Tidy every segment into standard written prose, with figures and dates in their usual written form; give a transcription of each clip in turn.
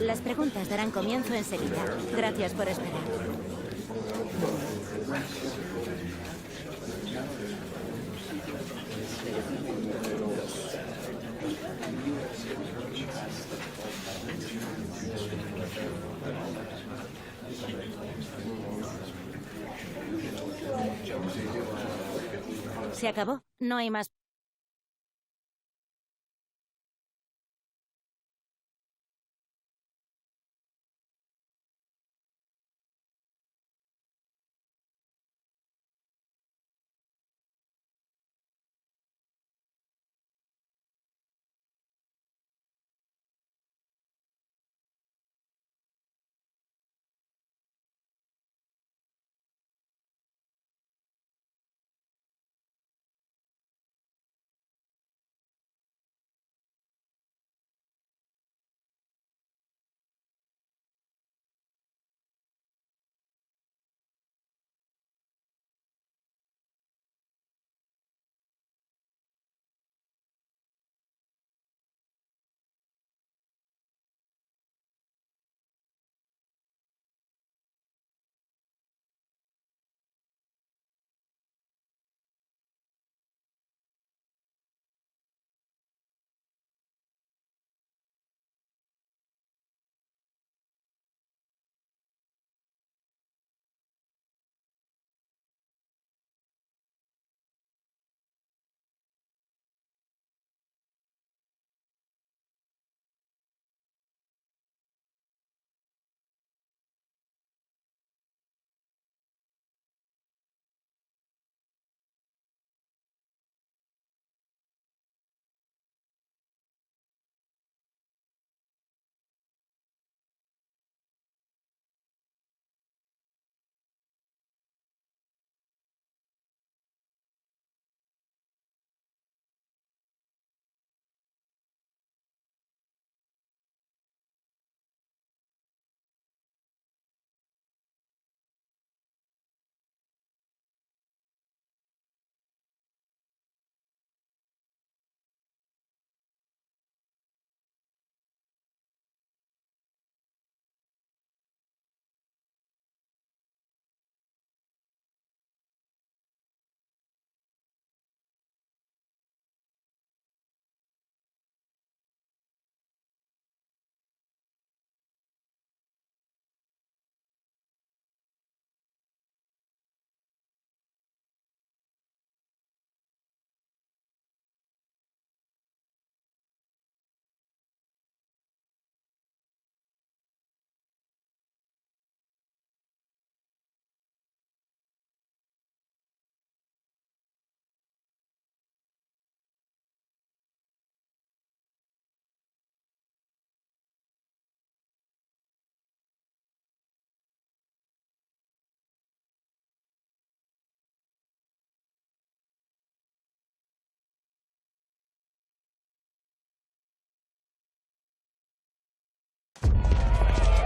Las preguntas darán comienzo enseguida. Gracias por esperar. Se acabó. No hay más.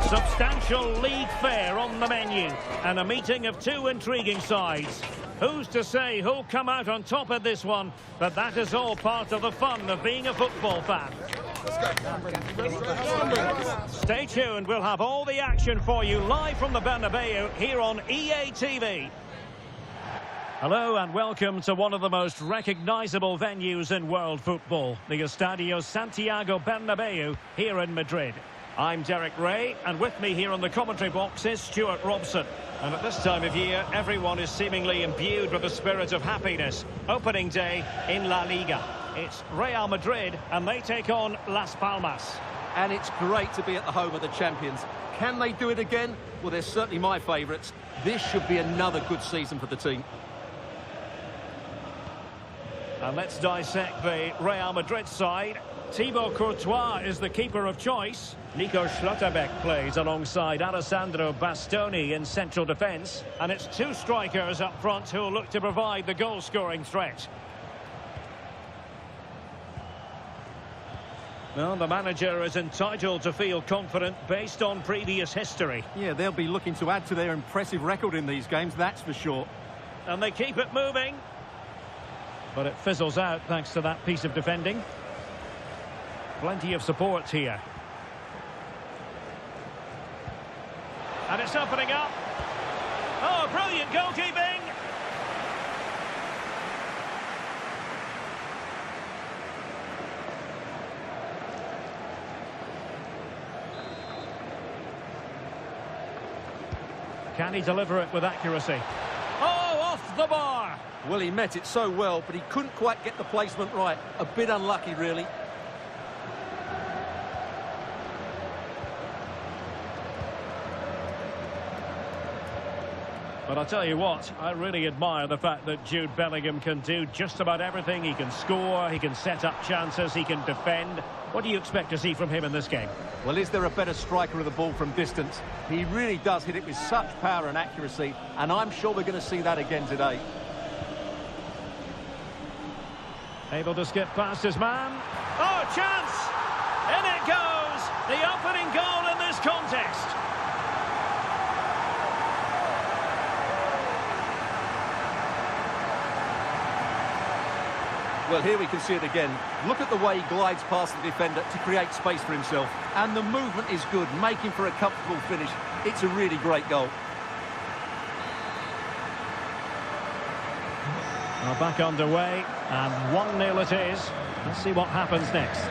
Substantial league fare on the menu and a meeting of two intriguing sides. Who's to say who'll come out on top of this one? But that is all part of the fun of being a football fan. Stay tuned, we'll have all the action for you live from the Bernabeu here on EA TV. Hello and welcome to one of the most recognisable venues in world football, the Estadio Santiago Bernabeu here in Madrid. I'm Derek Ray, and with me here on the commentary box is Stuart Robson. And at this time of year, everyone is seemingly imbued with the spirit of happiness. Opening day in La Liga. It's Real Madrid, and they take on Las Palmas. And it's great to be at the home of the champions. Can they do it again? Well, they're certainly my favourites. This should be another good season for the team. And let's dissect the Real Madrid side. Thibaut Courtois is the keeper of choice. Nico Schlotterbeck plays alongside Alessandro Bastoni in central defence. And it's two strikers up front who will look to provide the goal-scoring threat. Well, the manager is entitled to feel confident based on previous history. Yeah, they'll be looking to add to their impressive record in these games, that's for sure. And they keep it moving. But it fizzles out thanks to that piece of defending. Plenty of support here. And it's opening up. Oh, brilliant goalkeeping. Can he deliver it with accuracy? Oh, off the bar. Well, he met it so well, but he couldn't quite get the placement right. A bit unlucky, really. But I'll tell you what, I really admire the fact that Jude Bellingham can do just about everything. He can score, he can set up chances, he can defend. What do you expect to see from him in this game? Well, is there a better striker of the ball from distance? He really does hit it with such power and accuracy, and I'm sure we're going to see that again today. Able to skip past his man. Oh, chance! In it goes! The opening goal in this contest. Well, here we can see it again. Look at the way he glides past the defender to create space for himself. And the movement is good, making for a comfortable finish. It's a really great goal. Well, back underway, and 1-0 it is. Let's see what happens next.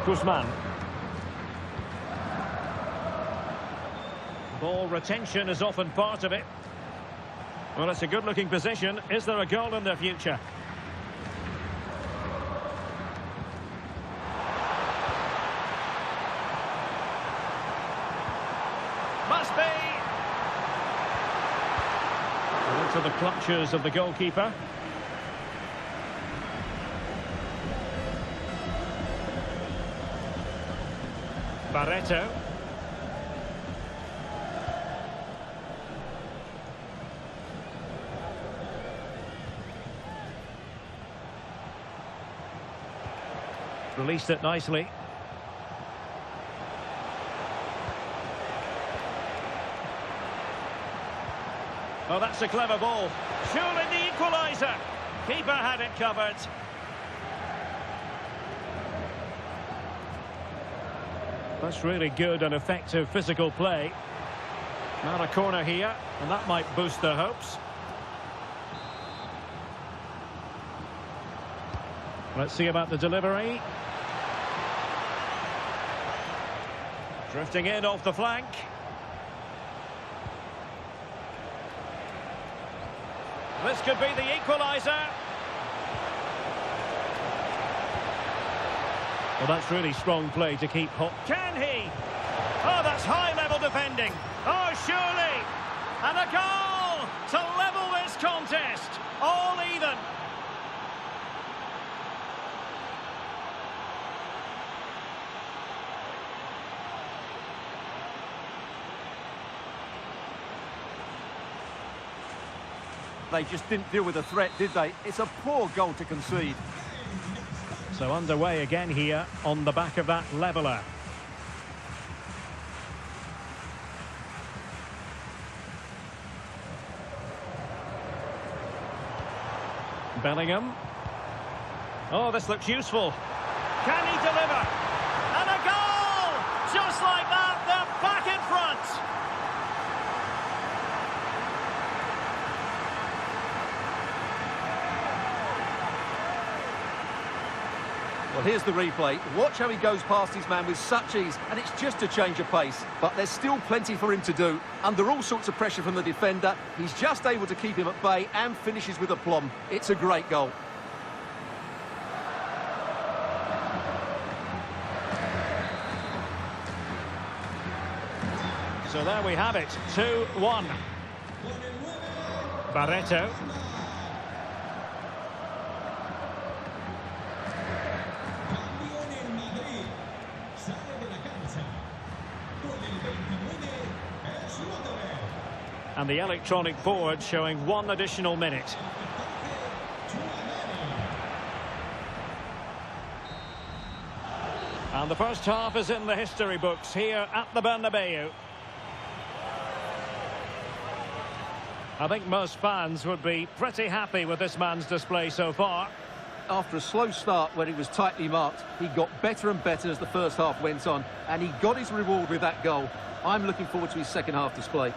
Guzman. Ball retention is often part of it. Well, it's a good-looking position. Is there a goal in their future? Must be! Into the clutches of the goalkeeper. Barreto. Released it nicely. Oh, that's a clever ball. Surely the equaliser. Keeper had it covered. That's really good and effective physical play. Now a corner here, and that might boost their hopes. Let's see about the delivery. Drifting in off the flank. This could be the equaliser. Well, that's really strong play to keep hot. Can he? Oh, that's high-level defending. Oh, surely. And a goal to level this contest. All even. They just didn't deal with the threat, did they? It's a poor goal to concede. So underway again here on the back of that leveller. Bellingham. Oh, this looks useful. Can he deliver? And a goal! Just like that, they're back in front. Well, here's the replay. Watch how he goes past his man with such ease, and it's just a change of pace. But there's still plenty for him to do. Under all sorts of pressure from the defender, he's just able to keep him at bay and finishes with aplomb. It's a great goal. So there we have it, 2-1. Barreto. And the electronic board showing 1 additional minute. And the first half is in the history books here at the Bernabeu. I think most fans would be pretty happy with this man's display so far. after a slow start where he was tightly marked, he got better and better as the first half went on, and he got his reward with that goal. I'm looking forward to his second half display.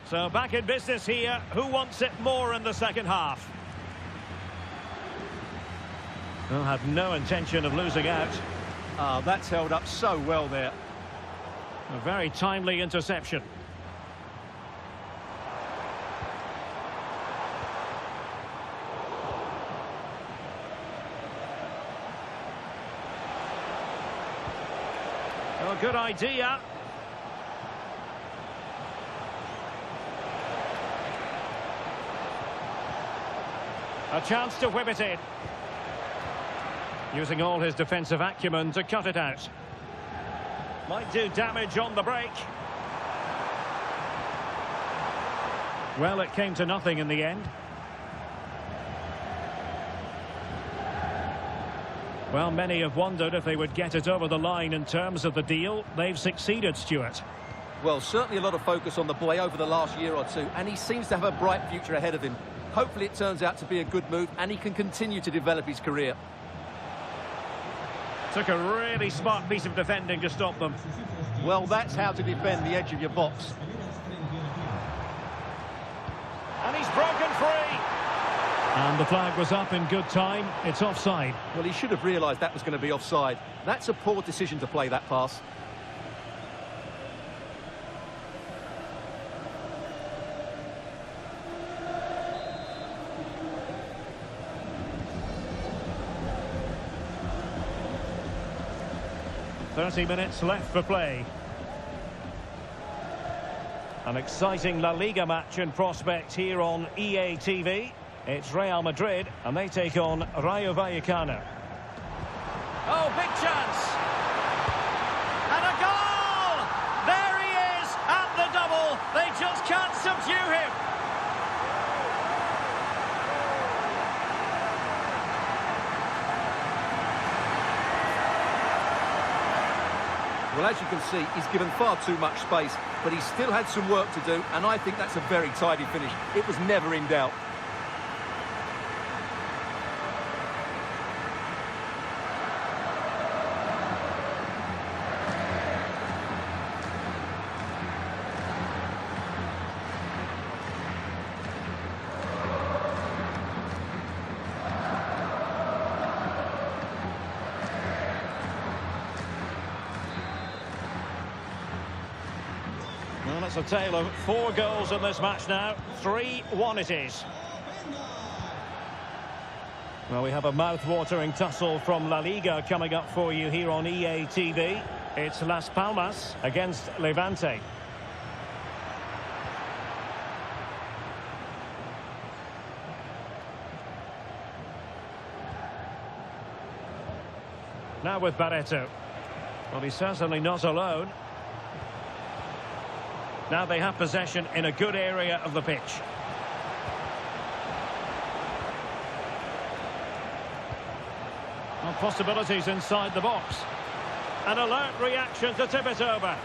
So back in business here. Who wants it more in the second half? They'll have no intention of losing out. That's held up so well there. A very timely interception. Oh, good idea. A chance to whip it in. Using all his defensive acumen to cut it out. Might do damage on the break. Well, it came to nothing in the end. Well, many have wondered if they would get it over the line in terms of the deal. They've succeeded, Stuart. Well, certainly a lot of focus on the boy over the last year or two, and he seems to have a bright future ahead of him. Hopefully it turns out to be a good move and he can continue to develop his career. Took a really smart piece of defending to stop them. Well, that's how to defend the edge of your box. And he's broken free. And the flag was up in good time. It's offside. Well, he should have realised that was going to be offside. That's a poor decision to play that pass. .30 minutes left for play. An exciting La Liga match in prospect here on EA TV. It's Real Madrid, and they take on Rayo Vallecano. Oh, big chance! And a goal! There he is at the double. They just can't subdue him. Well, as you can see, he's given far too much space, but he still had some work to do, and I think that's a very tidy finish. It was never in doubt. Well, it's a tale of 4 goals in this match now. 3-1 it is. Well, we have a mouth-watering tussle from La Liga coming up for you here on EA TV. It's Las Palmas against Levante. Now with Barreto. Well, he's certainly not alone. Now they have possession in a good area of the pitch. And possibilities inside the box. An alert reaction to tip it over.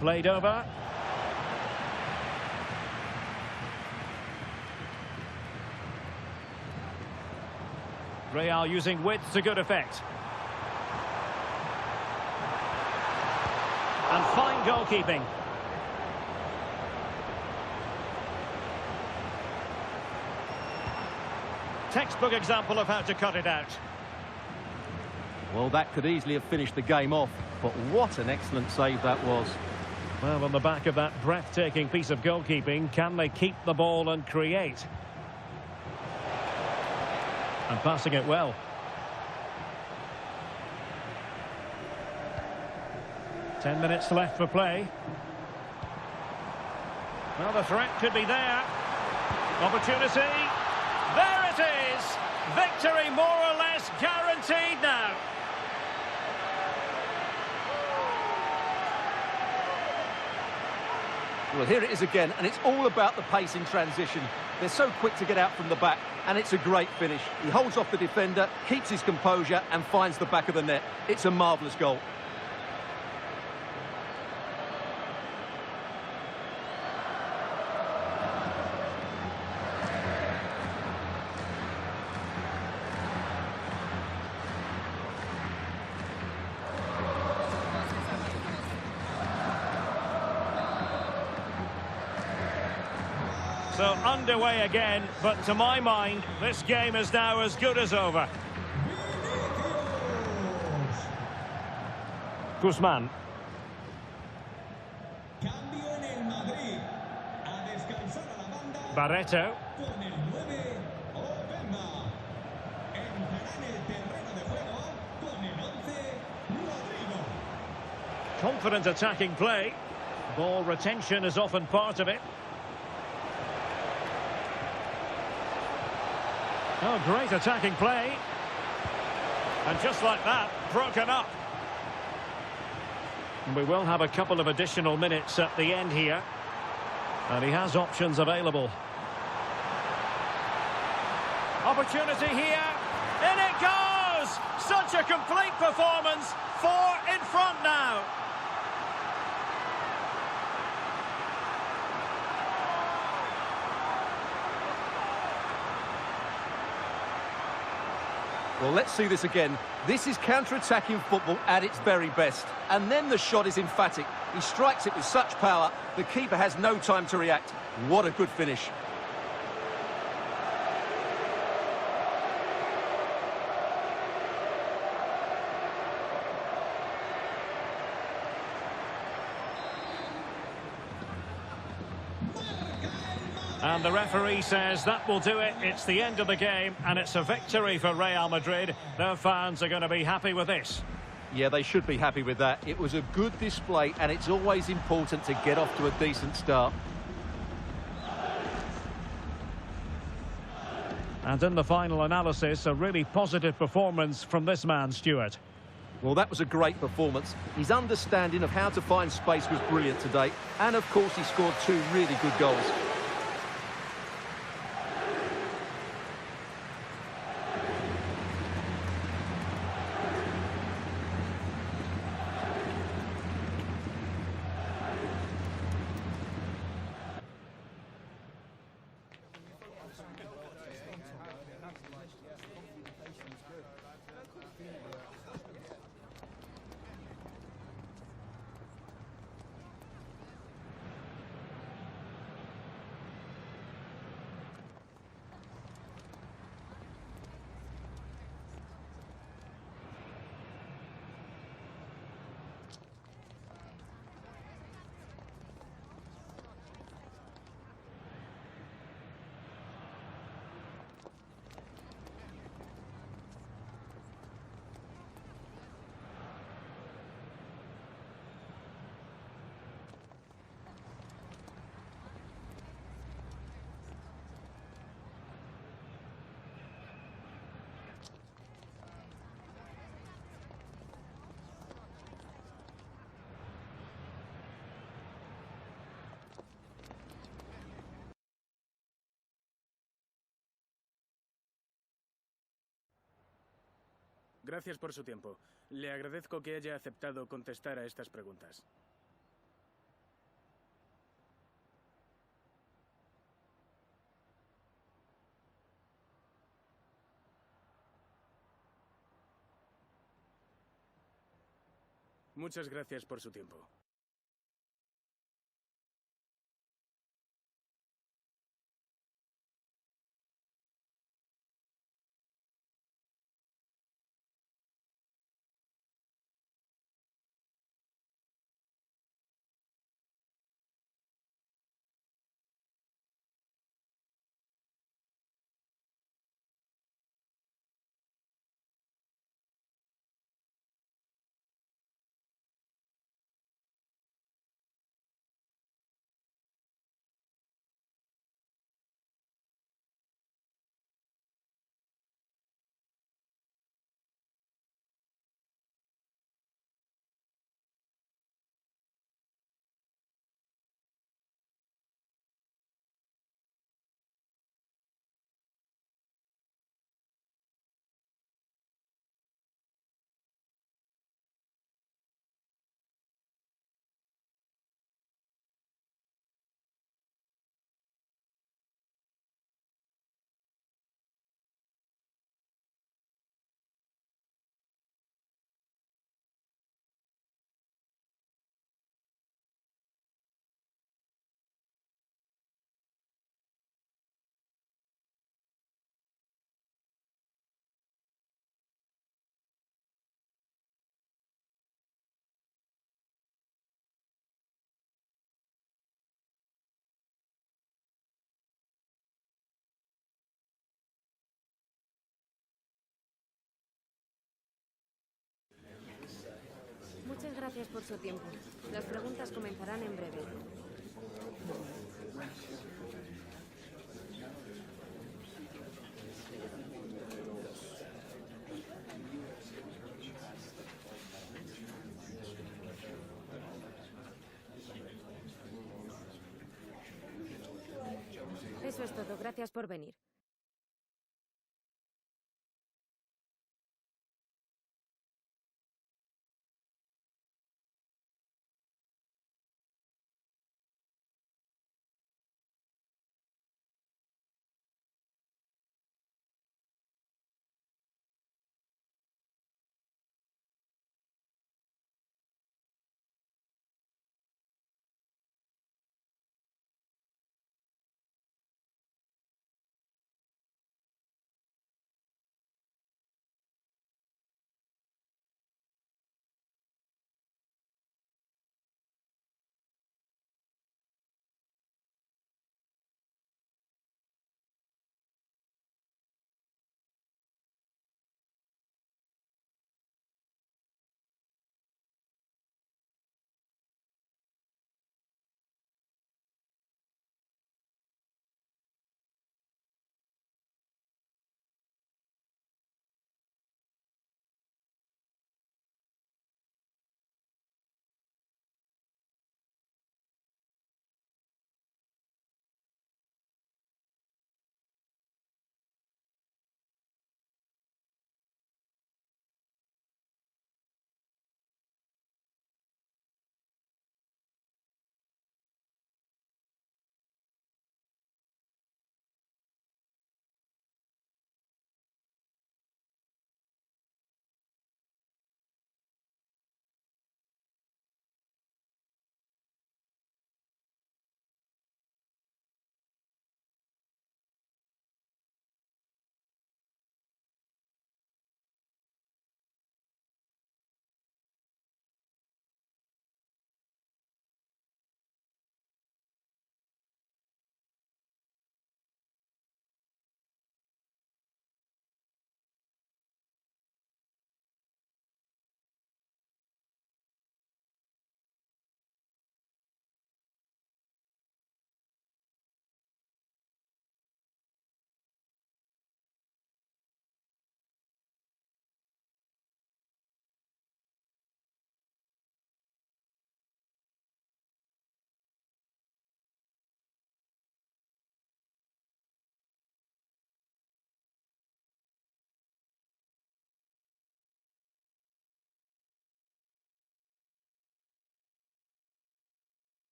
Played over. Real using width to good effect. And fine goalkeeping. Textbook example of how to cut it out. Well, that could easily have finished the game off, but what an excellent save that was. Well, on the back of that breathtaking piece of goalkeeping, can they keep the ball and create? And passing it well. Ten minutes left for play. Well, the threat could be there. Opportunity. There it is! Victory more or less guaranteed now. Well, here it is again, and it's all about the pace in transition. They're so quick to get out from the back, and it's a great finish. He holds off the defender, keeps his composure, and finds the back of the net. It's a marvellous goal. So underway again, but to my mind, this game is now as good as over. Guzman. Cambio en el Madrid. A descansar a la banda. Barreto. Con el 9, Openda. Entrará en el terreno de juego con el 11, Rodrigo. Confident attacking play. Ball retention is often part of it. Oh, great attacking play. And just like that, broken up. And we will have a couple of additional minutes at the end here. And he has options available. Opportunity here. In it goes! Such a complete performance. 4 in front now. Well, let's see this again. This is counter-attacking football at its very best. And then the shot is emphatic. He strikes it with such power, the keeper has no time to react. What a good finish. And the referee says that will do it. It's the end of the game, and it's a victory for Real Madrid. Their fans are going to be happy with this. Yeah, they should be happy with that. It was a good display, and it's always important to get off to a decent start. And in the final analysis, a really positive performance from this man, Stuart. Well, that was a great performance. His understanding of how to find space was brilliant today. And, of course, he scored 2 really good goals. Gracias por su tiempo. Le agradezco que haya aceptado contestar a estas preguntas. Muchas gracias por su tiempo. Muchas gracias por su tiempo. Las preguntas comenzarán en breve. Eso es todo. Gracias por venir.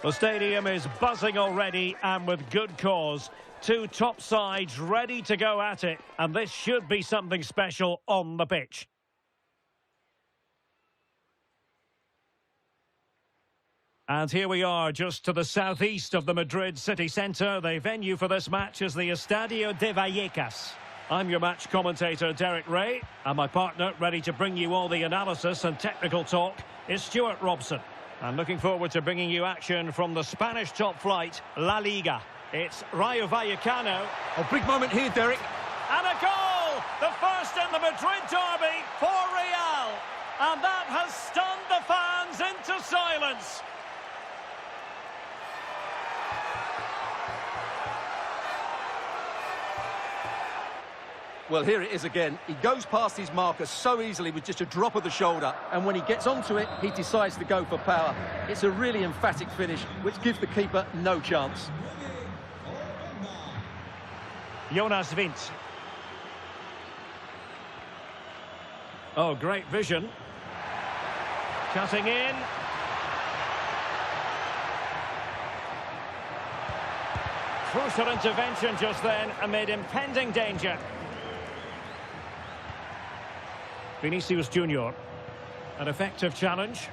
The stadium is buzzing already, and with good cause. Two top sides ready to go at it, and this should be something special on the pitch. And here we are, just to the southeast of the Madrid city centre. The venue for this match is the Estadio de Vallecas. I'm your match commentator, Derek Ray, and my partner, ready to bring you all the analysis and technical talk, is Stuart Robson. I'm looking forward to bringing you action from the Spanish top flight, La Liga. It's Rayo Vallecano. A big moment here, Derek. And a goal! The first in the Madrid derby for Real. And that has stunned the fans into silence. Well, here it is again. He goes past his marker so easily with just a drop of the shoulder. And when he gets onto it, he decides to go for power. It's a really emphatic finish, which gives the keeper no chance. Jonas Vint. Oh, great vision. Cutting in. Crucial intervention just then amid impending danger. Vinicius Junior. An effective challenge.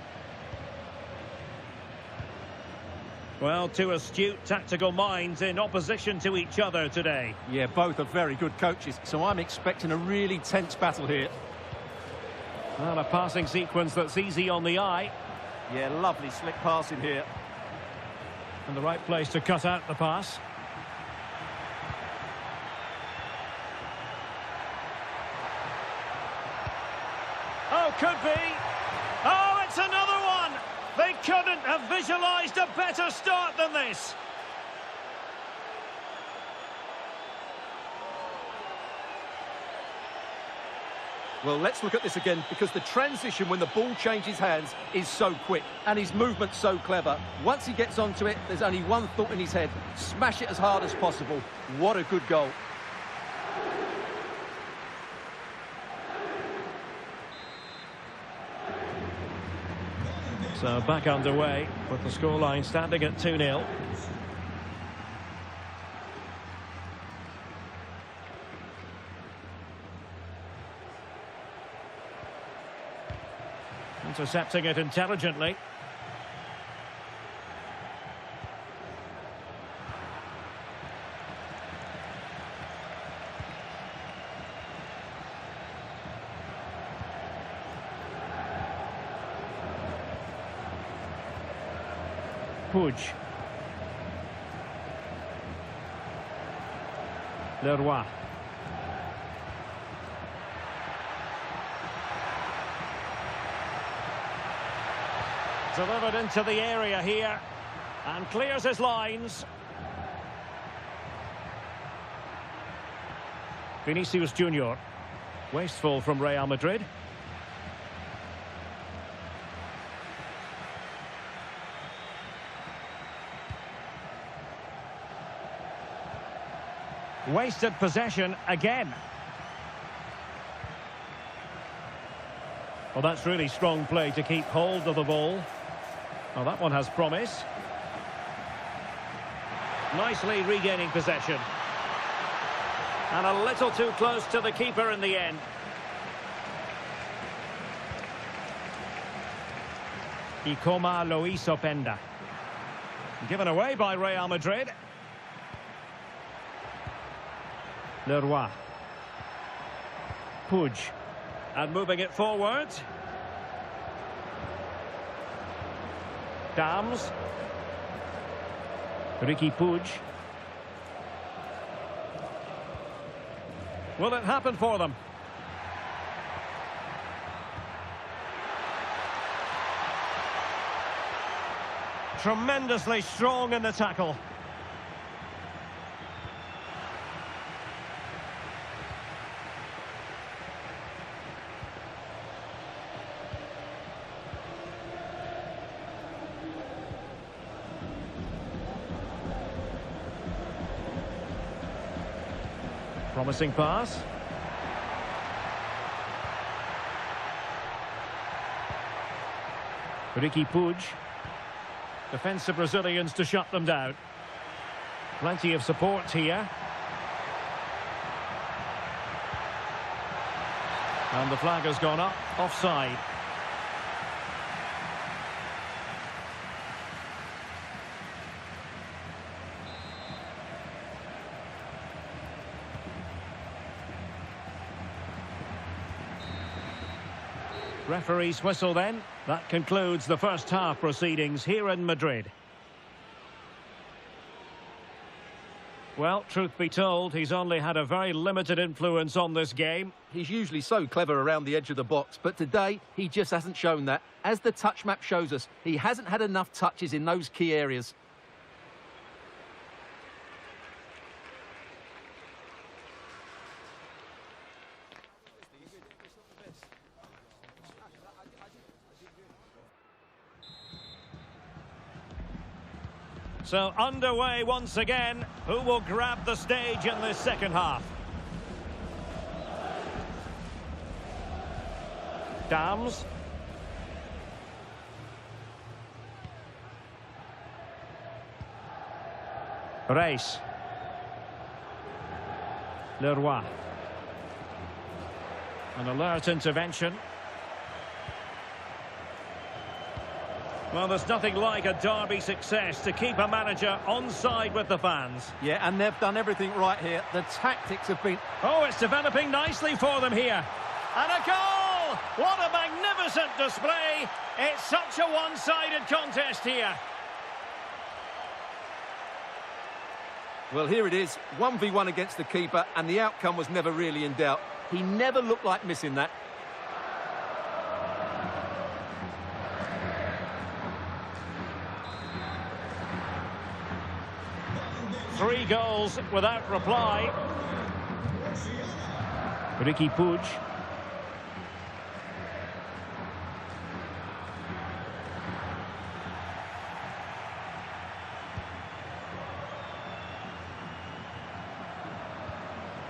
Well, two astute tactical minds in opposition to each other today. Yeah, both are very good coaches, so I'm expecting a really tense battle here. Well, a passing sequence that's easy on the eye. Yeah, lovely slick passing here. And the right place to cut out the pass. Oh, could be. Oh, it's another one. They couldn't have visualised a better start than this. Well, let's look at this again, because the transition when the ball changes hands is so quick, and his movement's so clever. Once he gets onto it, there's only one thought in his head: smash it as hard as possible. What a good goal. So back underway, with the scoreline standing at 2-0. Intercepting it intelligently. Puig. Leroy. Delivered into the area here and clears his lines. Vinicius Junior. Wasteful from Real Madrid. Wasted possession again. Well, that's really strong play to keep hold of the ball. Well, that one has promise. Nicely regaining possession. And a little too close to the keeper in the end. Y como lo hizo Penda. Given away by Real Madrid. Leroy. Puig. And moving it forward. Dams. Ricky Puig. Will it happen for them? Tremendously strong in the tackle. Promising pass. Ricky Puig. Defensive Brazilians to shut them down. Plenty of support here. And the flag has gone up, offside. Referee's whistle then. That concludes the first half proceedings here in Madrid. Well, truth be told, he's only had a very limited influence on this game. He's usually so clever around the edge of the box, but today he just hasn't shown that. As the touch map shows us, he hasn't had enough touches in those key areas. So underway once again. Who will grab the stage in this second half? Dams. Reis. Leroy. An alert intervention. Well, there's nothing like a derby success to keep a manager on side with the fans. Yeah, and they've done everything right here. The tactics have been... Oh, it's developing nicely for them here. And a goal! What a magnificent display. It's such a one-sided contest here. Well, here it is, 1v1 against the keeper, and the outcome was never really in doubt. He never looked like missing that. Three goals without reply. Ricky Puig.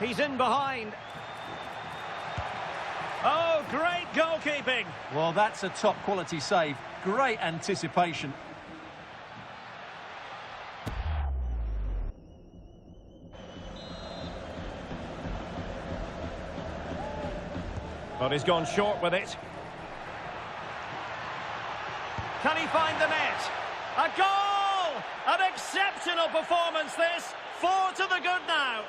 He's in behind. Oh, great goalkeeping. Well, that's a top-quality save. Great anticipation. But he's gone short with it. Can he find the net? A goal! An exceptional performance this. 4 to the good now.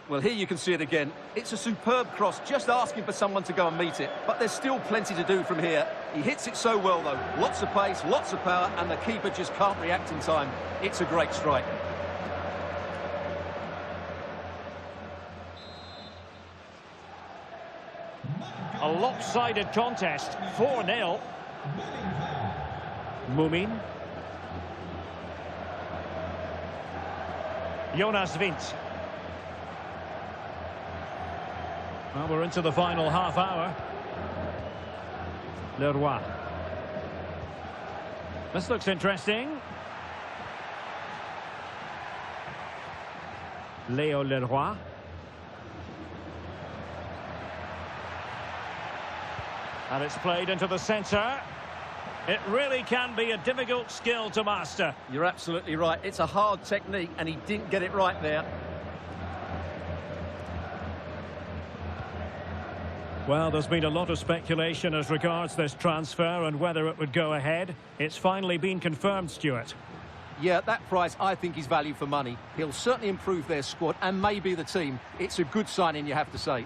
Well, here you can see it again. It's a superb cross, just asking for someone to go and meet it. But there's still plenty to do from here. He hits it so well, though. Lots of pace, lots of power, and the keeper just can't react in time. It's a great strike. A lopsided contest, 4-0. Mumin. Jonas Vint. Well, we're into the final half hour. Leroy. This looks interesting. Léo Leroy. And it's played into the centre. It really can be a difficult skill to master. You're absolutely right. It's a hard technique, and he didn't get it right there. Well, there's been a lot of speculation as regards this transfer and whether it would go ahead. It's finally been confirmed, Stuart. Yeah, that price, I think, is value for money. He'll certainly improve their squad and maybe the team. It's a good signing, you have to say.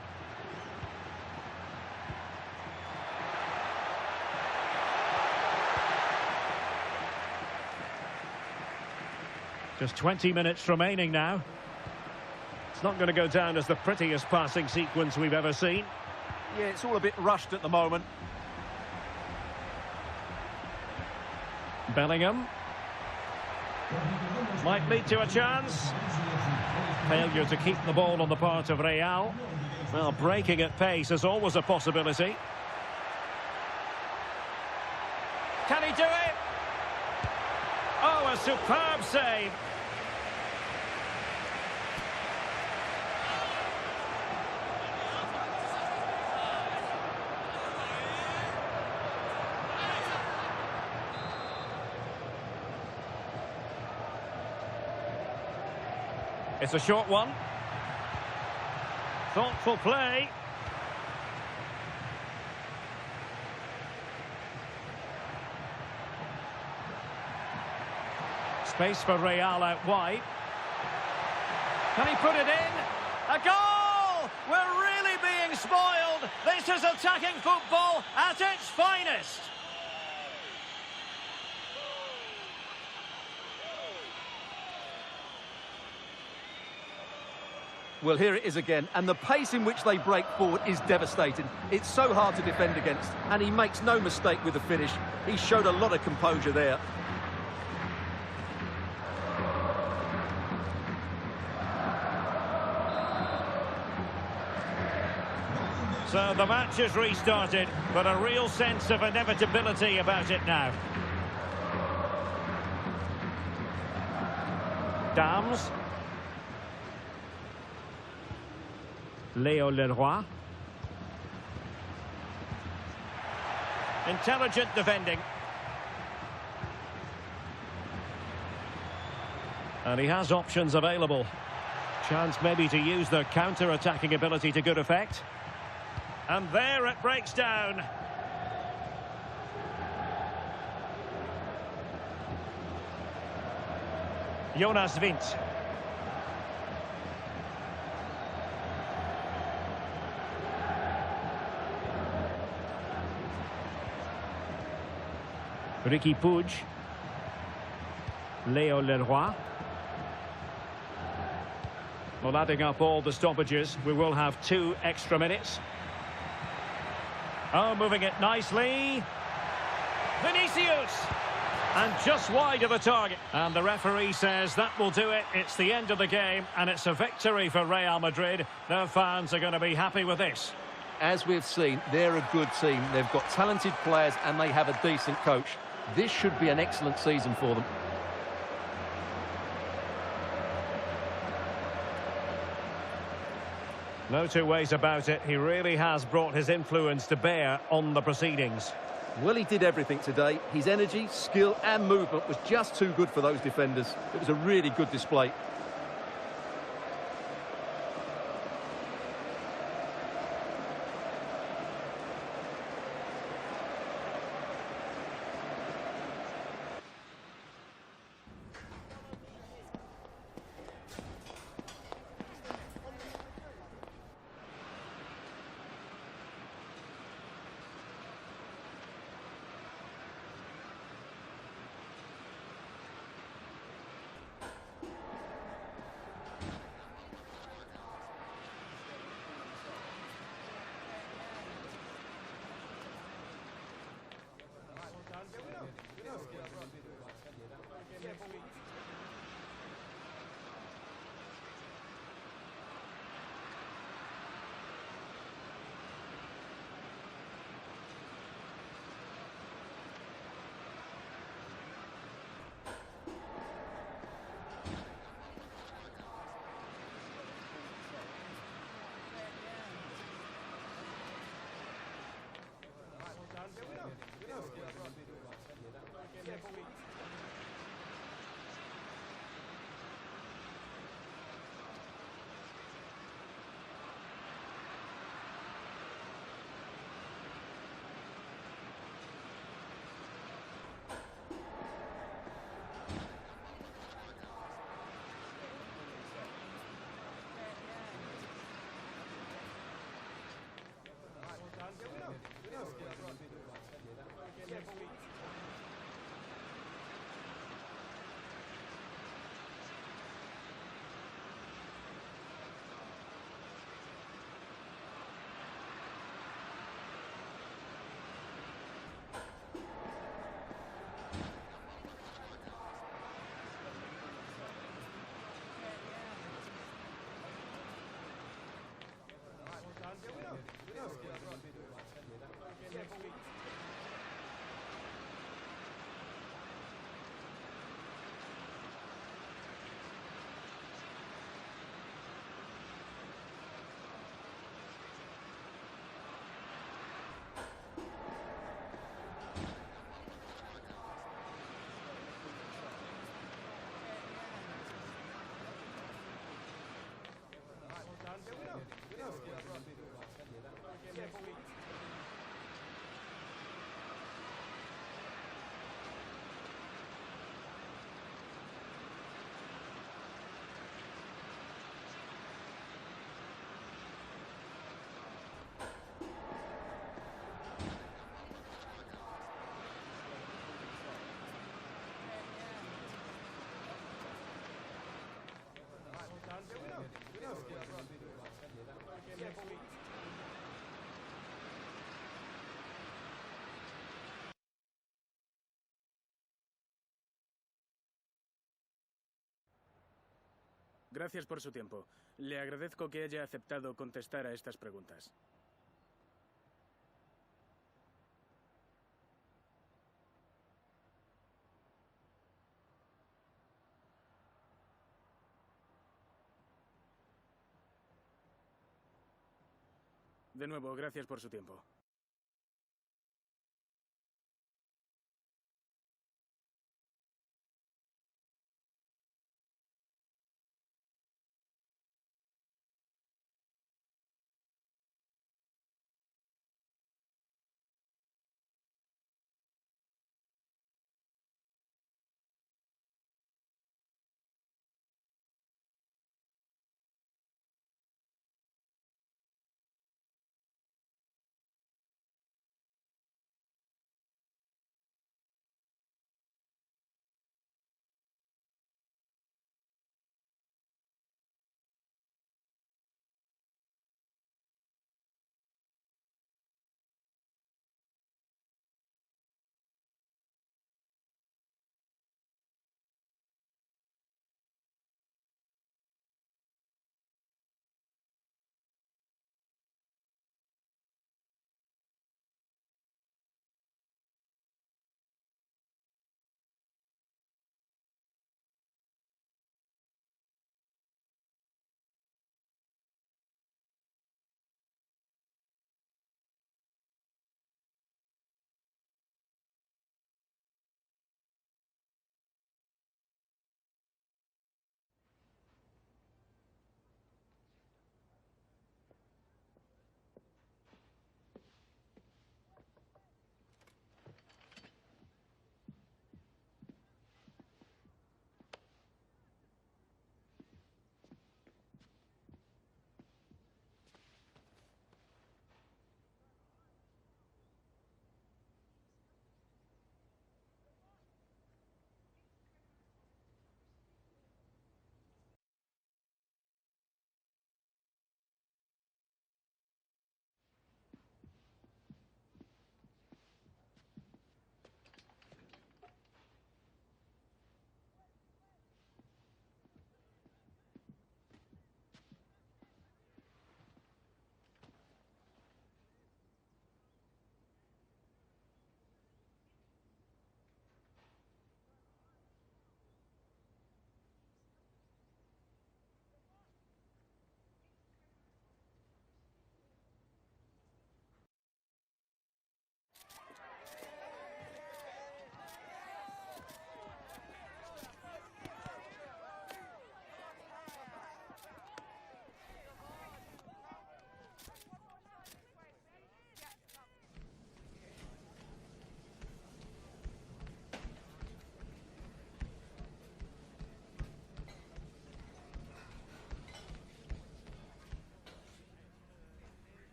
Just 20 minutes remaining now. It's not going to go down as the prettiest passing sequence we've ever seen. Yeah, it's all a bit rushed at the moment. Bellingham. Might lead to a chance. Failure to keep the ball on the part of Real. Well, breaking at pace is always a possibility. Can he do it? Oh, a superb save. It's a short one. Thoughtful play. Space for Real out wide. Can he put it in? A goal! We're really being spoiled. This is attacking football at its finest. Well, here it is again, and the pace in which they break forward is devastating. It's so hard to defend against, and he makes no mistake with the finish. He showed a lot of composure there. So the match has restarted, but a real sense of inevitability about it now. Dams. Léo-Leroy. Intelligent defending. And he has options available. Chance maybe to use their counter-attacking ability to good effect. And there it breaks down. Jonas Wind. Ricky Puig. Léo-Leroy. Well, adding up all the stoppages, we will have 2 extra minutes. Oh, moving it nicely. Vinicius! And just wide of the target. And the referee says that will do it. It's the end of the game, and it's a victory for Real Madrid. Their fans are going to be happy with this. As we've seen, they're a good team. They've got talented players, and they have a decent coach. This should be an excellent season for them. No two ways about it. He really has brought his influence to bear on the proceedings. Well, he did everything today. His energy, skill and movement was just too good for those defenders. It was a really good display. Gracias por su tiempo. Le agradezco que haya aceptado contestar a estas preguntas. De nuevo, gracias por su tiempo.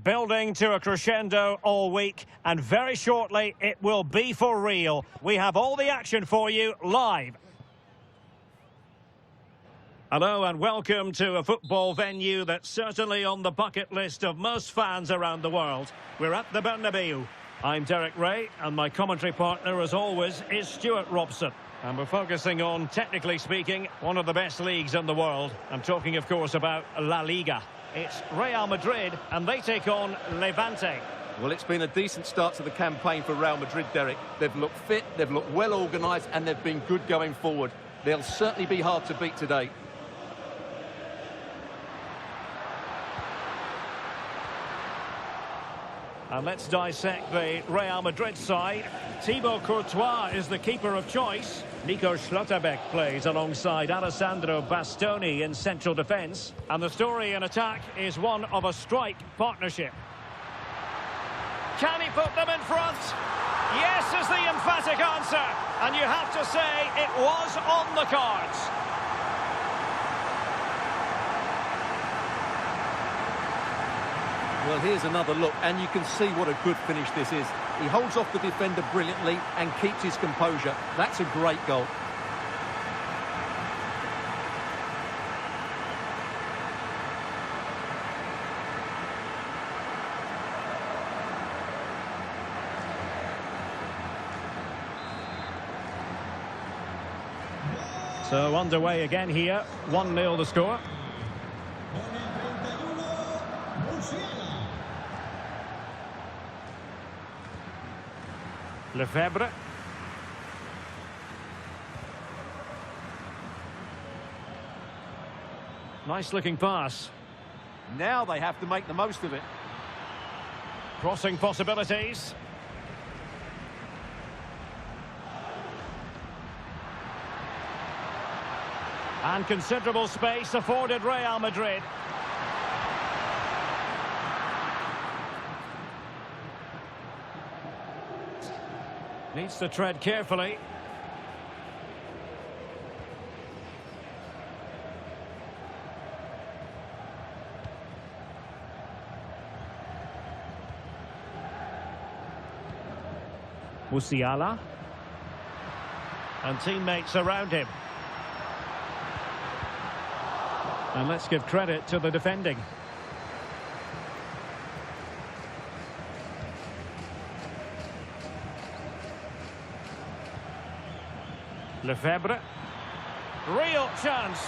building to a crescendo all week, and very shortly it will be for real. We have all the action for you live. Hello and welcome to a football venue that's certainly on the bucket list of most fans around the world. We're at the Bernabeu. I'm Derek Ray, and my commentary partner, as always, is Stuart Robson. And we're focusing on, technically speaking, one of the best leagues in the world. I'm talking, of course, about La-Liga. It's Real Madrid, and they take on Levante. Well, it's been a decent start to the campaign for Real Madrid, Derek. They've looked fit, they've looked well organised, and they've been good going forward. They'll certainly be hard to beat today. And let's dissect the Real Madrid side. Thibaut Courtois is the keeper of choice. Nico Schlotterbeck plays alongside Alessandro Bastoni in central defence. And the story in attack is one of a strike partnership. Can he put them in front? Yes is the emphatic answer. And you have to say it was on the cards. Well, here's another look, and you can see what a good finish this is. He holds off the defender brilliantly and keeps his composure. That's a great goal. So underway again here. 1-0 the score. Lefebvre. Nice looking pass. Now they have to make the most of it. Crossing possibilities. And considerable space afforded Real Madrid. Needs to tread carefully. Musiala. And teammates around him. And let's give credit to the defending. Lefebvre. Real chance.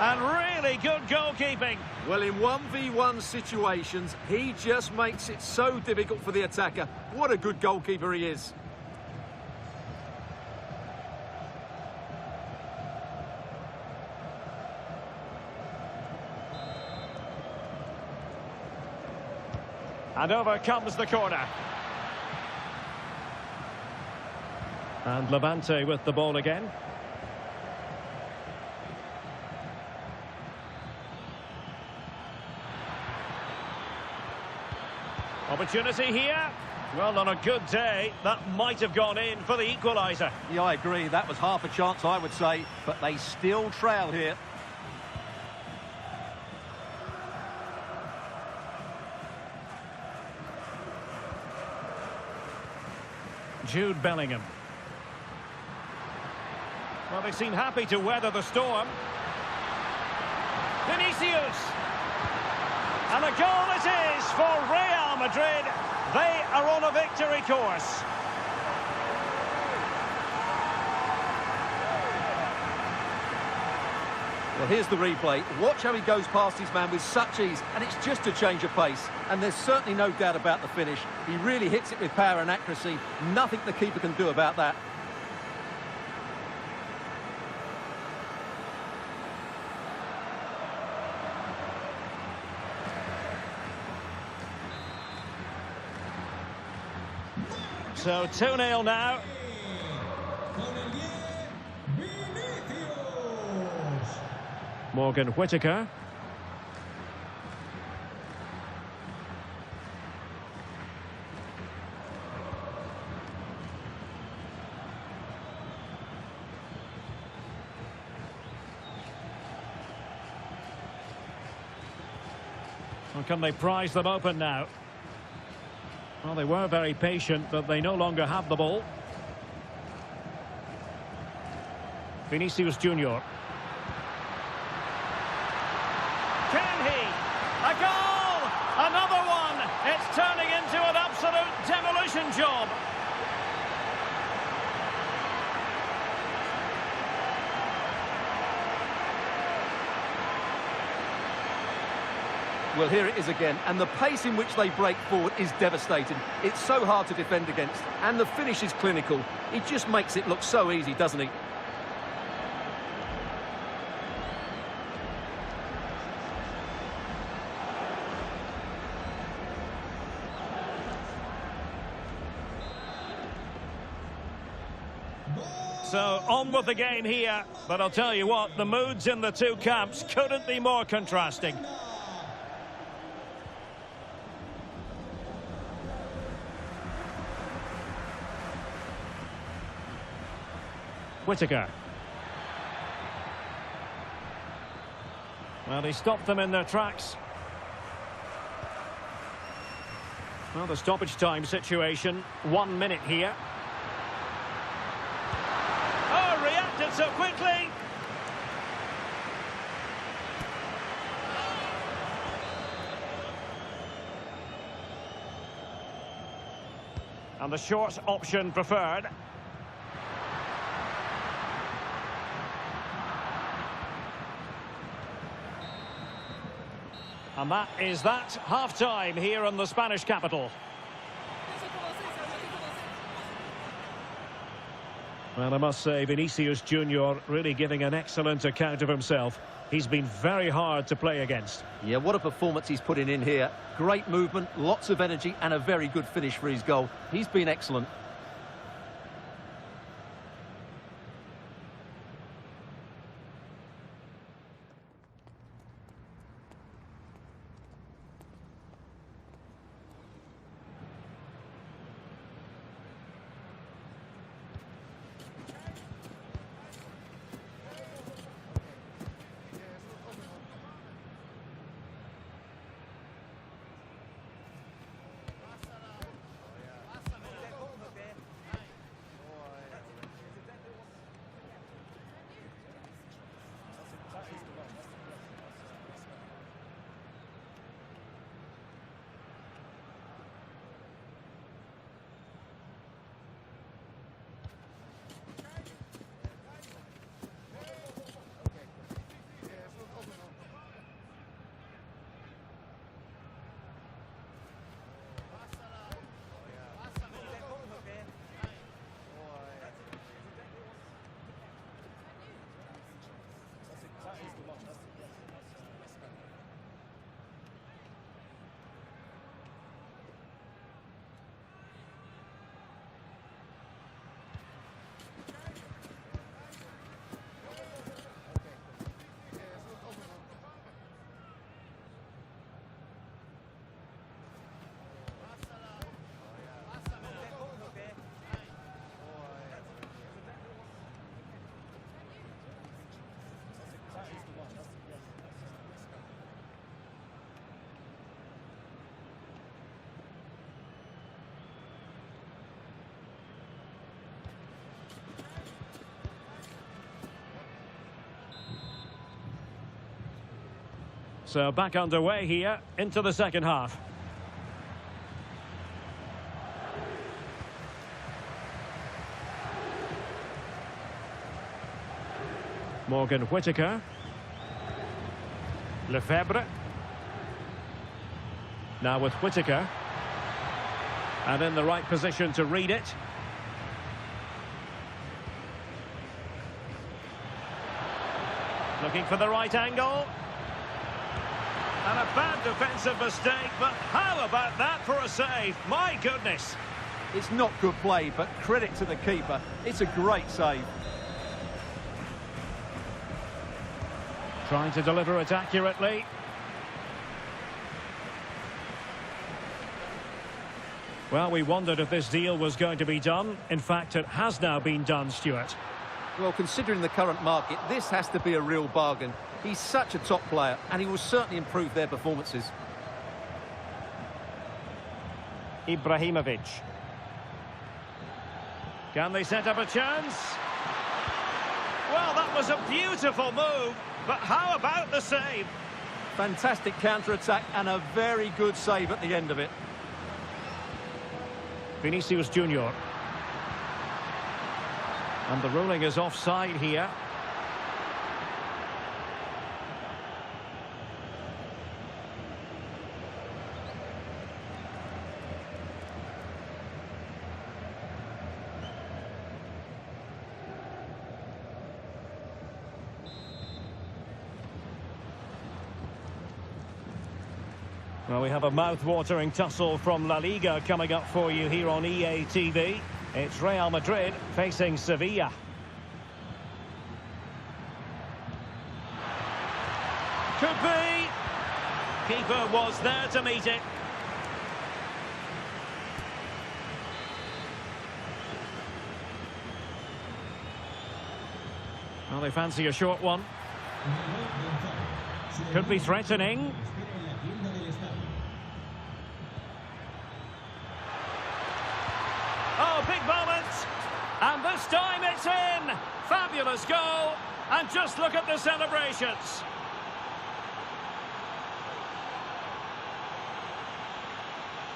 And really good goalkeeping. Well, in 1v1 situations, he just makes it so difficult for the attacker. What a good goalkeeper he is. And over comes the corner. And Levante with the ball again. Opportunity here. Well, on a good day, that might have gone in for the equaliser. Yeah, I agree. That was half a chance, I would say. But they still trail here. Jude Bellingham. Well, they seem happy to weather the storm. Vinicius. And a goal it is for Real Madrid. They are on a victory course. Well, here's the replay. Watch how he goes past his man with such ease, and it's just a change of pace. And there's certainly no doubt about the finish. He really hits it with power and accuracy. Nothing the keeper can do about that. So 2-0 now. Morgan Whittaker. Or can they prise them open now? Well, they were very patient, but they no longer have the ball. Vinicius Junior. Can he? A goal! Another one! It's turning into an absolute demolition job. Well, here it is again, and the pace in which they break forward is devastating. It's so hard to defend against, and the finish is clinical. He just makes it look so easy, doesn't he? So, on with the game here, but I'll tell you what, the moods in the two camps couldn't be more contrasting. Whittaker. Well, he stopped them in their tracks. Well, the stoppage time situation, 1 minute here. Oh, reacted so quickly! And the short option preferred. And that is that, half-time here in the Spanish capital. Well, I must say, Vinicius Junior really giving an excellent account of himself. He's been very hard to play against. Yeah, what a performance he's putting in here. Great movement, lots of energy, and a very good finish for his goal. He's been excellent. So back underway here into the second half. Morgan Whittaker. Lefebvre. Now with Whittaker. And in the right position to read it. Looking for the right angle. And a bad defensive mistake, but how about that for a save? My goodness. It's not good play, but credit to the keeper. It's a great save. Trying to deliver it accurately. Well, we wondered if this deal was going to be done. In fact, it has now been done, Stuart. Well, considering the current market, this has to be a real bargain. He's such a top player, and he will certainly improve their performances. Ibrahimovic. Can they set up a chance? Well, that was a beautiful move, but how about the save? Fantastic counter-attack and a very good save at the end of it. Vinicius Junior. And the ruling is offside here. Well, we have a mouth-watering tussle from La Liga coming up for you here on EA TV. It's Real Madrid facing Sevilla. Could be. Keeper was there to meet it. Well, they fancy a short one. Could be threatening. Oh, big moment. And this time it's in. Fabulous goal. And just look at the celebrations.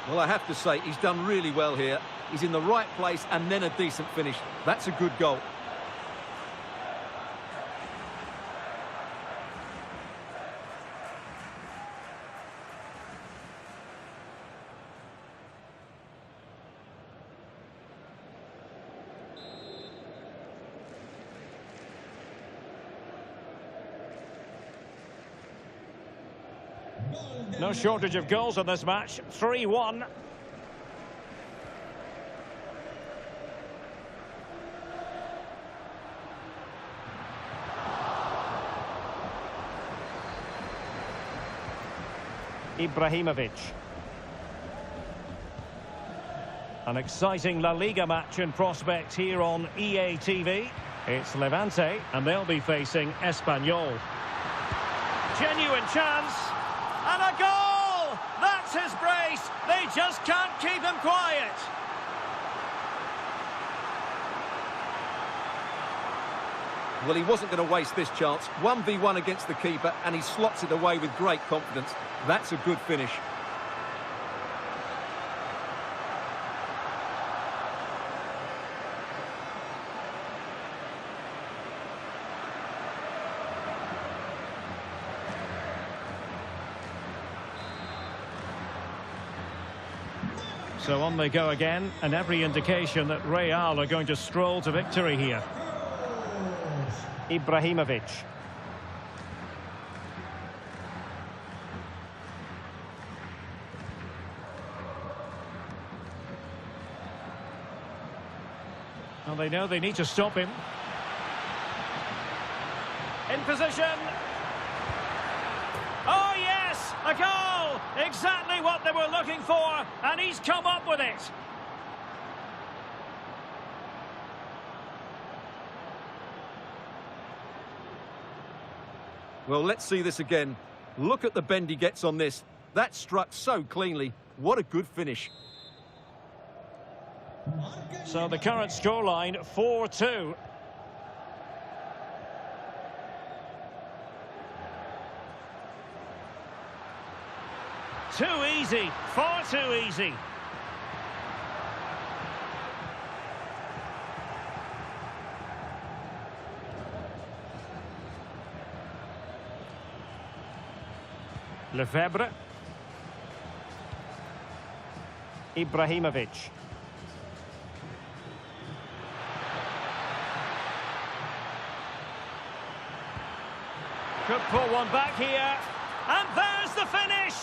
Well, I have to say, he's done really well here. He's in the right place and then a decent finish. That's a good goal. No shortage of goals in this match. 3-1. Ibrahimovic. An exciting La Liga match in prospect here on EA TV. It's Levante, and they'll be facing Espanyol. Genuine chance. And a goal! That's his brace. They just can't keep him quiet. Well, he wasn't going to waste this chance. 1v1 against the keeper, and he slots it away with great confidence. That's a good finish. So on they go again, and every indication that Real are going to stroll to victory here. Ibrahimovic. Well, they know they need to stop him. In position. Oh, yes! A goal! Exactly what they were looking for, and he's come up with it. Well, let's see this again. Look at the bend he gets on this. That struck so cleanly. What a good finish. So the current scoreline, 4-2. Too easy, far too easy. Lefebvre. Ibrahimovic. Could pull one back here. And there's the finish.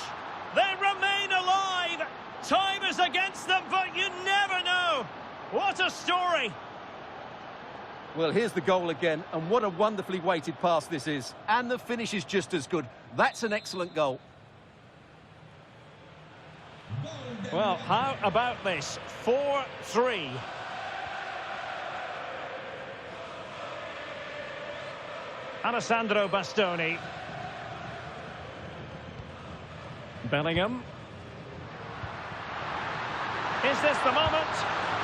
They remain alive. Time is against them, but you never know. What a story. Well, here's the goal again, and what a wonderfully weighted pass this is. And the finish is just as good. That's an excellent goal. Well, how about this? 4-3. Alessandro Bastoni. Bellingham. Is this the moment?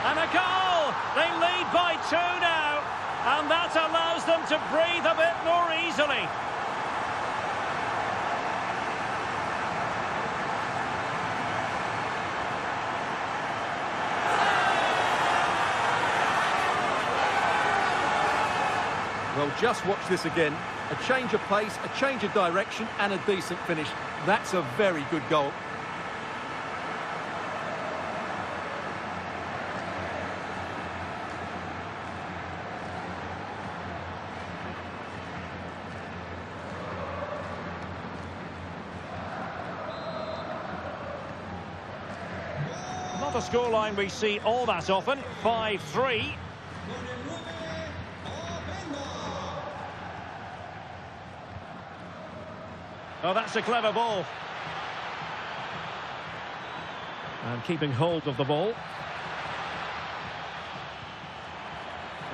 And a goal! They lead by 2 now, and that allows them to breathe a bit more easily. Well, just watch this again. A change of pace, a change of direction, and a decent finish. That's a very good goal. Not a scoreline we see all that often. 5-3. Oh, that's a clever ball. And keeping hold of the ball.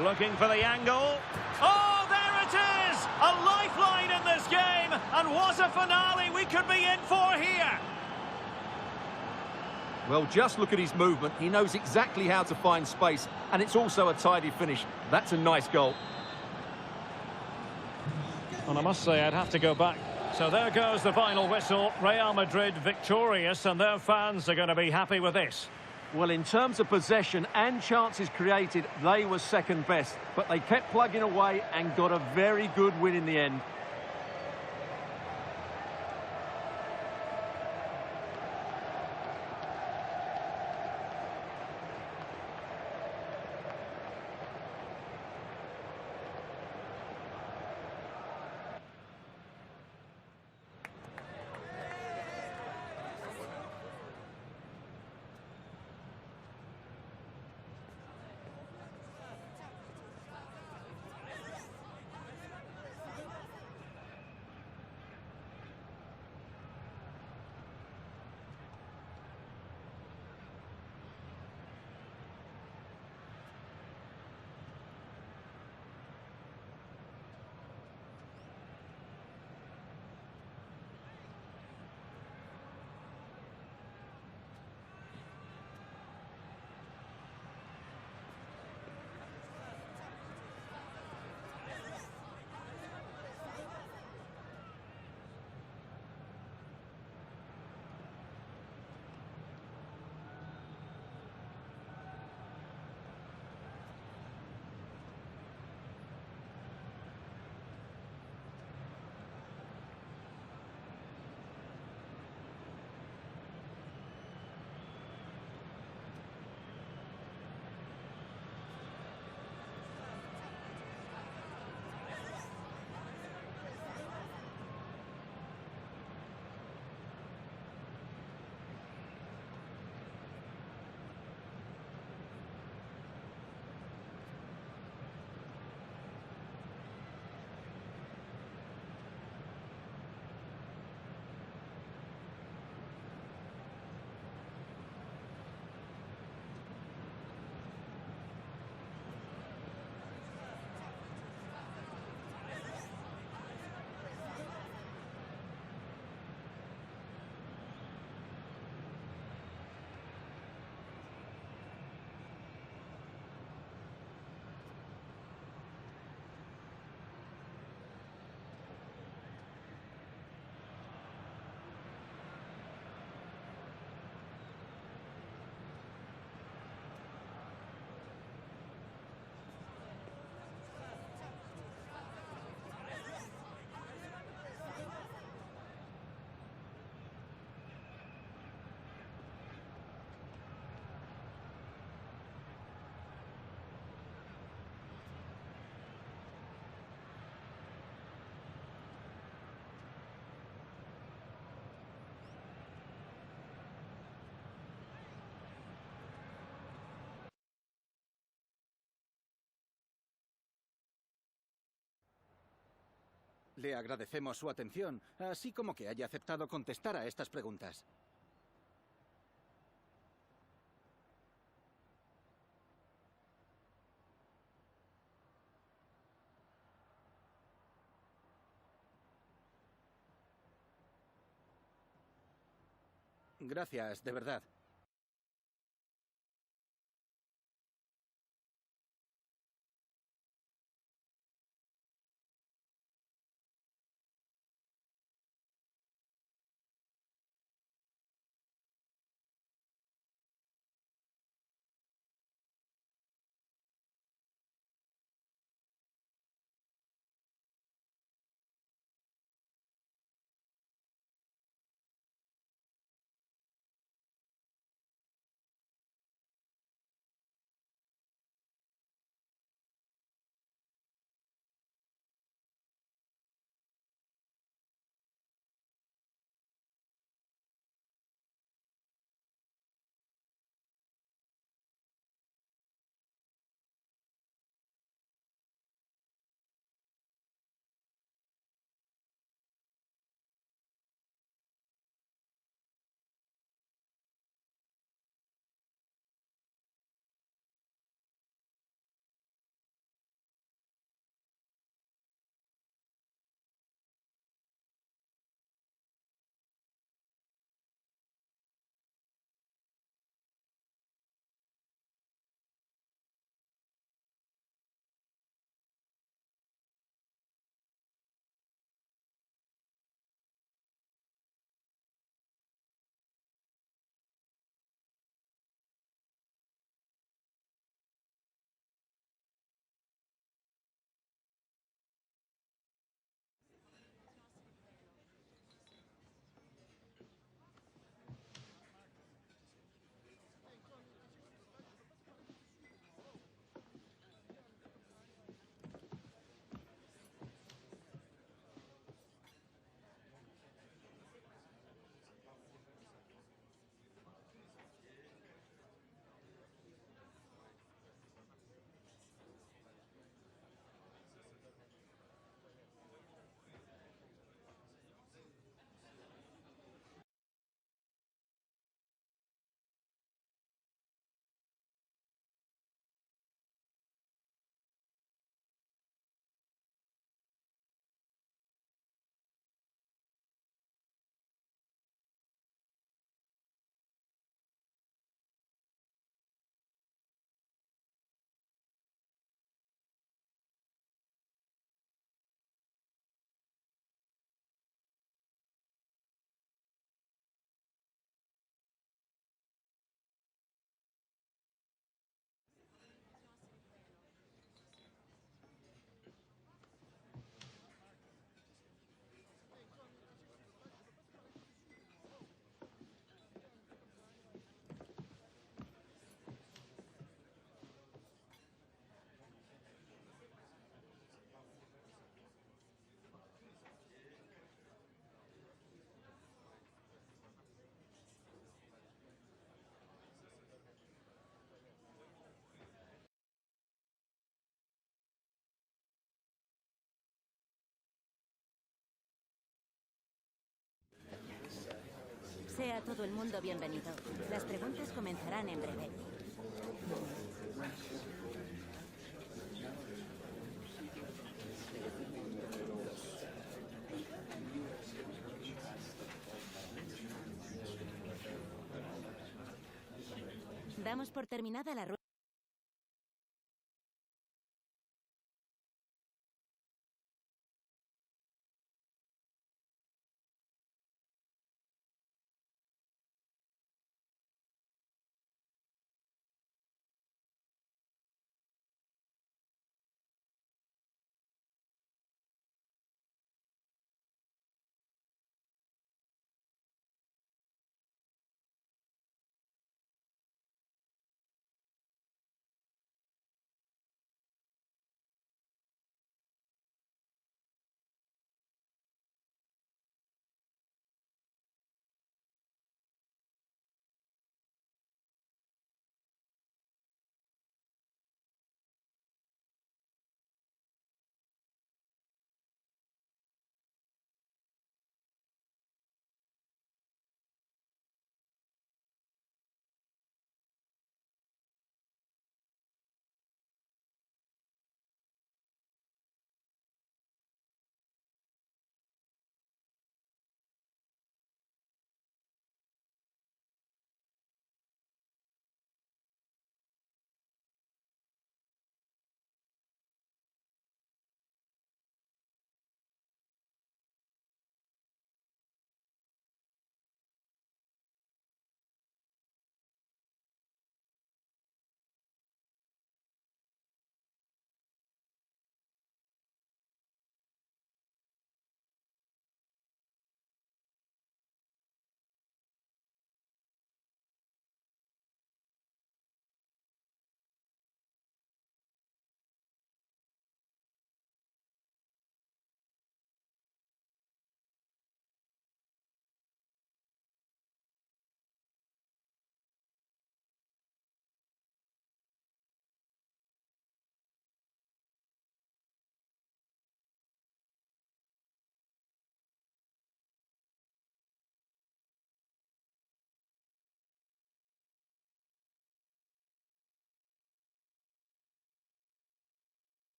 Looking for the angle. Oh, there it is! A lifeline in this game. And what a finale we could be in for here. Well, just look at his movement. He knows exactly how to find space. And it's also a tidy finish. That's a nice goal. And I must say, I'd have to go back. So there goes the final whistle. Real Madrid victorious, and their fans are going to be happy with this. Well, in terms of possession and chances created, they were second best. But they kept plugging away and got a very good win in the end. Le agradecemos su atención, así como que haya aceptado contestar a estas preguntas. Gracias, de verdad. todo el mundo bienvenido. Las preguntas comenzarán en breve. Damos por terminada la rueda.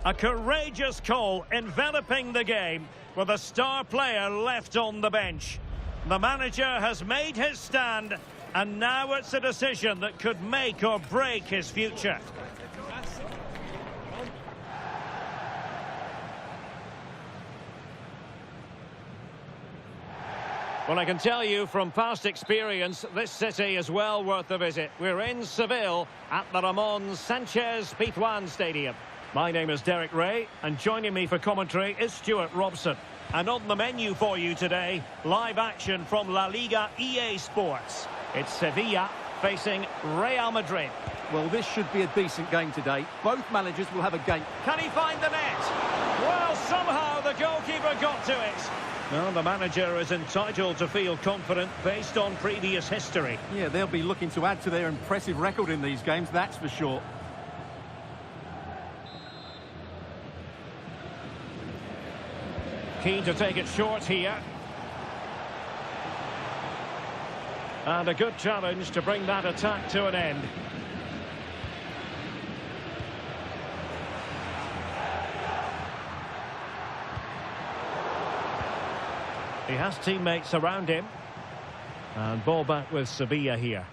A courageous call enveloping the game with a star player left on the bench. The manager has made his stand, and now it's a decision that could make or break his future. Well, I can tell you from past experience, this city is well worth a visit. We're in Seville at the Ramon Sanchez Pizjuan Stadium. My name is Derek Ray, and joining me for commentary is Stuart Robson. And on the menu for you today, live action from La Liga EA Sports. It's Sevilla facing Real Madrid. Well, this should be a decent game today. Both managers will have a game. Can he find the net? Well, somehow the goalkeeper got to it. Well, the manager is entitled to feel confident based on previous history. Yeah, they'll be looking to add to their impressive record in these games, that's for sure. Keen to take it short here. And a good challenge to bring that attack to an end. He has teammates around him. And ball back with Sevilla here.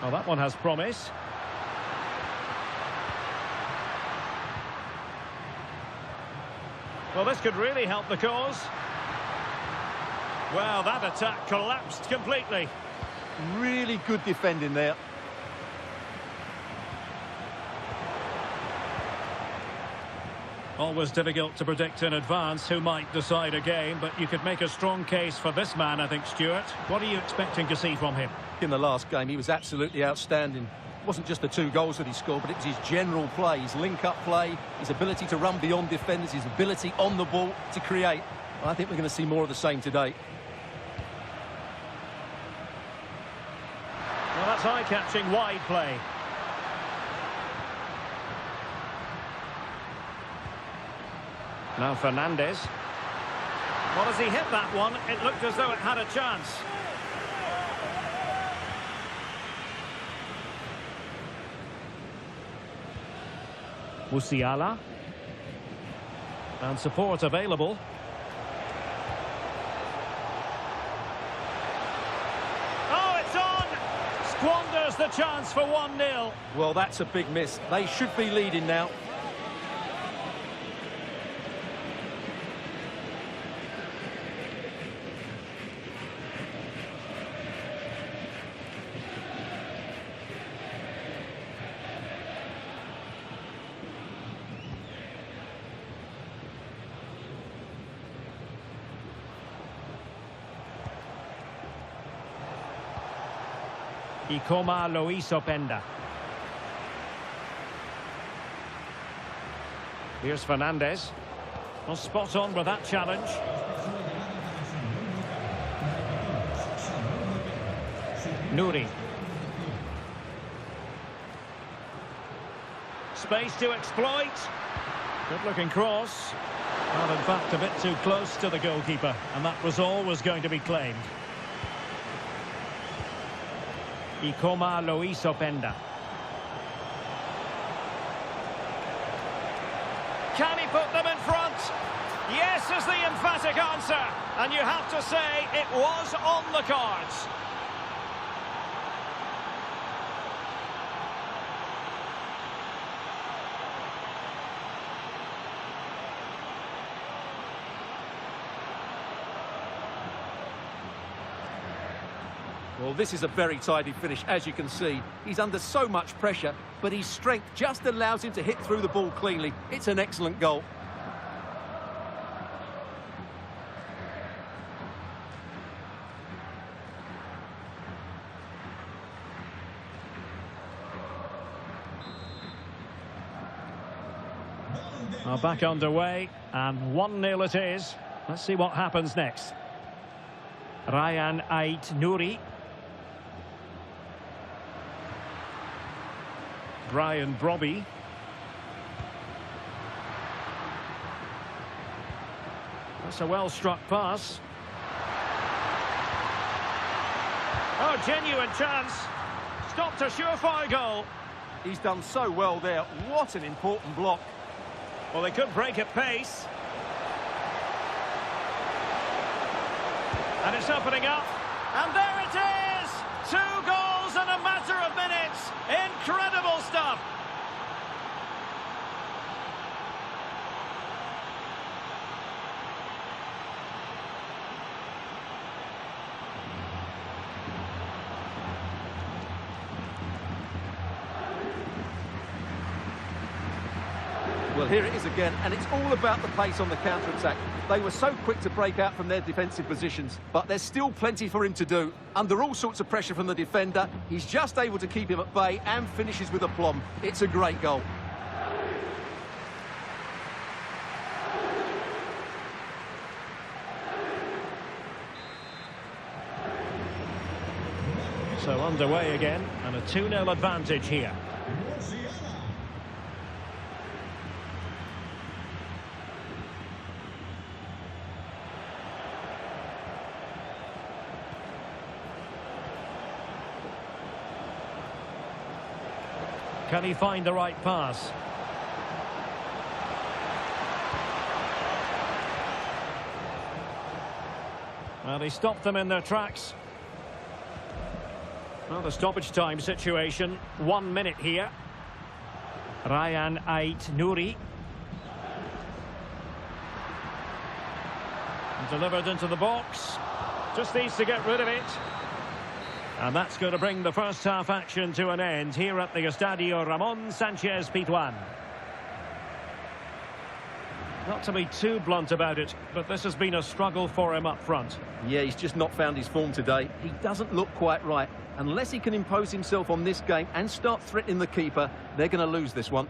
Oh, that one has promise. Well, this could really help the cause. Well, that attack collapsed completely. Really good defending there. Always difficult to predict in advance who might decide a game, but you could make a strong case for this man, I think, Stuart. What are you expecting to see from him? In the last game, he was absolutely outstanding. It wasn't just the 2 goals that he scored, but it was his general play, his link-up play, his ability to run beyond defenders, his ability on the ball to create. I think we're going to see more of the same today. Well, that's eye-catching wide play. Now Fernandez. Well, as he hit that one, it looked as though it had a chance. Musiala. And support available. Oh, it's on! Squanders the chance for 1-0. Well, that's a big miss. They should be leading now. Ikoma Luis Openda. Here's Fernandez. Well, spot on with that challenge. Nuri. Space to exploit. Good looking cross. Well, in fact, a bit too close to the goalkeeper, and that was always going to be claimed. Ikoma Luis Openda. Can he put them in front? Yes is the emphatic answer. And you have to say it was on the cards. Well, this is a very tidy finish, as you can see. He's under so much pressure, but his strength just allows him to hit through the ball cleanly. It's an excellent goal. Well, back underway, and 1-0 it is. Let's see what happens next. Ryan Ait Nuri. Brian Brobby. That's a well-struck pass. Oh, genuine chance. Stopped a surefire goal. He's done so well there. What an important block. Well, they could break at pace. And it's opening up. And there it is! 2 goals in a matter of minutes. Incredible stuff. Well, here it is again, and it's all about the pace on the counter-attack. They were so quick to break out from their defensive positions, but there's still plenty for him to do. Under all sorts of pressure from the defender, he's just able to keep him at bay and finishes with aplomb. It's a great goal. So underway again, and a 2-0 advantage here. Can he find the right pass? Well, he stopped them in their tracks. Well, the stoppage time situation, 1 minute here. Ryan Ait Nuri. Delivered into the box. Just needs to get rid of it. And that's going to bring the first half action to an end here at the Estadio Ramon Sanchez Pizjuán. Not to be too blunt about it, but this has been a struggle for him up front. Yeah, he's just not found his form today. He doesn't look quite right. Unless he can impose himself on this game and start threatening the keeper, they're going to lose this one.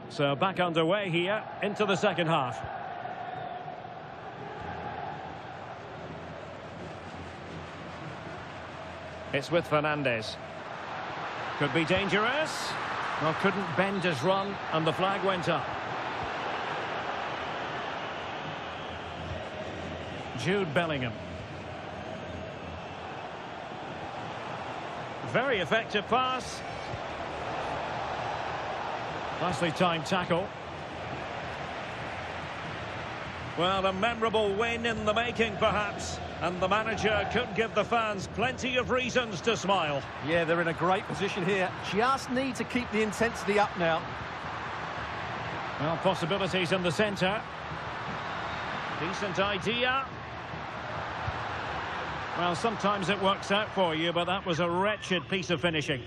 So back underway here into the second half. It's with Fernandes. Could be dangerous. Well, couldn't bend his run, and the flag went up. Jude Bellingham. Very effective pass. Nicely timed tackle. Well, a memorable win in the making, perhaps. And the manager could give the fans plenty of reasons to smile. Yeah, they're in a great position here. Just need to keep the intensity up now. Well, possibilities in the centre. Decent idea. Well, sometimes it works out for you, but that was a wretched piece of finishing.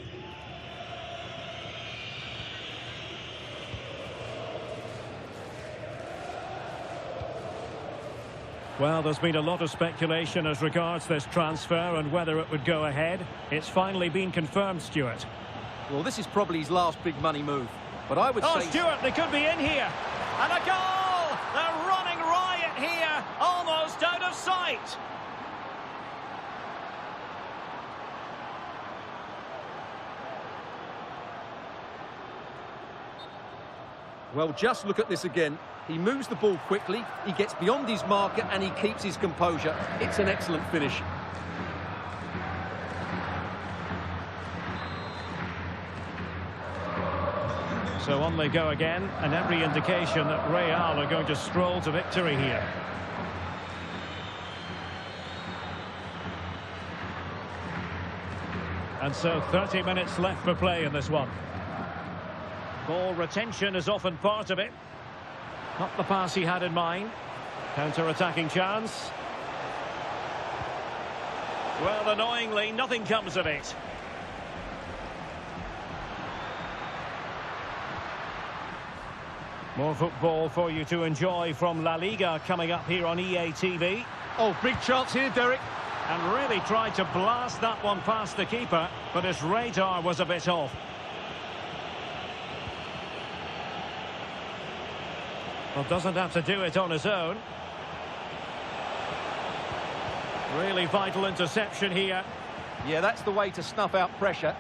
Well, there's been a lot of speculation as regards this transfer and whether it would go ahead. It's finally been confirmed, Stuart. Well, this is probably his last big money move. But I would say... Oh, Stuart, they could be in here. And a goal! They're running riot here, almost out of sight. Well, just look at this again. He moves the ball quickly, he gets beyond his marker, and he keeps his composure. It's an excellent finish. So on they go again, and every indication that Real are going to stroll to victory here. And so 30 minutes left for play in this one. Ball retention is often part of it. Not the pass he had in mind. Counter-attacking chance. Well, annoyingly, nothing comes of it. More football for you to enjoy from La Liga coming up here on EA TV. Oh, big chance here, Derek. And really tried to blast that one past the keeper, but his radar was a bit off. Well, doesn't have to do it on his own. Really vital interception here. Yeah, that's the way to snuff out pressure.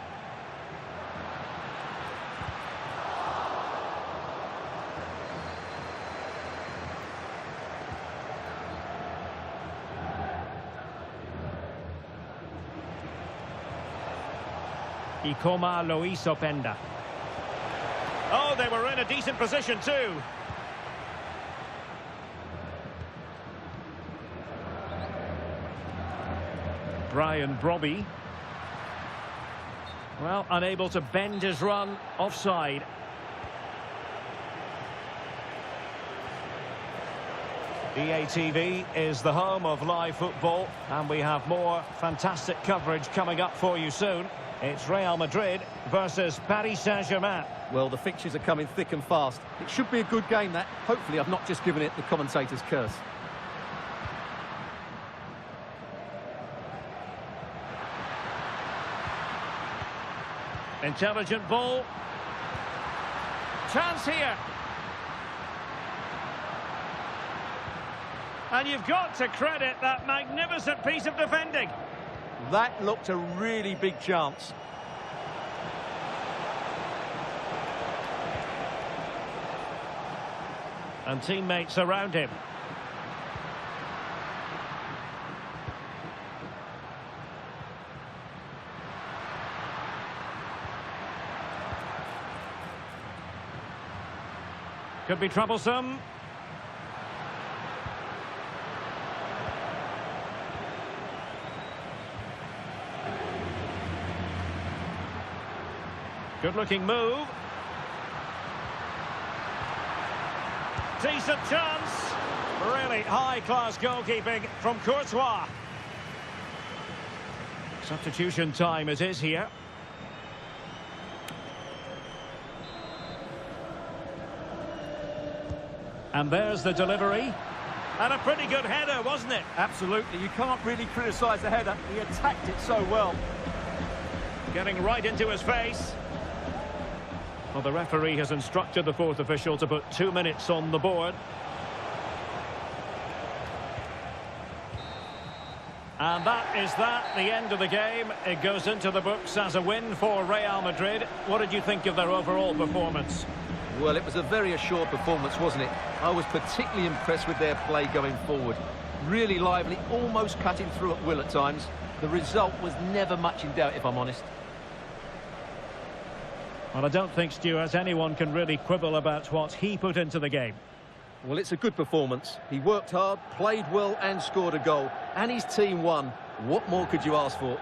Y como lo hizo Penda. Oh, they were in a decent position too. Brian Brobby. Well, unable to bend his run, offside. EA TV is the home of live football, and we have more fantastic coverage coming up for you soon. It's Real Madrid versus Paris Saint-Germain. Well, the fixtures are coming thick and fast. It should be a good game, that. Hopefully I've not just given it the commentator's curse. Intelligent ball. Chance here. And you've got to credit that magnificent piece of defending. That looked a really big chance. And teammates around him. Could be troublesome. Good-looking move. Decent chance. Really high-class goalkeeping from Courtois. Substitution time it is here. And there's the delivery. And a pretty good header, wasn't it? Absolutely. You can't really criticise the header. He attacked it so well. Getting right into his face. Well, the referee has instructed the fourth official to put 2 minutes on the board. And that is the end of the game. It goes into the books as a win for Real Madrid. What did you think of their overall performance? Well, it was a very assured performance, wasn't it? I was particularly impressed with their play going forward. Really lively, almost cutting through at will at times. The result was never much in doubt, if I'm honest. Well, I don't think, Stuart, anyone can really quibble about what he put into the game. Well, it's a good performance. He worked hard, played well and scored a goal. And his team won. What more could you ask for?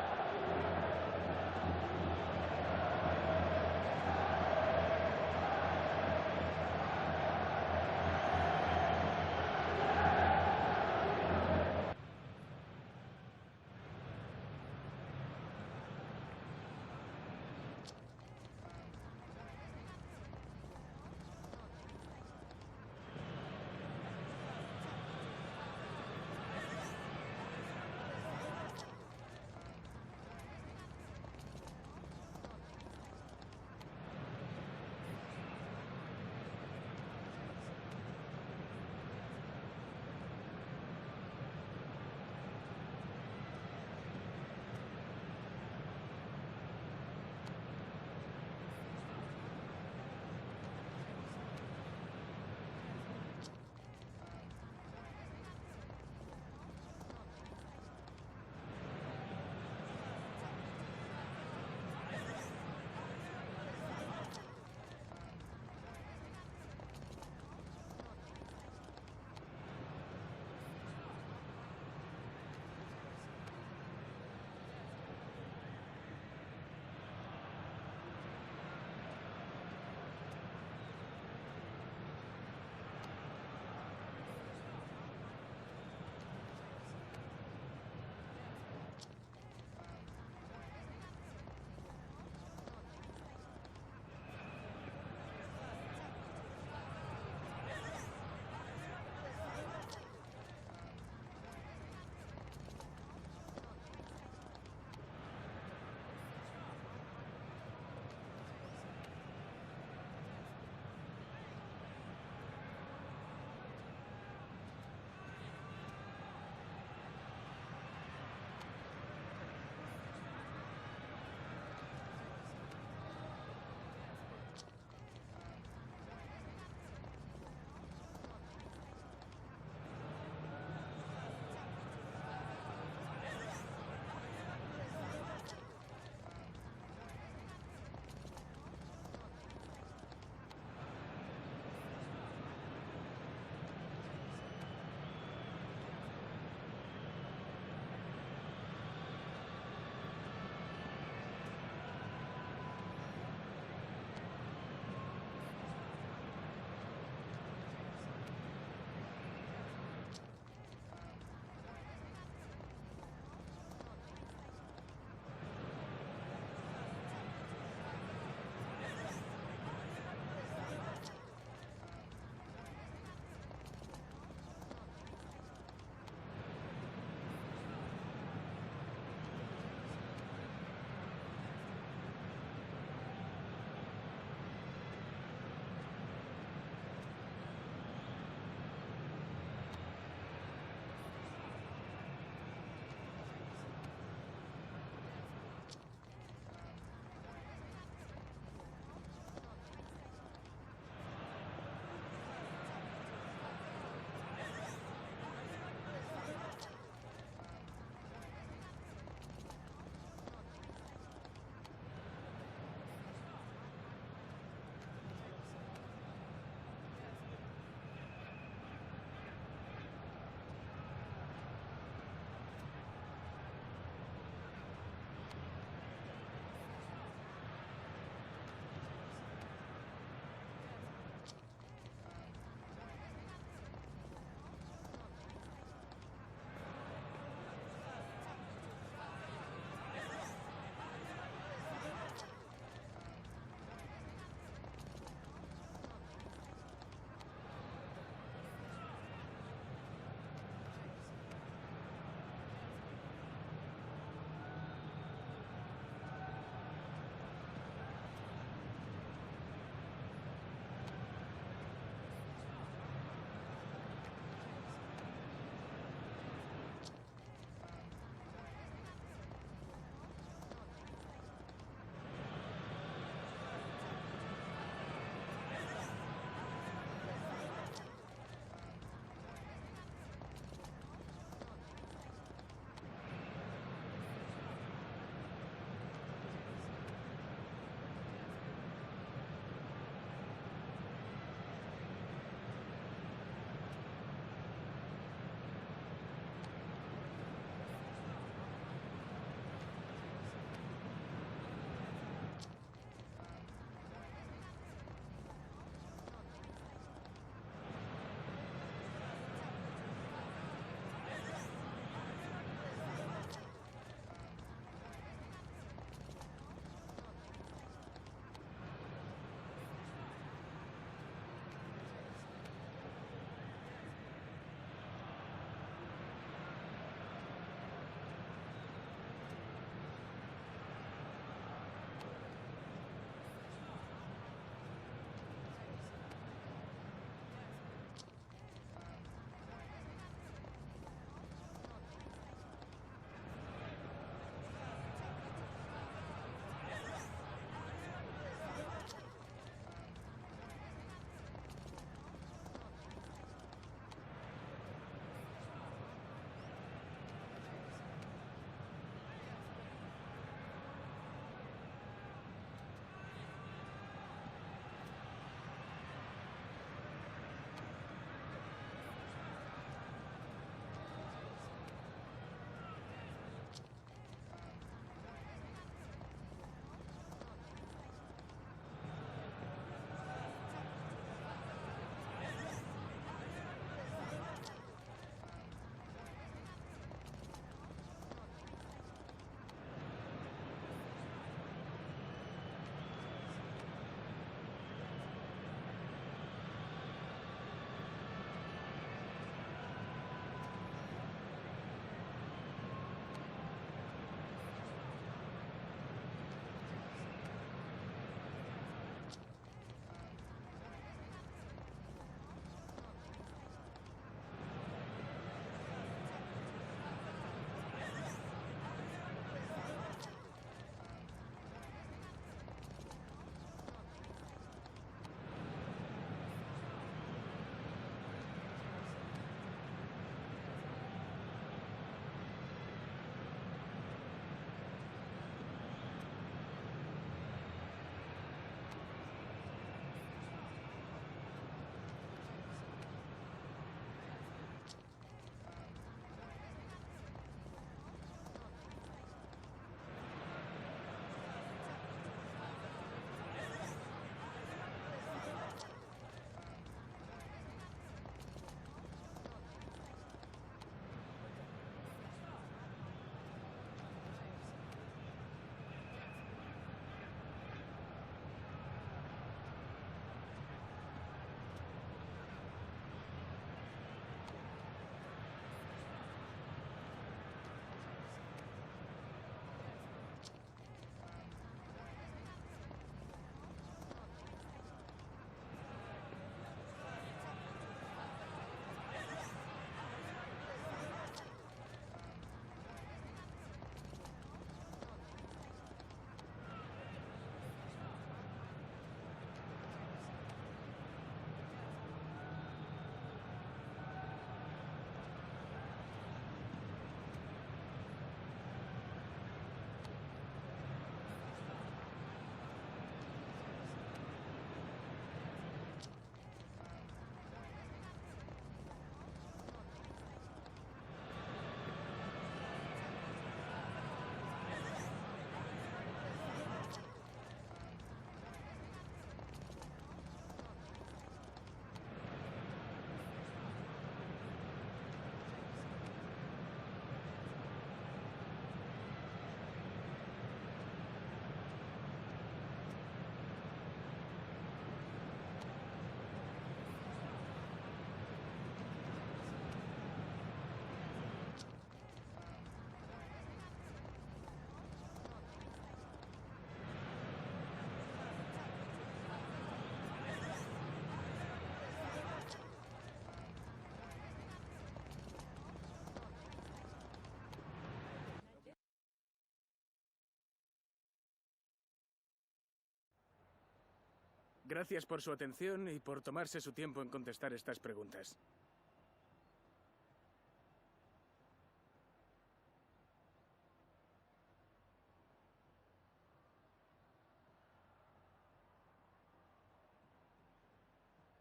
Gracias por su atención y por tomarse su tiempo en contestar estas preguntas.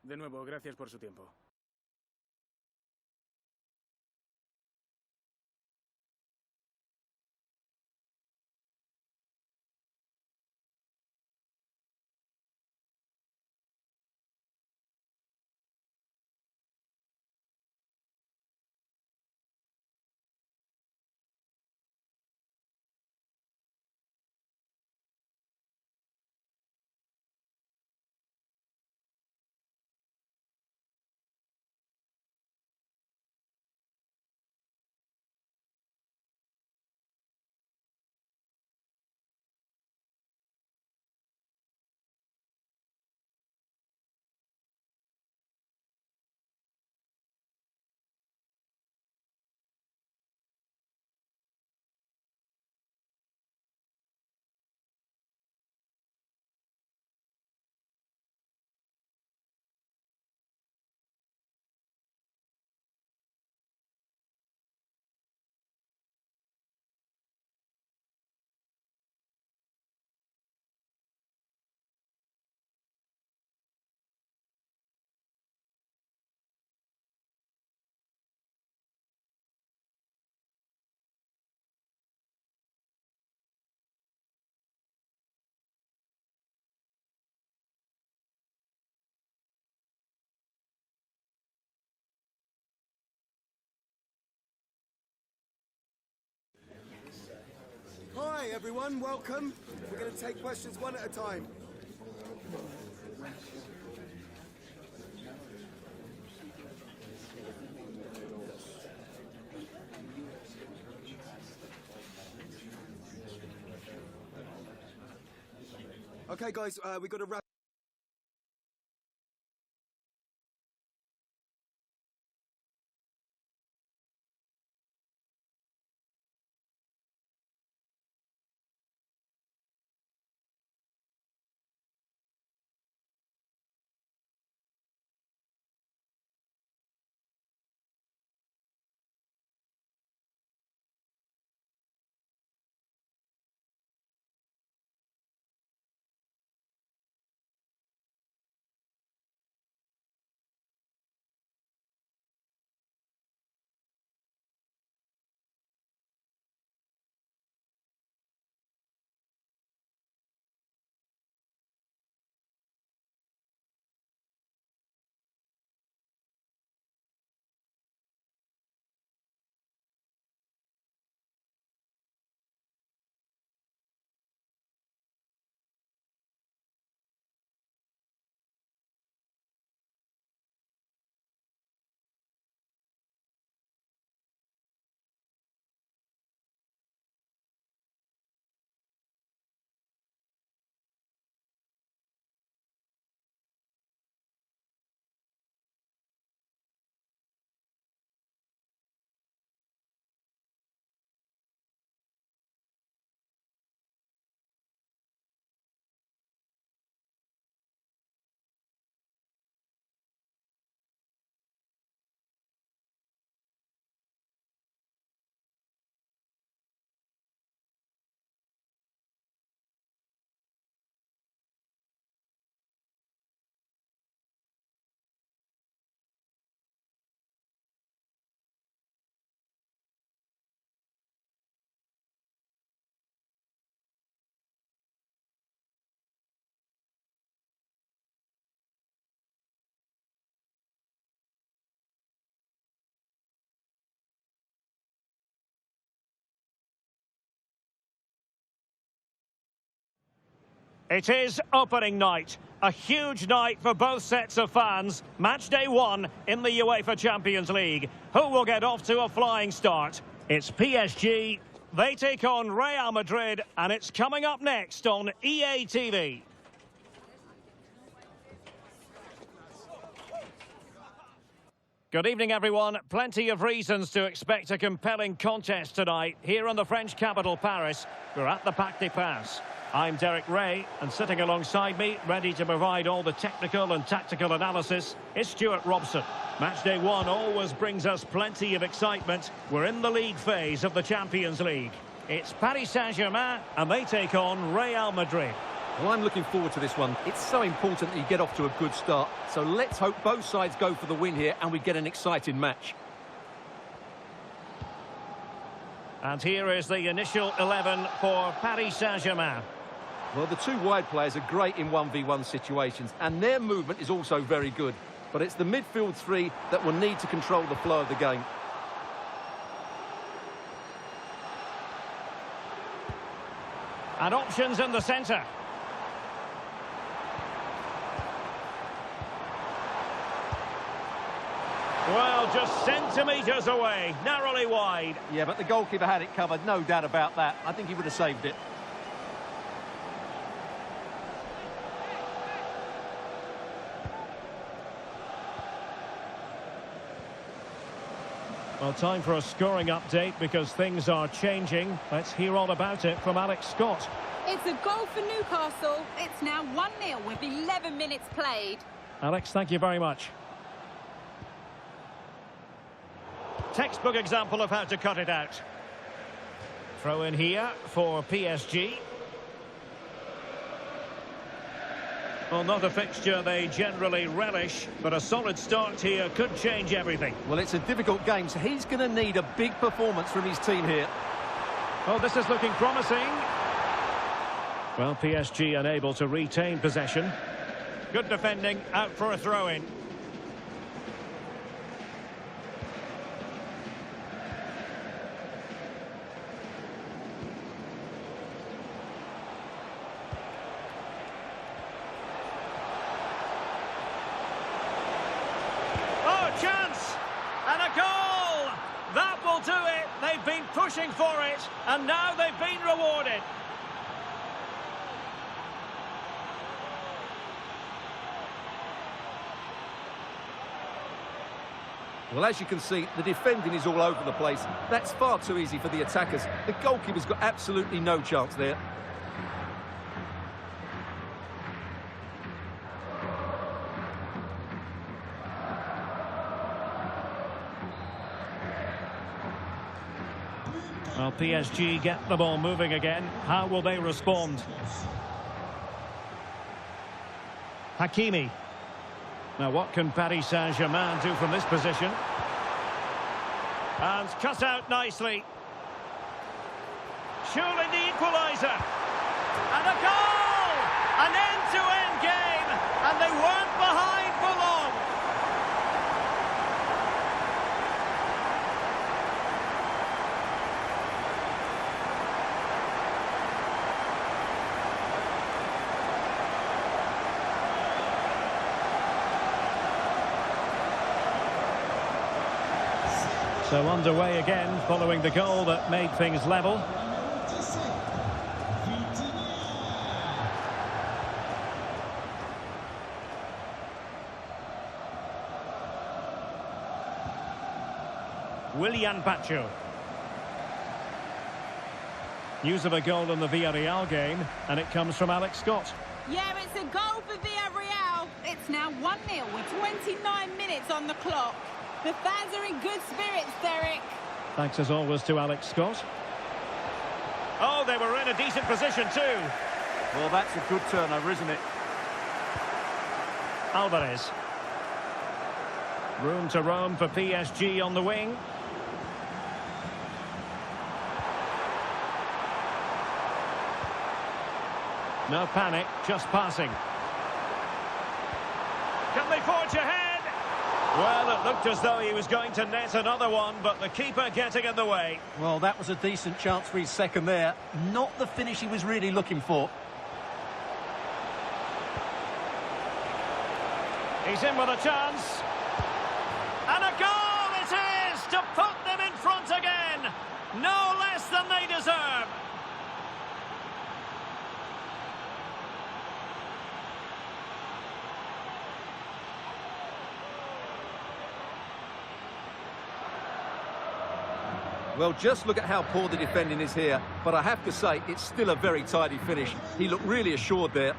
De nuevo, gracias por su tiempo. Hi everyone, welcome. We're going to take questions one at a time. Okay guys, we've got to wrap. It is opening night. A huge night for both sets of fans. Match day one in the UEFA Champions League. Who will get off to a flying start? It's PSG. They take on Real Madrid, and it's coming up next on EA TV. Good evening, everyone. Plenty of reasons to expect a compelling contest tonight. Here in the French capital, Paris, we're at the Parc des Princes. I'm Derek Ray, and sitting alongside me, ready to provide all the technical and tactical analysis, is Stuart Robson. Matchday 1 always brings us plenty of excitement. We're in the league phase of the Champions League. It's Paris Saint-Germain, and they take on Real Madrid. Well, I'm looking forward to this one. It's so important that you get off to a good start. So let's hope both sides go for the win here and we get an exciting match. And here is the initial 11 for Paris Saint-Germain. Well, the two wide players are great in 1v1 situations, and their movement is also very good. But it's the midfield three that will need to control the flow of the game. And options in the centre. Well, just centimetres away, narrowly wide. Yeah, but the goalkeeper had it covered, no doubt about that. I think he would have saved it. Well, time for a scoring update because things are changing. Let's hear all about it from Alex Scott. It's a goal for Newcastle. It's now 1-0 with 11 minutes played. Alex, thank you very much. Textbook example of how to cut it out. Throw in here for PSG. Well, not a fixture they generally relish, but a solid start here could change everything. Well, it's a difficult game, so he's going to need a big performance from his team here. Oh, this is looking promising. Well, PSG unable to retain possession. Good defending, out for a throw-in. Chance and a goal. That will do it. They've been pushing for it and now they've been rewarded. Well, as you can see, the defending is all over the place. That's far too easy for the attackers. The goalkeeper's got absolutely no chance there. Well, PSG get the ball moving again. How will they respond? Hakimi. Now, what can Paris Saint-Germain do from this position? And cut out nicely. Surely the equaliser. And a goal! An end-to-end game. And they weren't behind for long. So underway again, following the goal that made things level. Willian Pacho. News of a goal in the Villarreal game, and it comes from Alex Scott. Yeah, it's a goal for Villarreal. It's now 1-0 with 29 minutes on the clock. The fans are in good spirits, Derek. Thanks as always to Alex Scott. Oh, they were in a decent position too. Well, that's a good turnover, isn't it? Alvarez. Room to roam for PSG on the wing. No panic, just passing. Can they forge ahead? Well, it looked as though he was going to net another one, but the keeper getting in the way. Well, that was a decent chance for his second there. Not the finish he was really looking for. He's in with a chance. And a goal it is to put them in front again. No less than they deserve. Well, just look at how poor the defending is here. But I have to say, it's still a very tidy finish. He looked really assured there.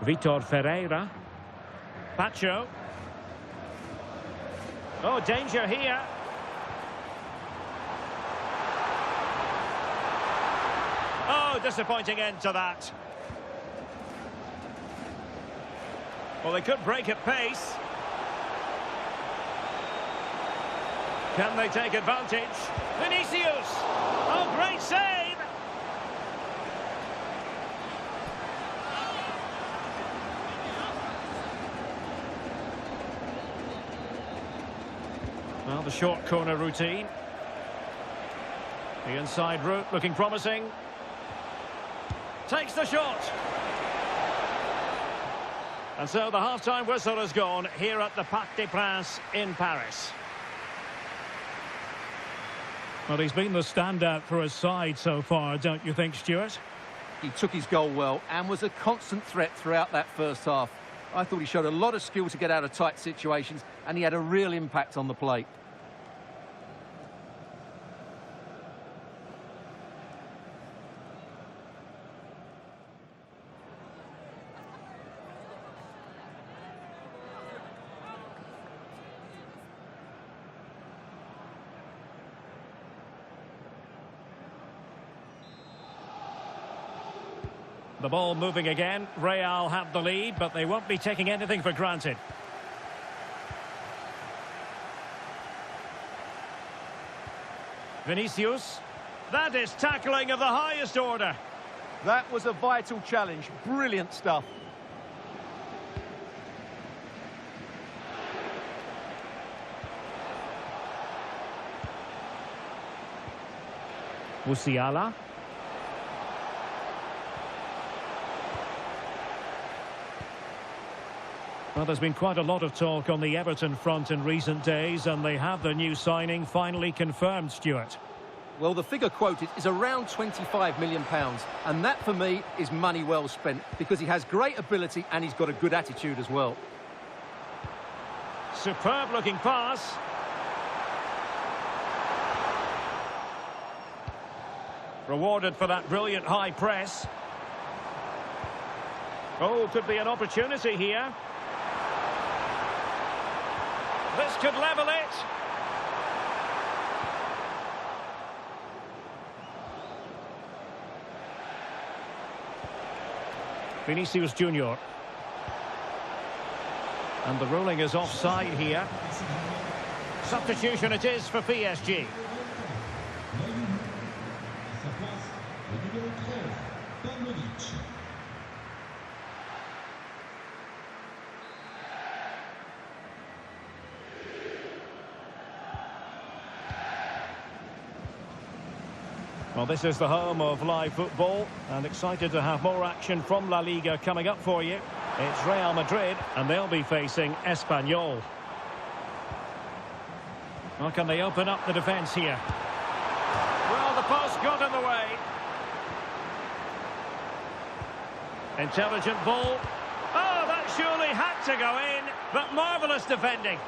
Vitor Ferreira. Pacho. Oh, danger here. Oh, disappointing end to that. Well, they could break at pace. Can they take advantage? Vinicius! Oh, great save! Well, the short corner routine. The inside route looking promising. Takes the shot. And so the half-time whistle has gone here at the Parc des Princes in Paris. Well, he's been the standout for his side so far, don't you think, Stuart? He took his goal well and was a constant threat throughout that first half. I thought he showed a lot of skill to get out of tight situations, and he had a real impact on the plate. The ball moving again. Real have the lead, but they won't be taking anything for granted. Vinicius. That is tackling of the highest order. That was a vital challenge. Brilliant stuff. Musiala. Well, there's been quite a lot of talk on the Everton front in recent days, and they have the new signing finally confirmed, Stuart. Well, the figure quoted is around £25 million, and that, for me, is money well spent, because he has great ability and he's got a good attitude as well. Superb-looking pass. Rewarded for that brilliant high press. Oh, could be an opportunity here. This could level it. Vinicius Junior. And the ruling is offside here. Substitution it is for PSG. Well, this is the home of live football, and excited to have more action from La Liga coming up for you. It's Real Madrid, and they'll be facing Espanyol. Well, can they open up the defence here? Well, the post got in the way. Intelligent ball. Oh, that surely had to go in, but marvellous defending.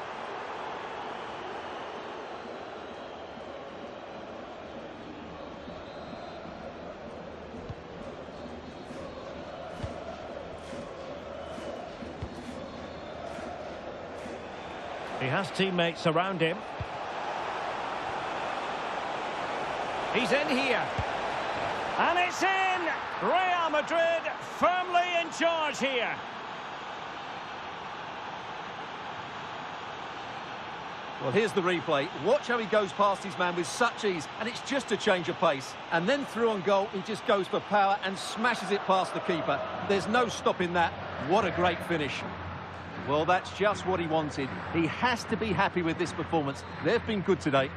He has teammates around him. He's in here. And it's in! Real Madrid firmly in charge here. Well, here's the replay. Watch how he goes past his man with such ease, and it's just a change of pace. And then through on goal, he just goes for power and smashes it past the keeper. There's no stopping that. What a great finish. Well, that's just what he wanted. He has to be happy with this performance. They've been good today.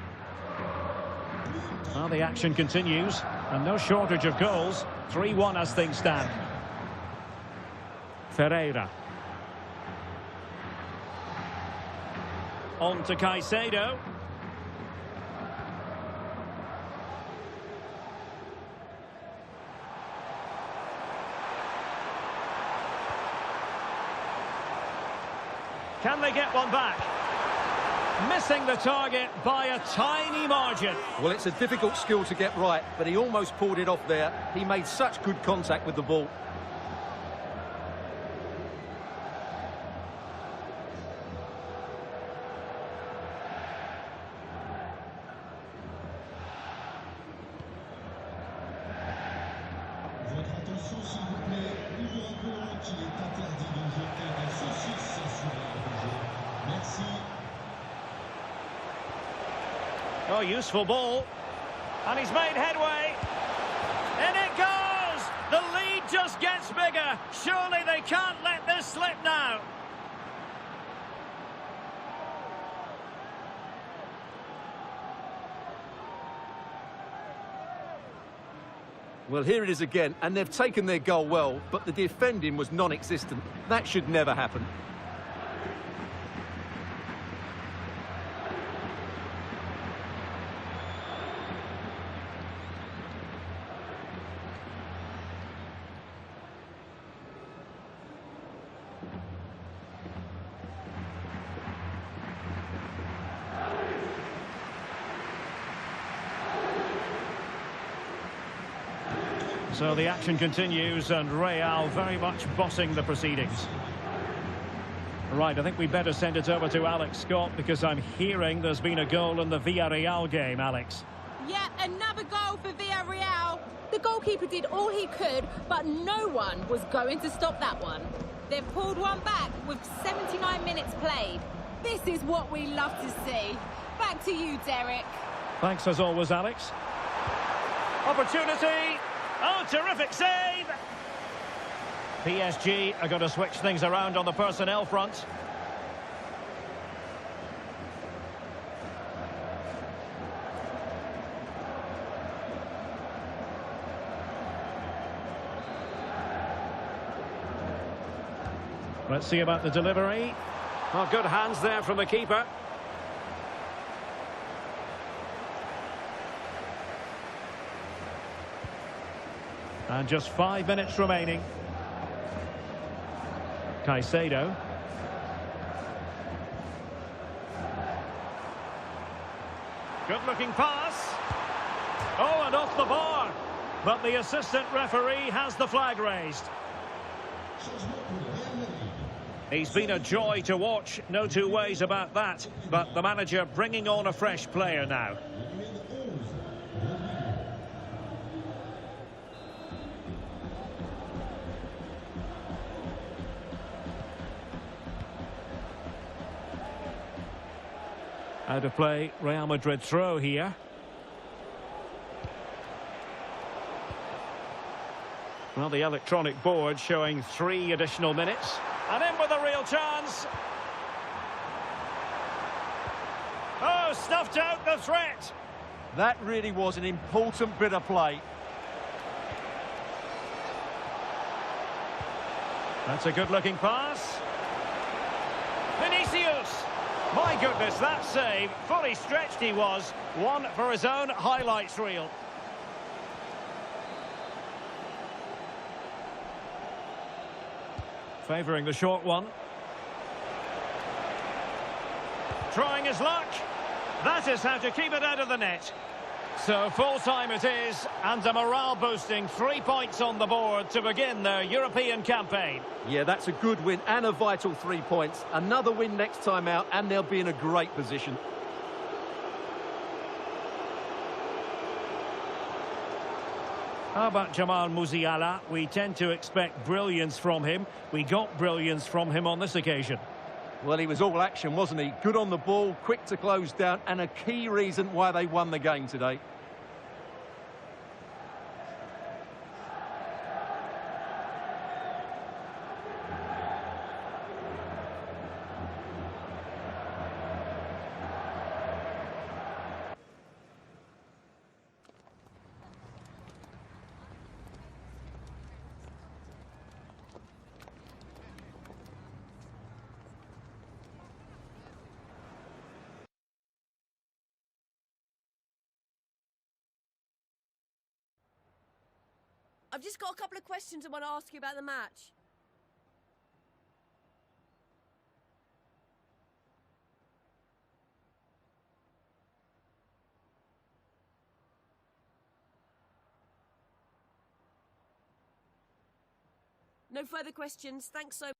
Well, the action continues, and no shortage of goals. 3-1 as things stand. Ferreira. On to Caicedo. Can they get one back? Missing the target by a tiny margin. Well, it's a difficult skill to get right, but he almost pulled it off there. He made such good contact with the ball. Votre attention s'il vous plaît, nous vous rappelons qu'il est interdit de jeter des saucisses sur l'aire de jeu. Merci. Oh, useful ball. And he's made headway. In it goes! The lead just gets bigger. Surely they can't let this slip now. Well, here it is again, and they've taken their goal well, but the defending was non-existent. That should never happen. So the action continues and Real very much bossing the proceedings. Right, I think we'd better send it over to Alex Scott because I'm hearing there's been a goal in the Villarreal game, Alex. Yeah, another goal for Villarreal. The goalkeeper did all he could, but no one was going to stop that one. They've pulled one back with 79 minutes played. This is what we love to see. Back to you, Derek. Thanks as always, Alex. Opportunity. Oh, terrific save! PSG are going to switch things around on the personnel front. Let's see about the delivery. Oh, good hands there from the keeper. And just 5 minutes remaining. Caicedo. Good-looking pass. Oh, and off the bar. But the assistant referee has the flag raised. He's been a joy to watch, no two ways about that. But the manager bringing on a fresh player now. Out of play, Real Madrid throw here. Well, the electronic board showing 3 additional minutes. And in with a real chance. Oh, snuffed out the threat. That really was an important bit of play. That's a good-looking pass. Vinicius. My goodness, that save. Fully stretched he was. One for his own highlights reel. Favouring the short one. Trying his luck. That is how to keep it out of the net. So full time it is, and a morale boosting 3 points on the board to begin their European campaign. Yeah, that's a good win and a vital 3 points. Another win next time out and they'll be in a great position. How about Jamal Musiala? We tend to expect brilliance from him. We got brilliance from him on this occasion. Well, he was all action, wasn't he? Good on the ball, quick to close down, and a key reason why they won the game today. I've just got a couple of questions I want to ask you about the match. No further questions. Thanks so much.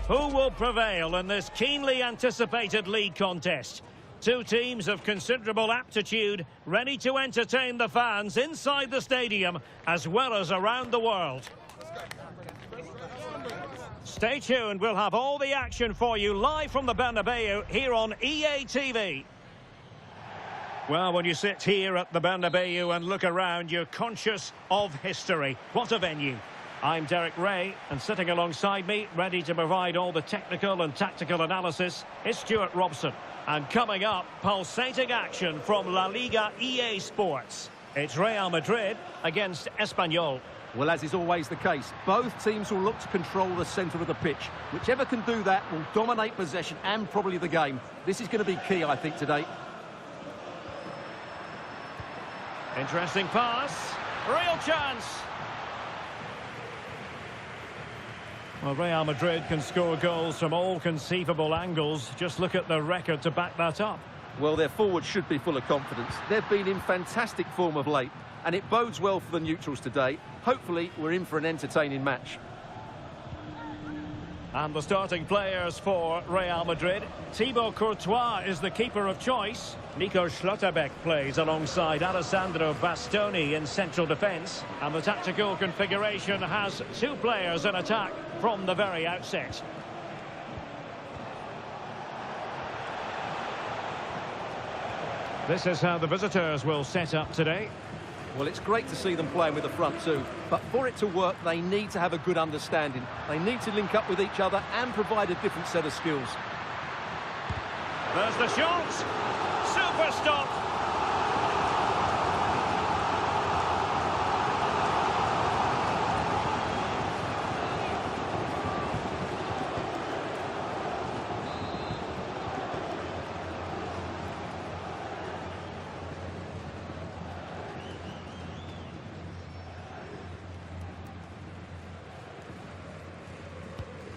Who will prevail in this keenly anticipated league contest? Two teams of considerable aptitude, ready to entertain the fans inside the stadium as well as around the world. Stay tuned, we'll have all the action for you live from the Bernabeu here on EA TV. Well, when you sit here at the Bernabeu and look around, you're conscious of history. What a venue. I'm Derek Ray, and sitting alongside me, ready to provide all the technical and tactical analysis, is Stuart Robson. And coming up, pulsating action from La Liga EA Sports. It's Real Madrid against Espanyol. Well, as is always the case, both teams will look to control the centre of the pitch. Whichever can do that will dominate possession and probably the game. This is going to be key, I think, today. Interesting pass. Real chance. Well, Real Madrid can score goals from all conceivable angles. Just look at the record to back that up. Well, their forwards should be full of confidence. They've been in fantastic form of late, and it bodes well for the neutrals today. Hopefully, we're in for an entertaining match. And the starting players for Real Madrid. Thibaut Courtois is the keeper of choice. Nico Schlotterbeck plays alongside Alessandro Bastoni in central defence. And the tactical configuration has two players in attack from the very outset. This is how the visitors will set up today. Well, it's great to see them playing with the front two, but for it to work, they need to have a good understanding. They need to link up with each other and provide a different set of skills. There's the shot. Super stop.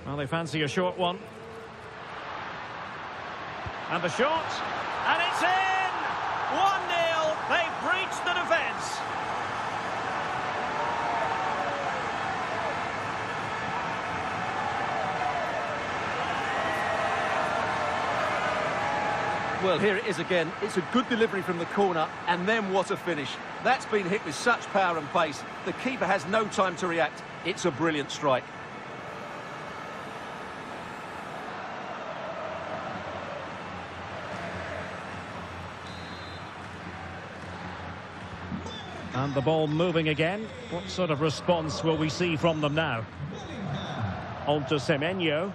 Well, they fancy a short one. And the shot. And it's in! 1-0. They've breached the defence. Well, here it is again. It's a good delivery from the corner, and then what a finish. That's been hit with such power and pace. The keeper has no time to react. It's a brilliant strike. And the ball moving again. What sort of response will we see from them now? On to Semenyo.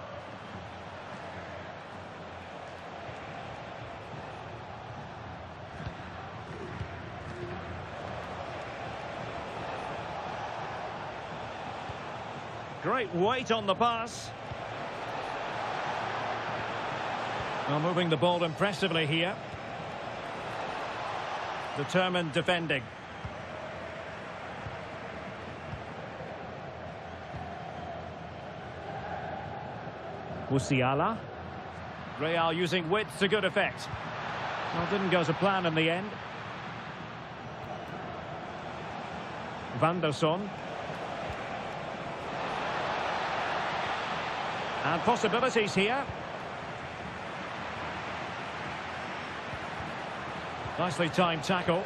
Great weight on the pass. Well, moving the ball impressively here. Determined defending. Musiala. Real using width to good effect. Well, didn't go to plan in the end. Van der Son. And possibilities here. Nicely timed tackle.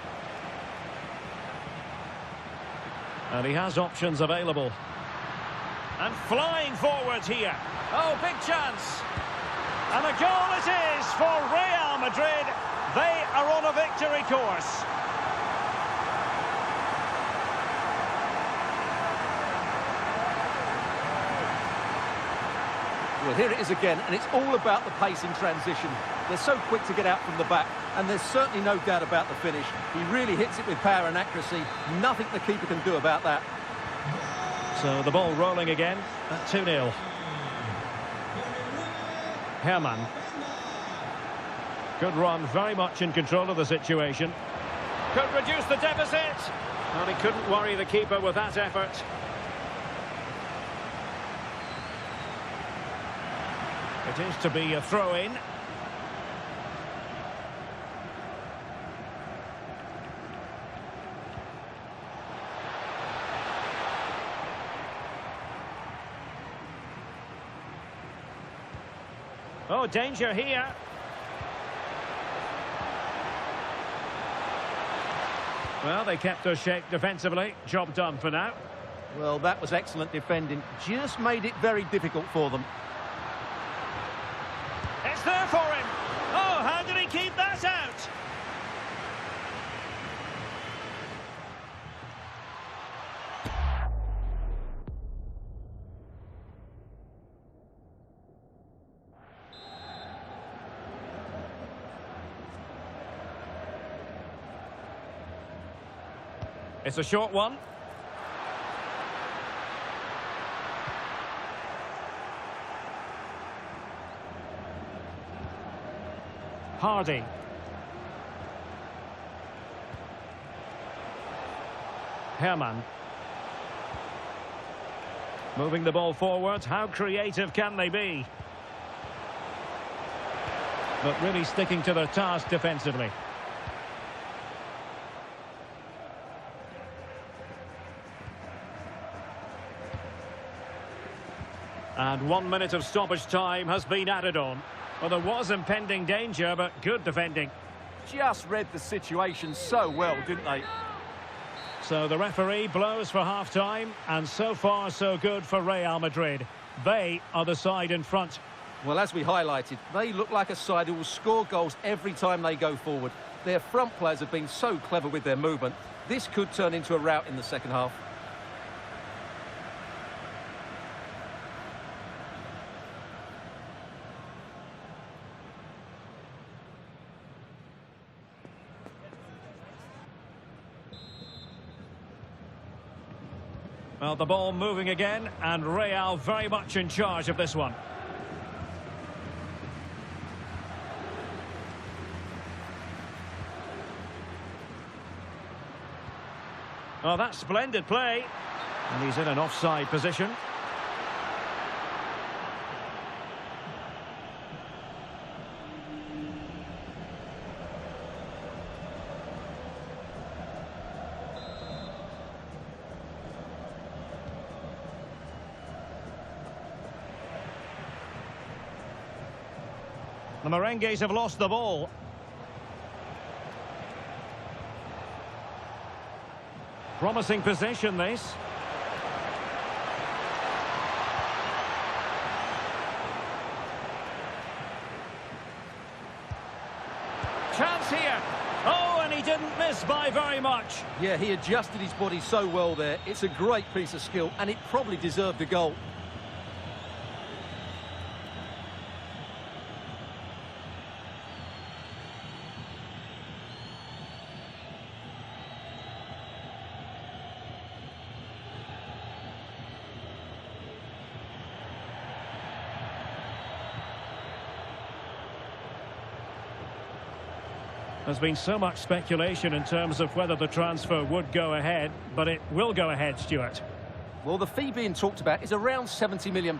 And he has options available. And flying forward here. Oh, big chance. And a goal it is for Real Madrid. They are on a victory course. Well, here it is again, and it's all about the pace in transition. They're so quick to get out from the back, and there's certainly no doubt about the finish. He really hits it with power and accuracy. Nothing the keeper can do about that. So the ball rolling again at 2-0. Herman. Good run, very much in control of the situation. Could reduce the deficit. And he couldn't worry the keeper with that effort. It is to be a throw-in. Oh, danger here. Well, they kept their shape defensively. Job done for now. Well, that was excellent defending. Just made it very difficult for them. It's there for him. Oh, how did he keep that out? It's a short one. Hardy. Herman. Moving the ball forward. How creative can they be? But really sticking to their task defensively. And 1 minute of stoppage time has been added on. Well, there was impending danger, but good defending. Just read the situation so well, didn't they? So the referee blows for half-time, and so far so good for Real Madrid. They are the side in front. Well, as we highlighted, they look like a side who will score goals every time they go forward. Their front players have been so clever with their movement. This could turn into a rout in the second half. Well, the ball moving again, and Real very much in charge of this one. Oh, that's splendid play. And he's in an offside position. The Merengues have lost the ball. Promising position, this. Chance here. Oh, and he didn't miss by very much. Yeah, he adjusted his body so well there. It's a great piece of skill, and it probably deserved a goal. There's been so much speculation in terms of whether the transfer would go ahead, but it will go ahead, Stuart. Well, the fee being talked about is around £70 million,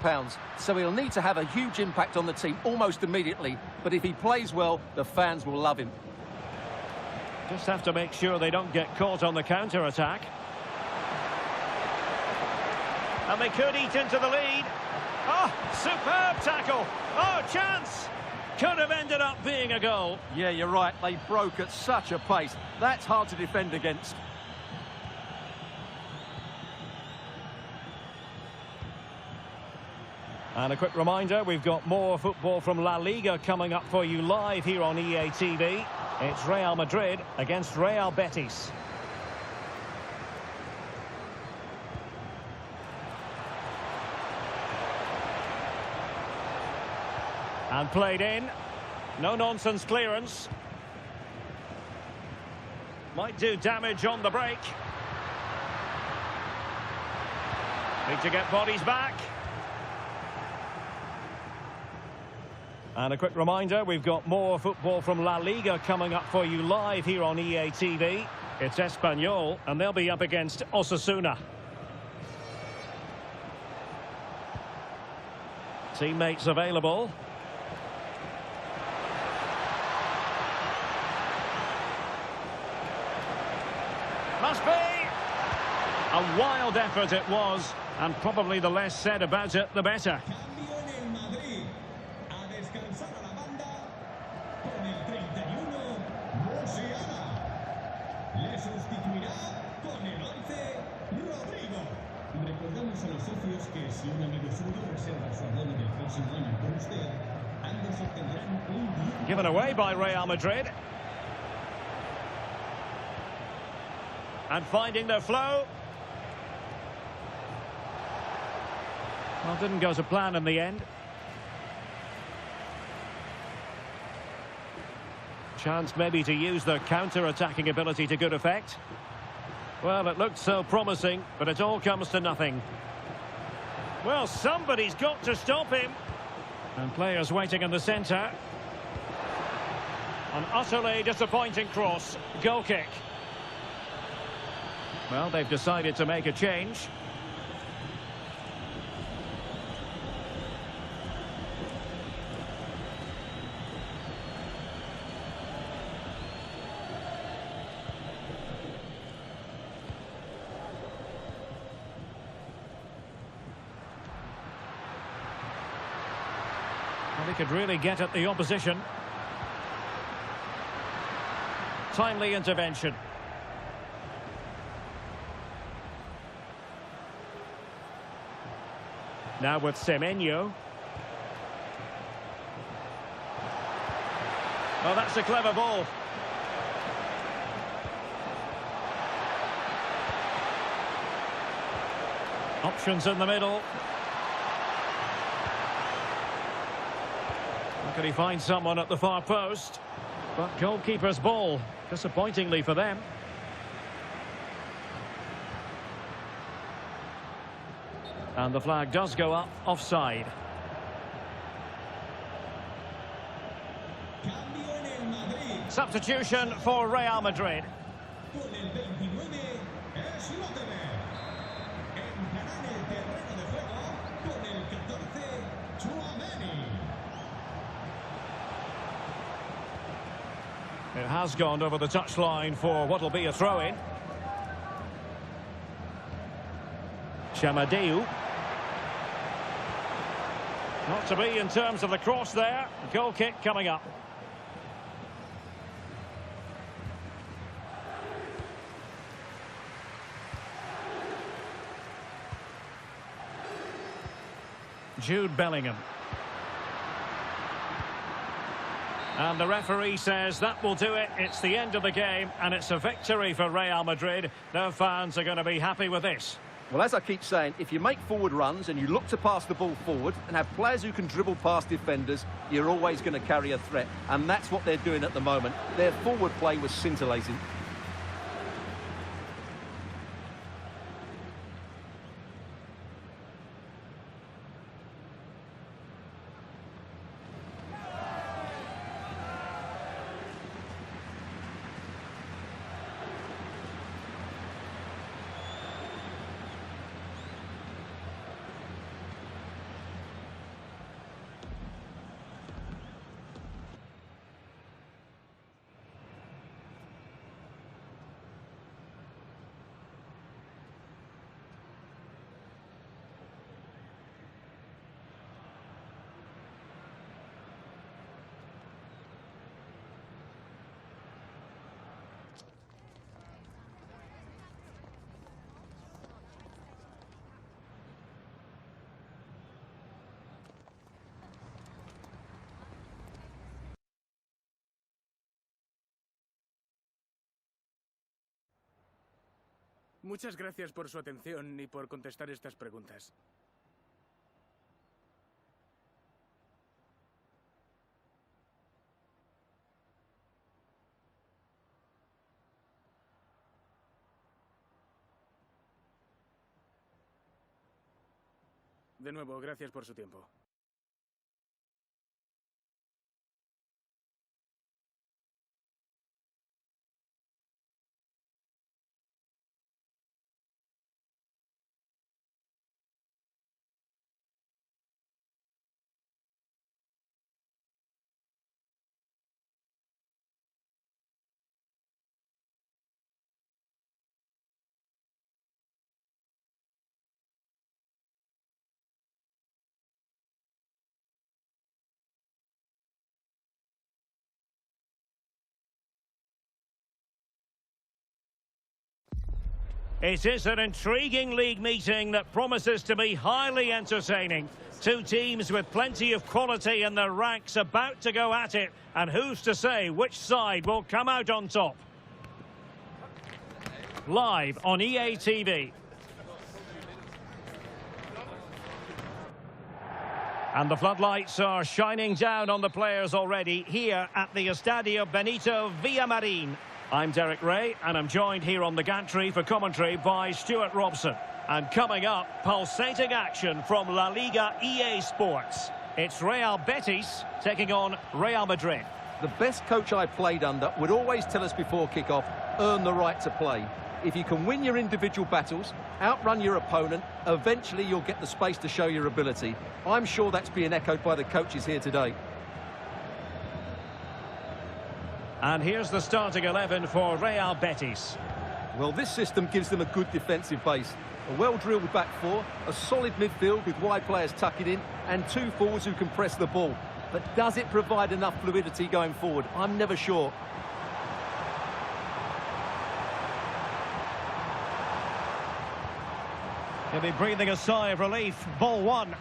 so he'll need to have a huge impact on the team almost immediately. But if he plays well, the fans will love him. Just have to make sure they don't get caught on the counter-attack. And they could eat into the lead. Oh, superb tackle. Oh, chance. Could have ended up being a goal. Yeah, you're right. They broke at such a pace. That's hard to defend against. And a quick reminder, we've got more football from La Liga coming up for you live here on EA TV. It's Real Madrid against Real Betis. And played in. No-nonsense clearance. Might do damage on the break. Need to get bodies back. And a quick reminder, we've got more football from La Liga coming up for you live here on EA TV. It's Espanyol, and they'll be up against Osasuna. Teammates available. Must be! A wild effort it was, and probably the less said about it, the better. Cambio en el Madrid. A descansar. recordamos a los socios que si un amigo suyo reserva su abono del próximo año con usted, ambos obtendrán un día. Given away by Real Madrid. And finding their flow. Well, didn't go to plan in the end. Chance maybe to use their counter-attacking ability to good effect. Well, it looked so promising, but it all comes to nothing. Well, somebody's got to stop him. And players waiting in the centre. An utterly disappointing cross. Goal kick. Well, they've decided to make a change. Well, he could really get at the opposition. Timely intervention. Now with Semenyo. Oh, that's a clever ball. Options in the middle. Can he find someone at the far post? But goalkeeper's ball, disappointingly for them. And the flag does go up, offside. Cambio en el Madrid. Substitution for Real Madrid. Con el 29 es Lotener. Entrará en el terreno de juego con el 14 Tchouaméni. It has gone over the touchline for what will be a throw-in. Chamadeu. Not to be in terms of the cross there. Goal kick coming up. Jude Bellingham. And the referee says that will do it. It's the end of the game, and it's a victory for Real Madrid. Their fans are going to be happy with this. Well, as I keep saying, if you make forward runs and you look to pass the ball forward and have players who can dribble past defenders, you're always going to carry a threat. And that's what they're doing at the moment. Their forward play was scintillating. Muchas gracias por su atención y por contestar estas preguntas. De nuevo, gracias por su tiempo. It is an intriguing league meeting that promises to be highly entertaining. Two teams with plenty of quality in their ranks about to go at it. And who's to say which side will come out on top? Live on EA TV. And the floodlights are shining down on the players already here at the Estadio Benito Villamarín. I'm Derek Ray, and I'm joined here on the gantry for commentary by Stuart Robson. And coming up, pulsating action from La Liga EA Sports. It's Real Betis taking on Real Madrid. The best coach I played under would always tell us before kick-off, earn the right to play. If you can win your individual battles, outrun your opponent, eventually you'll get the space to show your ability. I'm sure that's being echoed by the coaches here today. And here's the starting 11 for Real Betis. Well, this system gives them a good defensive base. A well-drilled back four, a solid midfield with wide players tucking in, and two forwards who can press the ball. But does it provide enough fluidity going forward? I'm never sure. He'll be breathing a sigh of relief. Ball one.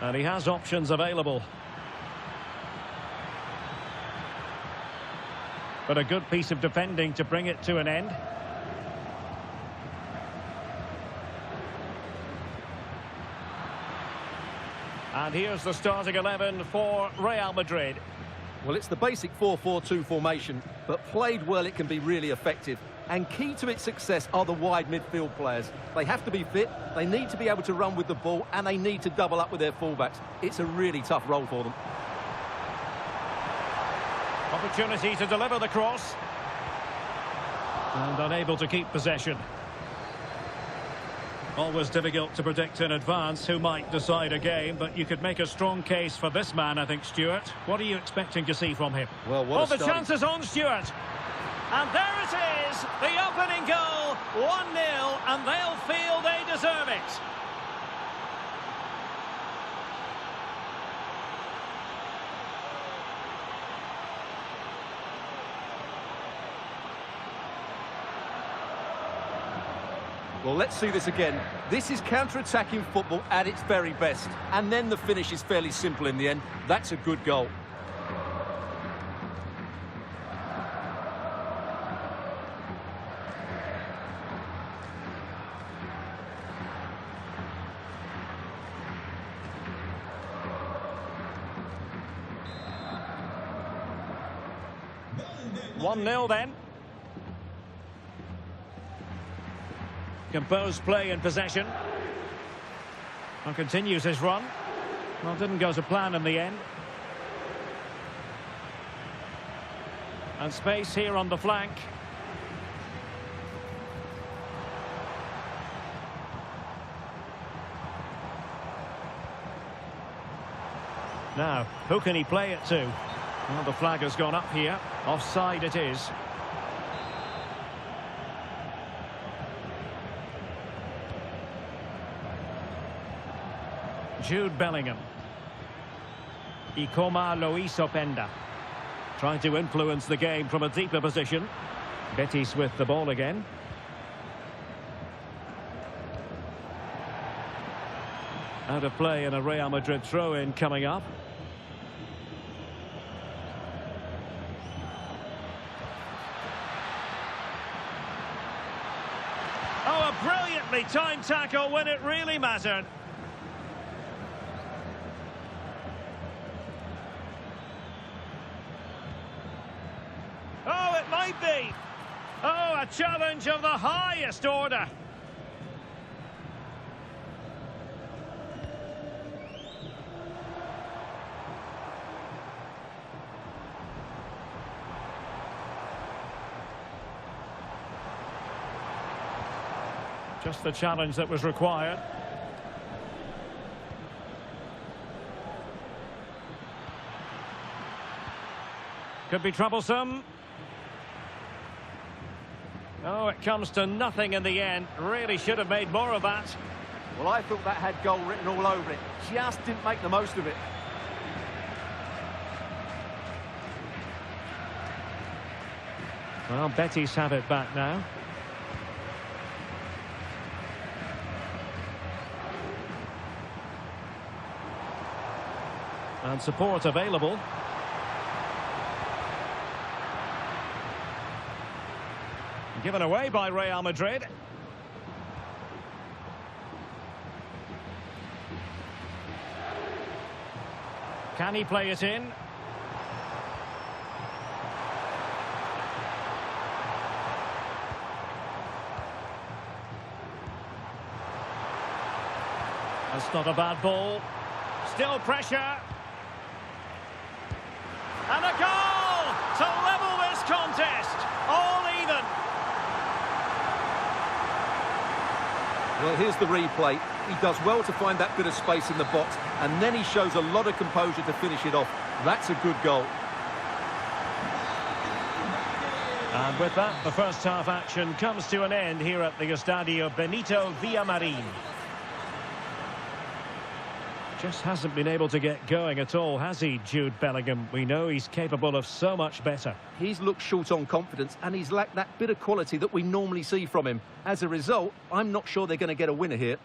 And he has options available. But a good piece of defending to bring it to an end. And here's the starting 11 for Real Madrid. Well, it's the basic 4-4-2 formation, but played well it can be really effective. And key to its success are the wide midfield players. They have to be fit, they need to be able to run with the ball, and they need to double up with their fullbacks. It's a really tough role for them. Opportunity to deliver the cross. And unable to keep possession. Always difficult to predict in advance who might decide a game, but you could make a strong case for this man, I think, Stuart. What are you expecting to see from him? Well, what the chances on, Stuart. And there it is, the opening goal, 1-0, and they'll feel they deserve it. Well, let's see this again. This is counter-attacking football at its very best. And then the finish is fairly simple in the end. That's a good goal. One 1-0 then. Composed play in possession. And continues his run. Well, didn't go to plan in the end. And space here on the flank. Now, who can he play it to? Well, the flag has gone up here. Offside it is. Jude Bellingham. Ikoma Lois Openda. Trying to influence the game from a deeper position. Betis with the ball again. Out of play and a Real Madrid throw-in coming up. Oh, a brilliantly timed tackle when it really mattered. Oh, it might be. Oh, a challenge of the highest order. Just the challenge that was required. Could be troublesome. Oh, it comes to nothing in the end. Really should have made more of that. Well, I thought that had goal written all over it. Just didn't make the most of it. Well, Betis have it back now. And support available. Given away by Real Madrid. Can he play it in? That's not a bad ball. Still pressure. And a goal to level this contest. All even. Well, here's the replay. He does well to find that bit of space in the box, and then he shows a lot of composure to finish it off. That's a good goal. And with that, the first half action comes to an end here at the Estadio Benito Villamarín. Just hasn't been able to get going at all, has he, Jude Bellingham? We know he's capable of so much better. He's looked short on confidence, and he's lacked that bit of quality that we normally see from him. As a result, I'm not sure they're going to get a winner here.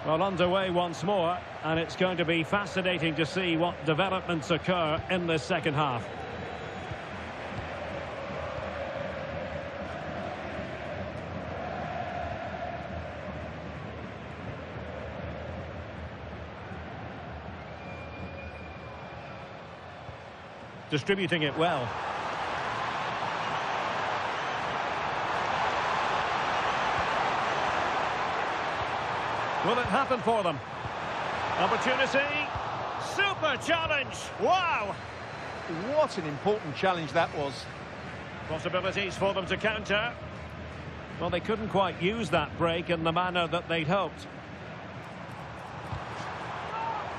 Well, underway once more, and it's going to be fascinating to see what developments occur in this second half. Distributing it well. Will it happen for them? Opportunity. Super challenge. Wow. What an important challenge that was. Possibilities for them to counter. Well, they couldn't quite use that break in the manner that they'd hoped.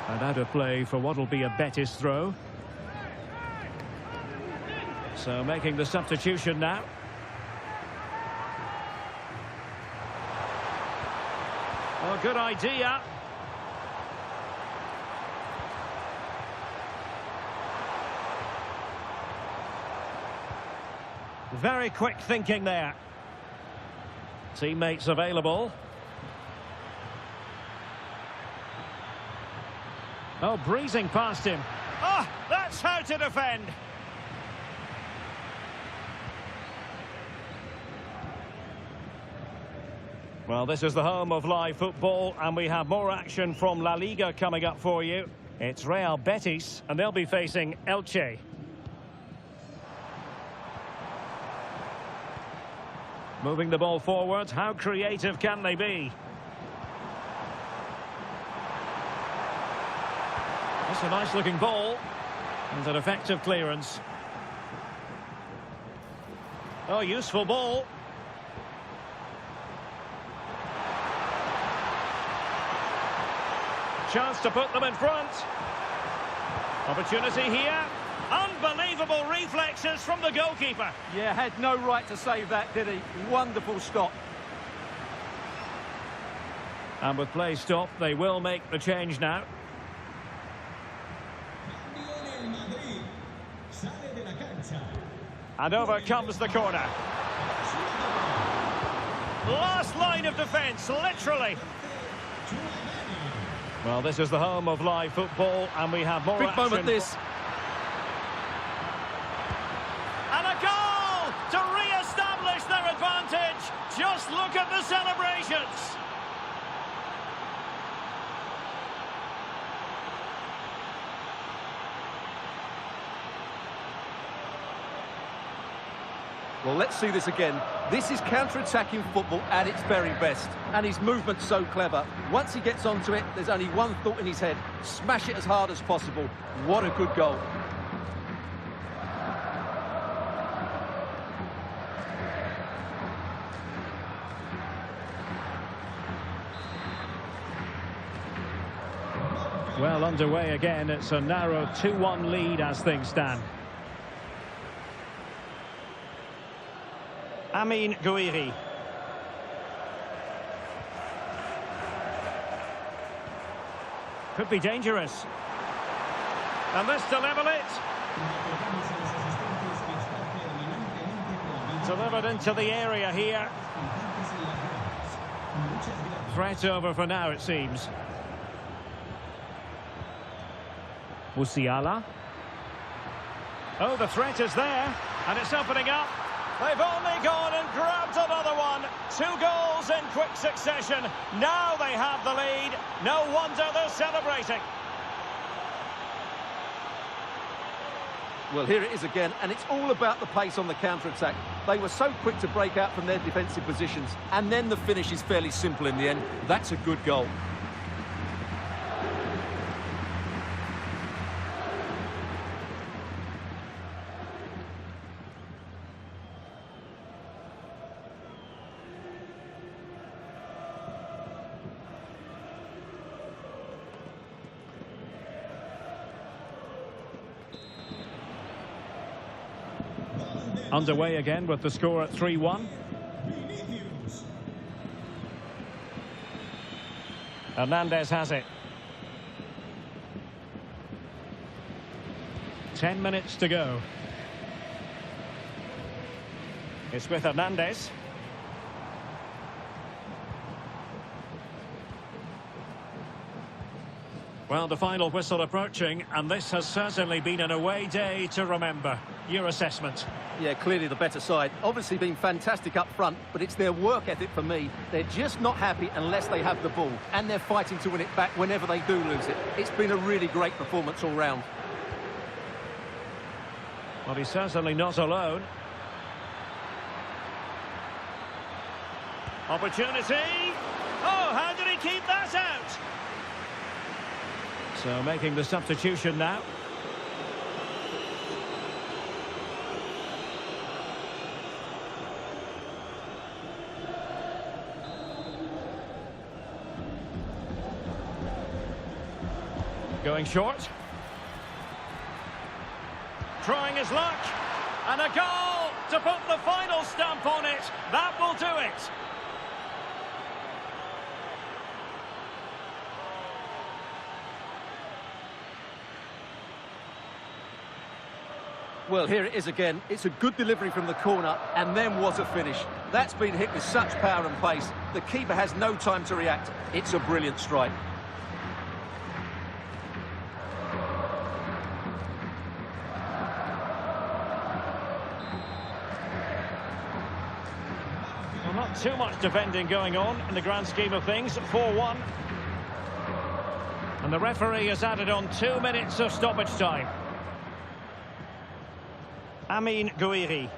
And out of play for what will be a Betis throw. So making the substitution now. Oh, good idea. Very quick thinking there. Teammates available. Oh, breezing past him. Oh, that's how to defend. Well, this is the home of live football, and we have more action from La Liga coming up for you. It's Real Betis, and they'll be facing Elche. Moving the ball forward, how creative can they be? That's a nice-looking ball, and an effective clearance. Oh, useful ball. Chance to put them in front. Opportunity here. Unbelievable reflexes from the goalkeeper. Yeah, had no right to save that, did he? Wonderful stop. And with play stopped, they will make the change now. And over comes the corner. Last line of defence, literally. Well, this is the home of live football, and we have more big action. Moment this. And a goal to re-establish their advantage. Just look at the celebrations. Well, let's see this again. This is counter-attacking football at its very best. And his movement's so clever. Once he gets onto it, there's only one thought in his head. Smash it as hard as possible. What a good goal. Well, underway again. It's a narrow 2-1 lead as things stand. Amin Gouiri. Could be dangerous. And this to level it. Delivered into the area here. Threat over for now, it seems. Musiala. Oh, the threat is there. And it's opening up. They've only gone and grabbed another one. 2 goals in quick succession. Now they have the lead. No wonder they're celebrating. Well, here it is again, and it's all about the pace on the counter-attack. They were so quick to break out from their defensive positions, and then the finish is fairly simple in the end. That's a good goal. Underway again with the score at 3-1. Hernandez has it. 10 minutes to go. It's with Hernandez. Well, the final whistle approaching, and this has certainly been an away day to remember. Your assessment? Yeah, clearly the better side. Obviously been fantastic up front, but it's their work ethic for me. They're just not happy unless they have the ball, and they're fighting to win it back whenever they do lose it. It's been a really great performance all round. Well, he's certainly not alone. Opportunity! Oh, how did he keep that out? So making the substitution now. Going short. Trying his luck. And a goal to put the final stamp on it. That will do it. Well, here it is again. It's a good delivery from the corner, and then what a finish. That's been hit with such power and pace. The keeper has no time to react. It's a brilliant strike. Well, not too much defending going on in the grand scheme of things. 4-1. And the referee has added on 2 minutes of stoppage time. Amin Gouiri.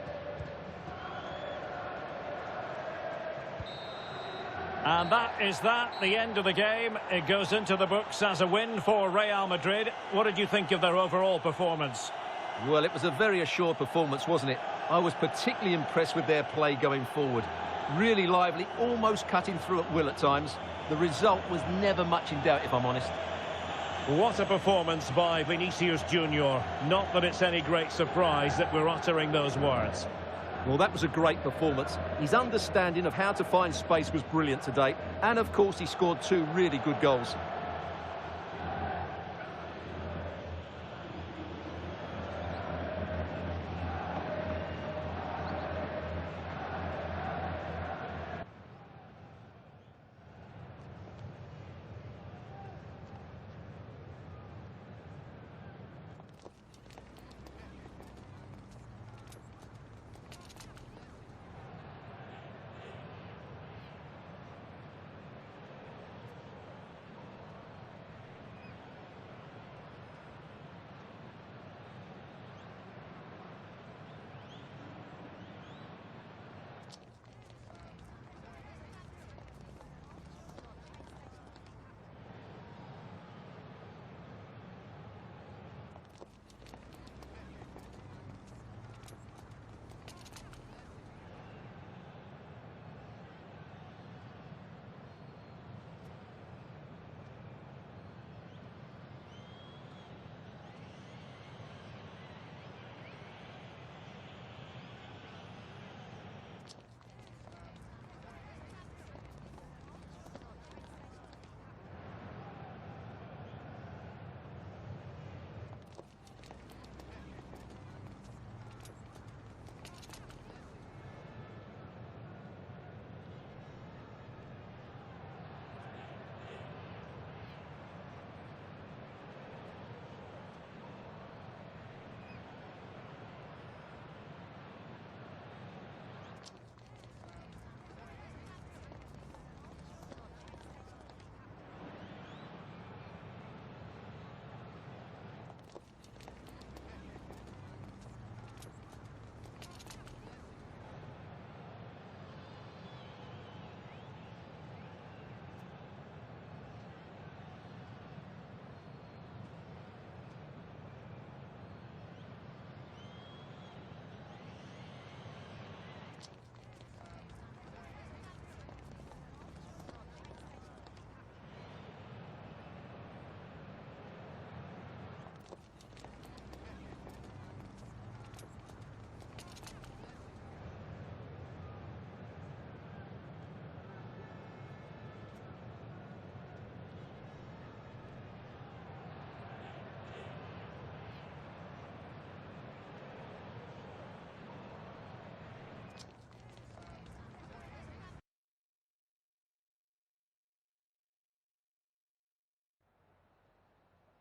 And that is the end of the game. It goes into the books as a win for Real Madrid. What did you think of their overall performance? Well, it was a very assured performance, wasn't it? I was particularly impressed with their play going forward. Really lively, almost cutting through at will at times. The result was never much in doubt, if I'm honest. What a performance by Vinicius Junior. Not that it's any great surprise that we're uttering those words. Well, that was a great performance. His understanding of how to find space was brilliant today. And, of course, he scored 2 really good goals.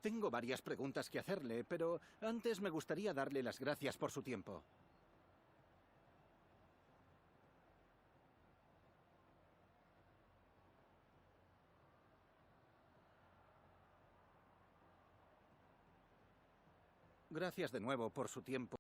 Tengo varias preguntas que hacerle, pero antes me gustaría darle las gracias por su tiempo. Gracias de nuevo por su tiempo.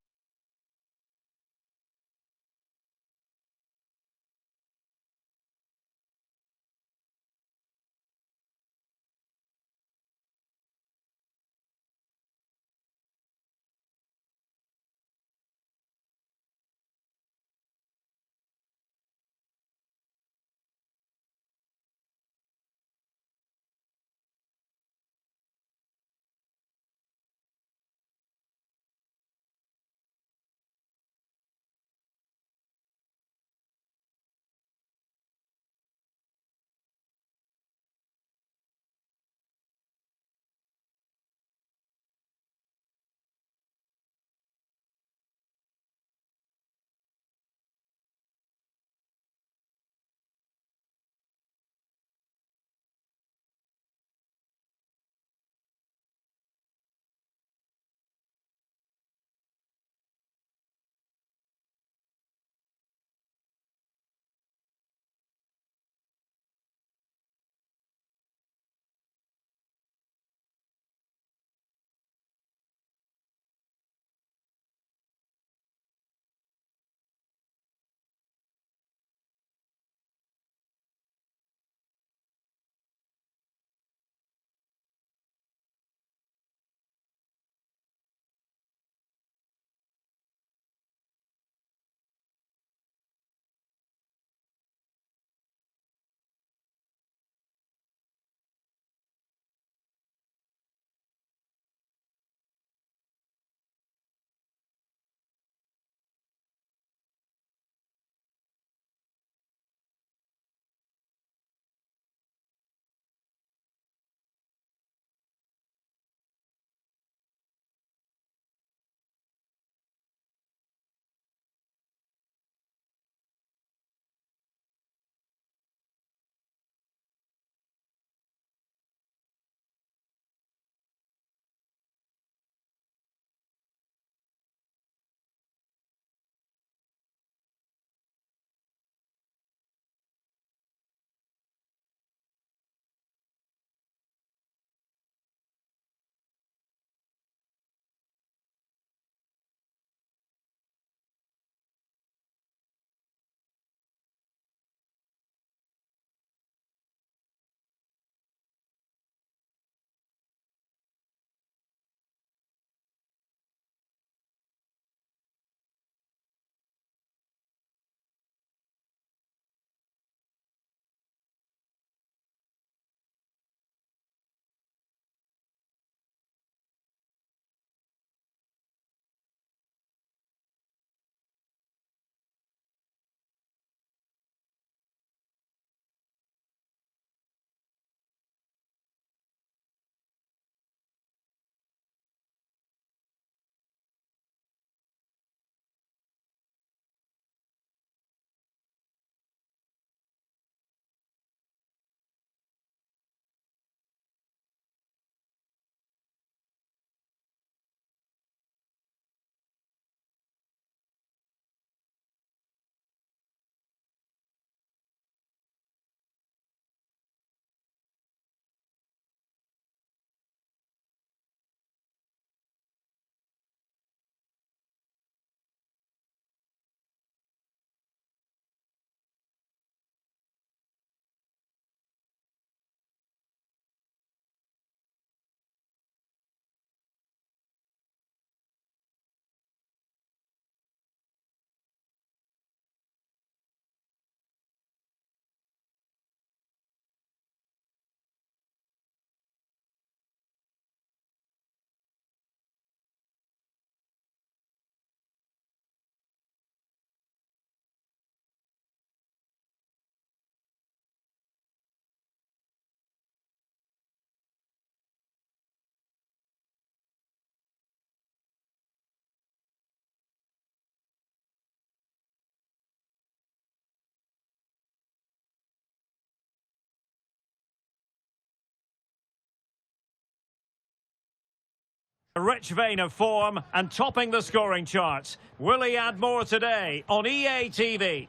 A rich vein of form and topping the scoring charts. Will he add more today on EA TV?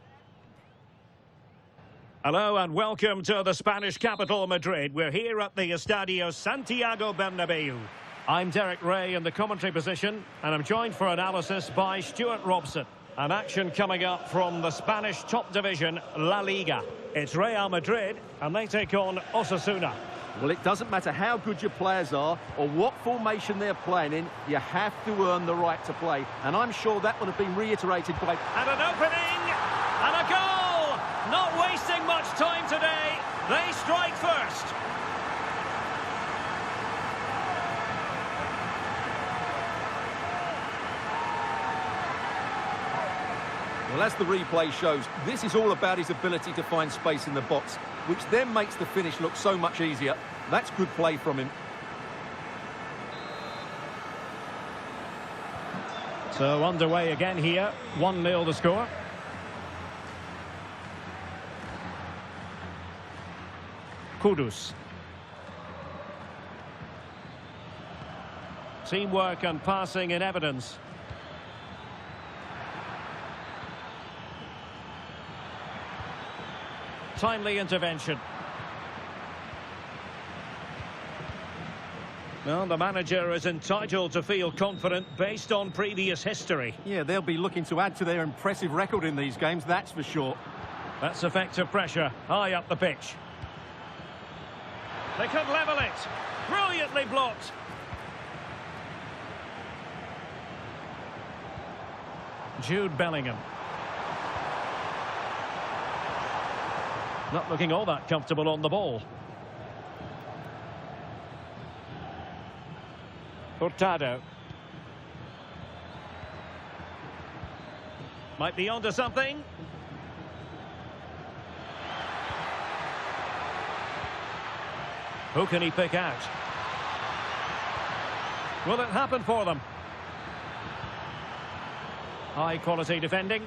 Hello and welcome to the Spanish capital, Madrid. We're here at the Estadio Santiago Bernabeu. I'm Derek Ray in the commentary position, and I'm joined for analysis by Stuart Robson. An action coming up from the Spanish top division, La Liga. It's Real Madrid, and they take on Osasuna. Well, it doesn't matter how good your players are or what formation they're playing in, you have to earn the right to play. And I'm sure that would have been reiterated by... And an opening, and a goal! Not wasting much time today, they strike first. Well, as the replay shows, this is all about his ability to find space in the box, which then makes the finish look so much easier. That's good play from him. So underway again here, 1-0 the score. Kudus. Teamwork and passing in evidence. Timely intervention. Well, the manager is entitled to feel confident based on previous history. Yeah, they'll be looking to add to their impressive record in these games, that's for sure. That's effective pressure, high up the pitch. They could level it. Brilliantly blocked. Jude Bellingham. Not looking all that comfortable on the ball. Hurtado. Might be onto something. Who can he pick out? Will it happen for them? High quality defending.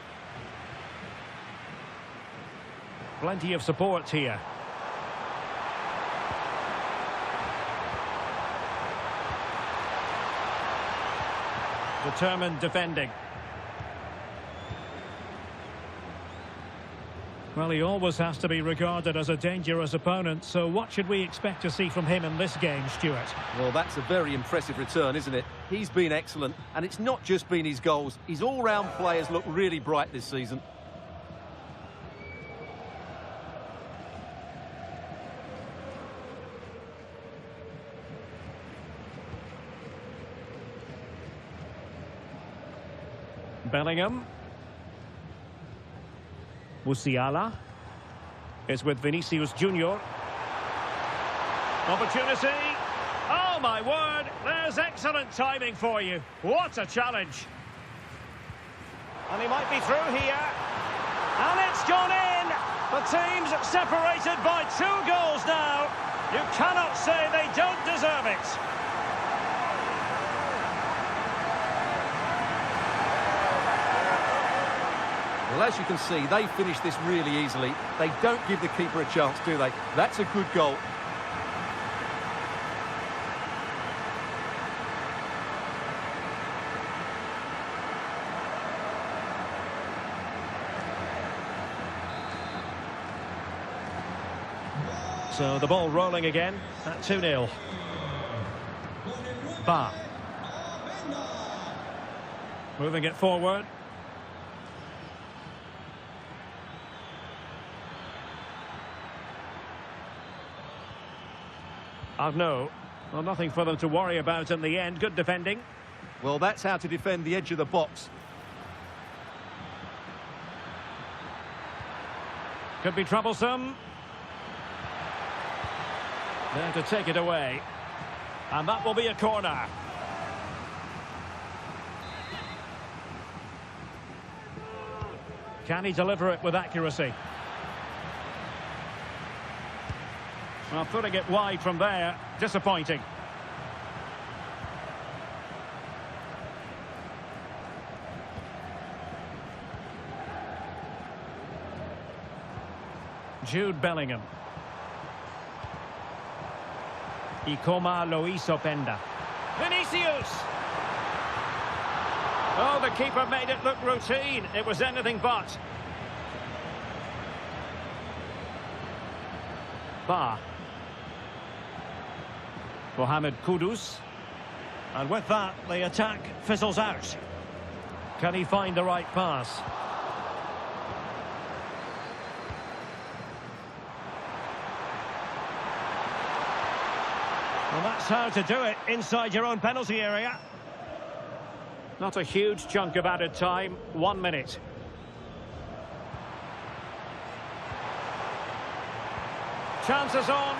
Plenty of support here. Determined defending. Well, he always has to be regarded as a dangerous opponent, so what should we expect to see from him in this game, Stuart? Well, that's a very impressive return, isn't it? He's been excellent, and it's not just been his goals. His all-round players look really bright this season. Bellingham. Musiala is with Vinicius Junior. Opportunity. Oh my word, there's excellent timing for you. What a challenge. And he might be through here. And it's gone in. The team's separated by 2 goals now. You cannot say they don't deserve it. Well, as you can see, they finish this really easily. They don't give the keeper a chance, do they? That's a good goal. So the ball rolling again at 2-0. Ba. Moving it forward. Arnaud. Well, nothing for them to worry about in the end. Good defending. Well, that's how to defend the edge of the box. Could be troublesome. There to take it away. And that will be a corner. Can he deliver it with accuracy? Well, putting it wide from there, disappointing. Jude Bellingham. Y como lo hizo Penda. Vinicius! Oh, the keeper made it look routine. It was anything but. Ba. Mohamed Kudus. And with that, the attack fizzles out. Can he find the right pass? Well, that's how to do it inside your own penalty area. Not a huge chunk of added time, 1 minute. Chances on.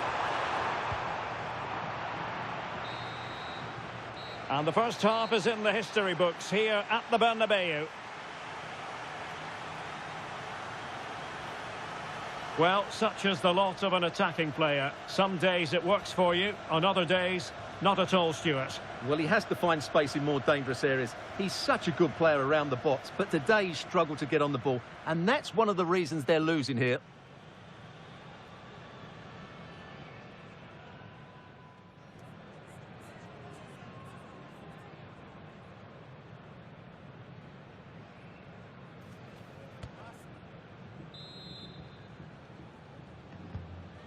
And the first half is in the history books here at the Bernabeu. Well, such is the lot of an attacking player. Some days it works for you, on other days, not at all, Stuart. Well, he has to find space in more dangerous areas. He's such a good player around the box, but today he's struggled to get on the ball, and that's one of the reasons they're losing here.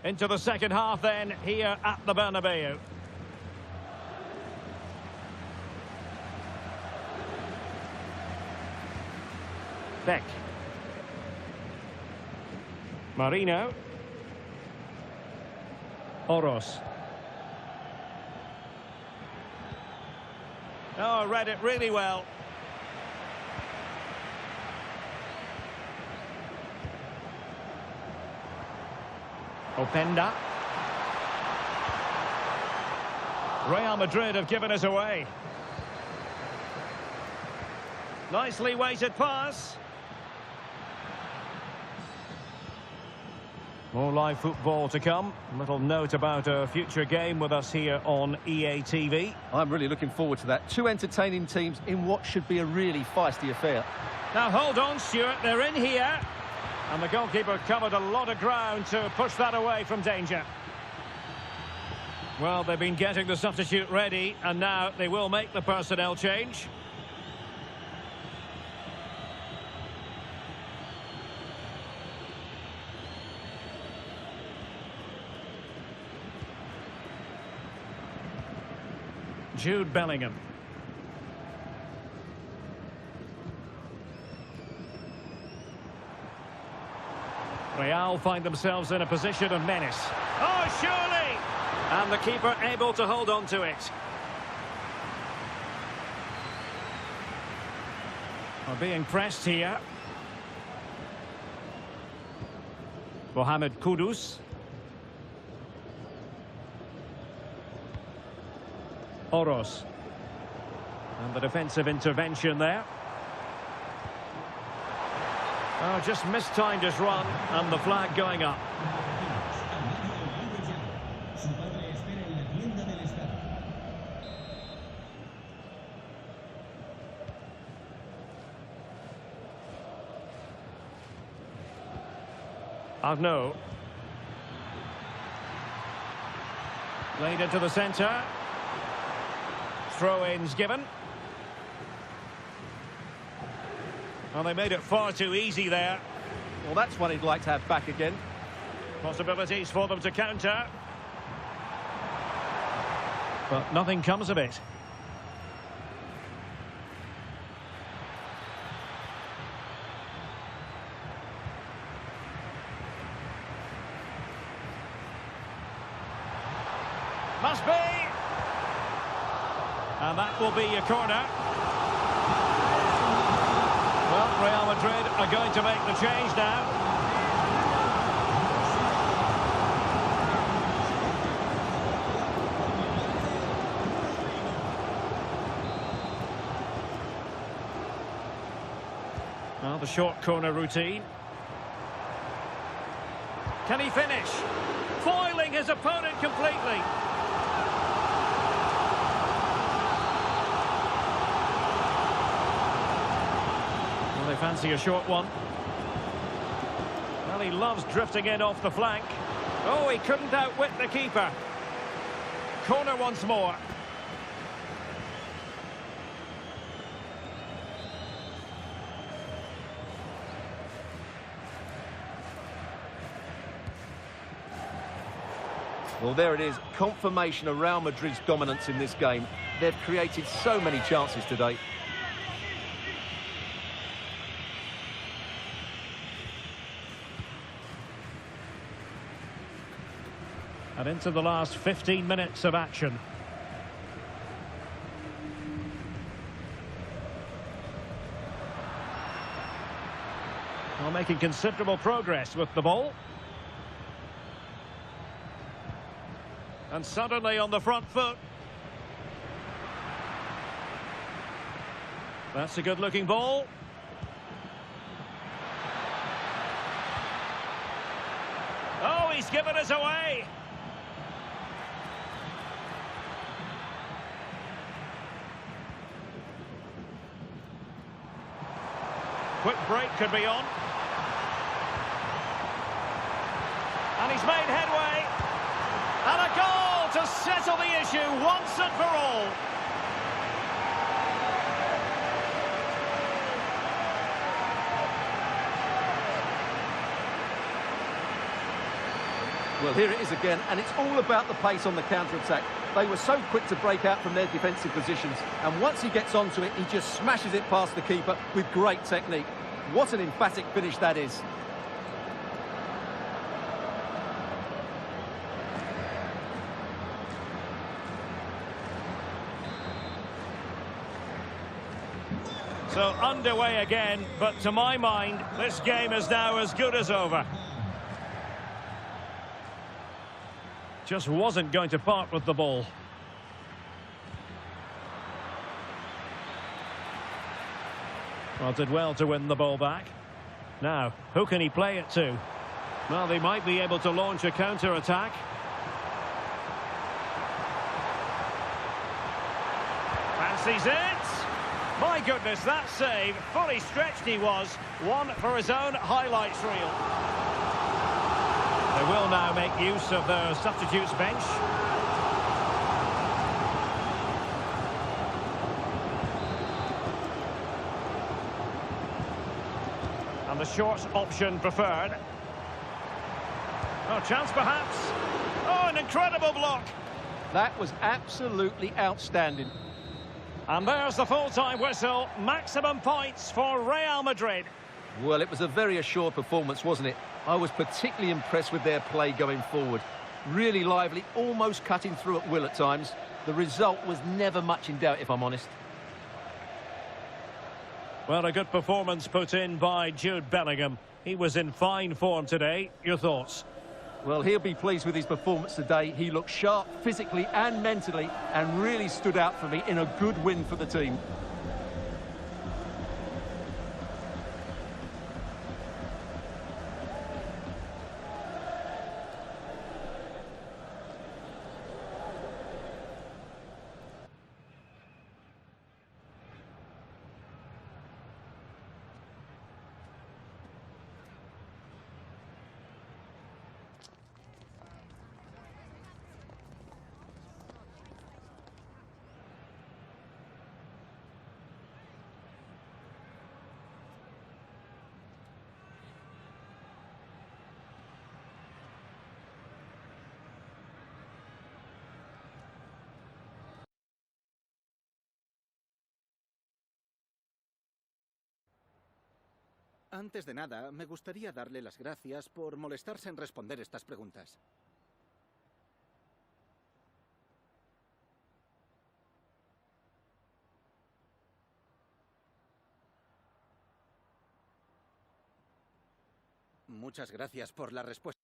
Into the second half then, here at the Bernabeu. Beck. Marino. Oros. Oh, read it really well. Openda. Real Madrid have given us away. Nicely weighted pass. More live football to come. A little note about a future game with us here on EA TV. I'm really looking forward to that. Two entertaining teams in what should be a really feisty affair. Now hold on, Stuart, they're in here. And the goalkeeper covered a lot of ground to push that away from danger. Well, they've been getting the substitute ready, and now they will make the personnel change. Jude Bellingham. Real find themselves in a position of menace. Oh, surely! And the keeper able to hold on to it. Are being pressed here. Mohamed Kudus. Oros. And the defensive intervention there. Oh, just mistimed his run, and the flag going up. Arnaud. Played into the centre. Throw-ins given. Well, they made it far too easy there. Well, that's one he'd like to have back again. Possibilities for them to counter. But nothing comes of it. Must be! And that will be a corner. Well, Real Madrid are going to make the change now. Well, the short corner routine. Can he finish? Foiling his opponent completely. They fancy a short one. Well, he loves drifting in off the flank. Oh, he couldn't outwit the keeper. Corner once more. Well, there it is, confirmation of Real Madrid's dominance in this game. They've created so many chances today. And into the last 15 minutes of action. Well, making considerable progress with the ball. And suddenly on the front foot. That's a good-looking ball. Oh, he's given us away. Quick break could be on. And he's made headway. And a goal to settle the issue once and for all. Well, here it is again, and it's all about the pace on the counter-attack. They were so quick to break out from their defensive positions, and once he gets onto it, he just smashes it past the keeper with great technique. What an emphatic finish that is. So underway again, but to my mind, this game is now as good as over. Just wasn't going to part with the ball. Well, did well to win the ball back. Now, who can he play it to? Well, they might be able to launch a counter-attack. Fancies it! My goodness, that save, fully stretched he was. One for his own highlights reel. They will now make use of their substitutes bench. And the short option preferred. Oh, chance perhaps. Oh, an incredible block. That was absolutely outstanding. And there's the full-time whistle. Maximum points for Real Madrid. Well, it was a very assured performance, wasn't it? I was particularly impressed with their play going forward. Really lively, almost cutting through at will at times. The result was never much in doubt, if I'm honest. Well, a good performance put in by Jude Bellingham. He was in fine form today. Your thoughts? Well, he'll be pleased with his performance today. He looked sharp physically and mentally and really stood out for me in a good win for the team. Antes de nada, me gustaría darle las gracias por molestarse en responder estas preguntas. Muchas gracias por la respuesta.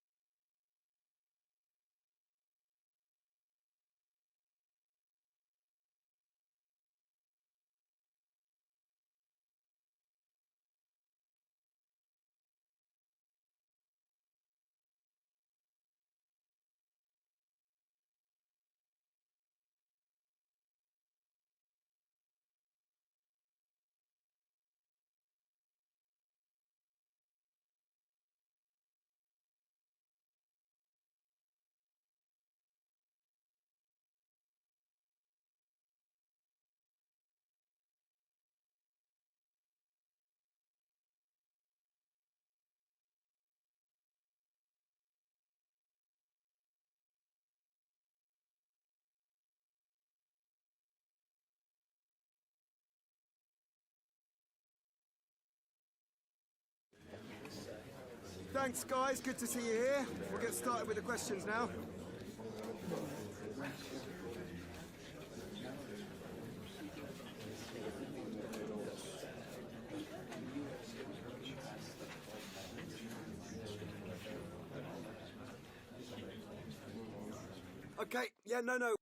Thanks, guys. Good to see you here. We'll get started with the questions now. Okay, yeah, no.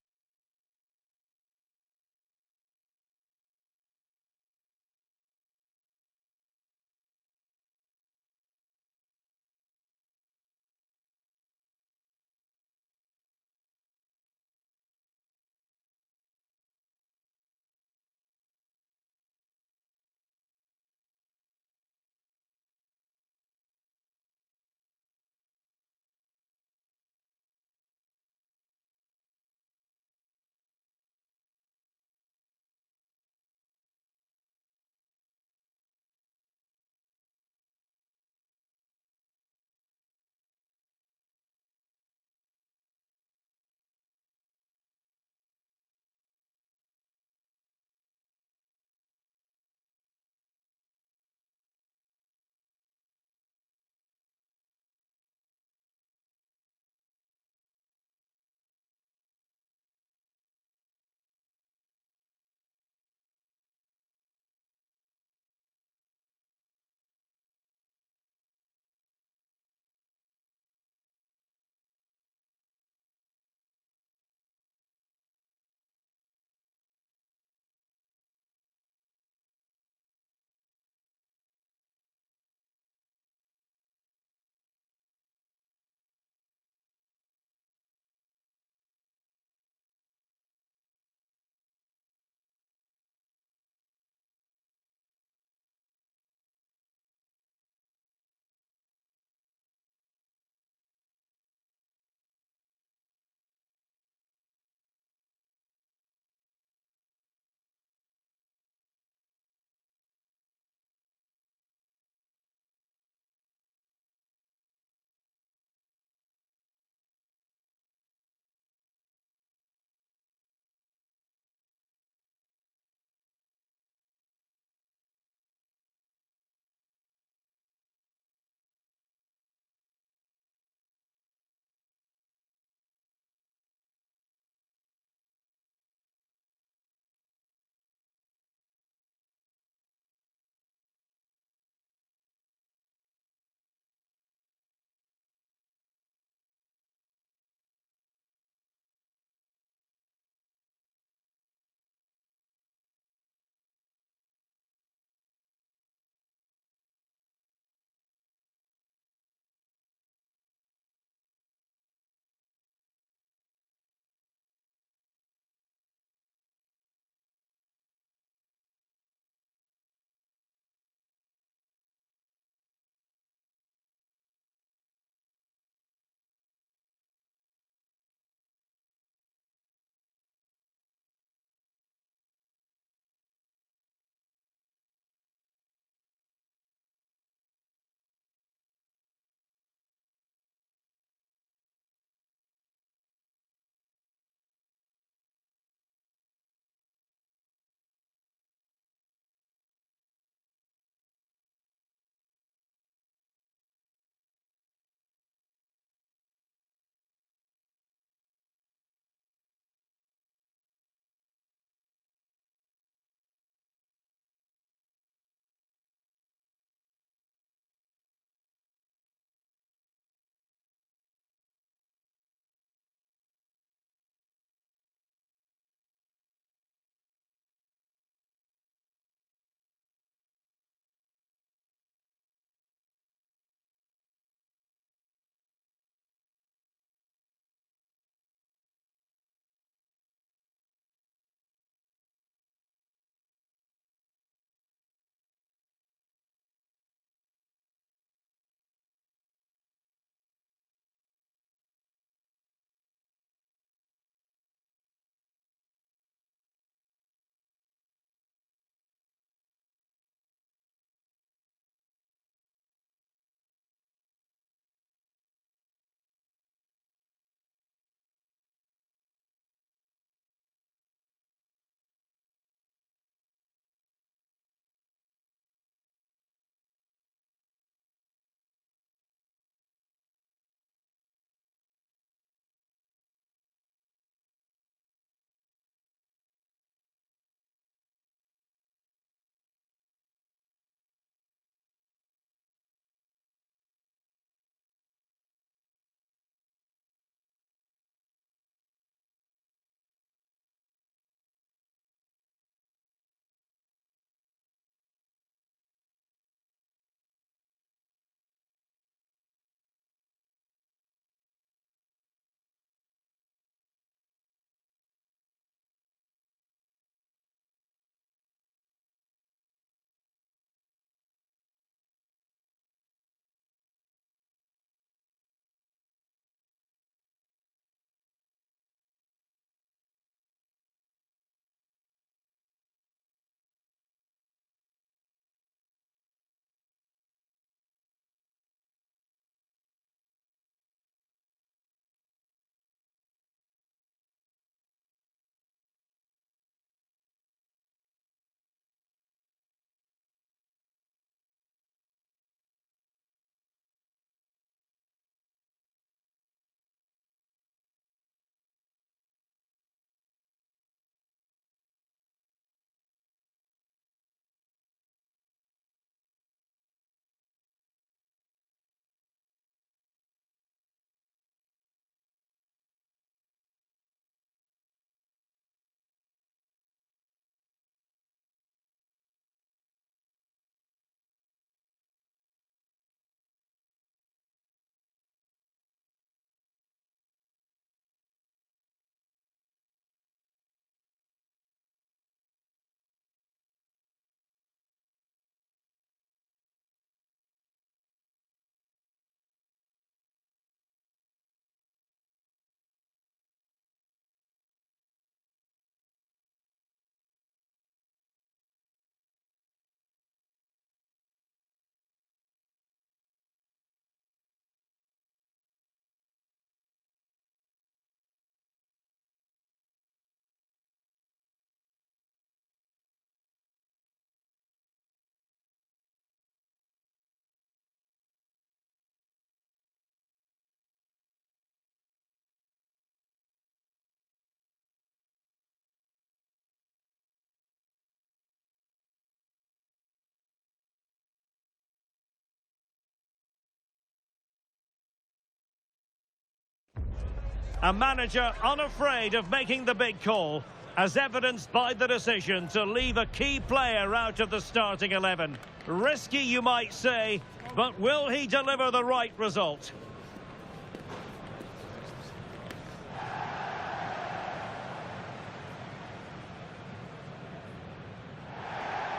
A manager unafraid of making the big call, as evidenced by the decision to leave a key player out of the starting 11. Risky, you might say, but will he deliver the right result?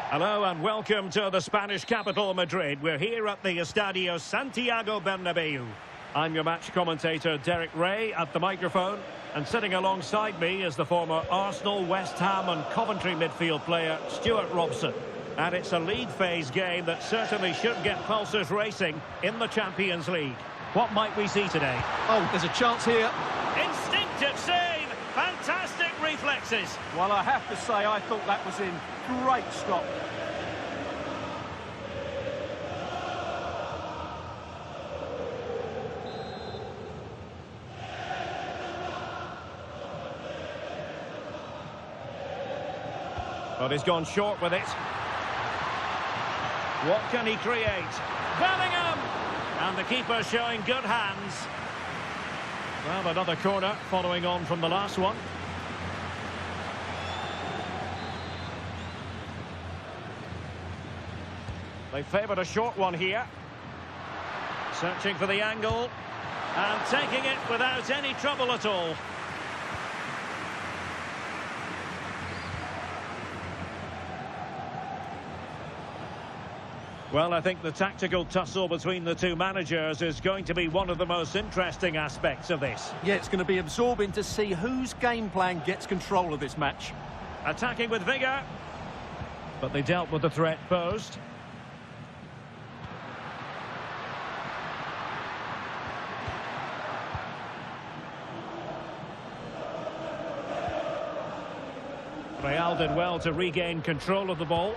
Hello and welcome to the Spanish capital, Madrid. We're here at the Estadio Santiago Bernabeu. I'm your match commentator, Derek Ray, at the microphone. And sitting alongside me is the former Arsenal, West Ham and Coventry midfield player, Stuart Robson. And it's a league phase game that certainly should get pulses racing in the Champions League. What might we see today? Oh, there's a chance here. Instinctive save! Fantastic reflexes! Well, I have to say, I thought that was in. Great stop. But he's gone short with it. What can he create? Bellingham! And the keeper showing good hands. Well, another corner following on from the last one. They favoured a short one here. Searching for the angle. And taking it without any trouble at all. Well, I think the tactical tussle between the two managers is going to be one of the most interesting aspects of this. Yeah, it's going to be absorbing to see whose game plan gets control of this match. Attacking with vigour. But they dealt with the threat posed. Real did well to regain control of the ball.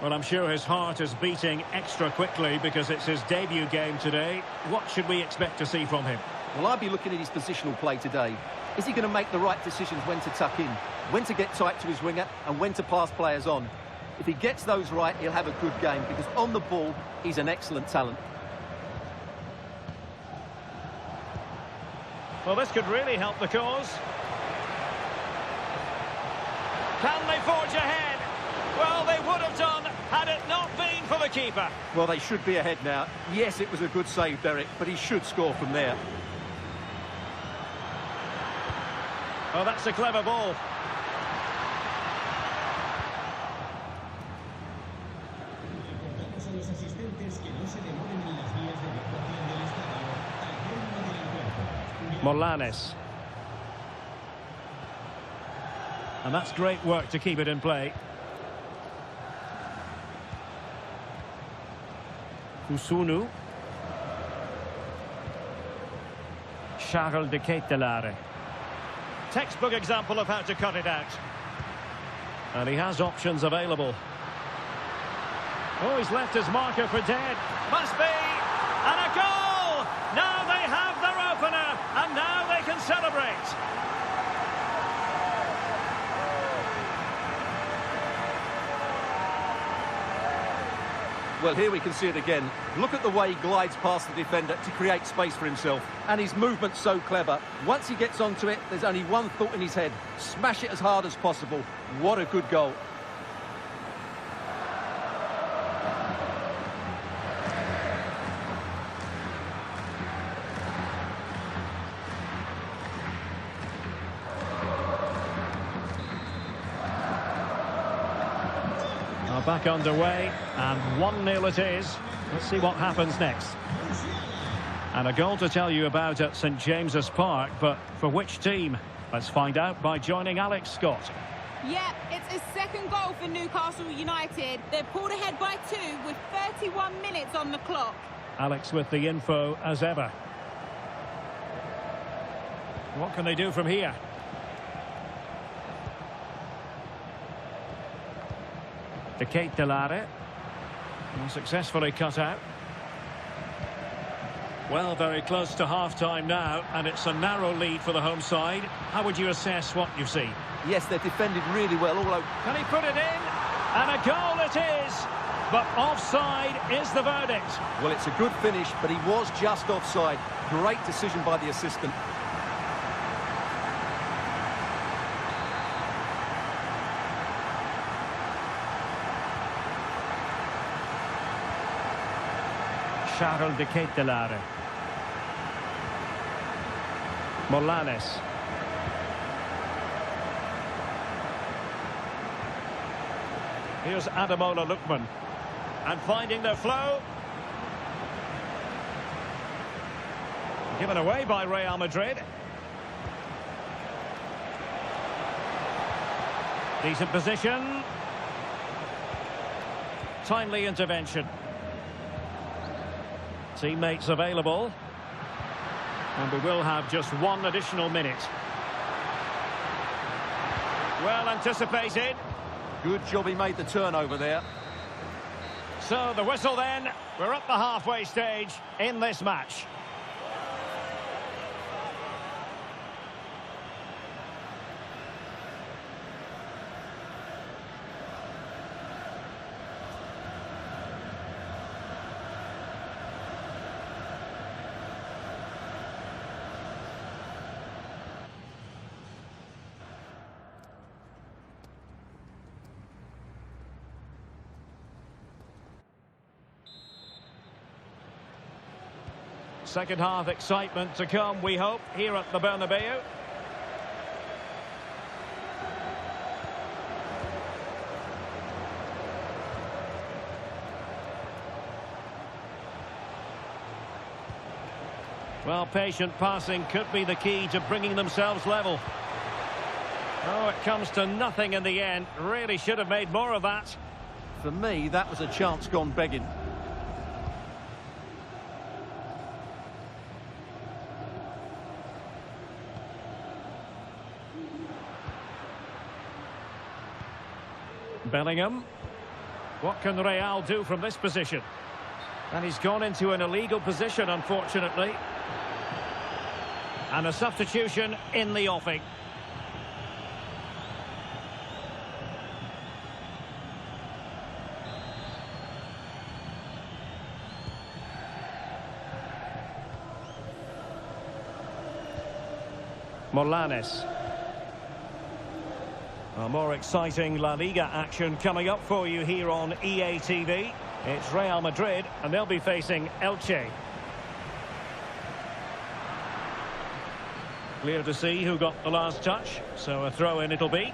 Well, I'm sure his heart is beating extra quickly because it's his debut game today. What should we expect to see from him? Well, I'd be looking at his positional play today. Is he going to make the right decisions when to tuck in, when to get tight to his winger, and when to pass players on? If he gets those right, he'll have a good game because on the ball, he's an excellent talent. Well, this could really help the cause. Can they forge ahead? Well, they would have done had it not been for the keeper. Well, they should be ahead now. Yes, it was a good save, Derek, but he should score from there. Oh, that's a clever ball. Morlanes. And that's great work to keep it in play. Usunu. Charles de Ketelare. Textbook example of how to cut it out. And he has options available. Oh, he's left his marker for dead. Must be. And a goal! Now they have their opener. And now they can celebrate. Well, here we can see it again. Look at the way he glides past the defender to create space for himself. And his movement's so clever. Once he gets onto it, there's only one thought in his head. Smash it as hard as possible. What a good goal. Back underway, and 1-0 it is. Let's see what happens next. And a goal to tell you about at St James's Park, but for which team? Let's find out by joining Alex Scott. Yep, it's his second goal for Newcastle United. They're pulled ahead by 2 with 31 minutes on the clock. Alex with the info as ever. What can they do from here? De Ketelare. Successfully cut out. Well, very close to half-time now, and it's a narrow lead for the home side. How would you assess what you've seen? Yes, they're defended really well. Although, can he put it in? And a goal it is! but offside is the verdict. Well, it's a good finish, but he was just offside. Great decision by the assistant. Charles de Ketelare. Morlanes. Here's Ademola Lookman. And finding their flow. Given away by Real Madrid. Decent position. Timely intervention. Teammates available. And we will have just one additional minute. Well anticipated. Good job he made the turnover there. So the whistle then. We're at the halfway stage in this match. Second half excitement to come, we hope, here at the Bernabeu. Well, patient passing could be the key to bringing themselves level. Oh, it comes to nothing in the end. Really should have made more of that. For me, that was a chance gone begging. Bellingham. What can Real do from this position? And he's gone into an illegal position, unfortunately. And a substitution in the offing. Morlanes. A more exciting La Liga action coming up for you here on EA TV. It's Real Madrid, and they'll be facing Elche. Clear to see who got the last touch, so a throw-in it'll be.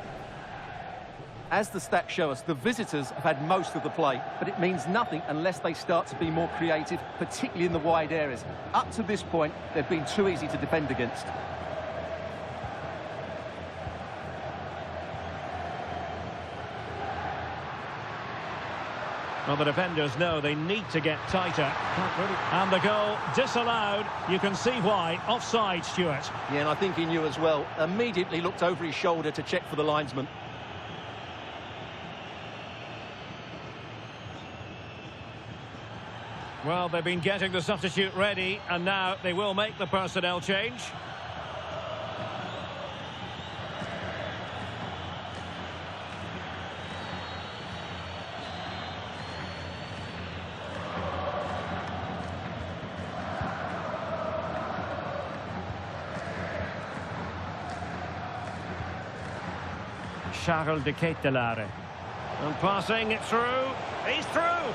As the stats show us, the visitors have had most of the play, but it means nothing unless they start to be more creative, particularly in the wide areas. Up to this point, they've been too easy to defend against. Well, the defenders know they need to get tighter. And the goal disallowed. You can see why. Offside, Stuart. Yeah, and I think he knew as well. Immediately looked over his shoulder to check for the linesman. Well, they've been getting the substitute ready, and now they will make the personnel change. Charles de Ketelare. And passing it through. He's through!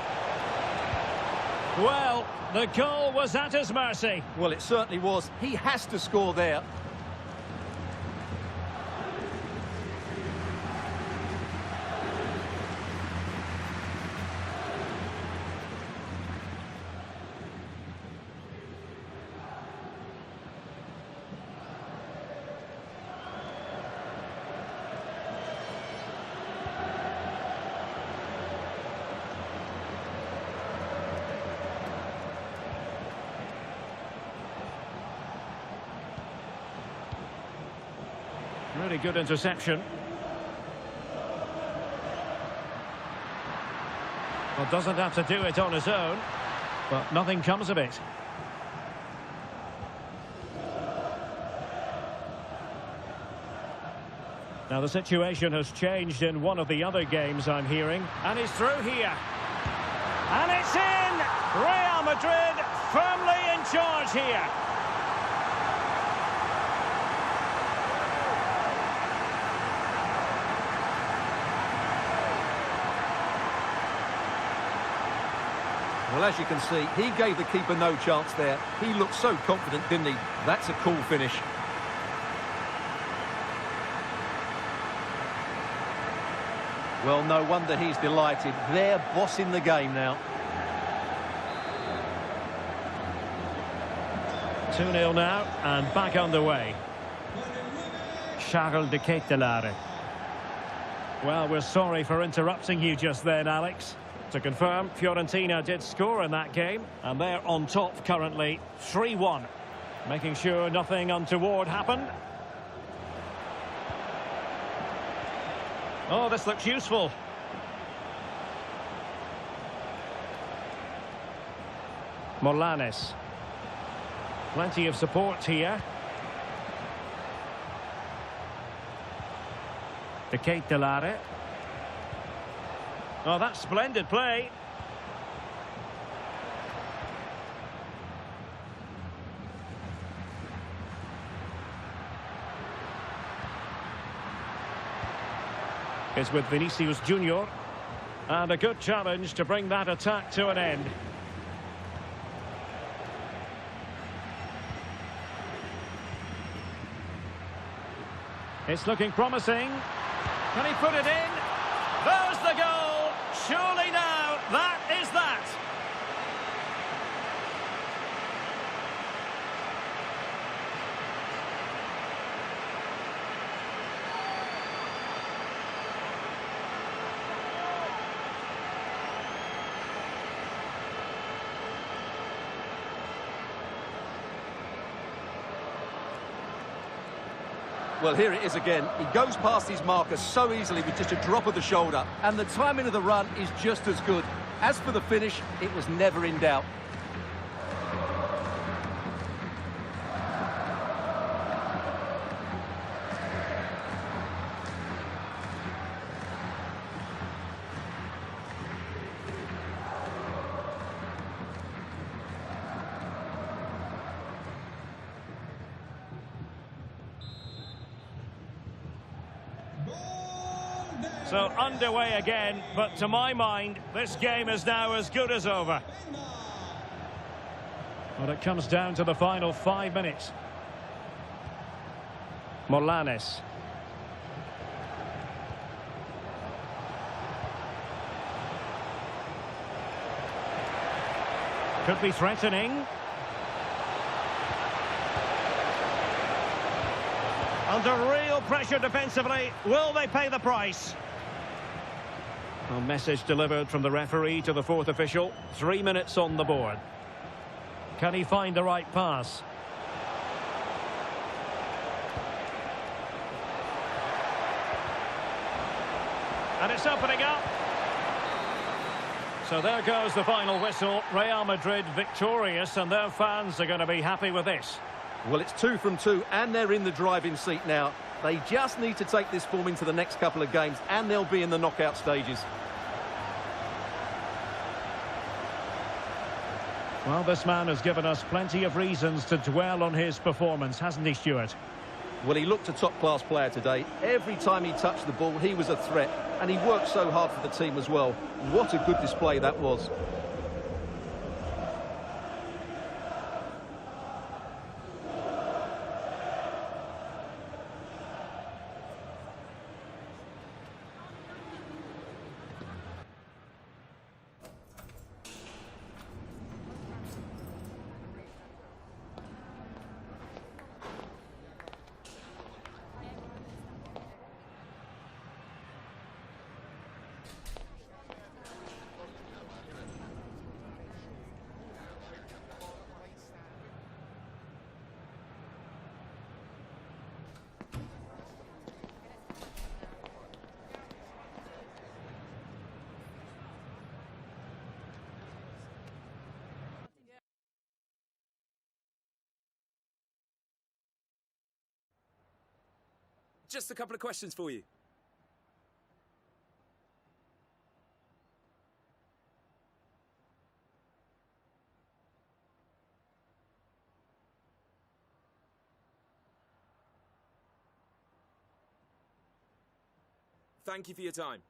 Well, the goal was at his mercy. Well, it certainly was. He has to score there. Really good interception. Well, doesn't have to do it on his own, but nothing comes of it. Now the situation has changed in one of the other games I'm hearing, and he's through here. And it's in! Real Madrid firmly in charge here. Well, as you can see, he gave the keeper no chance there. He looked so confident, didn't he? That's a cool finish. Well, no wonder he's delighted. They're bossing the game now. 2-0 now, and back underway. Charles de Ketelaere. Well, we're sorry for interrupting you just then, Alex. To confirm, Fiorentina did score in that game, and they're on top currently, 3-1. Making sure nothing untoward happened. Oh, this looks useful. Morlanes. Plenty of support here. De Ketelaere. Oh, that's splendid play. Is with Vinicius Junior. And a good challenge to bring that attack to an end. It's looking promising. Can he put it in? There's the goal! Surely now, that is that! Well, here it is again. He goes past his marker so easily with just a drop of the shoulder. And the timing of the run is just as good. As for the finish, it was never in doubt. So underway again, but to my mind, this game is now as good as over. Well, it comes down to the final 5 minutes. Morlanes. Could be threatening. Under real pressure defensively, will they pay the price? A message delivered from the referee to the fourth official. 3 minutes on the board. Can he find the right pass? And it's opening up. So there goes the final whistle. Real Madrid victorious, and their fans are going to be happy with this. Well, it's 2 from 2, and they're in the driving seat now. They just need to take this form into the next couple of games, and they'll be in the knockout stages. Well, this man has given us plenty of reasons to dwell on his performance, hasn't he, Stuart? Well, he looked a top-class player today. Every time he touched the ball, he was a threat, and he worked so hard for the team as well. What a good display that was. Just a couple of questions for you. Thank you for your time.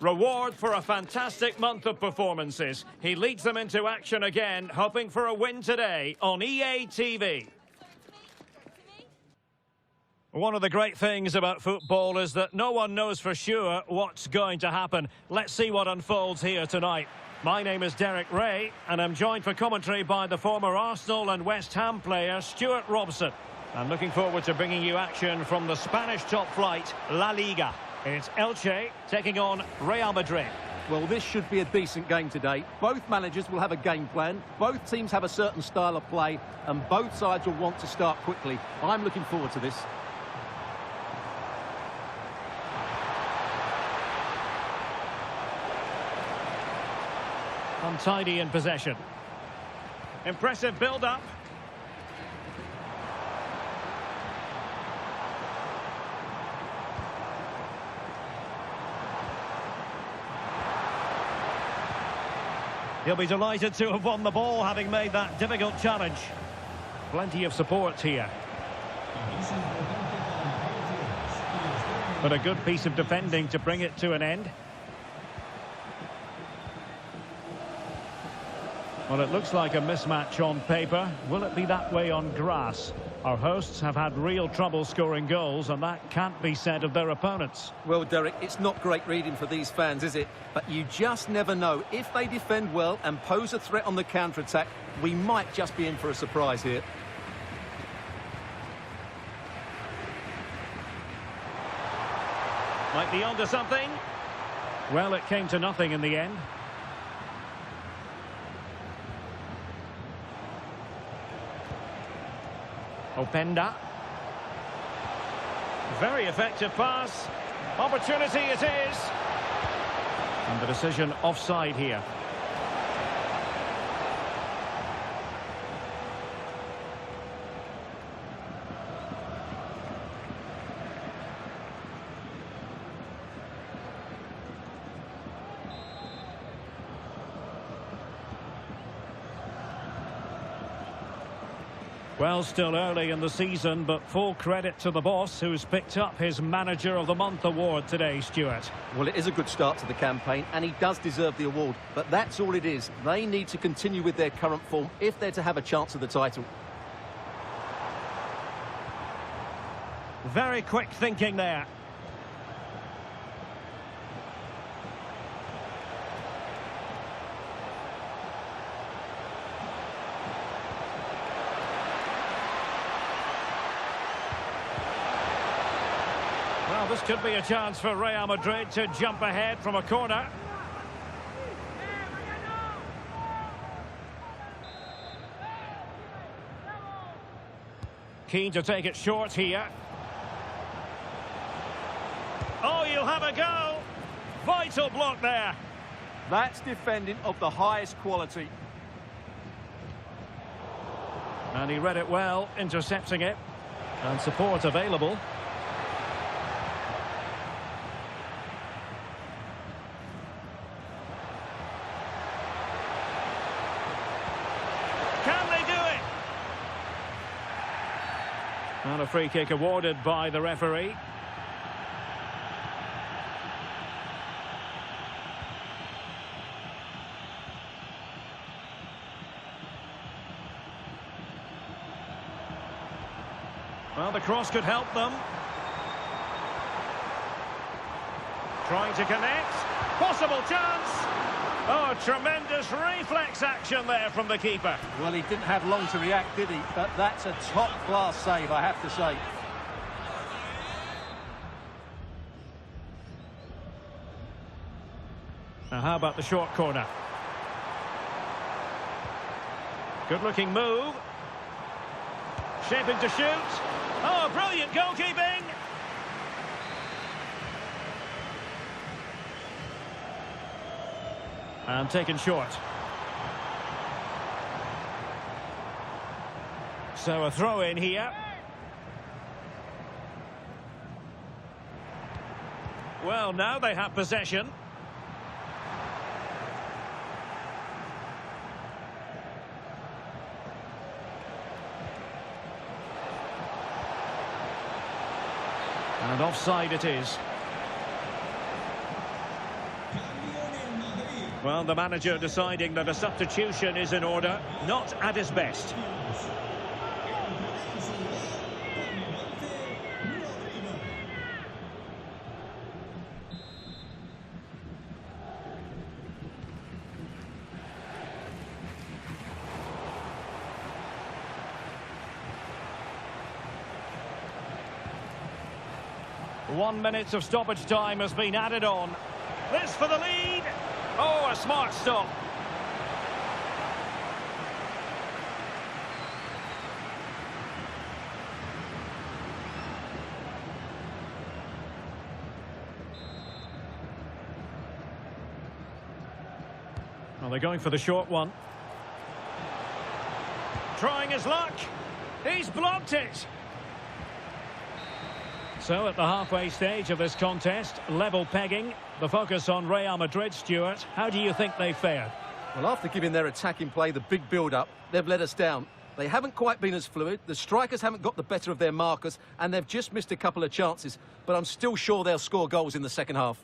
Reward for a fantastic month of performances. He leads them into action again, hoping for a win today on EA TV. One of the great things about football is that no one knows for sure what's going to happen. Let's see what unfolds here tonight. My name is Derek Ray, and I'm joined for commentary by the former Arsenal and West Ham player Stuart Robson. I'm looking forward to bringing you action from the Spanish top flight, La Liga. It's Elche taking on Real Madrid. Well, this should be a decent game today. Both managers will have a game plan. Both teams have a certain style of play, and both sides will want to start quickly. I'm looking forward to this. Untidy in possession. Impressive build-up. He'll be delighted to have won the ball, having made that difficult challenge. Plenty of support here. But a good piece of defending to bring it to an end. Well, it looks like a mismatch on paper. Will it be that way on grass? Our hosts have had real trouble scoring goals, and that can't be said of their opponents. Well, Derek, it's not great reading for these fans, is it? But you just never know. If they defend well and pose a threat on the counter-attack, we might just be in for a surprise here. Might be onto something. Well, it came to nothing in the end. Openda. Very effective pass. Opportunity it is. And the decision offside here. Well, still early in the season, but full credit to the boss who's picked up his Manager of the Month award today, Stuart. Well, it is a good start to the campaign, and he does deserve the award. But that's all it is. They need to continue with their current form if they're to have a chance of the title. Very quick thinking there. Well, this could be a chance for Real Madrid to jump ahead from a corner. Keen to take it short here. Oh, you'll have a go. Vital block there. That's defending of the highest quality. And he read it well, intercepting it. And support available. Can they do it? And a free kick awarded by the referee. Well, the cross could help them. Trying to connect. Possible chance. Oh, tremendous reflex action there from the keeper. Well, he didn't have long to react, did he? But that's a top-class save, I have to say. Now, how about the short corner? Good-looking move. Shaping to shoot. Oh, brilliant goalkeeping! And taken short. So a throw in here. Well, now they have possession. And offside it is. Well, the manager deciding that a substitution is in order, not at his best. One minute of stoppage time has been added on. This for the lead. Oh, a smart stop. Well, they're going for the short one. Trying his luck. He's blocked it. So at the halfway stage of this contest, level pegging, the focus on Real Madrid. Stuart, how do you think they fared? Well, after giving their attacking play the big build-up, they've let us down. They haven't quite been as fluid, the strikers haven't got the better of their markers, and they've just missed a couple of chances. But I'm still sure they'll score goals in the second half.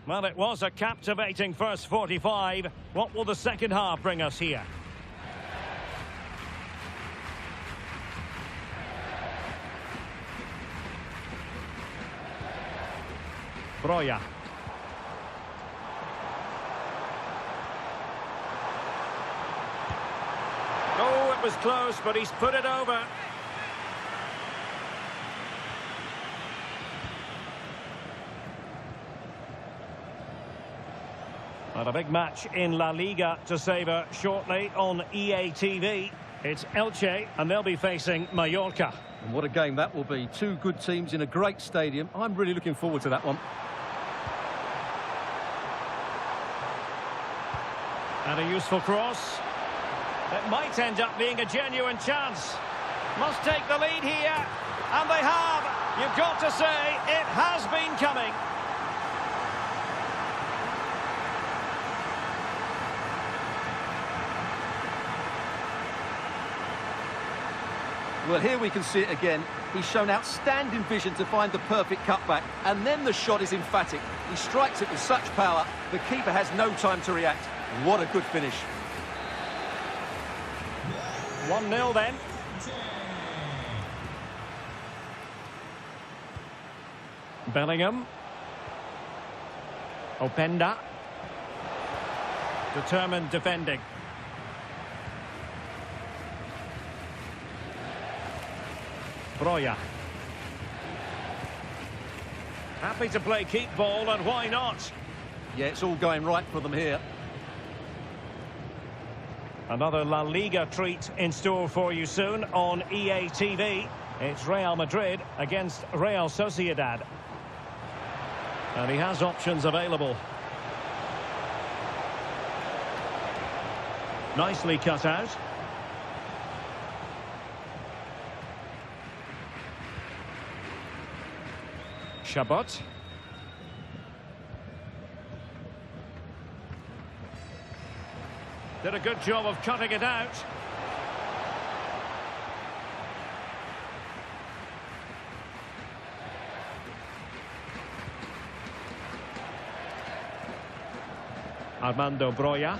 Well, it was a captivating first 45. What will the second half bring us here? Broja. Oh, it was close, but he's put it over. And a big match in La Liga to savour shortly on EA TV. It's Elche, and they'll be facing Mallorca. And what a game that will be. Two good teams in a great stadium. I'm really looking forward to that one. And a useful cross. It might end up being a genuine chance. Must take the lead here. And they have. You've got to say, it has been coming. Well, here we can see it again. He's shown outstanding vision to find the perfect cutback, and then the shot is emphatic. He strikes it with such power, the keeper has no time to react. What a good finish. 1-0 then. Bellingham. Openda. Determined defending. Broja. Happy to play keep ball, and why not? Yeah, it's all going right for them here. Another La Liga treat in store for you soon on EA TV. It's Real Madrid against Real Sociedad. And he has options available. Nicely cut out. Chabot. Did a good job of cutting it out. Armando Broja.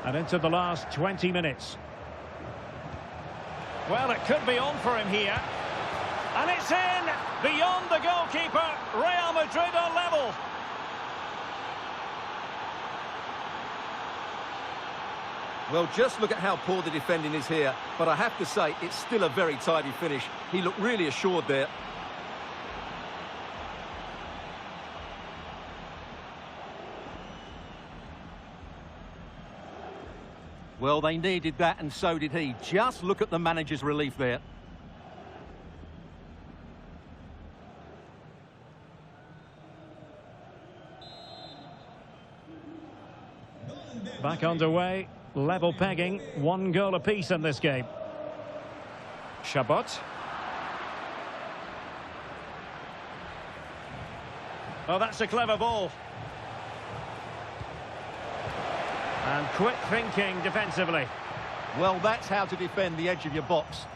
And into the last 20 minutes. Well, it could be on for him here. And it's in! Beyond the goalkeeper, Real Madrid are level. Well, just look at how poor the defending is here. But I have to say, it's still a very tidy finish. He looked really assured there. Well, they needed that, and so did he. Just look at the manager's relief there. Back underway, level pegging, 1 goal apiece in this game. Chabot. Oh, that's a clever ball. And quick thinking defensively. Well, that's how to defend the edge of your box.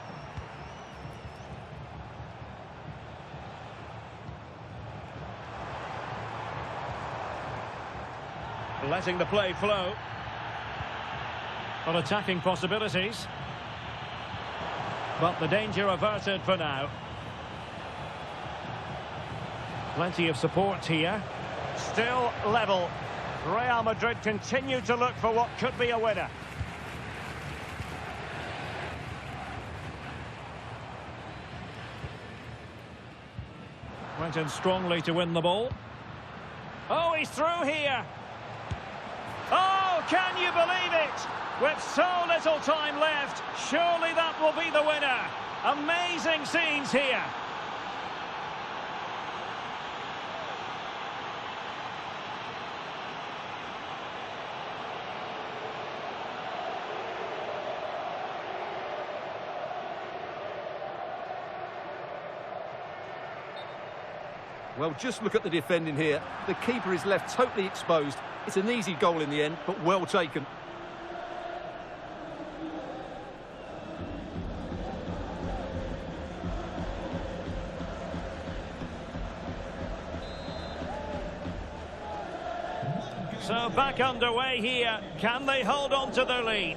Letting the play flow. On attacking possibilities. But the danger averted for now. Plenty of support here. Still level. Real Madrid continue to look for what could be a winner. Went in strongly to win the ball. Oh, he's through here. Oh, can you believe it? With so little time left, surely that will be the winner. Amazing scenes here. Well, just look at the defending here. The keeper is left totally exposed. It's an easy goal in the end, but well taken. So back underway here. Can they hold on to their lead?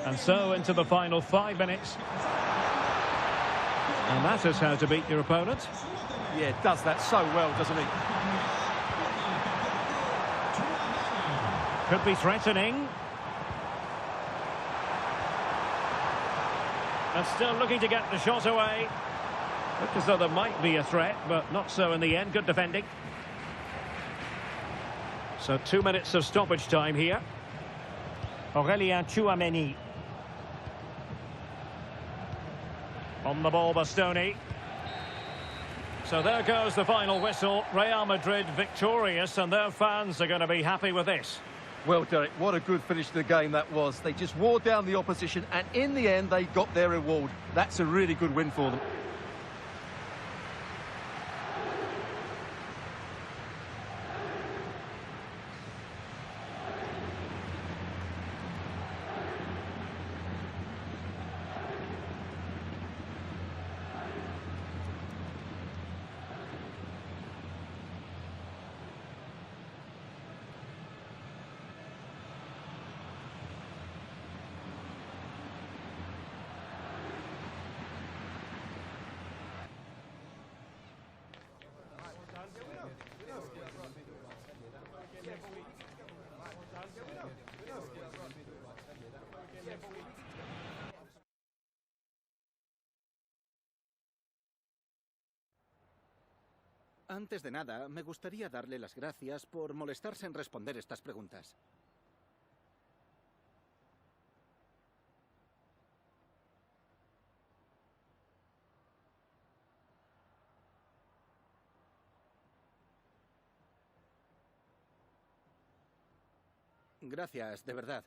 And so into the final 5 minutes. And that is how to beat your opponent. Yeah, does that so well, doesn't he? Could be threatening. And still looking to get the shot away. Looked as though there might be a threat, but not so in the end. Good defending. So 2 minutes of stoppage time here. Aurélien Tchouameni. On the ball, Bastoni. So there goes the final whistle. Real Madrid victorious, and their fans are going to be happy with this. Well, Derek, what a good finish to the game that was. They just wore down the opposition, and in the end, they got their reward. That's a really good win for them. Antes de nada, me gustaría darle las gracias por molestarse en responder estas preguntas. Gracias, de verdad.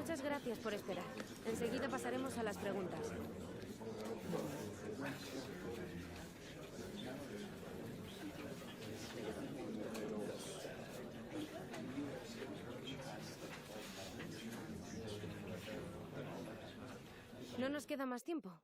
Muchas gracias por esperar. Enseguida pasaremos a las preguntas. No nos queda más tiempo.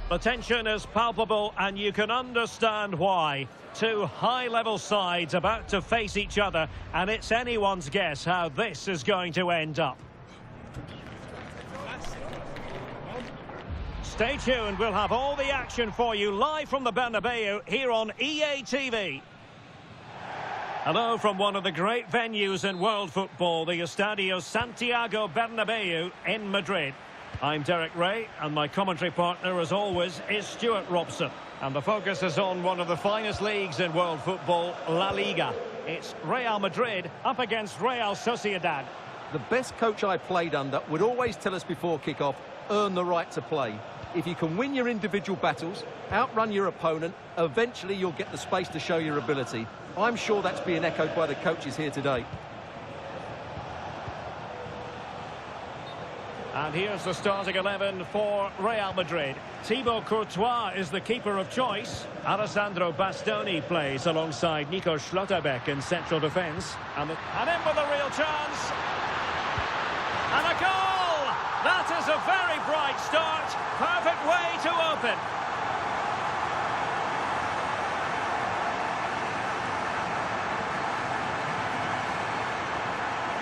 The tension is palpable, and you can understand why. Two high-level sides about to face each other, and it's anyone's guess how this is going to end up. Stay tuned, we'll have all the action for you live from the Bernabeu here on EA TV. Hello from one of the great venues in world football, the Estadio Santiago Bernabeu in Madrid. I'm Derek Ray, and my commentary partner, as always, is Stuart Robson. And the focus is on one of the finest leagues in world football, La Liga. It's Real Madrid up against Real Sociedad. The best coach I played under would always tell us before kick-off, earn the right to play. If you can win your individual battles, outrun your opponent, eventually you'll get the space to show your ability. I'm sure that's being echoed by the coaches here today. And here's the starting 11 for Real Madrid. Thibaut Courtois is the keeper of choice. Alessandro Bastoni plays alongside Nico Schlotterbeck in central defence. And in with a real chance. And a goal! That is a very bright start. Perfect way to open.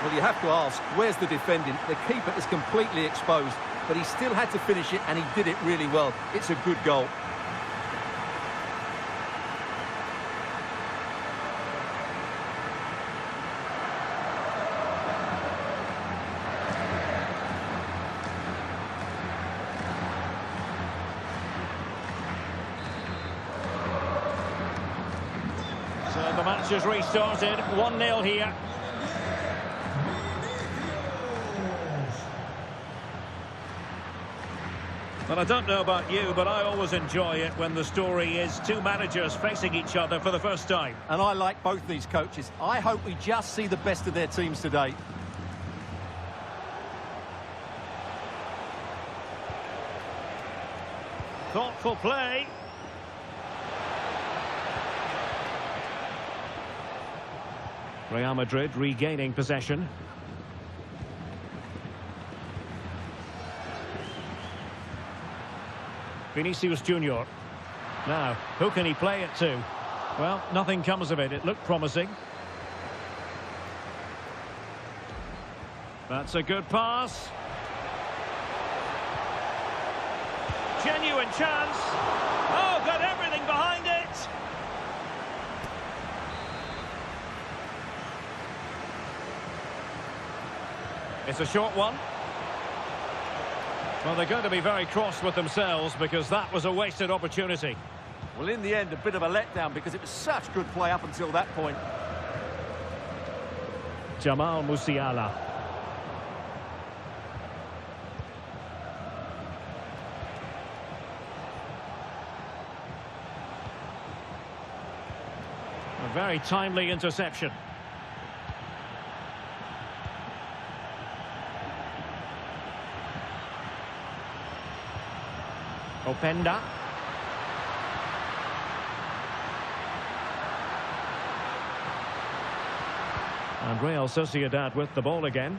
Well, you have to ask, where's the defending? The keeper is completely exposed, but he still had to finish it, and he did it really well. It's a good goal. So the match has restarted, 1-0 here. Well, I don't know about you, but I always enjoy it when the story is two managers facing each other for the first time. And I like both these coaches. I hope we just see the best of their teams today. Thoughtful play. Real Madrid regaining possession. Vinicius Junior. Now, who can he play it to? Well, nothing comes of it. It looked promising. That's a good pass. Genuine chance. Oh, got everything behind it. It's a short one. Well, they're going to be very cross with themselves because that was a wasted opportunity. Well, in the end, a bit of a letdown because it was such good play up until that point. Jamal Musiala. A very timely interception. Openda. And Real Sociedad with the ball again.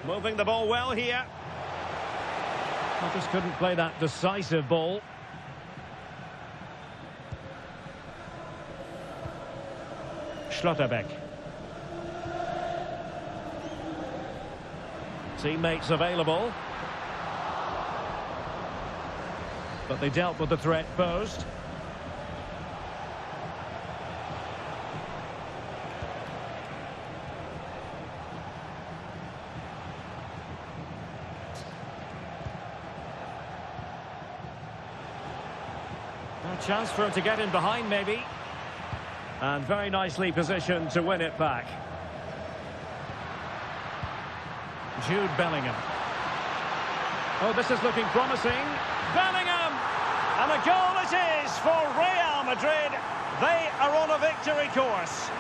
Moving the ball well here. I just couldn't play that decisive ball. Schlotterbeck. Teammates available. But they dealt with the threat posed. A chance for him to get in behind, maybe. And very nicely positioned to win it back. Jude Bellingham. Oh, this is looking promising. Bellingham! And a goal it is for Real Madrid. They are on a victory course.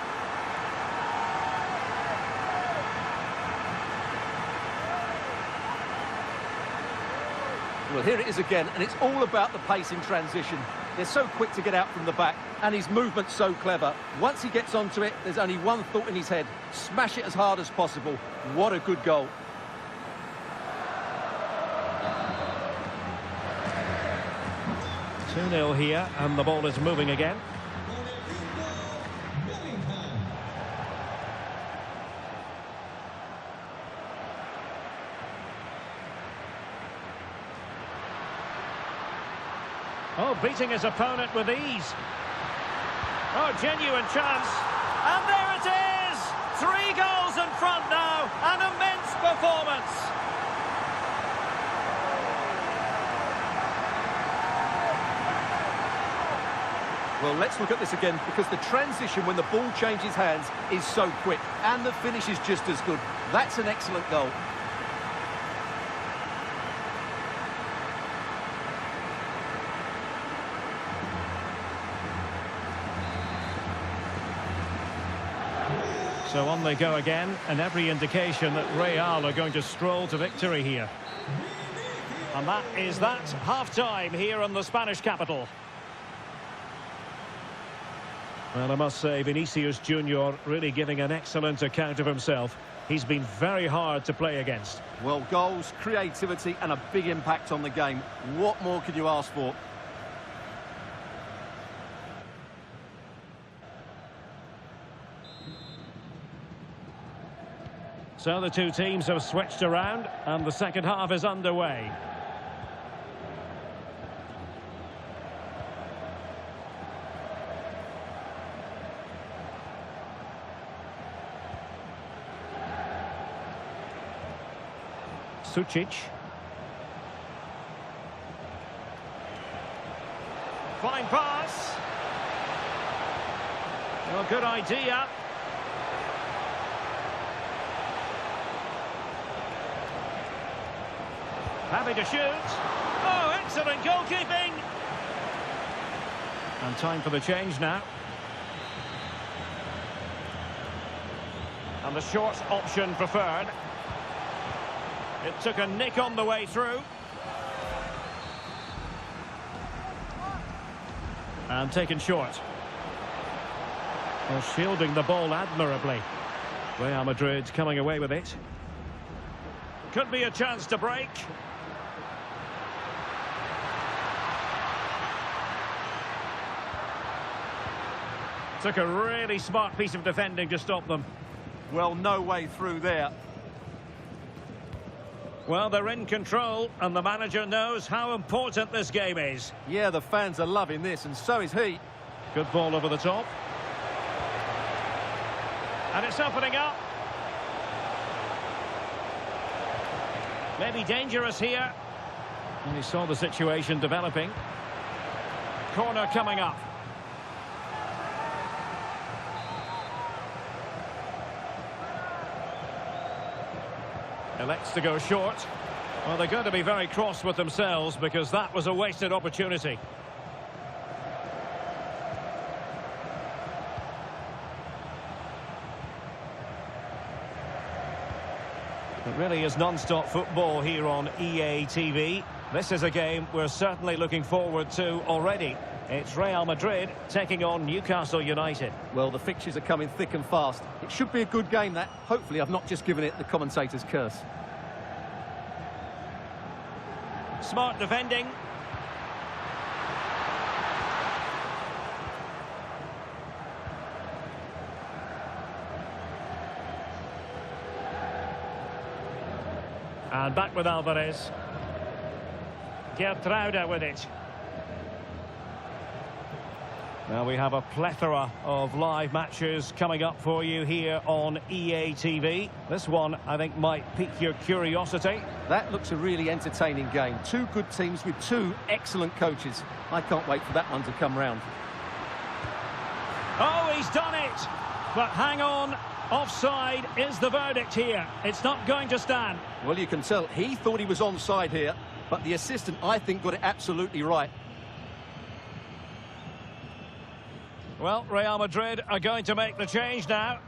Well, here it is again, and it's all about the pace in transition. They're so quick to get out from the back, and his movement's so clever. Once he gets onto it, there's only one thought in his head: smash it as hard as possible. What a good goal. Two 2-0 here, and the ball is moving again. Oh, beating his opponent with ease. Oh, genuine chance. And there it is! 3 goals in front now. An immense performance. Well, let's look at this again, because the transition when the ball changes hands is so quick, and the finish is just as good. That's an excellent goal. So on they go again, and every indication that Real are going to stroll to victory here. And that is that, half-time here in the Spanish capital. Well, I must say, Vinicius Junior really giving an excellent account of himself. He's been very hard to play against. Well, goals, creativity and a big impact on the game. What more could you ask for? So the two teams have switched around, and the second half is underway. Sucic. Fine pass. Well, good idea. Happy to shoot. Oh, excellent goalkeeping. And time for the change now. And the short option preferred. It took a nick on the way through. And taken short. Well, shielding the ball admirably. Real Madrid coming away with it. Could be a chance to break. Took a really smart piece of defending to stop them. Well, no way through there. Well, they're in control, and the manager knows how important this game is. Yeah, the fans are loving this, and so is he. Good ball over the top. And it's opening up. Maybe dangerous here. And he saw the situation developing. Corner coming up. Elects to go short. Well, they're going to be very cross with themselves because that was a wasted opportunity. It really is non-stop football here on EA TV. This is a game we're certainly looking forward to already. It's Real Madrid taking on Newcastle United. Well, the fixtures are coming thick and fast. It should be a good game, that. Hopefully I've not just given it the commentator's curse. Smart defending. And back with Alvarez. Gertruida with it. Now we have a plethora of live matches coming up for you here on EA TV. This one, I think, might pique your curiosity. That looks a really entertaining game. Two good teams with two excellent coaches. I can't wait for that one to come round. Oh, he's done it! But hang on, offside is the verdict here. It's not going to stand. Well, you can tell he thought he was onside here, but the assistant, I think, got it absolutely right. Well, Real Madrid are going to make the change now.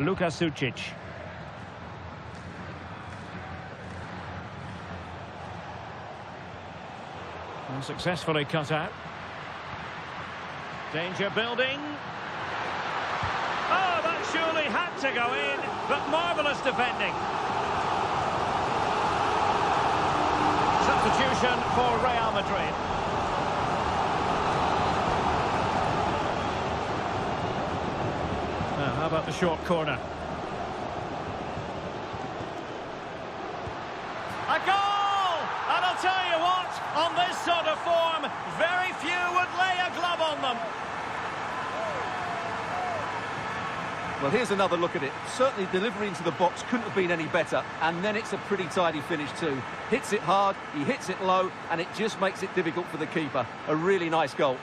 Luka Sucic. And successfully cut out. Danger building. Oh, that surely had to go in, but marvellous defending. Substitution for Real Madrid. Now, how about the short corner? A goal! And I'll tell you what, on this sort of form, very few would lay a glove on them. Well, here's another look at it. Certainly delivery into the box couldn't have been any better. And then it's a pretty tidy finish too. Hits it hard, he hits it low, and it just makes it difficult for the keeper. A really nice goal.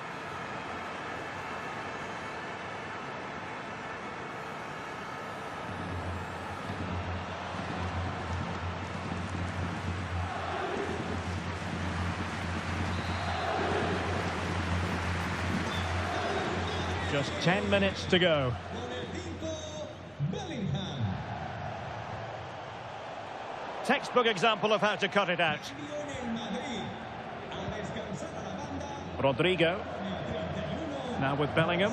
Just 10 minutes to go. Textbook example of how to cut it out. Rodrigo. Now with Bellingham.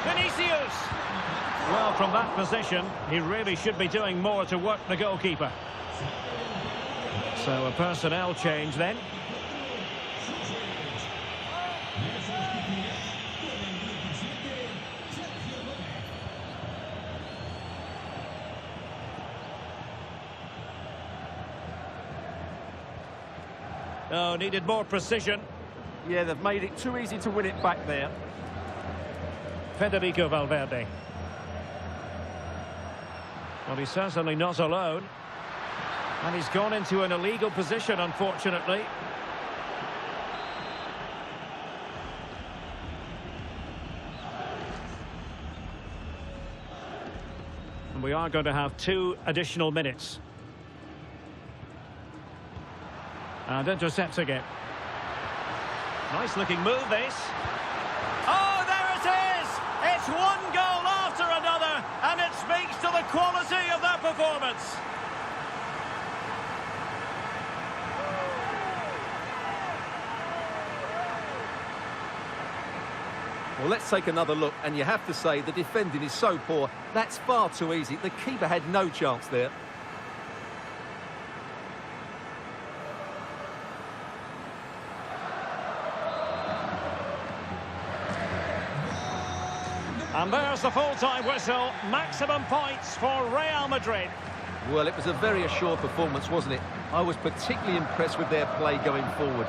Vinicius! Well, from that position, he really should be doing more to work the goalkeeper. So a personnel change then. Oh, needed more precision. Yeah, they've made it too easy to win it back there. Federico Valverde. Well, he's certainly not alone. And he's gone into an illegal position, unfortunately. And we are going to have 2 additional minutes. And intercepting it. Nice looking move, this. Oh, there it is! It's one goal after another, and it speaks to the quality of that performance. Well, let's take another look, and you have to say the defending is so poor. That's far too easy. The keeper had no chance there. And there's the full-time whistle. Maximum points for Real Madrid. Well, it was a very assured performance, wasn't it? I was particularly impressed with their play going forward.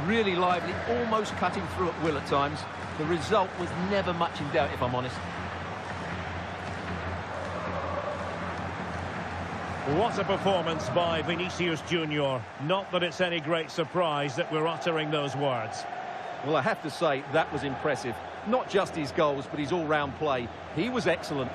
Really lively, almost cutting through at will at times. The result was never much in doubt, if I'm honest. What a performance by Vinicius Junior. Not that it's any great surprise that we're uttering those words. Well, I have to say, that was impressive. Not just his goals, but his all-round play. He was excellent.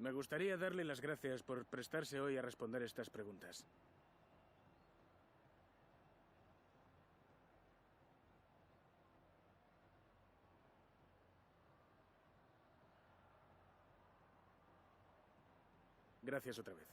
Me gustaría darle las gracias por prestarse hoy a responder estas preguntas. Gracias otra vez.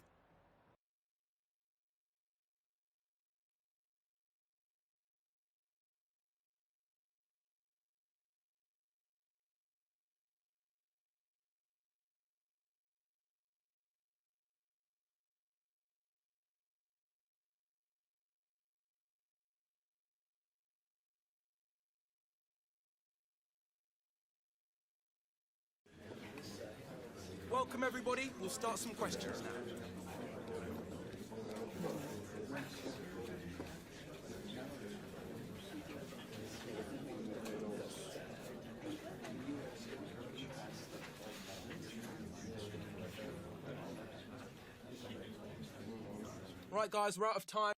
Welcome everybody, we'll start some questions now. Right guys, we're out of time.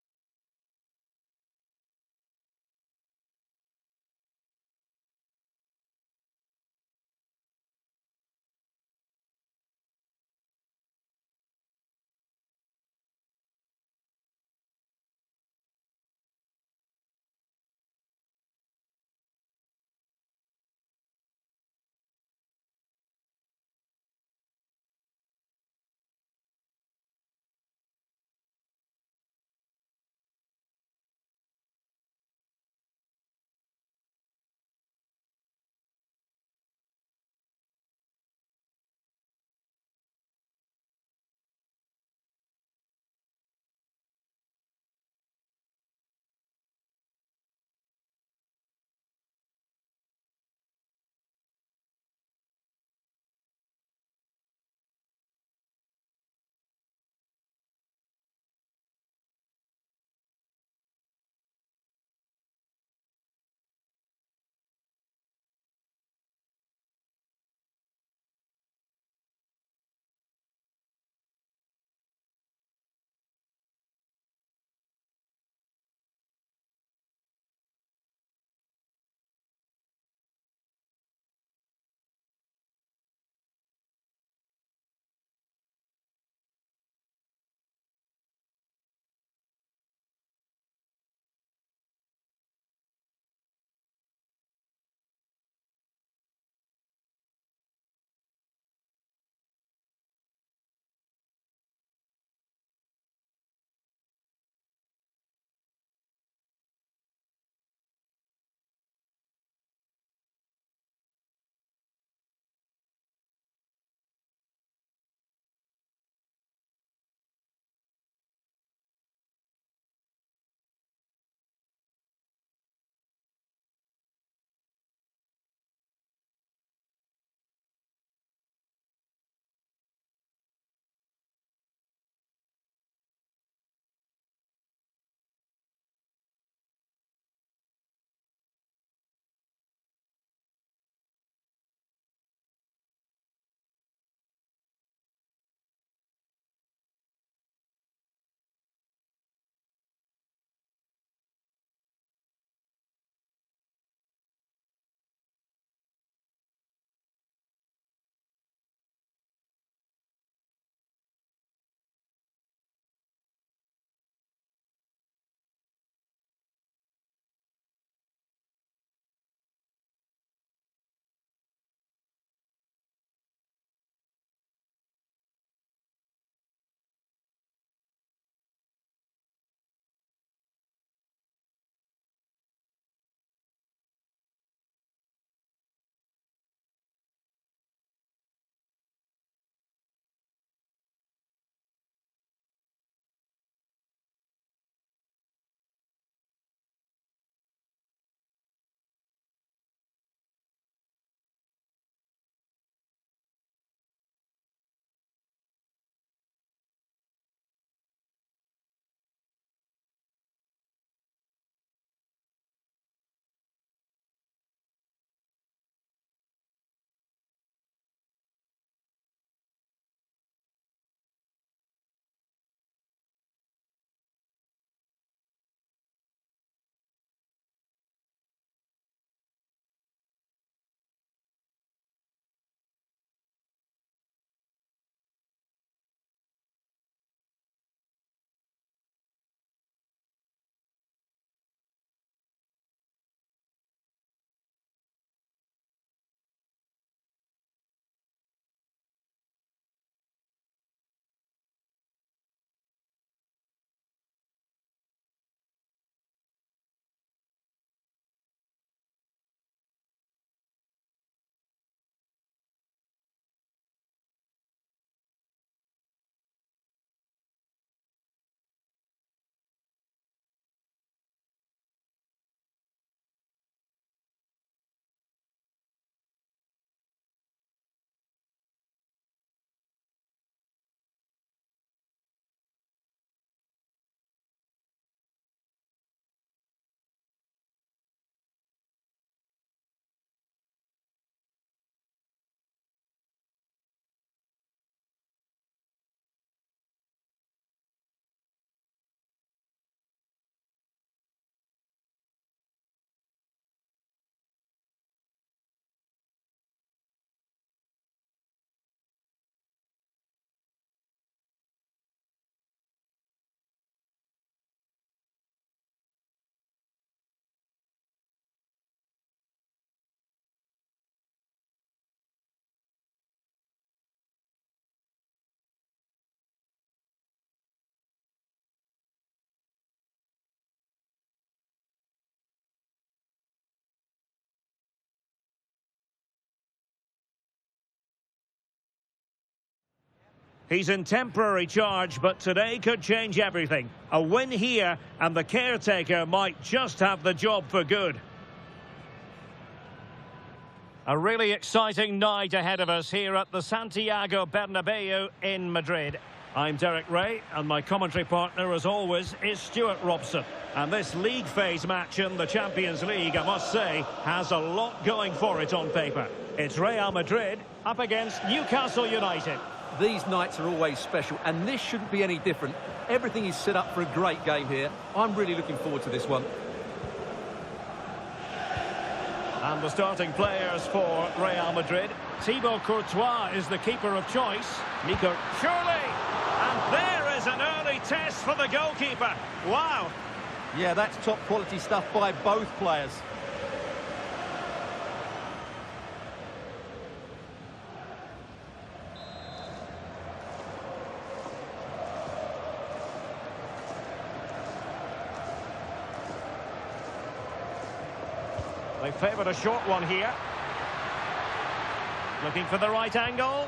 He's in temporary charge, but today could change everything. A win here, and the caretaker might just have the job for good. A really exciting night ahead of us here at the Santiago Bernabeu in Madrid. I'm Derek Ray, and my commentary partner, as always, is Stuart Robson. And this league phase match in the Champions League, I must say, has a lot going for it on paper. It's Real Madrid up against Newcastle United. These nights are always special, and this shouldn't be any different. Everything is set up for a great game here. I'm really looking forward to this one. And the starting players for Real Madrid. Thibaut Courtois is the keeper of choice. Nico, surely! And there is an early test for the goalkeeper. Wow! Yeah, that's top quality stuff by both players. They favoured a short one here. Looking for the right angle.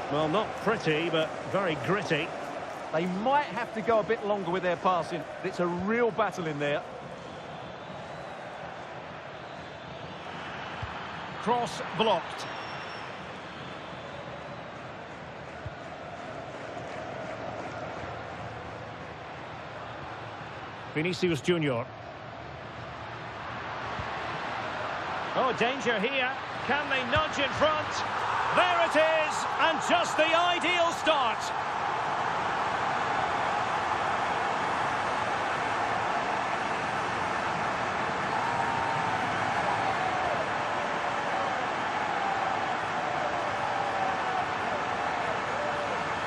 Well, not pretty, but very gritty. They might have to go a bit longer with their passing. It's a real battle in there. Cross blocked. Vinicius Junior. Oh, danger here. Can they nudge in front? There it is, and just the ideal start.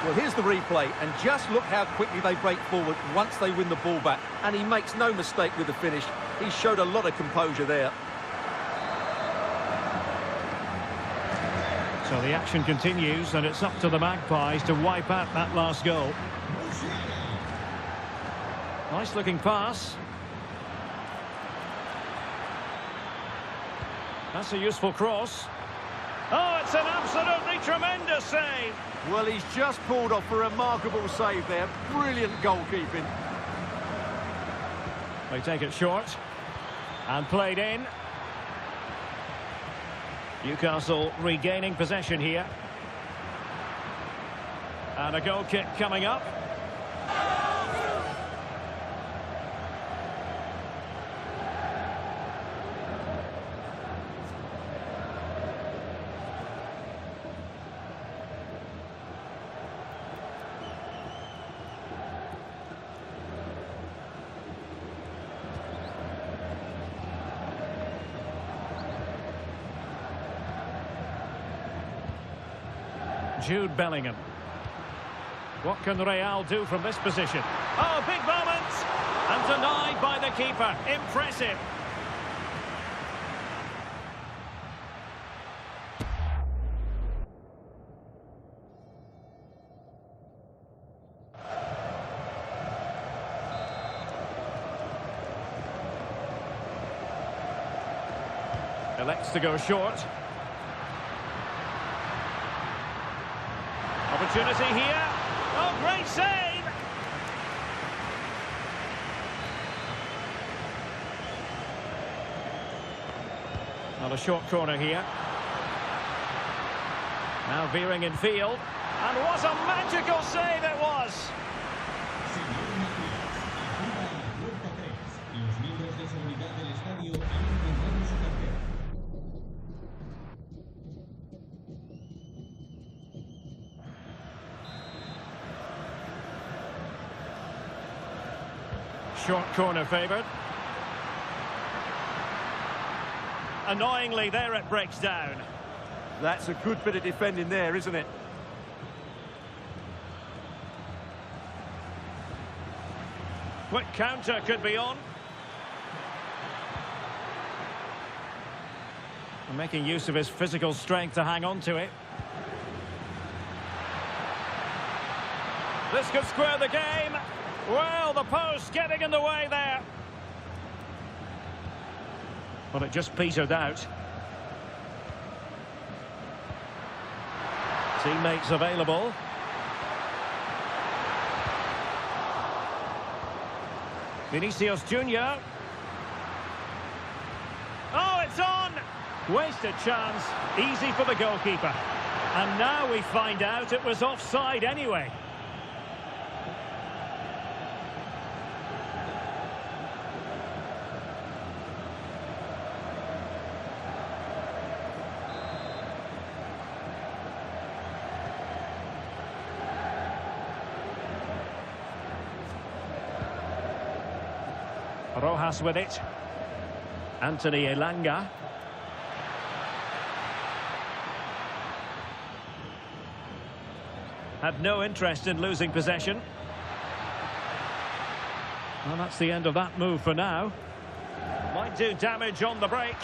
Well, here's the replay, and just look how quickly they break forward once they win the ball back. And he makes no mistake with the finish. He showed a lot of composure there. So the action continues, and it's up to the Magpies to wipe out that last goal. Nice looking pass. That's a useful cross. Oh, it's an absolutely tremendous save. Well, he's just pulled off a remarkable save there. Brilliant goalkeeping. They take it short. And played in. Newcastle regaining possession here. And a goal kick coming up. Jude Bellingham. What can Real do from this position? Oh, big moment! And denied by the keeper. Impressive. Elects to go short. Opportunity here. Oh, great save! Well, a short corner here. Now veering in field. And what a magical save it was! Short corner favoured. Annoyingly, there it breaks down. That's a good bit of defending there, isn't it? Quick counter could be on. And making use of his physical strength to hang on to it. This could square the game. Well, the post getting in the way there. But it just petered out. Teammates available. Vinicius Junior. Oh, it's on! Wasted chance. Easy for the goalkeeper. And now we find out it was offside anyway. Rojas with it. Anthony Elanga. Had no interest in losing possession. Well, that's the end of that move for now. Might do damage on the break.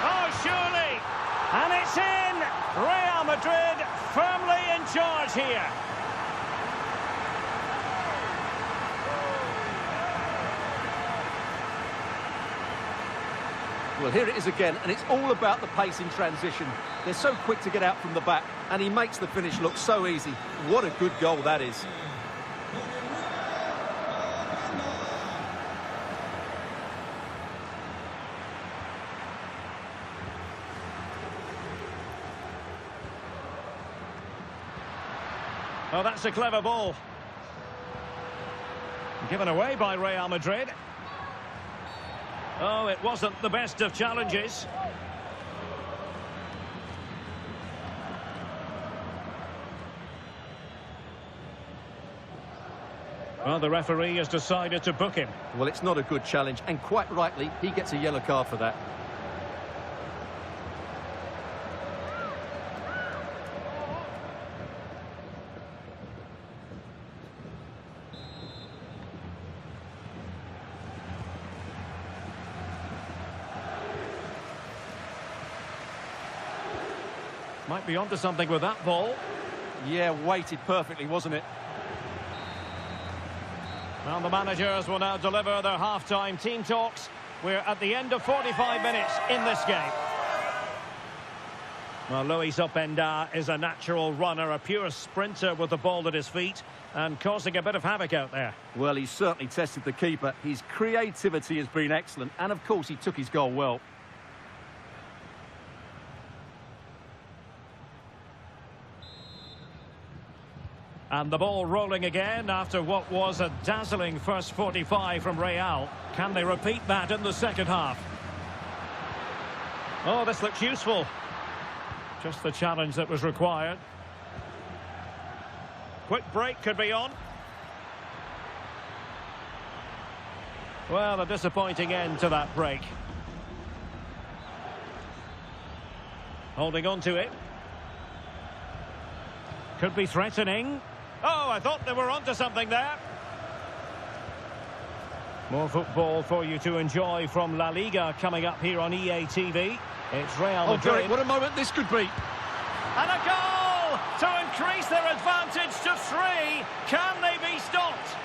Oh, surely! And it's in! Real Madrid firmly in charge here. Well, here it is again, and it's all about the pace in transition. They're so quick to get out from the back, and he makes the finish look so easy. What a good goal that is. Oh, that's a clever ball. Given away by Real Madrid. Oh, it wasn't the best of challenges. Well, the referee has decided to book him. Well, it's not a good challenge, and quite rightly, he gets a yellow card for that. Might be onto something with that ball. Yeah, weighted perfectly, wasn't it? Well, the managers will now deliver their half-time team talks. We're at the end of 45 minutes in this game. Well, Luis Openda is a natural runner, a pure sprinter with the ball at his feet and causing a bit of havoc out there. Well, he's certainly tested the keeper. His creativity has been excellent, and of course he took his goal well. And the ball rolling again after what was a dazzling first 45 from Real. Can they repeat that in the second half? Oh, this looks useful. Just the challenge that was required. Quick break could be on. Well, a disappointing end to that break. Holding on to it. Could be threatening. Oh, I thought they were onto something there. More football for you to enjoy from La Liga coming up here on EA TV. It's Real Madrid. Derek, what a moment this could be. And a goal to increase their advantage to 3. Can they be stopped?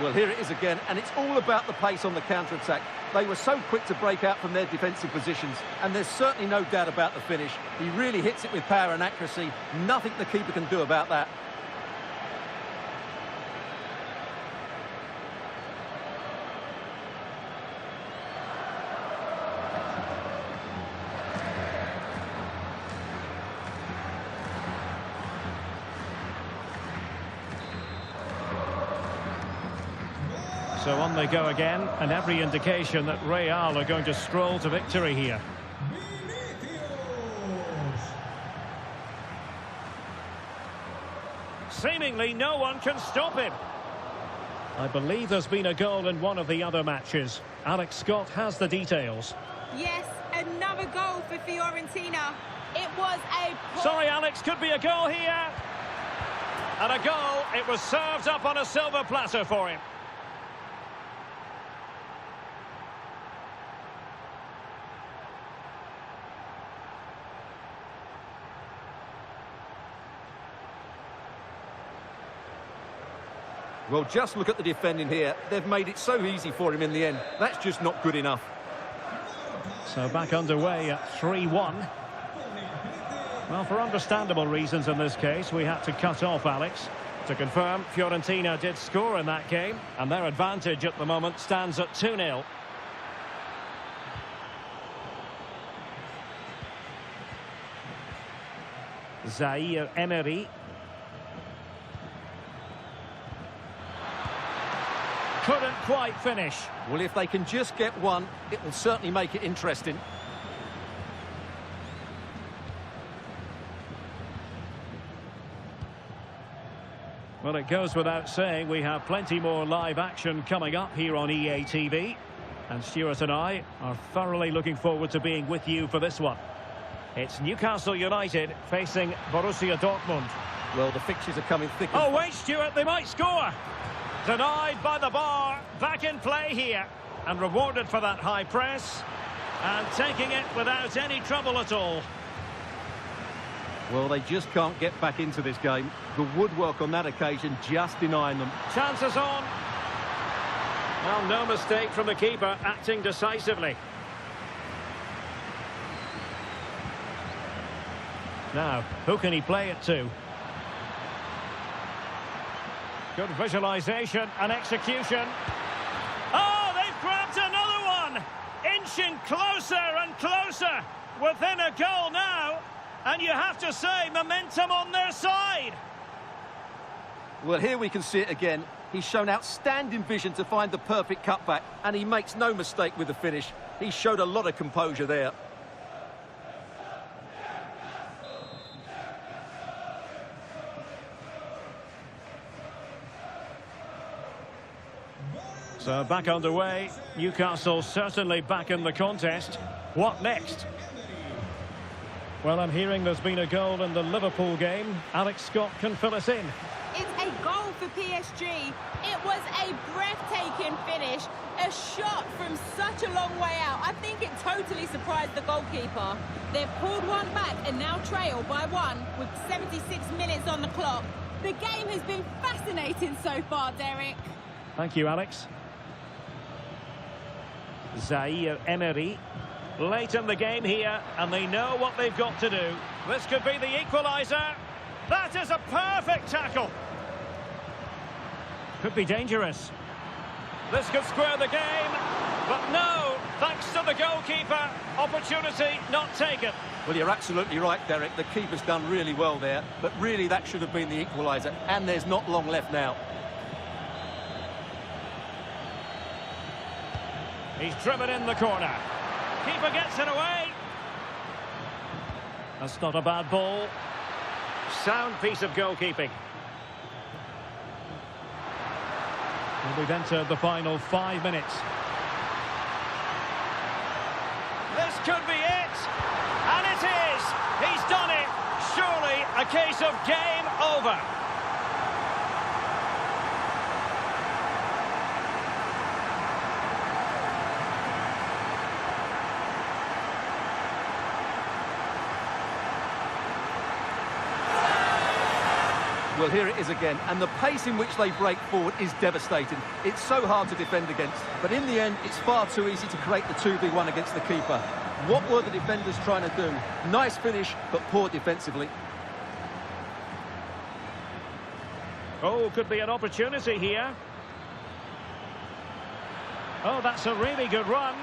Well, here it is again, and it's all about the pace on the counter-attack. They were so quick to break out from their defensive positions, and there's certainly no doubt about the finish. He really hits it with power and accuracy. Nothing the keeper can do about that. So on they go again, and every indication that Real are going to stroll to victory here. Seemingly no one can stop him. I believe there's been a goal in one of the other matches. Alex Scott has the details. Yes, another goal for Fiorentina. It was a... Sorry, Alex, could be a goal here. And a goal, it was served up on a silver platter for him. Well, just look at the defending here. They've made it so easy for him in the end. That's just not good enough. So back underway at 3-1. Well, for understandable reasons in this case, we had to cut off Alex. To confirm, Fiorentina did score in that game, and their advantage at the moment stands at 2-0. Zaire Emery. Couldn't quite finish. Well, if they can just get one, it will certainly make it interesting. Well, it goes without saying we have plenty more live action coming up here on EA TV. And Stuart and I are thoroughly looking forward to being with you for this one. It's Newcastle United facing Borussia Dortmund. Well, the fixtures are coming thick. Oh, wait, Stuart, they might score. Denied by the bar. Back in play here. And rewarded for that high press. And taking it without any trouble at all. Well, they just can't get back into this game. The woodwork on that occasion just denying them. Chances on. Well, no mistake from the keeper, acting decisively. Now, who can he play it to? Good visualisation and execution. Oh, they've grabbed another one! Inching closer and closer. Within a goal now. And you have to say, momentum on their side. Well, here we can see it again. He's shown outstanding vision to find the perfect cutback, and he makes no mistake with the finish. He showed a lot of composure there. So back underway. Newcastle certainly back in the contest. What next? Well, I'm hearing there's been a goal in the Liverpool game. Alex Scott can fill us in. It's a goal for PSG. It was a breathtaking finish. A shot from such a long way out. I think it totally surprised the goalkeeper. They've pulled one back and now trail by one with 76 minutes on the clock. The game has been fascinating so far, Derek. Thank you, Alex. Zaire Emery. Late in the game here, and they know what they've got to do. This could be the equaliser. That is a perfect tackle. Could be dangerous. This could square the game, but no, thanks to the goalkeeper. Opportunity not taken. Well, you're absolutely right, Derek. The keeper's done really well there, but really that should have been the equaliser, and there's not long left now. He's driven in the corner. Keeper gets it away. That's not a bad ball. Sound piece of goalkeeping. And we've entered the final 5 minutes. This could be it. And it is. He's done it. Surely a case of game over. Well, here it is again, and the pace in which they break forward is devastating. It's so hard to defend against, but in the end, it's far too easy to create the 2v1 against the keeper. What were the defenders trying to do? Nice finish, but poor defensively. Oh, could be an opportunity here. Oh, that's a really good run.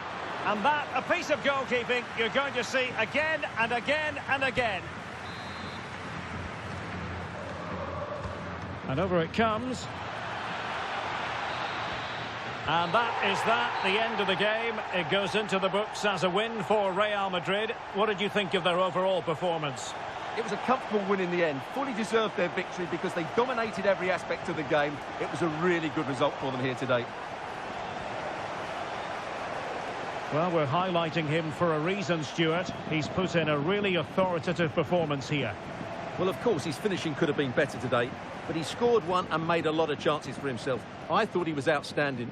And that, a piece of goalkeeping you're going to see again and again and again. And over it comes. And that is the end of the game. It goes into the books as a win for Real Madrid. What did you think of their overall performance? It was a comfortable win in the end. Fully deserved their victory because they dominated every aspect of the game. It was a really good result for them here today. Well, we're highlighting him for a reason, Stuart. He's put in a really authoritative performance here. Well, of course, his finishing could have been better today, but he scored one and made a lot of chances for himself. I thought he was outstanding.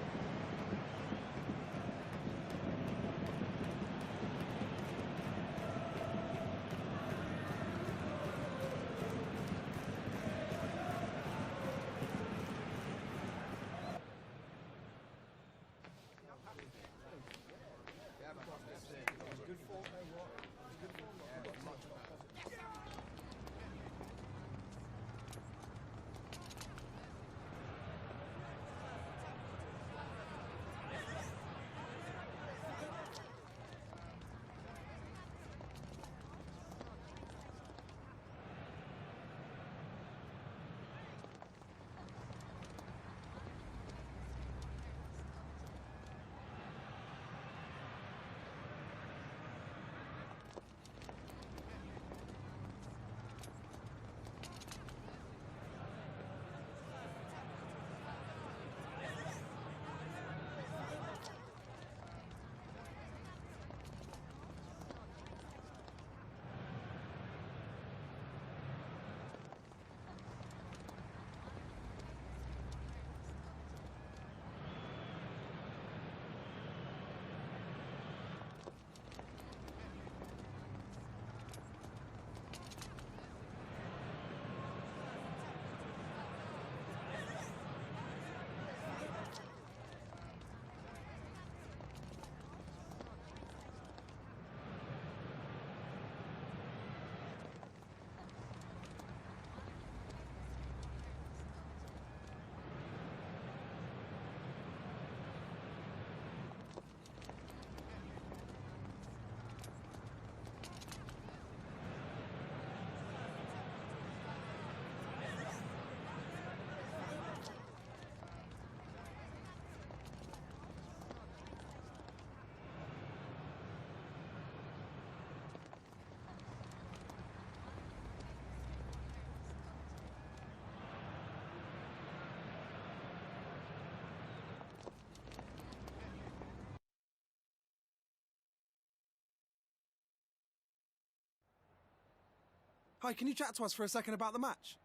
Hi, can you chat to us for a second about the match?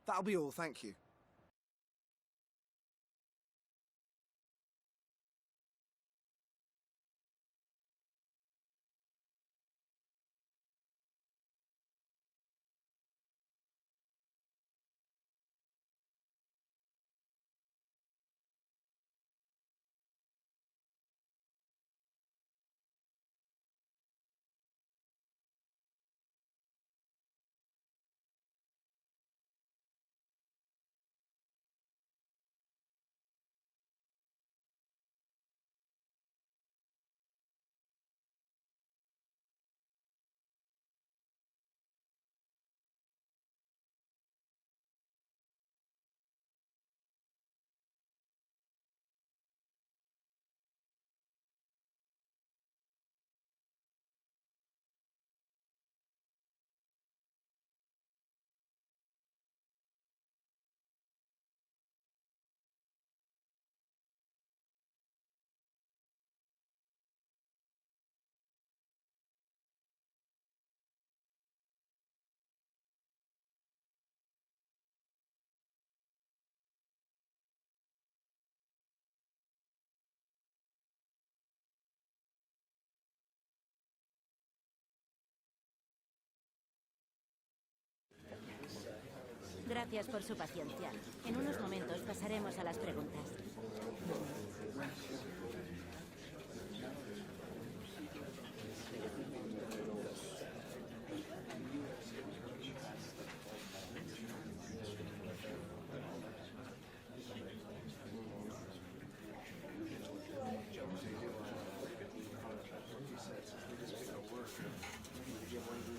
That'll be all, thank you. Gracias por su paciencia. En unos momentos pasaremos a las preguntas.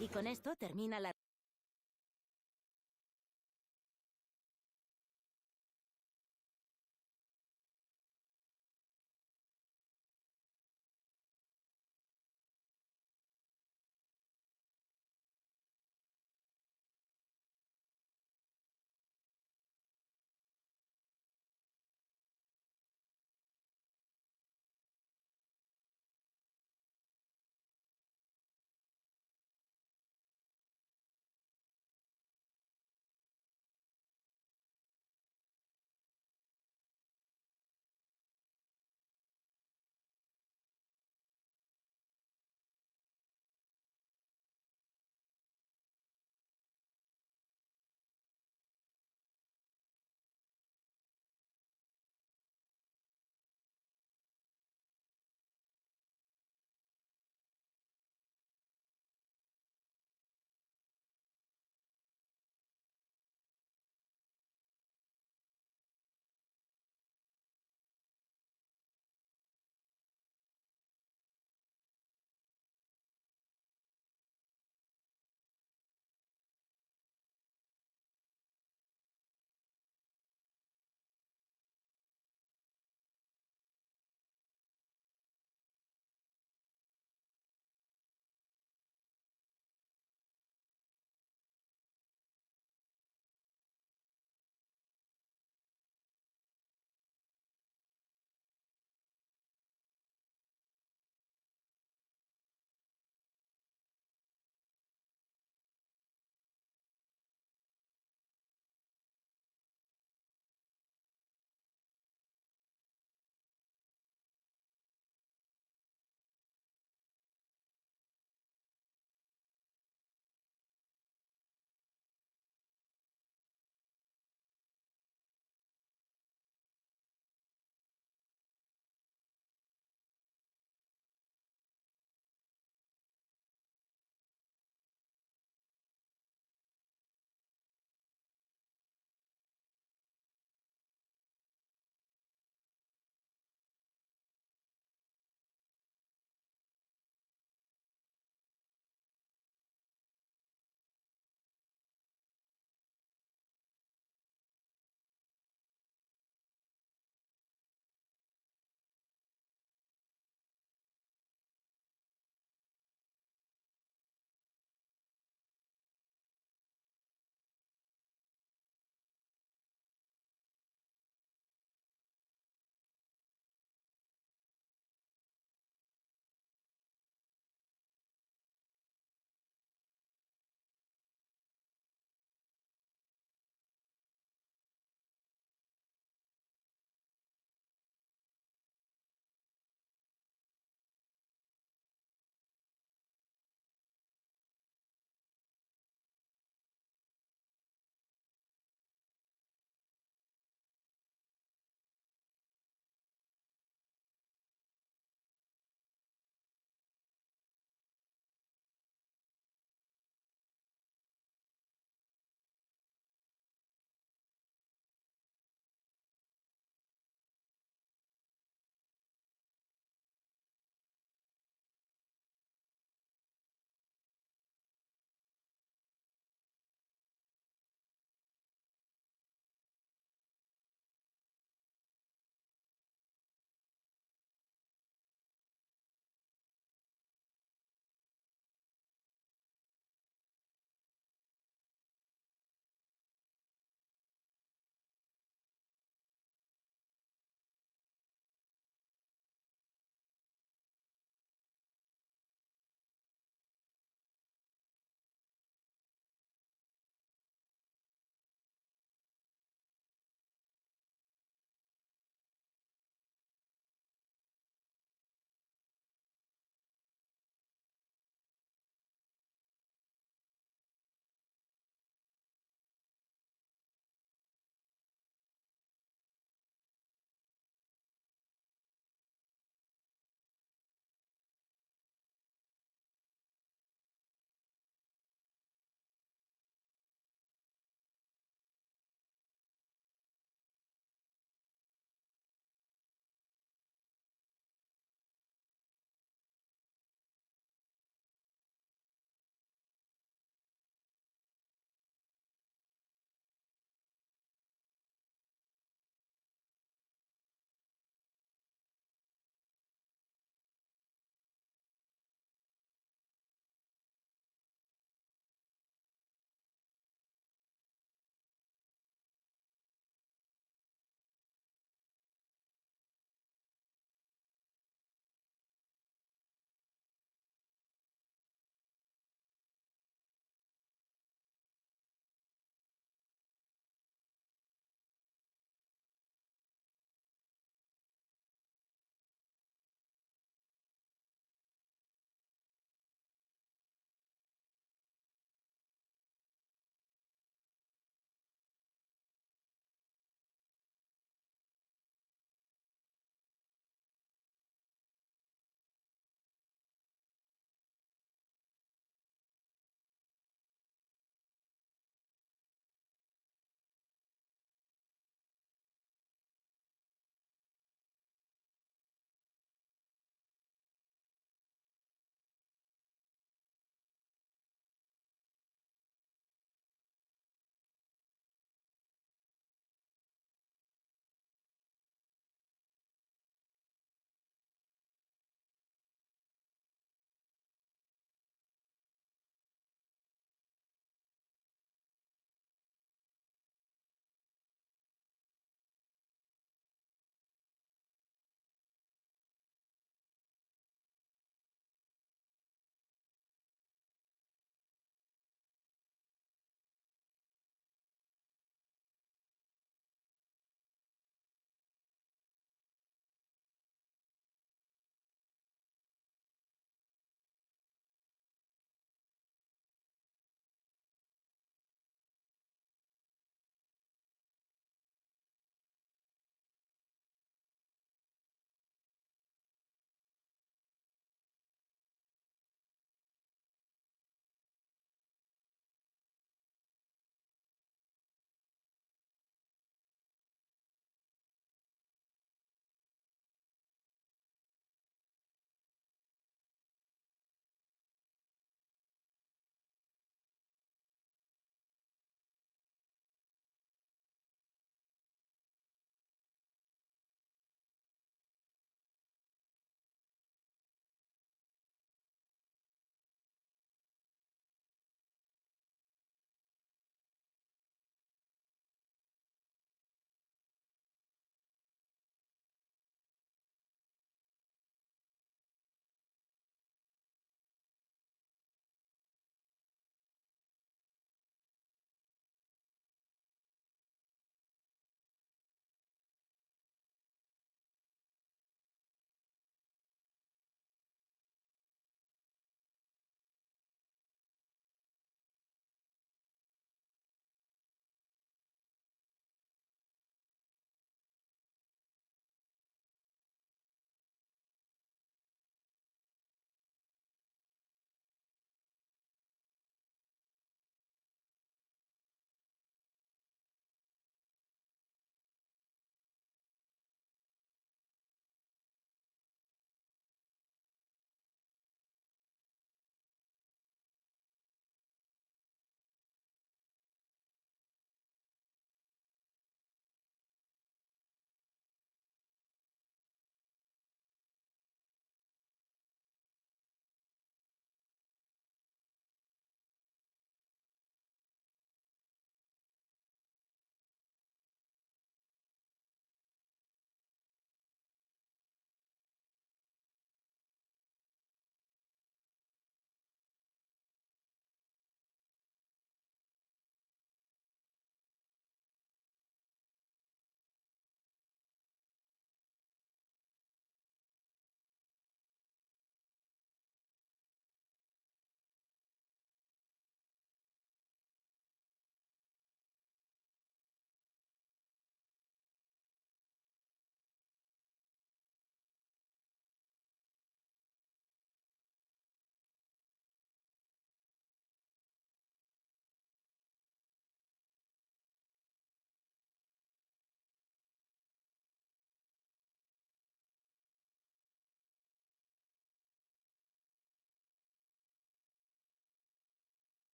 Y con esto termina la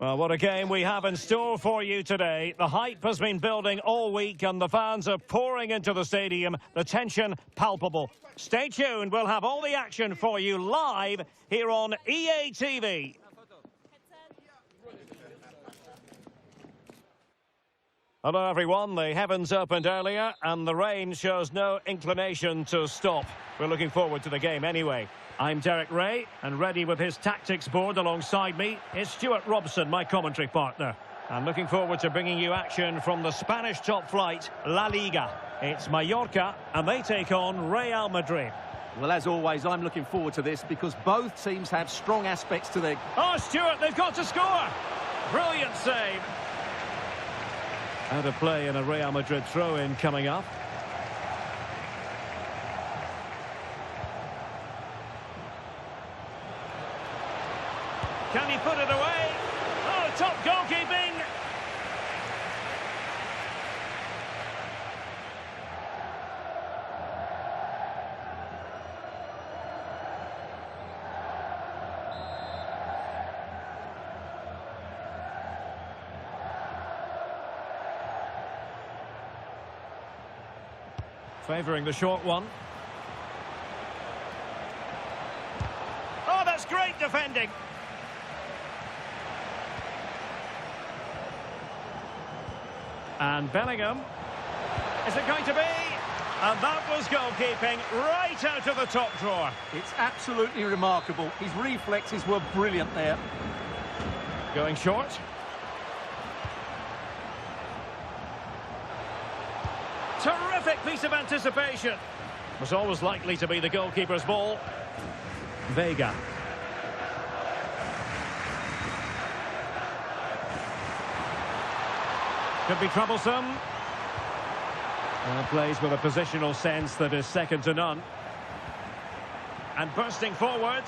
Well, what a game we have in store for you today. The hype has been building all week and the fans are pouring into the stadium. The tension palpable. Stay tuned. We'll have all the action for you live here on EA TV. Hello, everyone. The heavens opened earlier and the rain shows no inclination to stop. We're looking forward to the game anyway. I'm Derek Ray, and ready with his tactics board alongside me is Stuart Robson, my commentary partner. I'm looking forward to bringing you action from the Spanish top flight, La Liga. It's Mallorca, and they take on Real Madrid. Well, as always, I'm looking forward to this because both teams have strong aspects to their... Oh, Stuart, they've got to score! Brilliant save. Out of play in a Real Madrid throw-in coming up. Can he put it away? Oh, top goalkeeping! Favouring the short one. Oh, that's great defending. And Bellingham. Is it going to be? And that was goalkeeping right out of the top drawer. It's absolutely remarkable. His reflexes were brilliant there. Going short. Terrific piece of anticipation. Was always likely to be the goalkeeper's ball. Vega. Could be troublesome. Plays with a positional sense that is second to none. And bursting forward.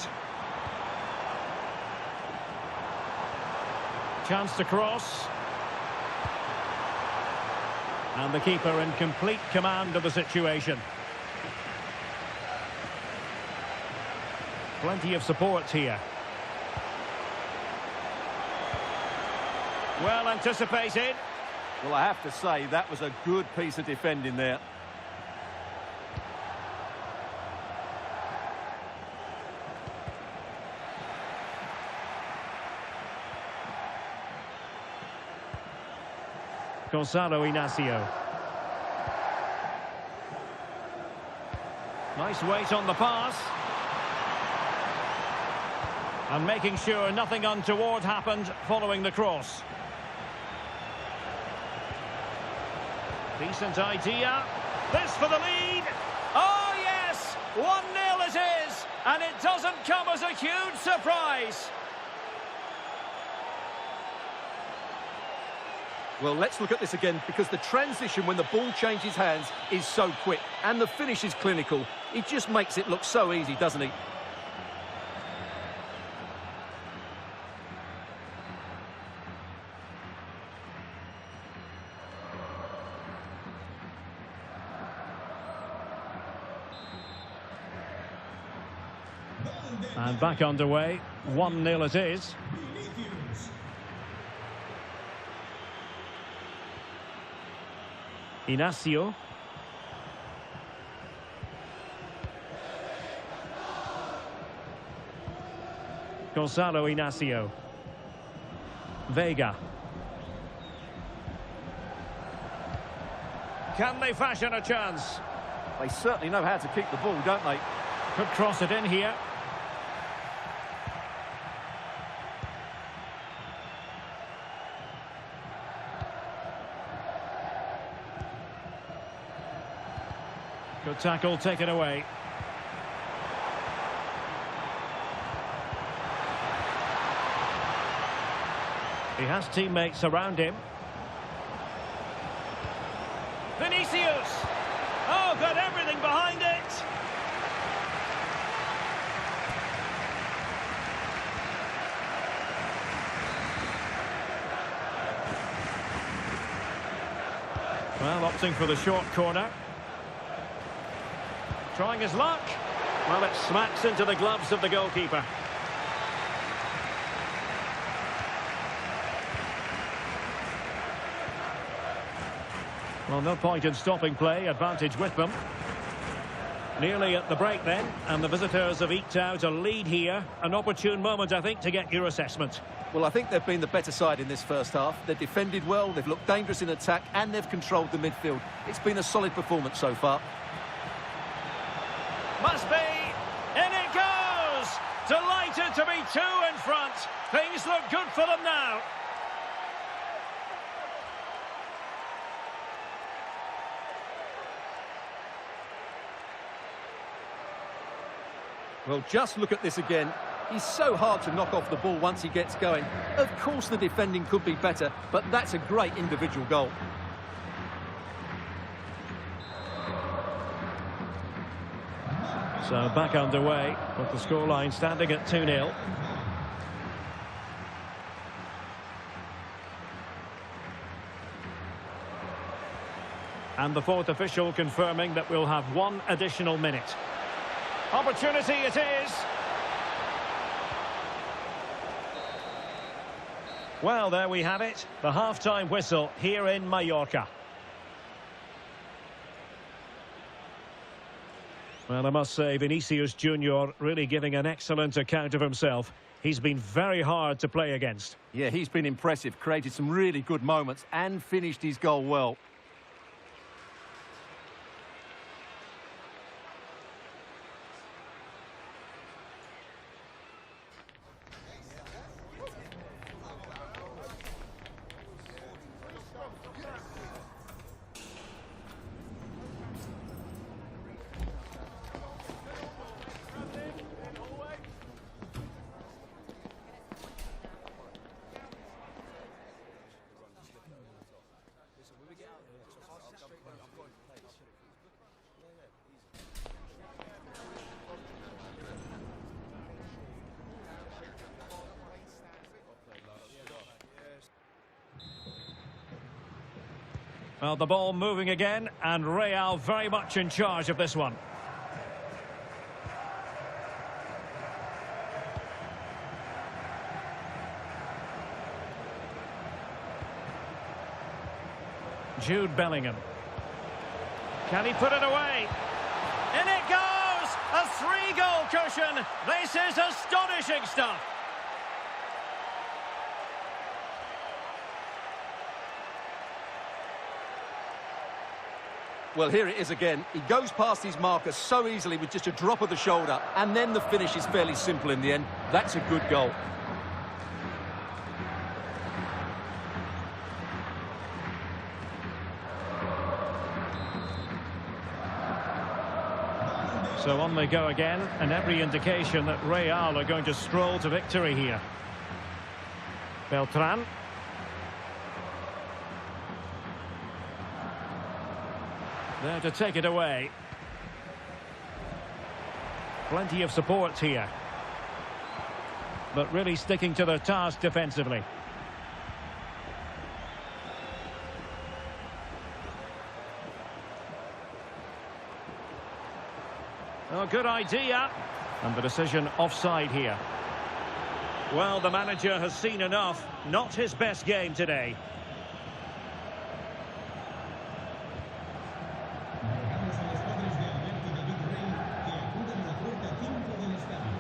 Chance to cross. And the keeper in complete command of the situation. Plenty of support here. Well anticipated. Well, I have to say, that was a good piece of defending there. Gonzalo Inacio. Nice weight on the pass. And making sure nothing untoward happened following the cross. Decent idea. This for the lead. Oh, yes! 1-0 it is. And it doesn't come as a huge surprise. Well, let's look at this again, because the transition when the ball changes hands is so quick, and the finish is clinical. It just makes it look so easy, doesn't he? And back underway. 1-0 it is. Inacio. Gonzalo Inacio. Vega. Can they fashion a chance? They certainly know how to keep the ball, don't they? Could cross it in here. Good tackle, taken away. He has teammates around him. Vinicius! Oh, got everything behind it! Well, opting for the short corner. Trying his luck. Well, it smacks into the gloves of the goalkeeper. Well, no point in stopping play, advantage with them. Nearly at the break then, and the visitors have eked out a lead here. An opportune moment, I think, to get your assessment. Well, I think they've been the better side in this first half. They've defended well, they've looked dangerous in attack, and they've controlled the midfield. It's been a solid performance so far. Must be, in it goes! Delighted to be 2 in front. Things look good for them now. Well, just look at this again. He's so hard to knock off the ball once he gets going. Of course the defending could be better, but that's a great individual goal. So back underway, with the scoreline standing at 2-0. And the fourth official confirming that we'll have 1 additional minute. Opportunity it is. Well, there we have it. The half-time whistle here in Mallorca. Well, I must say, Vinicius Junior really giving an excellent account of himself. He's been very hard to play against. Yeah, he's been impressive, created some really good moments and finished his goal well. Well, the ball moving again, and Real very much in charge of this one. Jude Bellingham. Can he put it away? In it goes! A 3-goal cushion! This is astonishing stuff! Well, here it is again. He goes past his marker so easily with just a drop of the shoulder, and then the finish is fairly simple in the end. That's a good goal. So on they go again, and every indication that Real are going to stroll to victory here. Beltran. There to take it away. Plenty of support here. But really sticking to their task defensively. Oh, good idea. And the decision offside here. Well, the manager has seen enough. Not his best game today.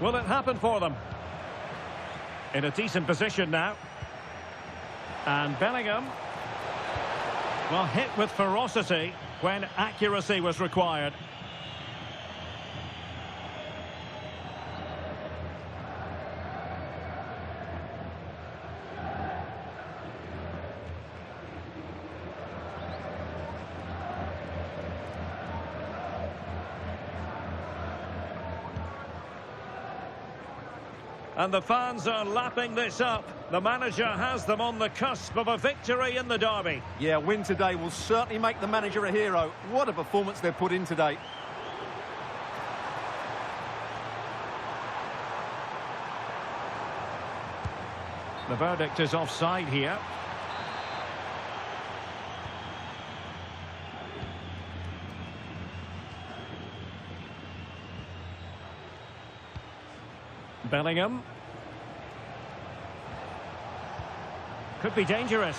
Will it happen for them? In a decent position now. And Bellingham. Well, hit with ferocity when accuracy was required. And the fans are lapping this up. The manager has them on the cusp of a victory in the derby. Yeah, a win today will certainly make the manager a hero. What a performance they've put in today. The verdict is offside here. Bellingham. Could be dangerous.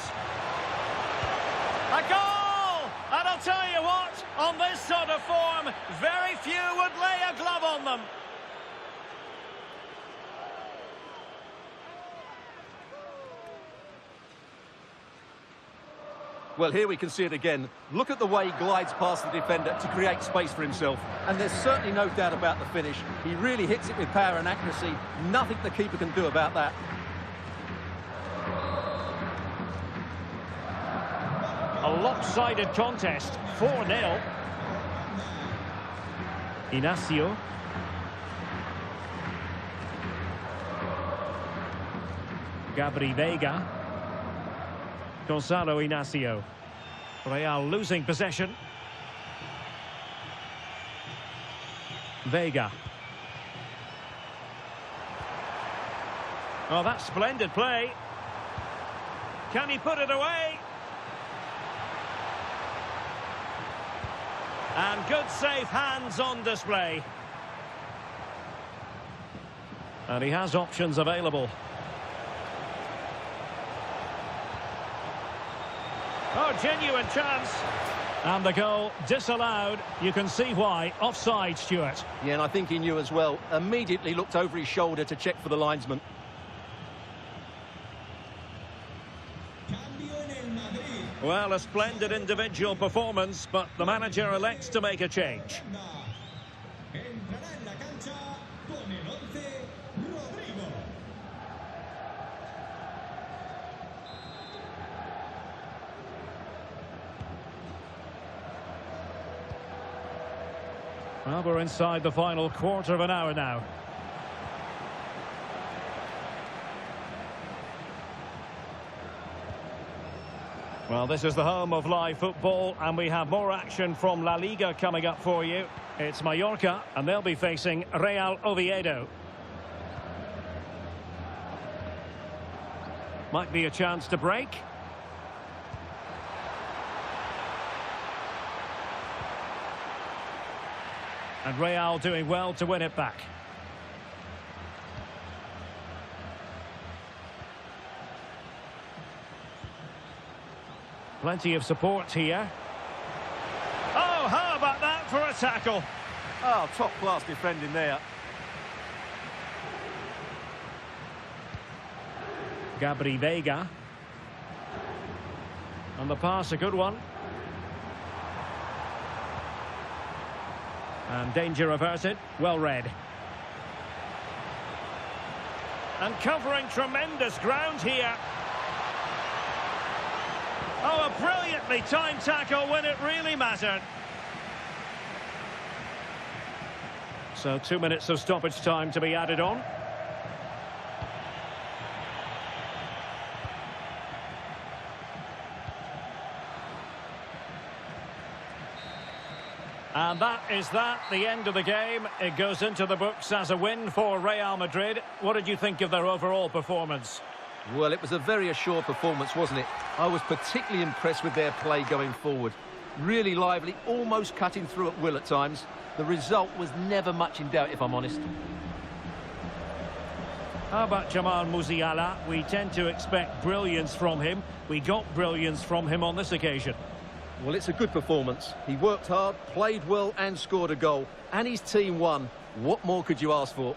A goal! A tell you what, on this sort of form, very few would lay a glove on them. Well, here we can see it again. Look at the way he glides past the defender to create space for himself. And there's certainly no doubt about the finish. He really hits it with power and accuracy. Nothing the keeper can do about that. A lopsided contest, 4-0. Inacio. Gabri Veiga. Gonzalo Inacio. Real losing possession. Veiga. Oh, that's splendid play. Can he put it away? And good safe hands on display. And he has options available. Oh, genuine chance. And the goal disallowed. You can see why. Offside, Stuart. Yeah, and I think he knew as well. Immediately looked over his shoulder to check for the linesman. Well, a splendid individual performance, but the manager elects to make a change. Well, we're inside the final quarter of an hour now. Well, this is the home of live football, and we have more action from La Liga coming up for you. It's Mallorca, and they'll be facing Real Oviedo. Might be a chance to break. And Real doing well to win it back. Plenty of support here. Oh, how about that for a tackle? Oh, top-class defending there. Gabri Veiga. And the pass, a good one. And danger averted, well read. And covering tremendous ground here. Oh, a brilliantly timed tackle when it really mattered. So 2 minutes of stoppage time to be added on. And that is the end of the game. It goes into the books as a win for Real Madrid. What did you think of their overall performance? Well, it was a very assured performance, wasn't it? I was particularly impressed with their play going forward. Really lively, almost cutting through at will at times. The result was never much in doubt, if I'm honest. How about Jamal Musiala? We tend to expect brilliance from him. We got brilliance from him on this occasion. Well, it's a good performance. He worked hard, played well and scored a goal. And his team won. What more could you ask for?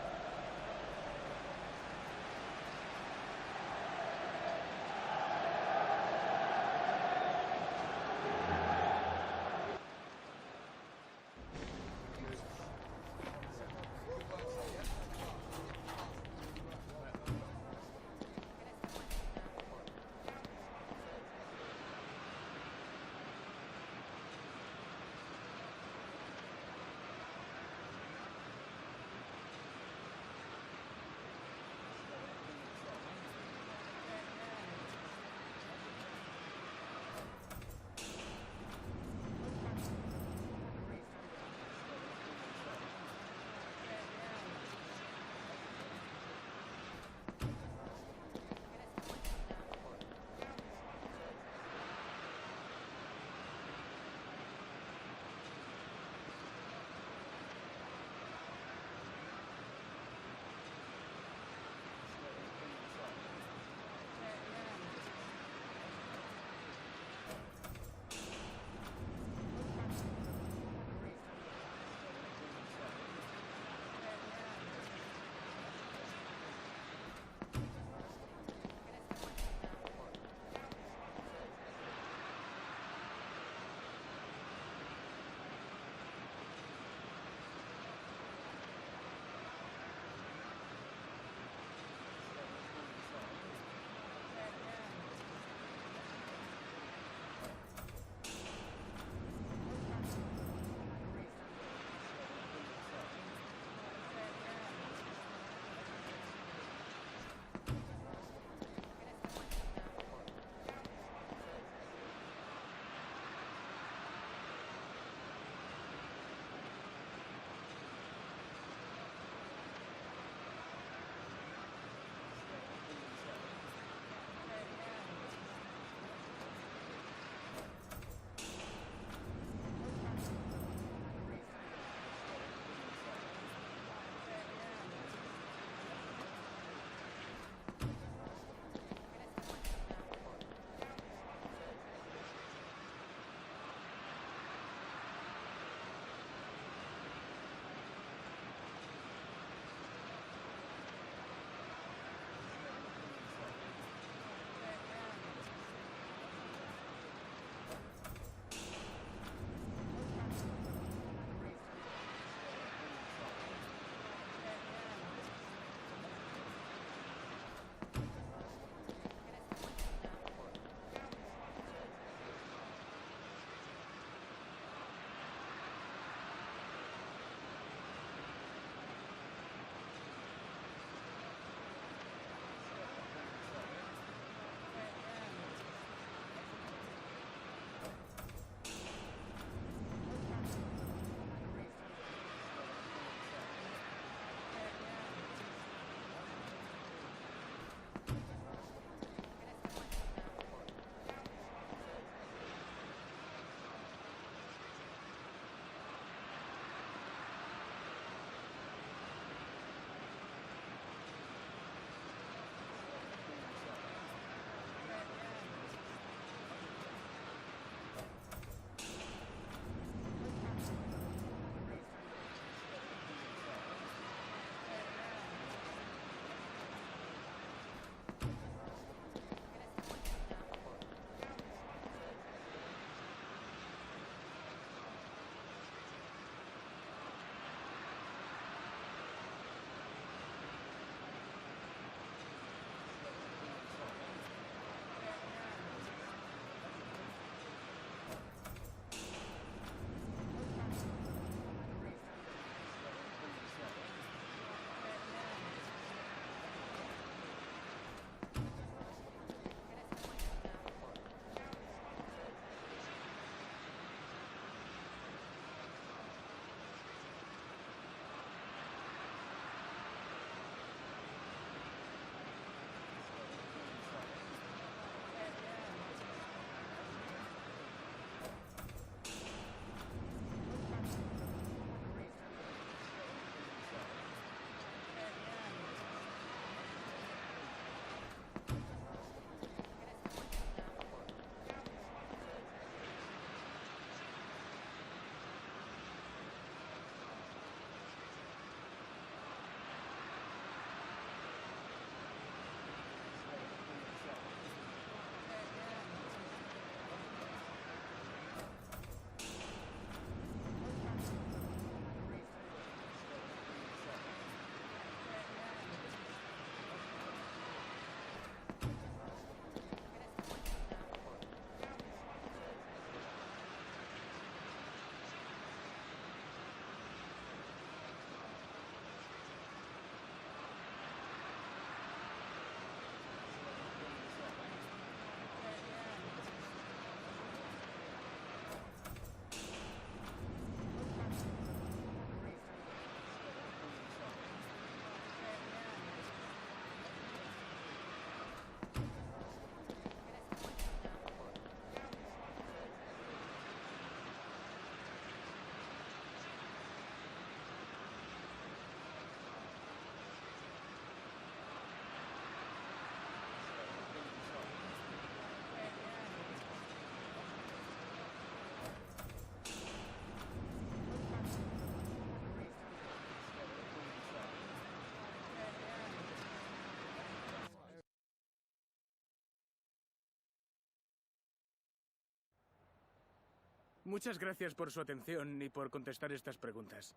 Muchas gracias por su atención y por contestar estas preguntas.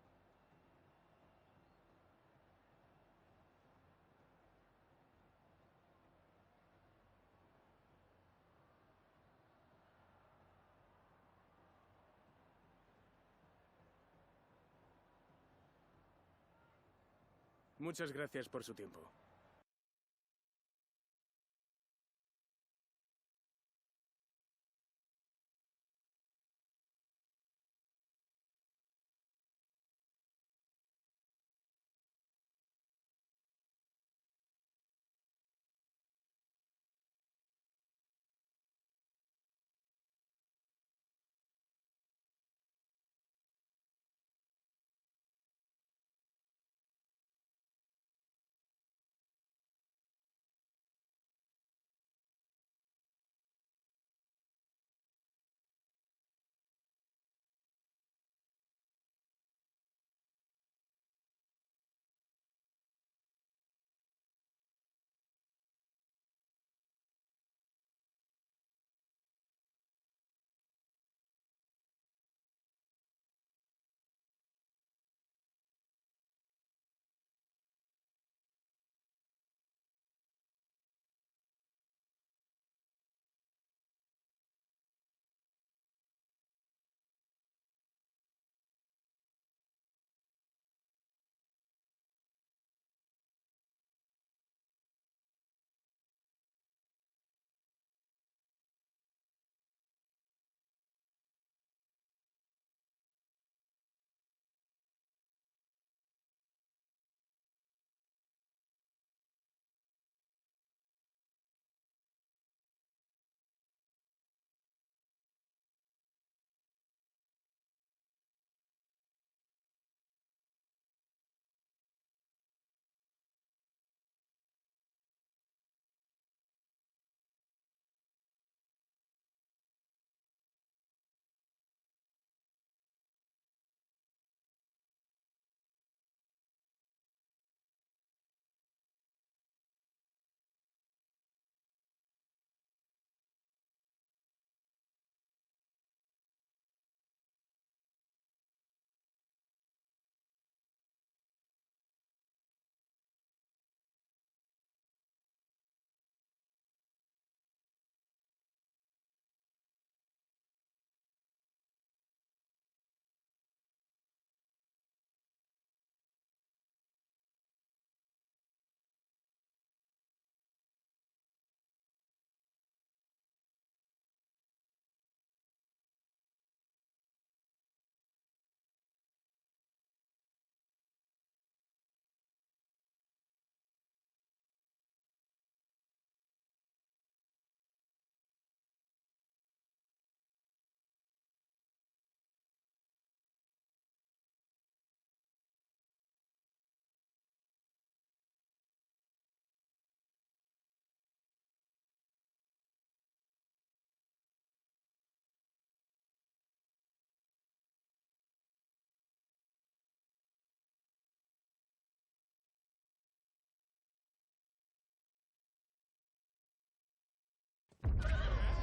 Muchas gracias por su tiempo.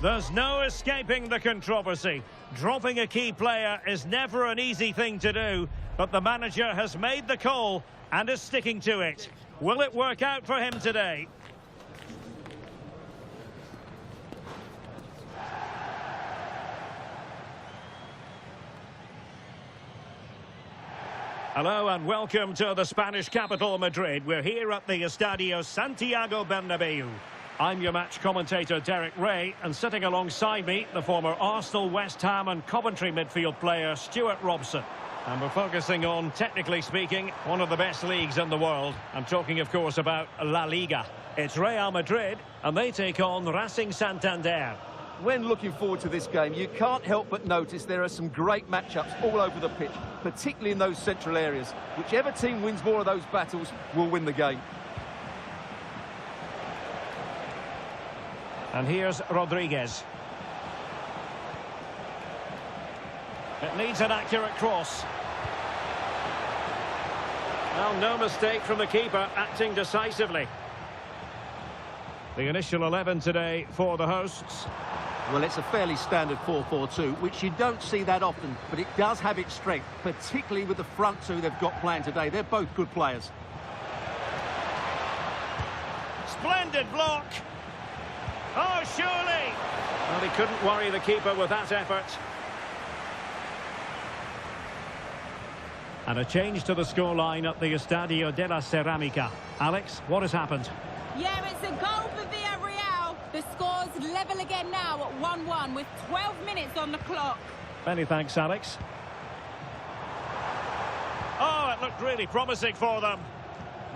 There's no escaping the controversy. Dropping a key player is never an easy thing to do, but the manager has made the call and is sticking to it. Will it work out for him today? Hello and welcome to the Spanish capital, Madrid. We're here at the Estadio Santiago Bernabeu. I'm your match commentator, Derek Ray, and sitting alongside me, the former Arsenal, West Ham and Coventry midfield player, Stuart Robson. And we're focusing on, technically speaking, one of the best leagues in the world. I'm talking, of course, about La-Liga. It's Real Madrid, and they take on Racing Santander. When looking forward to this game, you can't help but notice there are some great matchups all over the pitch, particularly in those central areas. Whichever team wins more of those battles will win the game. And here's Rodriguez. It needs an accurate cross. Well, no mistake from the keeper, acting decisively. The initial 11 today for the hosts. Well, it's a fairly standard 4-4-2, which you don't see that often, but it does have its strength, particularly with the front two they've got playing today. They're both good players. Splendid block. Oh, surely. Well, he couldn't worry the keeper with that effort. And a change to the scoreline at the Estadio de la Ceramica. Alex, what has happened? Yeah, it's a goal for Villarreal. The score's level again now at 1-1 with 12 minutes on the clock. Many thanks, Alex. Oh, it looked really promising for them.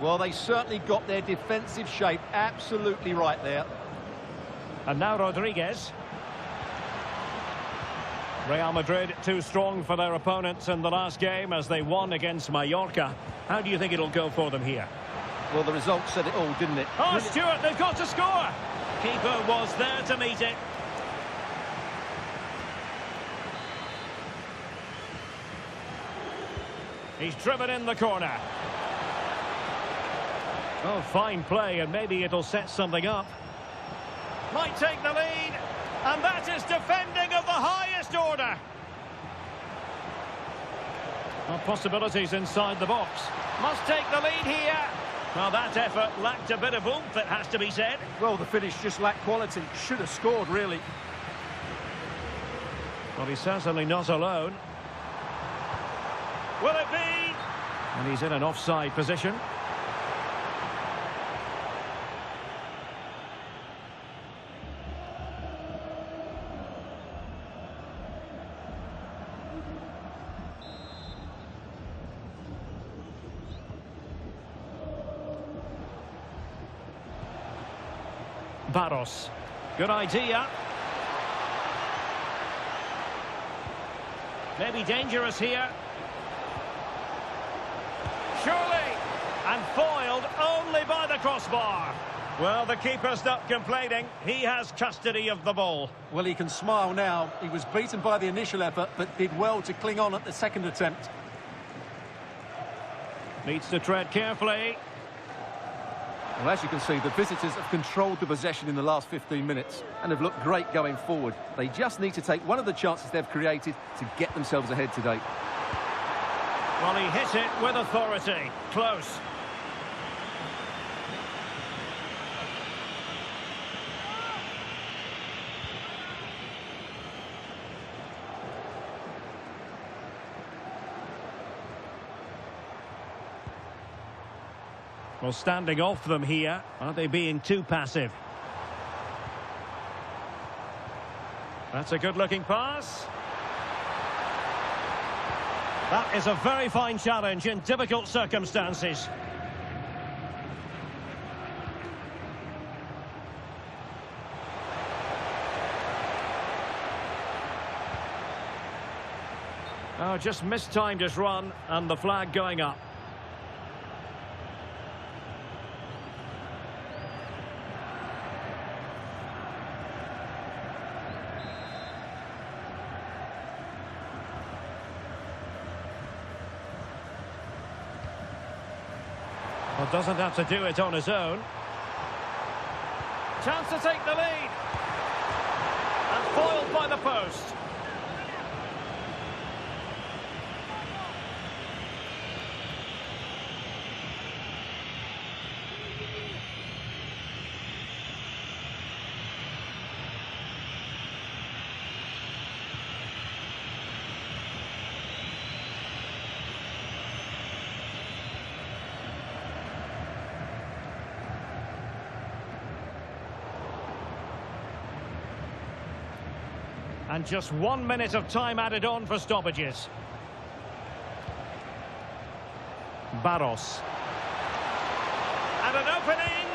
Well, they certainly got their defensive shape absolutely right there. And now Rodriguez. Real Madrid too strong for their opponents in the last game as they won against Mallorca. How do you think it'll go for them here? Well, the result said it all, didn't it? Oh, Stuart, they've got to score! Keeper was there to meet it. He's driven in the corner. Oh, fine play, and maybe it'll set something up. Might take the lead, and that is defending of the highest order. Well, possibilities inside the box. Must take the lead here. Well, that effort lacked a bit of oomph, it has to be said. Well, the finish just lacked quality. Should have scored, really. Well, he's certainly not alone. Will it be? And he's in an offside position. Barros. Good idea. Maybe dangerous here. Surely. And foiled only by the crossbar. Well, the keeper's not complaining. He has custody of the ball. Well, he can smile now. He was beaten by the initial effort, but did well to cling on at the second attempt. Needs to tread carefully. Well, as you can see, the visitors have controlled the possession in the last 15 minutes and have looked great going forward. They just need to take one of the chances they've created to get themselves ahead today. Well, he hit it with authority. Close. Well, standing off them here. Are they being too passive? That's a good-looking pass. That is a very fine challenge in difficult circumstances. Oh, just mistimed his run, and the flag going up. Well, doesn't have to do it on his own. Chance to take the lead. And foiled by the post. And just 1 minute of time added on for stoppages. Barros. And an opening!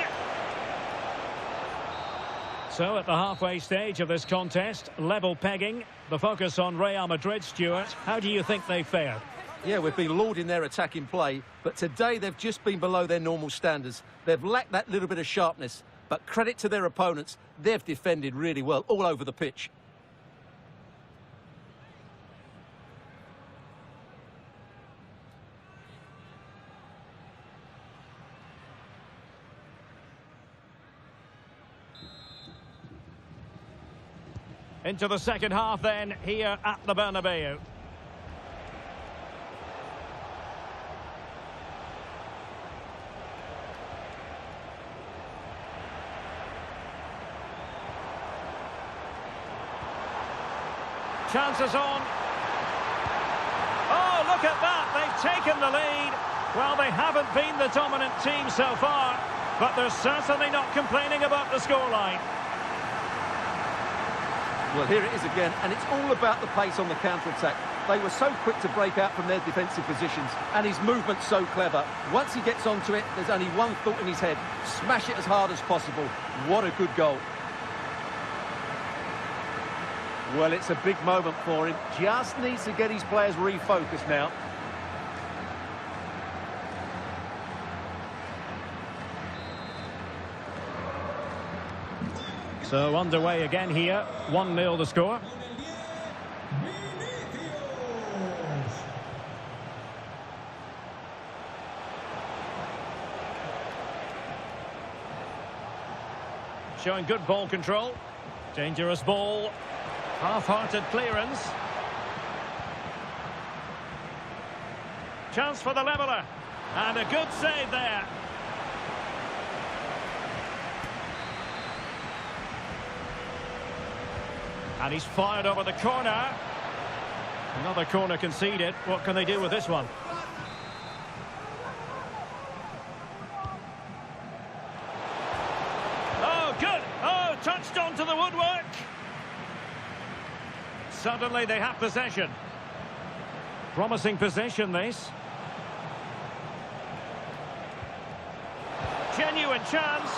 So at the halfway stage of this contest, level pegging, the focus on Real Madrid, Stuart. How do you think they fared? Yeah, we've been lauding their attacking play, but today they've just been below their normal standards. They've lacked that little bit of sharpness, but credit to their opponents, they've defended really well all over the pitch. Into the second half then, here at the Bernabeu. Chances on. Oh, look at that. They've taken the lead. Well, they haven't been the dominant team so far, but they're certainly not complaining about the scoreline. Well, here it is again, and it's all about the pace on the counter-attack. They were so quick to break out from their defensive positions, and his movement's so clever. Once he gets onto it, there's only one thought in his head: smash it as hard as possible. What a good goal. Well, it's a big moment for him. Just needs to get his players refocused now. So underway again here, 1-0 the score. Showing good ball control. Dangerous ball. Half-hearted clearance. Chance for the leveller. And a good save there. And he's fired over the corner. Another corner conceded. What can they do with this one? Oh, good. Oh, touched onto the woodwork. Suddenly they have possession. Promising possession, this. Genuine chance.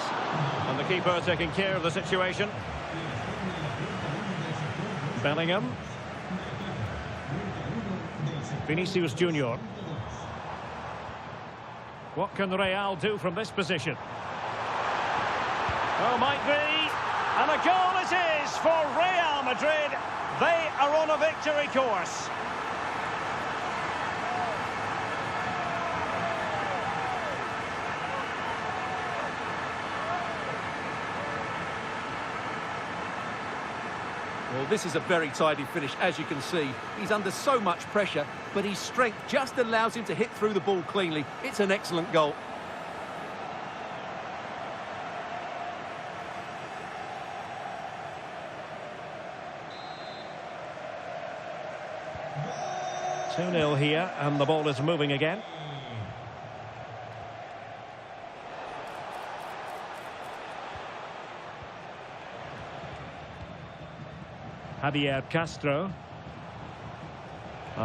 And the keeper taking care of the situation. Bellingham. Vinicius Junior. What can Real do from this position? Oh, might be. And a goal it is for Real Madrid. They are on a victory course. Well, this is a very tidy finish, as you can see. He's under so much pressure, but his strength just allows him to hit through the ball cleanly. It's an excellent goal. Two 2-0 here, and the ball is moving again. Javier Castro.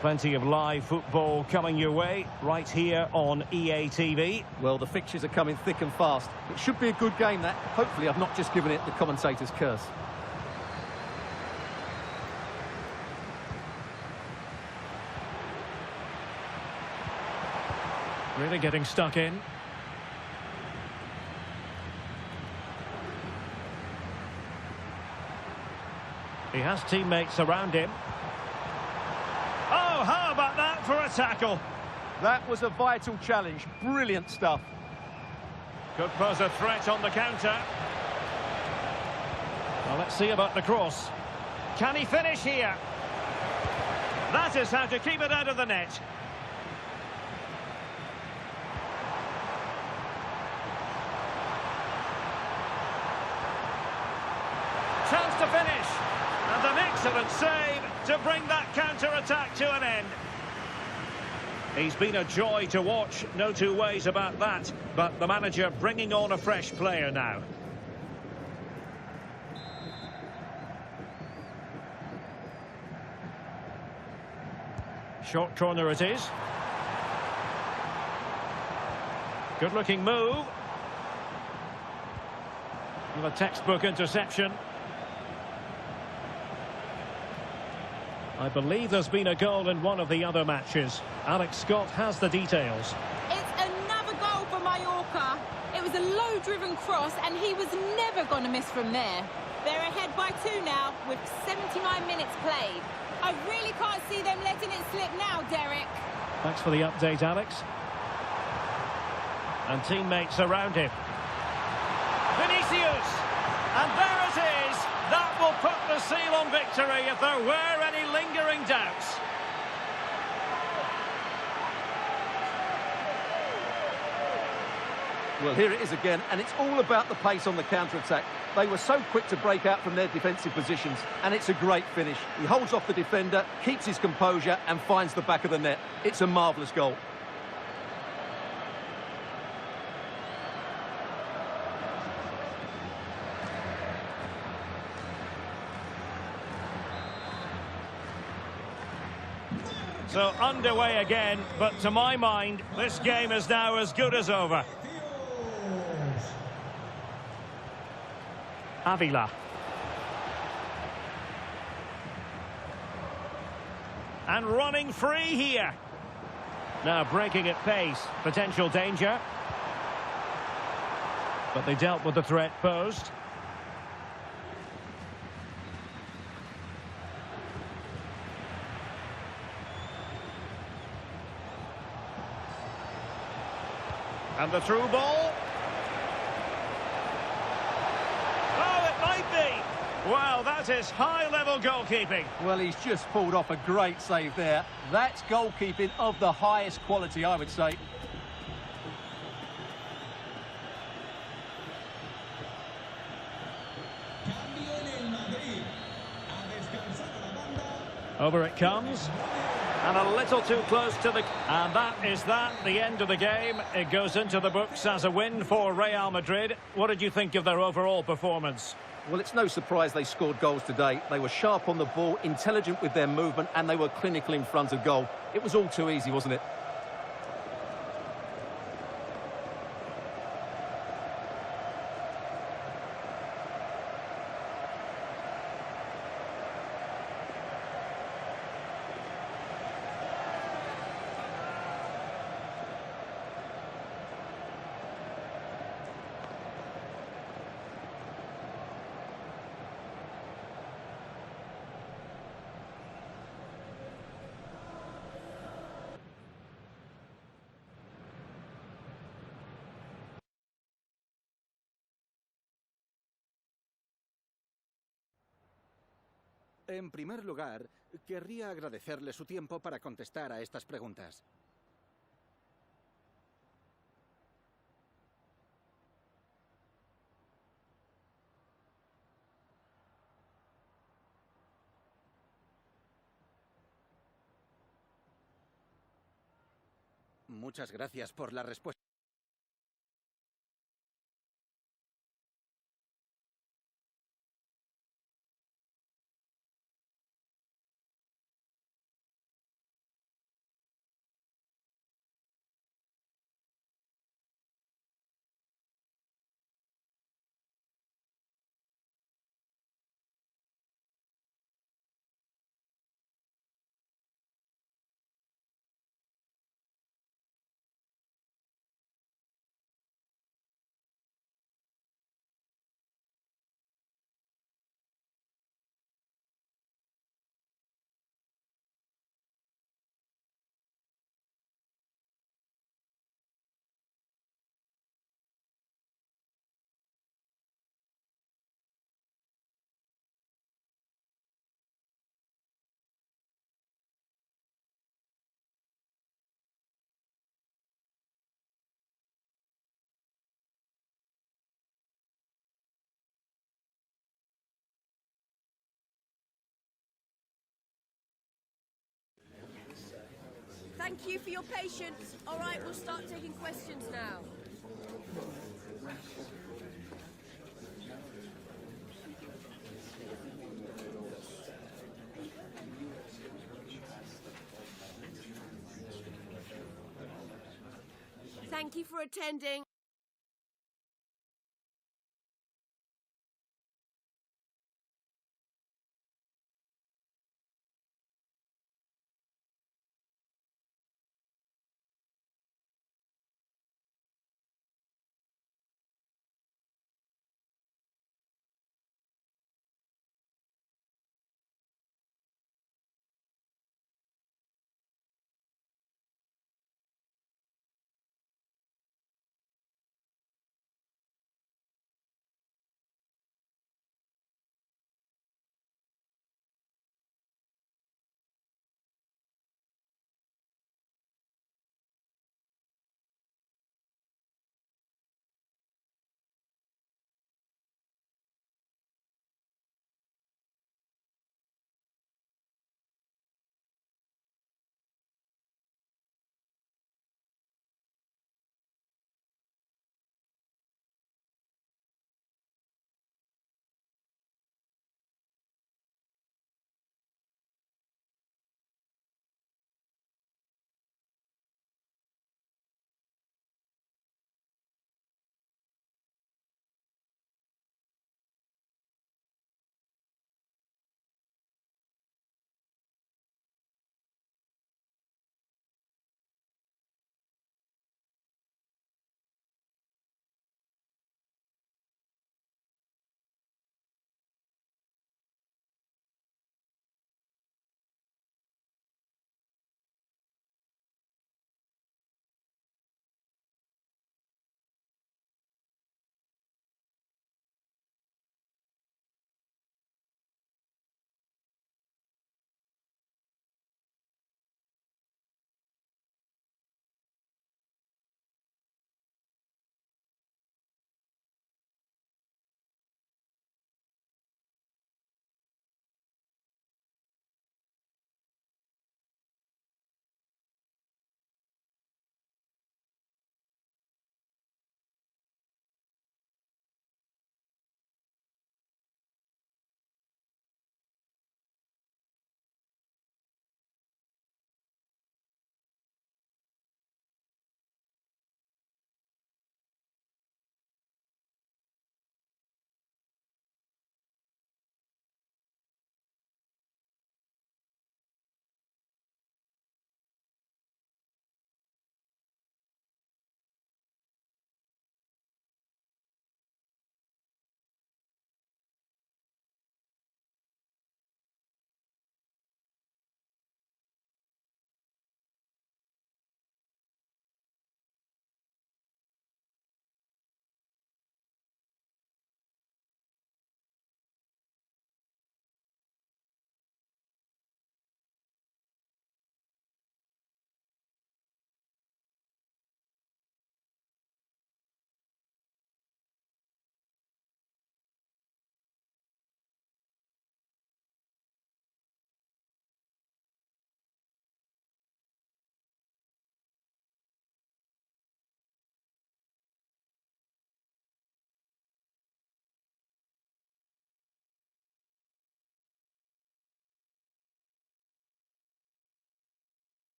Plenty of live football coming your way right here on EA TV. Well, the fixtures are coming thick and fast. It should be a good game, that. Hopefully I've not just given it the commentator's curse. Really getting stuck in. He has teammates around him. Oh, how about that for a tackle? That was a vital challenge. Brilliant stuff. Could pose a threat on the counter. Well, let's see about the cross. Can he finish here? That is how to keep it out of the net. Chance to finish. And an excellent save to bring that counter-attack to an end. He's been a joy to watch, no two ways about that. But the manager bringing on a fresh player now. Short corner it is. Good looking move. With a textbook interception. I believe there's been a goal in one of the other matches. Alex Scott has the details. It's another goal for Mallorca. It was a low-driven cross, and he was never going to miss from there. They're ahead by 2 now, with 79 minutes played. I really can't see them letting it slip now, Derek. Thanks for the update, Alex. And teammates around him. Vinicius! And there it is! That will put the seal on victory if there were any lingering doubts. Well, here it is again, and it's all about the pace on the counter-attack. They were so quick to break out from their defensive positions, and it's a great finish. He holds off the defender, keeps his composure, and finds the back of the net. It's a marvellous goal. So underway again, but to my mind, this game is now as good as over. Avila. And running free here. Now breaking at pace, potential danger. But they dealt with the threat posed. And the through ball. Oh, it might be. Wow, that is high-level goalkeeping. Well, he's just pulled off a great save there. That's goalkeeping of the highest quality, I would say. Over it comes. And a little too close to the... And that is the end of the game. It goes into the books as a win for Real Madrid. What did you think of their overall performance? Well, it's no surprise they scored goals today. They were sharp on the ball, intelligent with their movement, and they were clinical in front of goal. It was all too easy, wasn't it? En primer lugar, querría agradecerle su tiempo para contestar a estas preguntas. Muchas gracias por la respuesta. Thank you for your patience. All right, we'll start taking questions now. Thank you for attending.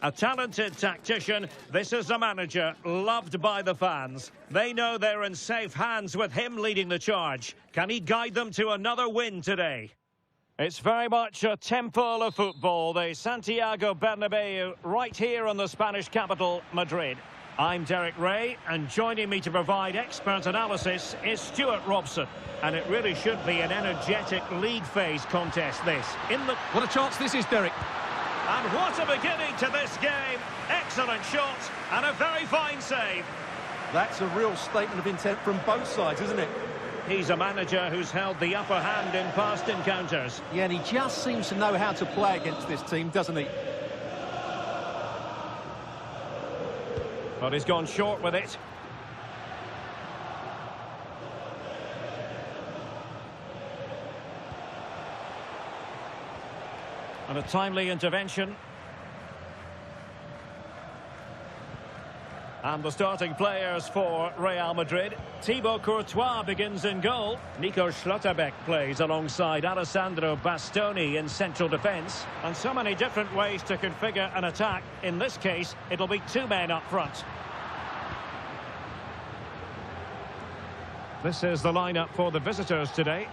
A talented tactician, this is a manager loved by the fans. They know they're in safe hands with him leading the charge. Can he guide them to another win today? It's very much a temple of football, the Santiago Bernabeu, right here in the Spanish capital, Madrid. I'm Derek Ray, and joining me to provide expert analysis is Stuart Robson. And it really should be an energetic league phase contest, this. What a chance this is, Derek. And what a beginning to this game. Excellent shot and a very fine save. That's a real statement of intent from both sides, isn't it? He's a manager who's held the upper hand in past encounters. Yeah, and he just seems to know how to play against this team, doesn't he? But he's gone short with it. And a timely intervention. And the starting players for Real Madrid. Thibaut Courtois begins in goal. Nico Schlotterbeck plays alongside Alessandro Bastoni in central defence. And so many different ways to configure an attack. In this case, it'll be two men up front. This is the lineup for the visitors today.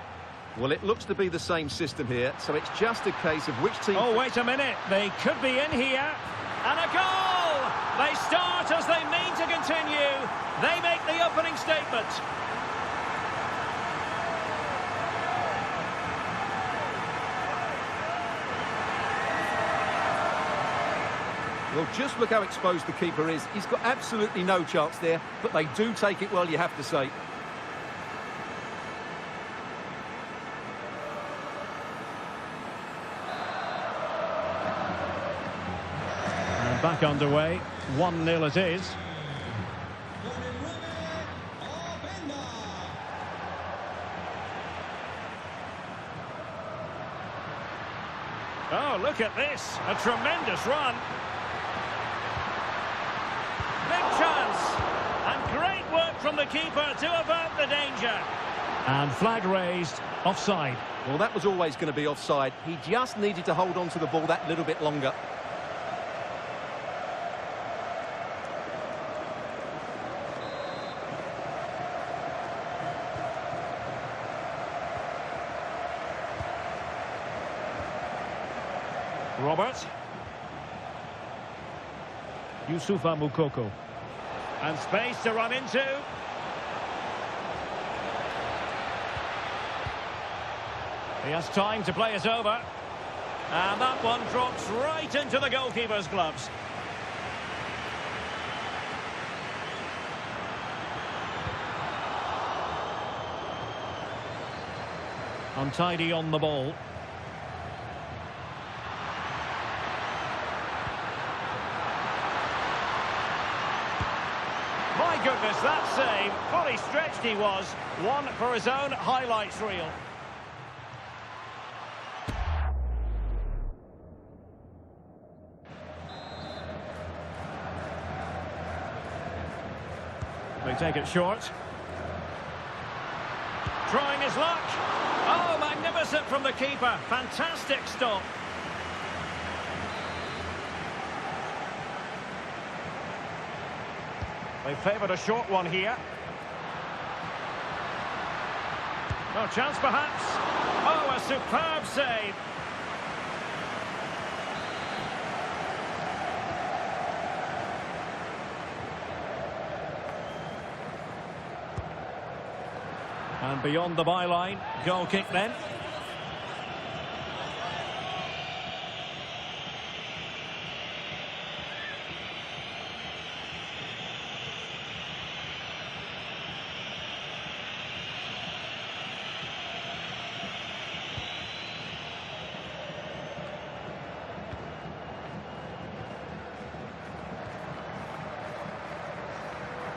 Well, it looks to be the same system here, so it's just a case of which team... Oh, wait a minute. They could be in here. And a goal! They start as they mean to continue. They make the opening statement. Well, just look how exposed the keeper is. He's got absolutely no chance there, but they do take it well, you have to say. Back underway, 1-0 it is. Oh, look at this, a tremendous run. Big chance, and great work from the keeper to avert the danger. And flag raised, offside. Well, that was always going to be offside. He just needed to hold on to the ball that little bit longer. Robert. Youssoufa Moukoko. And space to run into. He has time to play it over. And that one drops right into the goalkeeper's gloves. Untidy on the ball. My goodness, that save, fully stretched he was. One for his own highlights reel. They take it short. Trying his luck. Oh, magnificent from the keeper. Fantastic stop. They favoured a short one here. No chance perhaps. Oh, a superb save. And beyond the byline, goal kick then.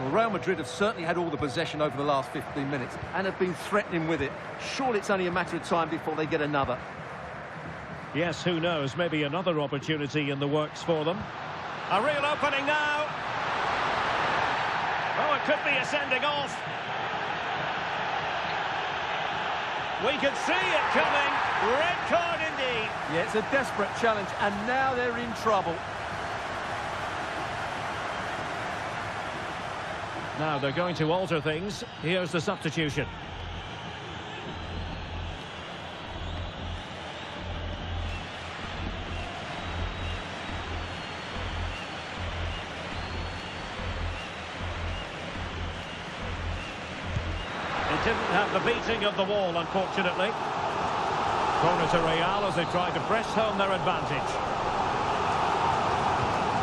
Well, Real Madrid have certainly had all the possession over the last 15 minutes and have been threatening with it. Surely it's only a matter of time before they get another. Yes, who knows? Maybe another opportunity in the works for them. A real opening now. Oh, it could be a sending off. We could see it coming. Red card indeed. Yeah, it's a desperate challenge, and now they're in trouble. Now they're going to alter things. Here's the substitution. It didn't have the beating of the wall, unfortunately. Corner to Real as they try to press home their advantage.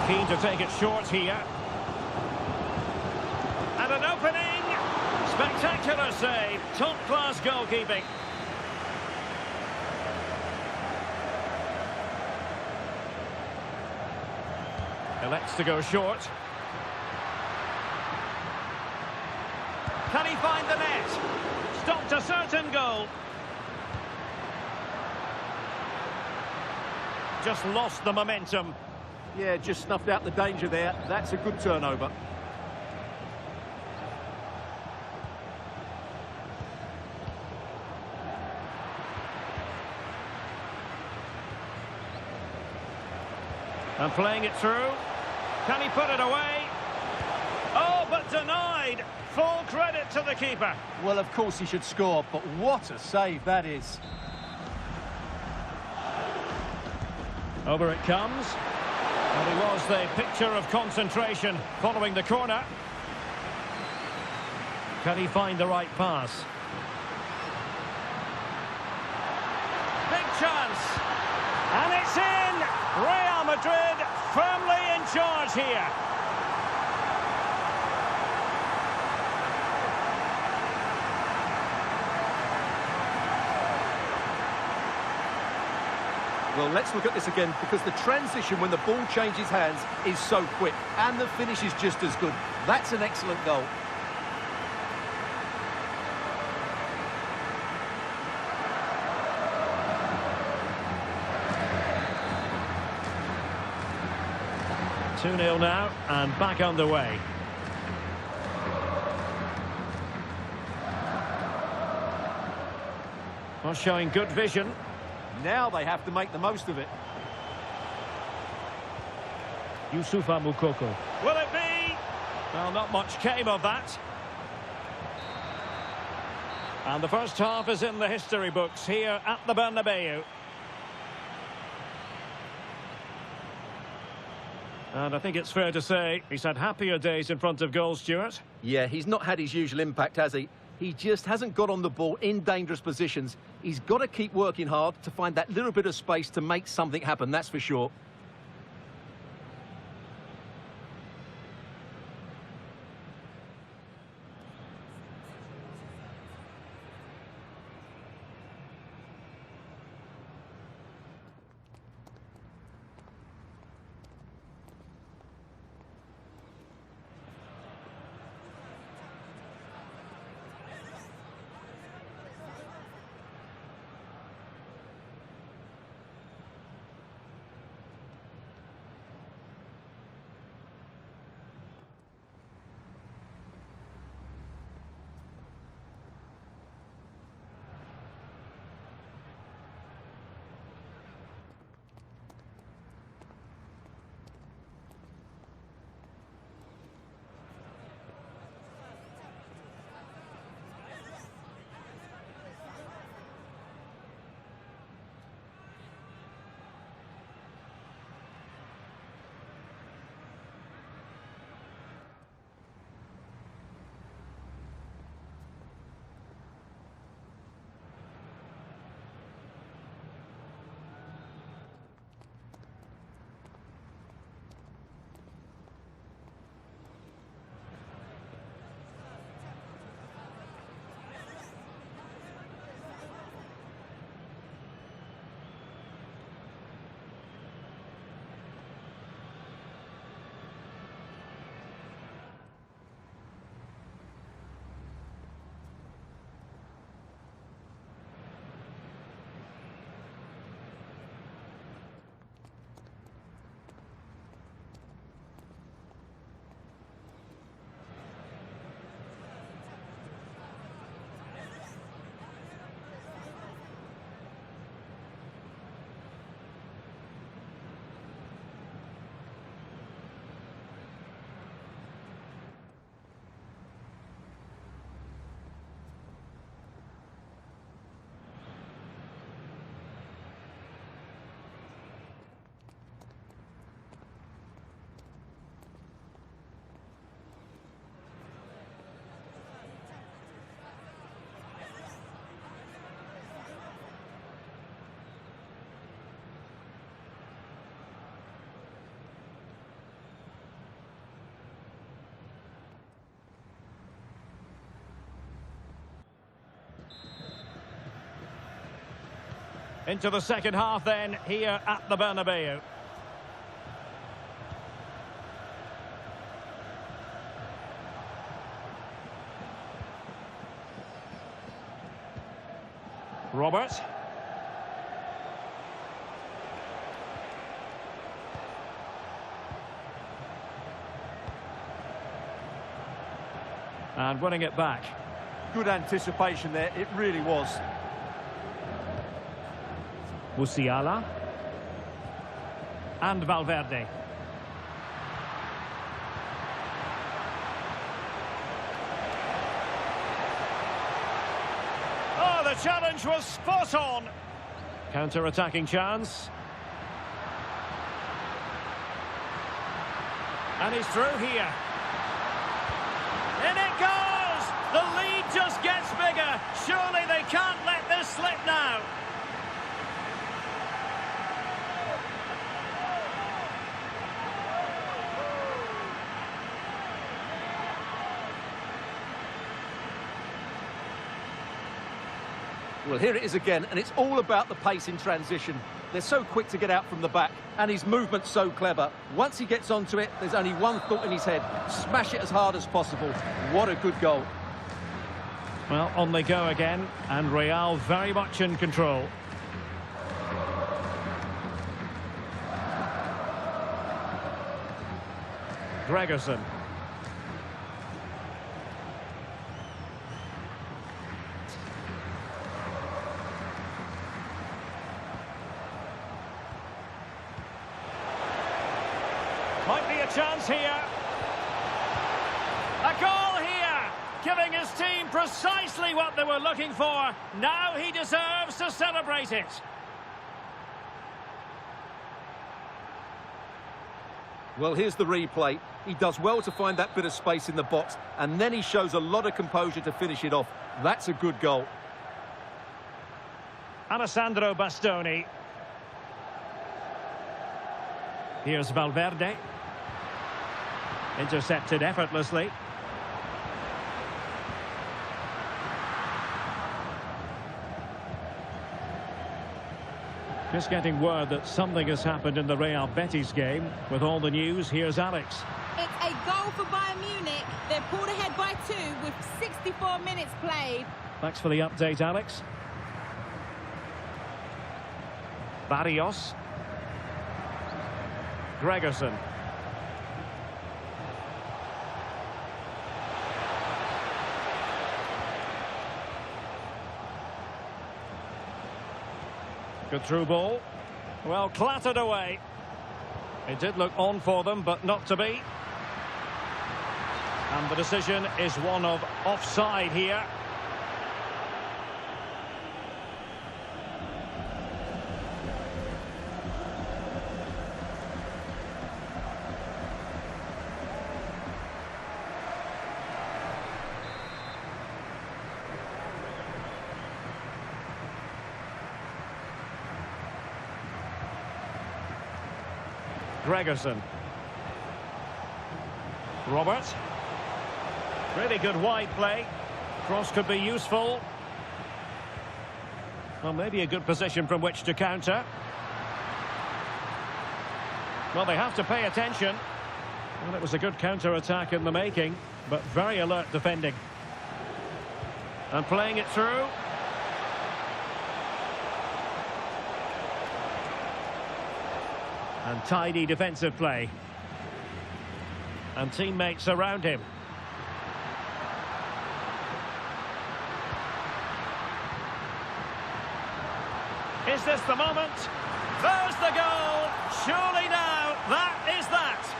Keen to take it short here. And an opening! Spectacular save. Top-class goalkeeping. Elects to go short. Can he find the net? Stopped a certain goal. Just lost the momentum. Yeah, just snuffed out the danger there. That's a good turnover. And playing it through. Can he put it away? Oh, but denied. Full credit to the keeper. Well, of course he should score, but what a save that is. Over it comes. And he was the picture of concentration following the corner. Can he find the right pass? Big chance. And it's in! Real Madrid firmly in charge here. Well, let's look at this again, because the transition when the ball changes hands is so quick, and the finish is just as good. That's an excellent goal. Two 2-0 now, and back underway. Well, showing good vision. Now they have to make the most of it. Youssoufa Moukoko. Will it be? Well, not much came of that. And the first half is in the history books here at the Bernabeu. And I think it's fair to say he's had happier days in front of goal, Stuart. Yeah, he's not had his usual impact, has he? He just hasn't got on the ball in dangerous positions. He's got to keep working hard to find that little bit of space to make something happen, that's for sure. Into the second half then, here at the Bernabeu. Robert. And winning it back. Good anticipation there, it really was. Musiala. And Valverde. Oh, the challenge was spot on. Counter-attacking chance. And he's through here. In it goes! The lead just gets bigger. Surely they can't let this slip now. Well, here it is again, and it's all about the pace in transition. They're so quick to get out from the back, and his movement's so clever. Once he gets onto it, there's only one thought in his head: smash it as hard as possible. What a good goal. Well, on they go again, and Real very much in control. Gregerson. Might be a chance here. A goal here, giving his team precisely what they were looking for. Now he deserves to celebrate it. Well, here's the replay. He does well to find that bit of space in the box, and then he shows a lot of composure to finish it off. That's a good goal. Alessandro Bastoni. Here's Valverde. Intercepted effortlessly. Just getting word that something has happened in the Real Betis game. With all the news, here's Alex. It's a goal for Bayern Munich. They're pulled ahead by 2 with 64 minutes played. Thanks for the update, Alex. Barrios. Gregerson. Good through ball. Well, clattered away. It did look on for them, but not to be. And the decision is one of offside here. Gregerson. Robert. Really good wide play. Cross could be useful. Well, maybe a good position from which to counter. Well, they have to pay attention. Well, it was a good counter-attack in the making, but very alert defending. And playing it through. And tidy defensive play. And teammates around him. Is this the moment? There's the goal! Surely now, that is that!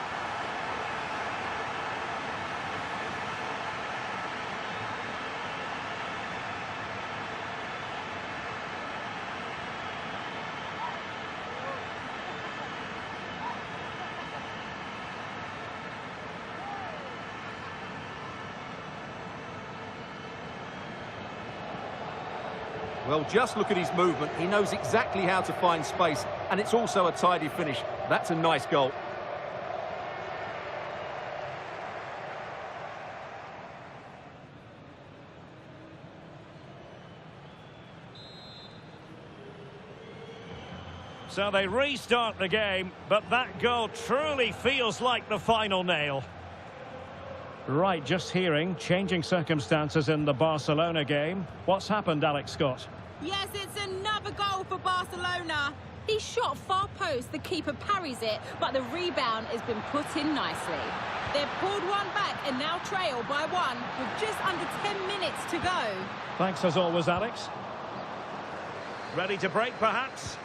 Well, just look at his movement. He knows exactly how to find space, and it's also a tidy finish. That's a nice goal. So they restart the game, but that goal truly feels like the final nail. Right, just hearing, changing circumstances in the Barcelona game. What's happened, Alex Scott? Yes, it's another goal for Barcelona. He shot far post, the keeper parries it, but the rebound has been put in nicely. They've pulled one back and now trail by one with just under 10 minutes to go. Thanks as always, Alex. Ready to break, perhaps?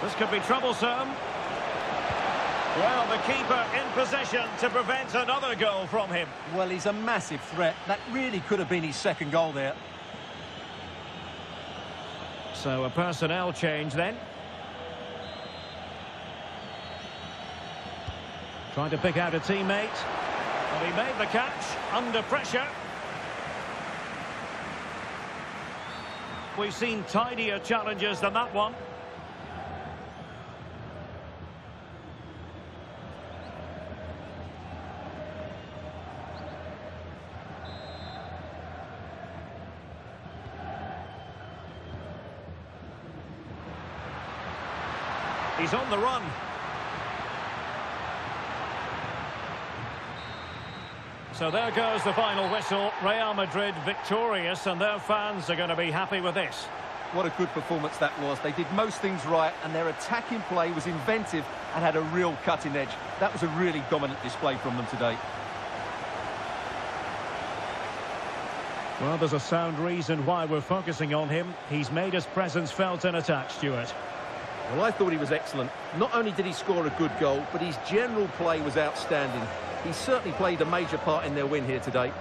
This could be troublesome. Well, the keeper in possession to prevent another goal from him. Well, he's a massive threat. That really could have been his second goal there. So a personnel change then. Trying to pick out a teammate. And he made the catch under pressure. We've seen tidier challenges than that one. He's on the run. So there goes the final whistle. Real Madrid victorious, and their fans are going to be happy with this. What a good performance that was. They did most things right, and their attacking play was inventive and had a real cutting edge. That was a really dominant display from them today. Well, there's a sound reason why we're focusing on him. He's made his presence felt in attack, Stuart. Well, I thought he was excellent. Not only did he score a good goal, but his general play was outstanding. He certainly played a major part in their win here today.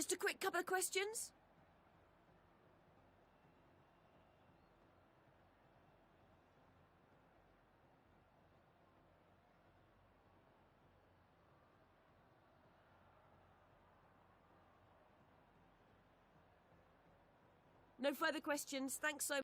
Just a quick couple of questions? No further questions. Thanks so much.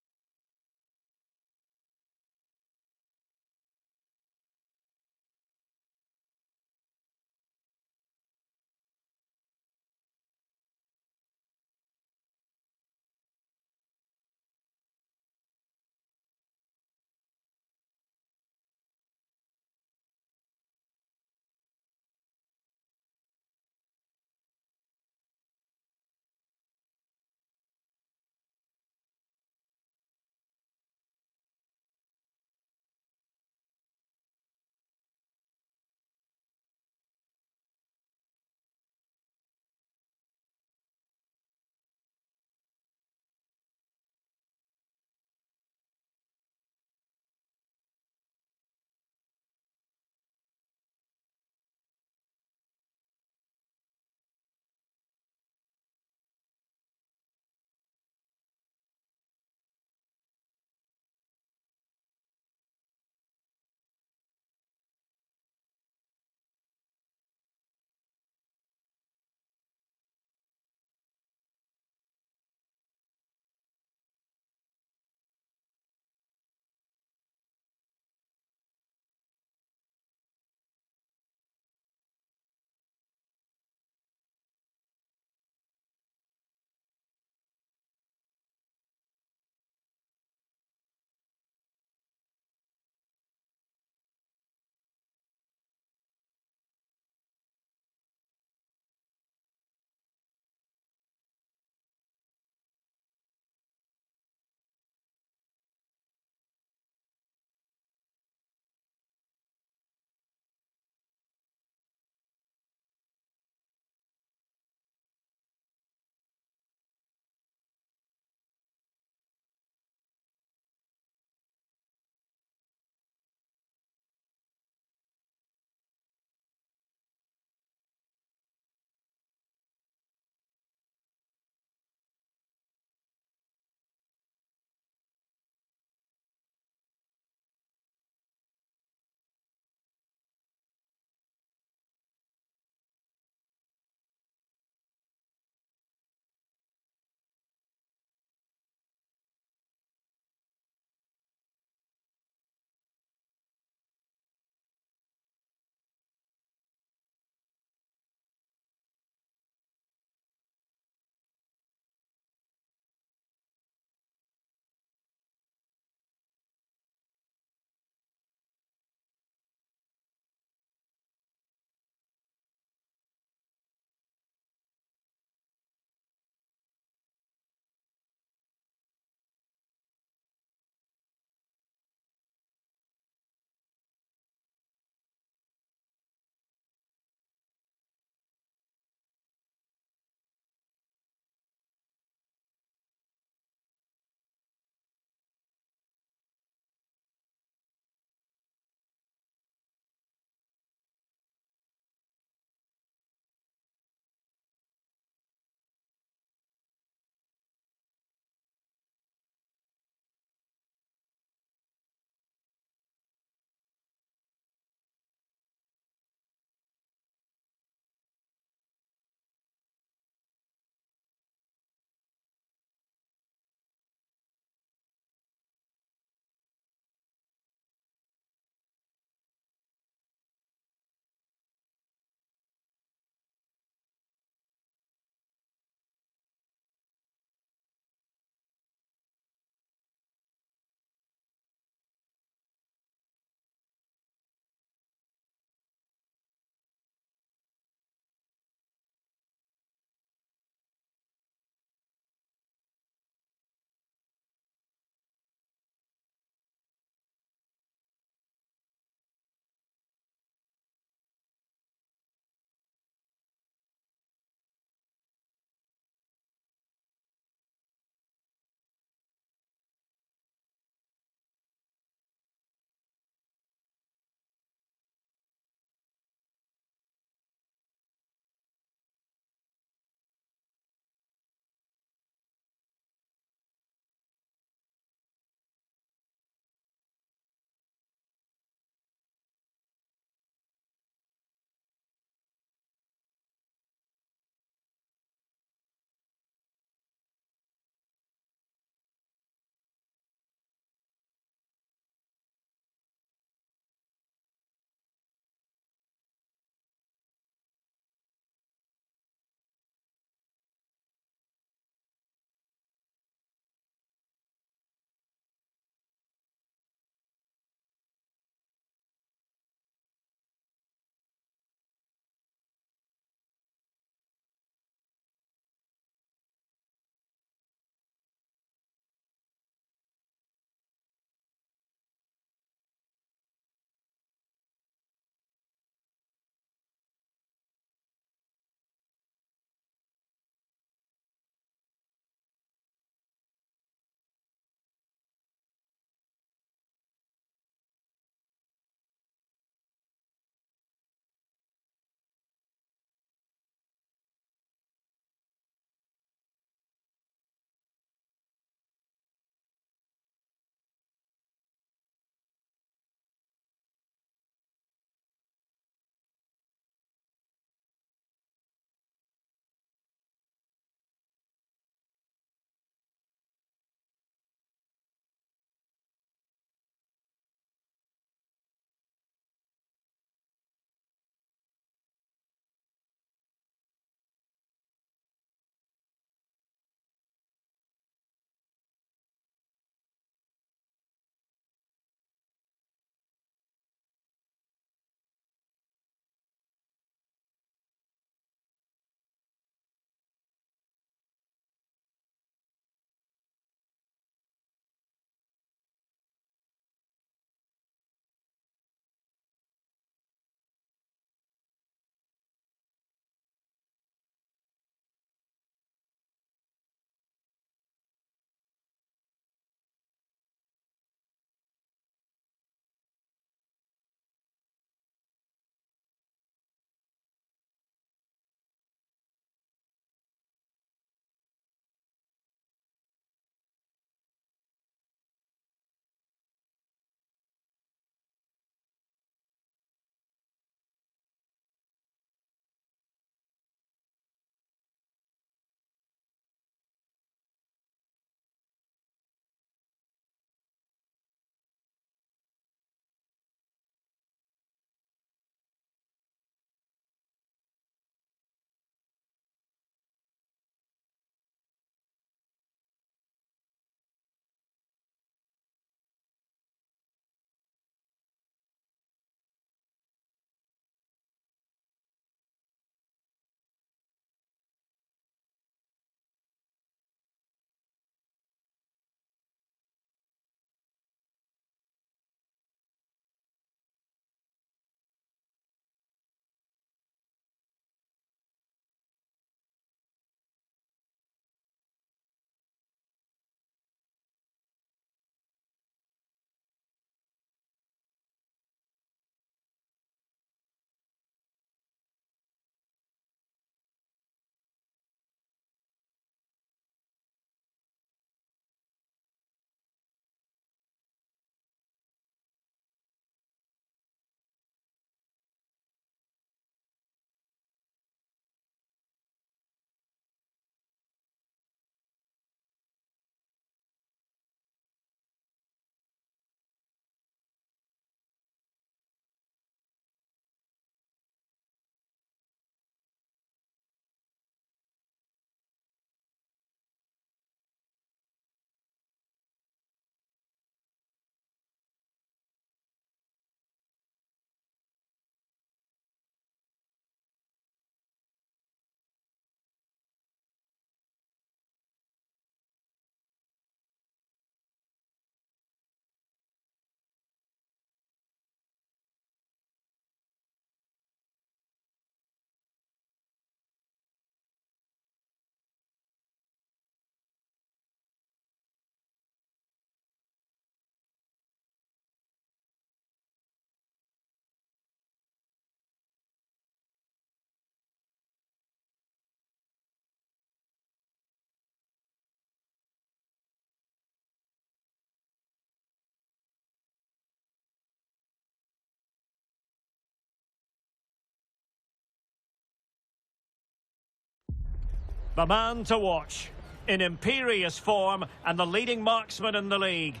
The man to watch, in imperious form and the leading marksman in the league.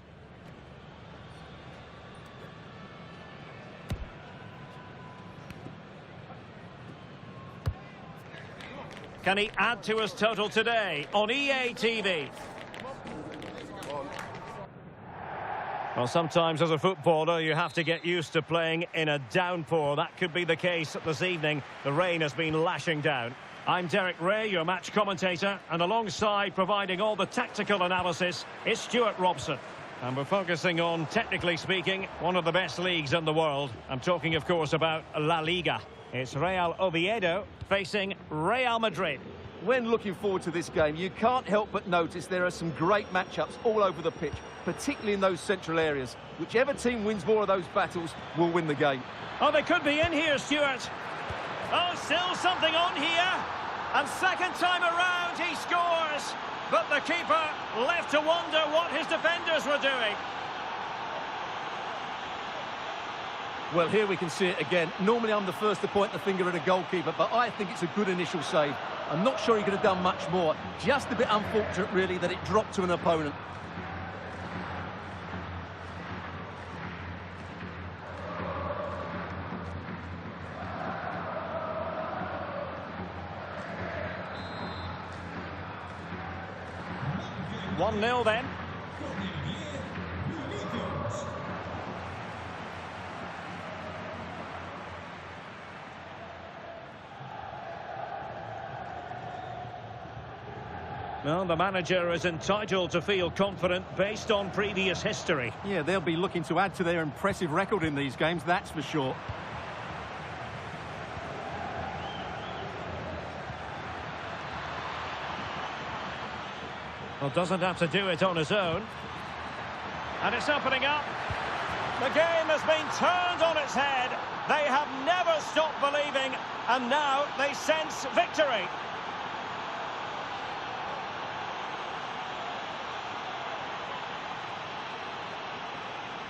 Can he add to his total today on EA TV? Well, sometimes as a footballer you have to get used to playing in a downpour. That could be the case this evening. The rain has been lashing down. I'm Derek Ray, your match commentator, and alongside providing all the tactical analysis is Stuart Robson. And we're focusing on, technically speaking, one of the best leagues in the world. I'm talking, of course, about La-Liga. It's Real Oviedo facing Real Madrid. When looking forward to this game, you can't help but notice there are some great matchups all over the pitch, particularly in those central areas. Whichever team wins more of those battles will win the game. Oh, they could be in here, Stuart. Oh, still something on here. And second time around, he scores. But the keeper left to wonder what his defenders were doing. Well, here we can see it again. Normally I'm the first to point the finger at a goalkeeper, but I think it's a good initial save. I'm not sure he could have done much more. Just a bit unfortunate, really, that it dropped to an opponent. One 1-0 then. Well, the manager is entitled to feel confident based on previous history. Yeah, they'll be looking to add to their impressive record in these games, that's for sure. Well, doesn't have to do it on his own. And it's opening up. The game has been turned on its head. They have never stopped believing, and now they sense victory.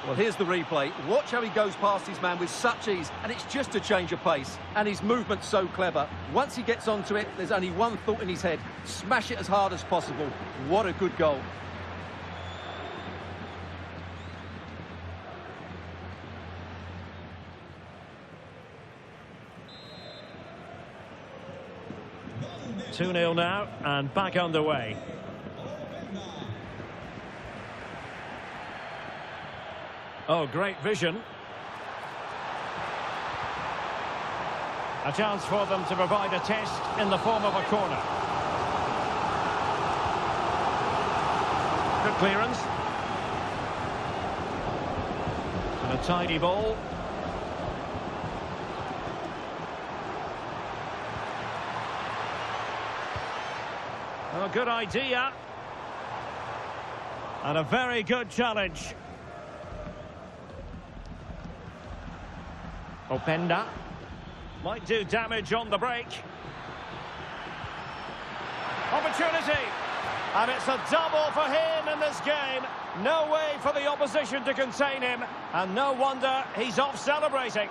Well, here's the replay. Watch how he goes past his man with such ease, and it's just a change of pace. And his movement's so clever. Once he gets onto it, there's only one thought in his head. Smash it as hard as possible. What a good goal. Two 2-0 now, and back underway. Oh, great vision. A chance for them to provide a test in the form of a corner. Good clearance. And a tidy ball. Oh, good idea. And a very good challenge. Openda might do damage on the break. Opportunity, and it's a double for him in this game. No way for the opposition to contain him, and no wonder he's off celebrating.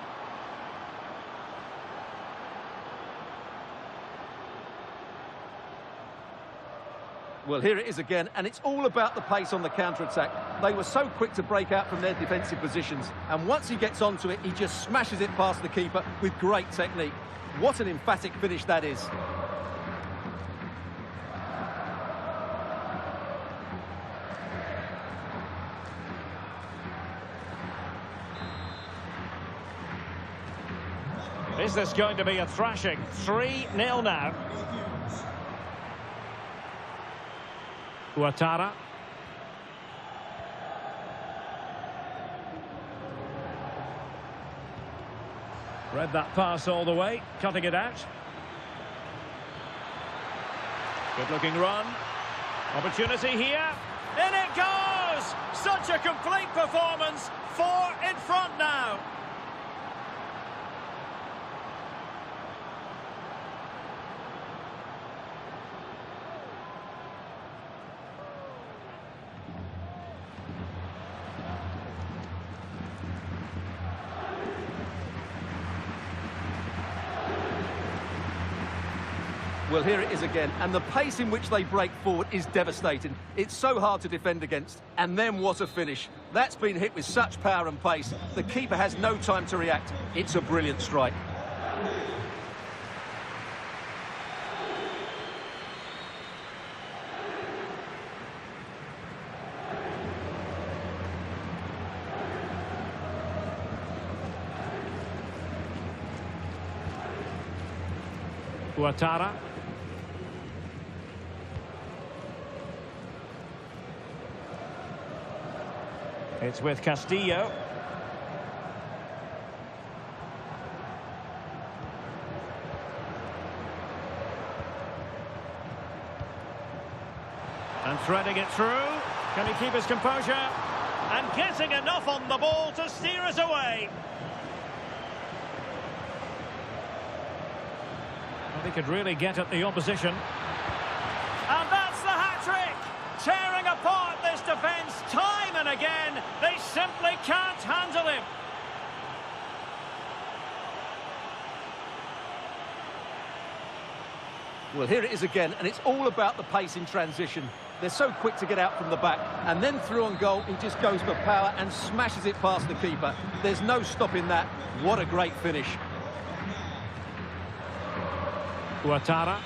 Well, here it is again, and it's all about the pace on the counter-attack. They were so quick to break out from their defensive positions, and once he gets onto it, he just smashes it past the keeper with great technique. What an emphatic finish that is. Is this going to be a thrashing? 3-0 now. Ouattara. Read that pass all the way, cutting it out. Good looking run. Opportunity here. In it goes! Such a complete performance. 4 in front now. Well, here it is again, and the pace in which they break forward is devastating. It's so hard to defend against, and then what a finish. That's been hit with such power and pace. The keeper has no time to react. It's a brilliant strike. Ouattara. It's with Castillo. And threading it through. Can he keep his composure? And getting enough on the ball to steer us away. Well, he could really get at the opposition. And that's the hat-trick! Tearing apart this defence time and again. They simply can't handle him. Well, here it is again, and it's all about the pace in transition. They're so quick to get out from the back, and then through on goal, he just goes for power and smashes it past the keeper. There's no stopping that. What a great finish. Ouattara.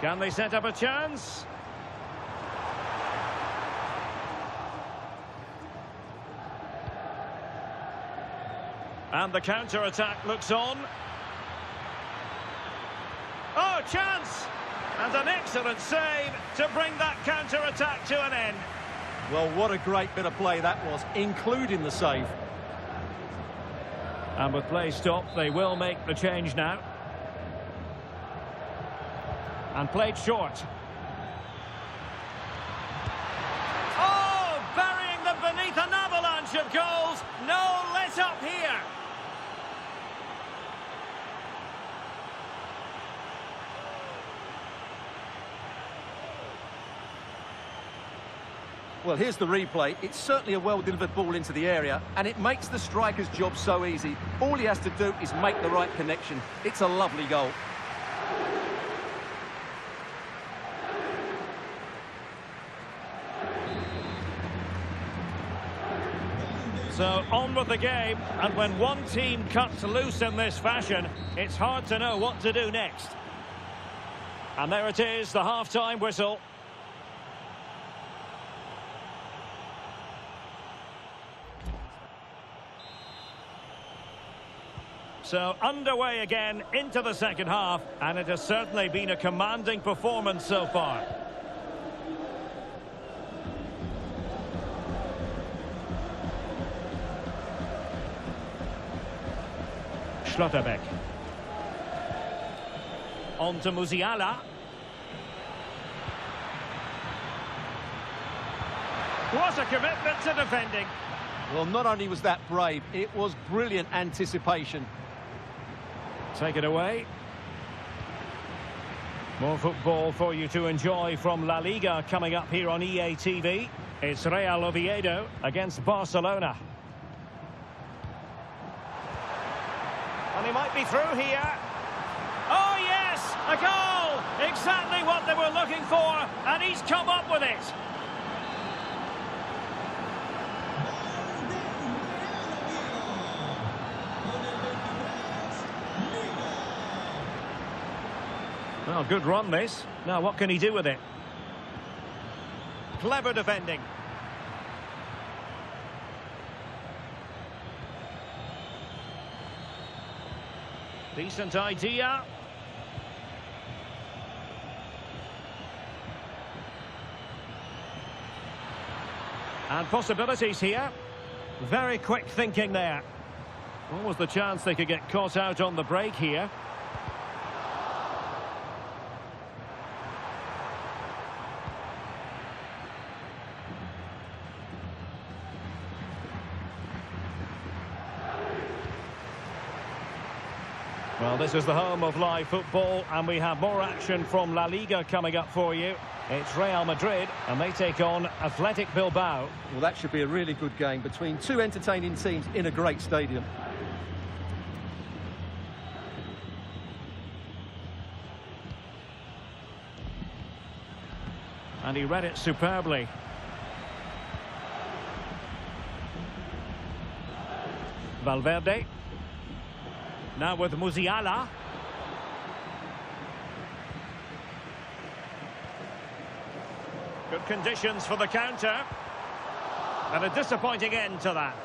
Can they set up a chance? And the counter-attack looks on. Oh, chance! And an excellent save to bring that counter-attack to an end. Well, what a great bit of play that was, including the save. And with play stopped, they will make the change now. And played short. Oh, burying them beneath an avalanche of goals. No let up here. Well, here's the replay. It's certainly a well-delivered ball into the area, and it makes the striker's job so easy. All he has to do is make the right connection. It's a lovely goal. So on with the game, and when one team cuts loose in this fashion, it's hard to know what to do next. And there it is, the half-time whistle. So underway again into the second half, and it has certainly been a commanding performance so far. Schlotterbeck. On to Musiala. What a commitment to defending. Well, not only was that brave, it was brilliant anticipation. Take it away. More football for you to enjoy from La Liga coming up here on EA TV. It's Real Oviedo against Barcelona. And he might be through here. Oh, yes! A goal! Exactly what they were looking for, and he's come up with it. Well, good run, this. Now, what can he do with it? Clever defending. Decent idea. And possibilities here. Very quick thinking there. What was the chance they could get caught out on the break here? Well, this is the home of live football, and we have more action from La Liga coming up for you. It's Real Madrid, and they take on Athletic Bilbao. Well, that should be a really good game between two entertaining teams in a great stadium. And he read it superbly. Valverde. Now with Musiala. Good conditions for the counter. And a disappointing end to that.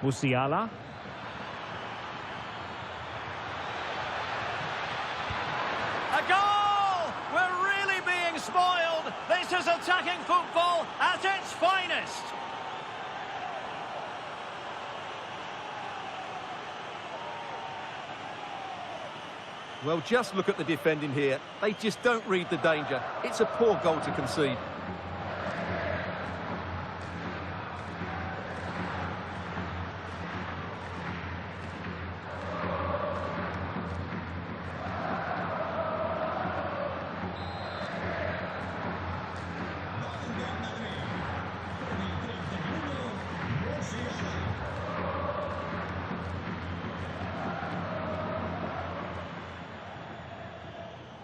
Musiala. A goal! We're really being spoiled. This is attacking football at its finest. Well, just look at the defending here. They just don't read the danger. It's a poor goal to concede.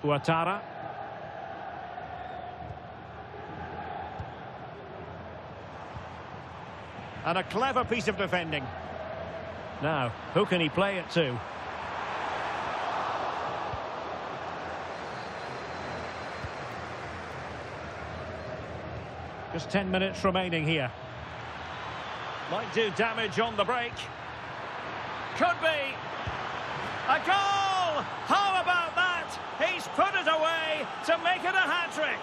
Ouattara. And a clever piece of defending. Now, who can he play it to? Just 10 minutes remaining here. Might do damage on the break. Could be. A goal! How about that? He's put it away to make it a hat-trick.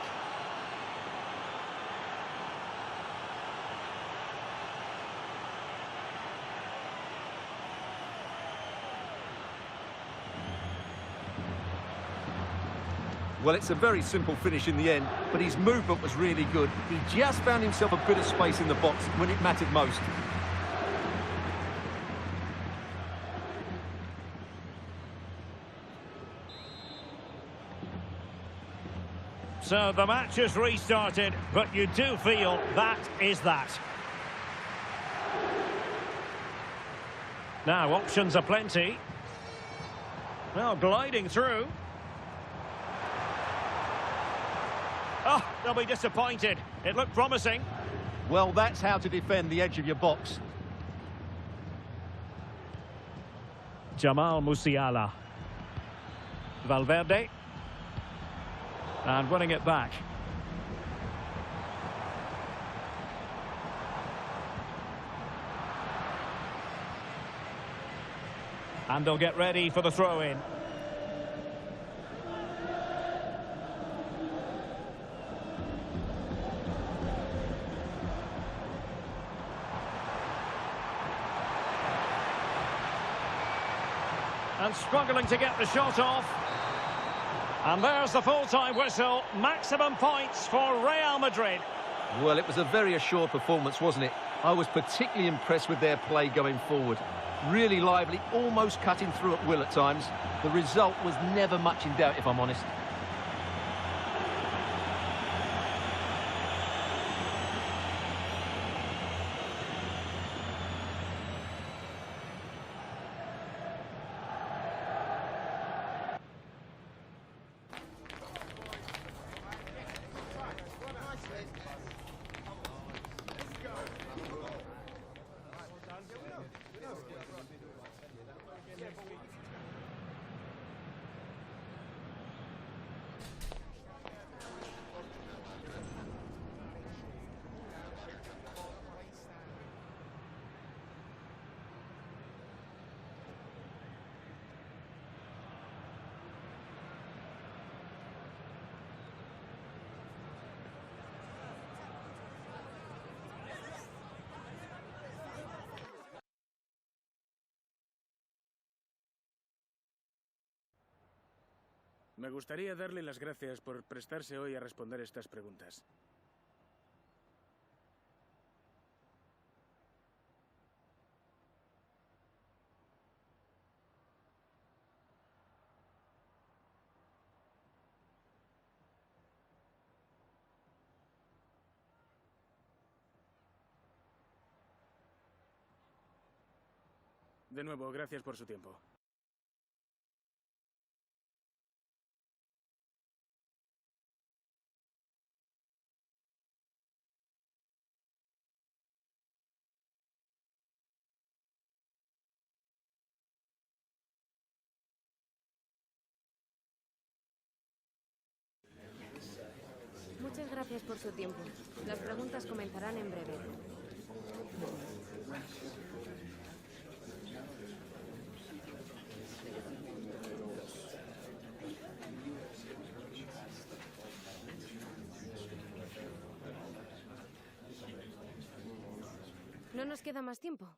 Well, it's a very simple finish in the end, but his movement was really good. He just found himself a bit of space in the box when it mattered most. So the match has restarted, but you do feel that is that. Now, options are plenty. Well, gliding through. Oh, they'll be disappointed. It looked promising. Well, that's how to defend the edge of your box. Jamal Musiala. Valverde. And winning it back. And they'll get ready for the throw-in. And struggling to get the shot off. And there's the full-time whistle. Maximum points for Real Madrid. Well, it was a very assured performance, wasn't it? I was particularly impressed with their play going forward. Really lively, almost cutting through at will at times. The result was never much in doubt, if I'm honest. Me gustaría darle las gracias por prestarse hoy a responder estas preguntas. De nuevo, gracias por su tiempo. Muchas gracias por su tiempo. Las preguntas comenzarán en breve. No nos queda más tiempo.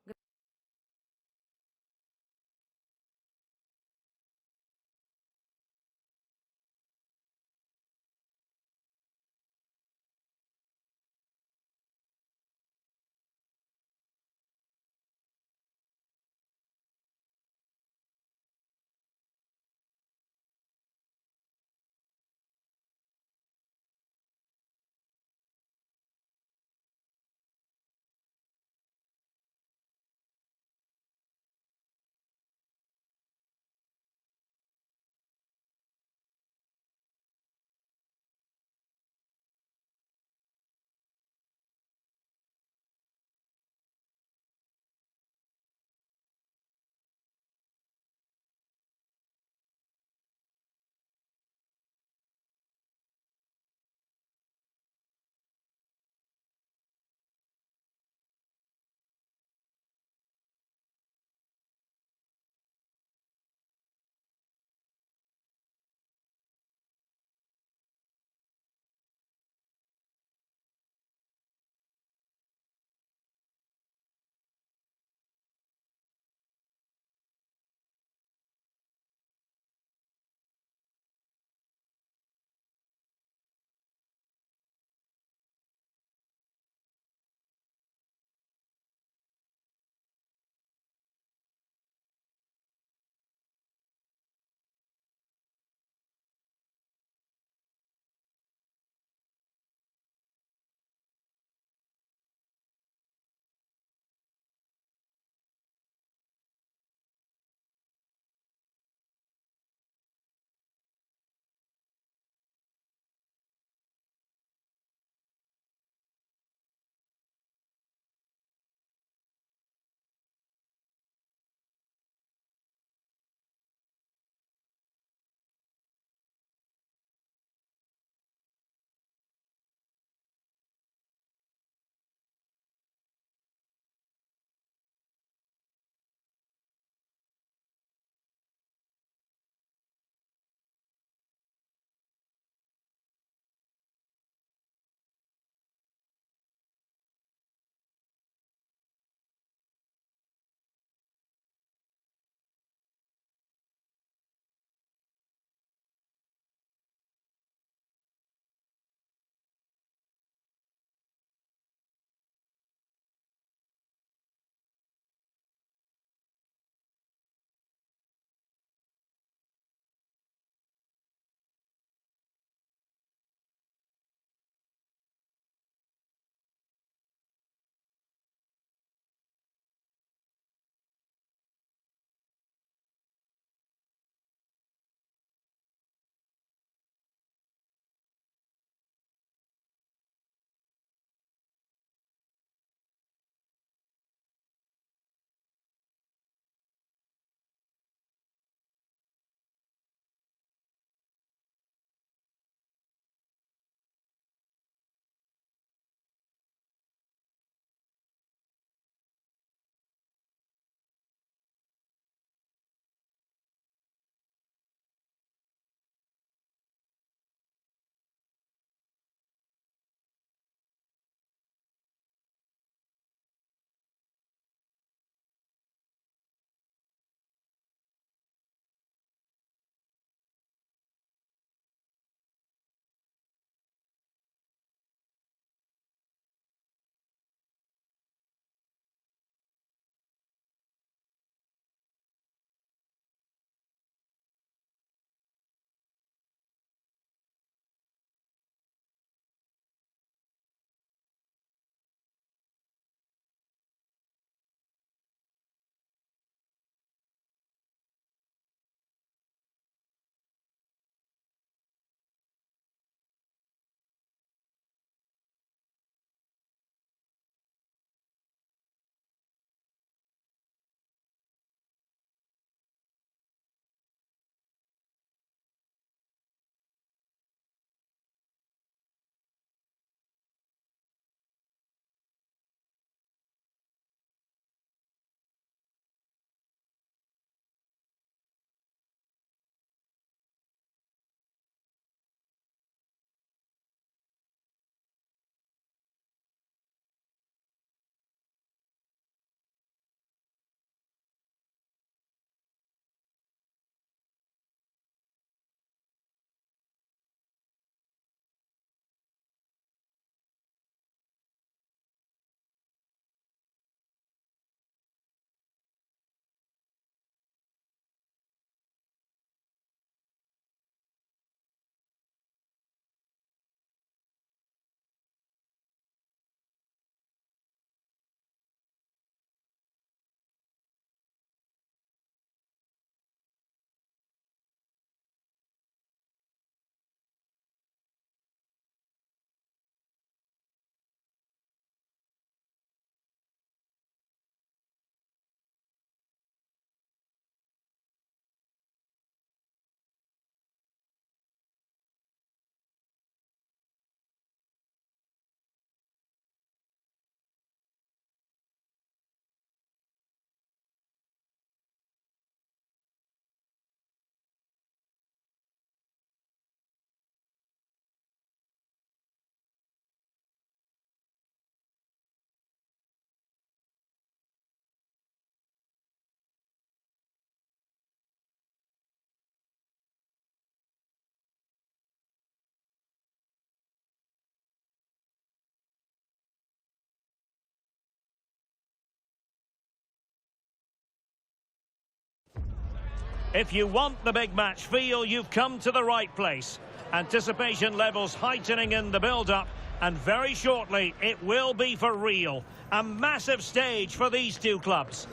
If you want the big match feel, you've come to the right place. Anticipation levels heightening in the build-up, and very shortly it will be for real. A massive stage for these two clubs.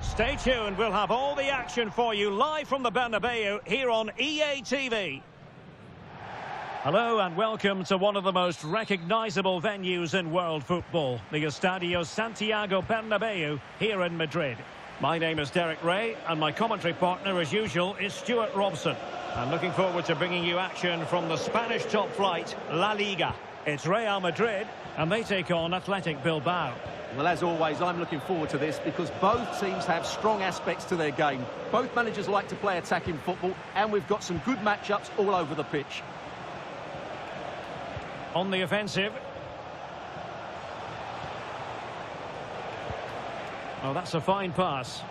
Stay tuned, we'll have all the action for you live from the Bernabeu here on EA TV. Hello and welcome to one of the most recognisable venues in world football, the Estadio Santiago Bernabeu here in Madrid. My name is Derek Ray and my commentary partner as usual is Stuart Robson. I'm looking forward to bringing you action from the Spanish top flight, La Liga. It's Real Madrid and they take on Athletic Bilbao. Well, as always, I'm looking forward to this because both teams have strong aspects to their game. Both managers like to play attacking football and we've got some good matchups all over the pitch. On the offensive. Oh, that's a fine pass.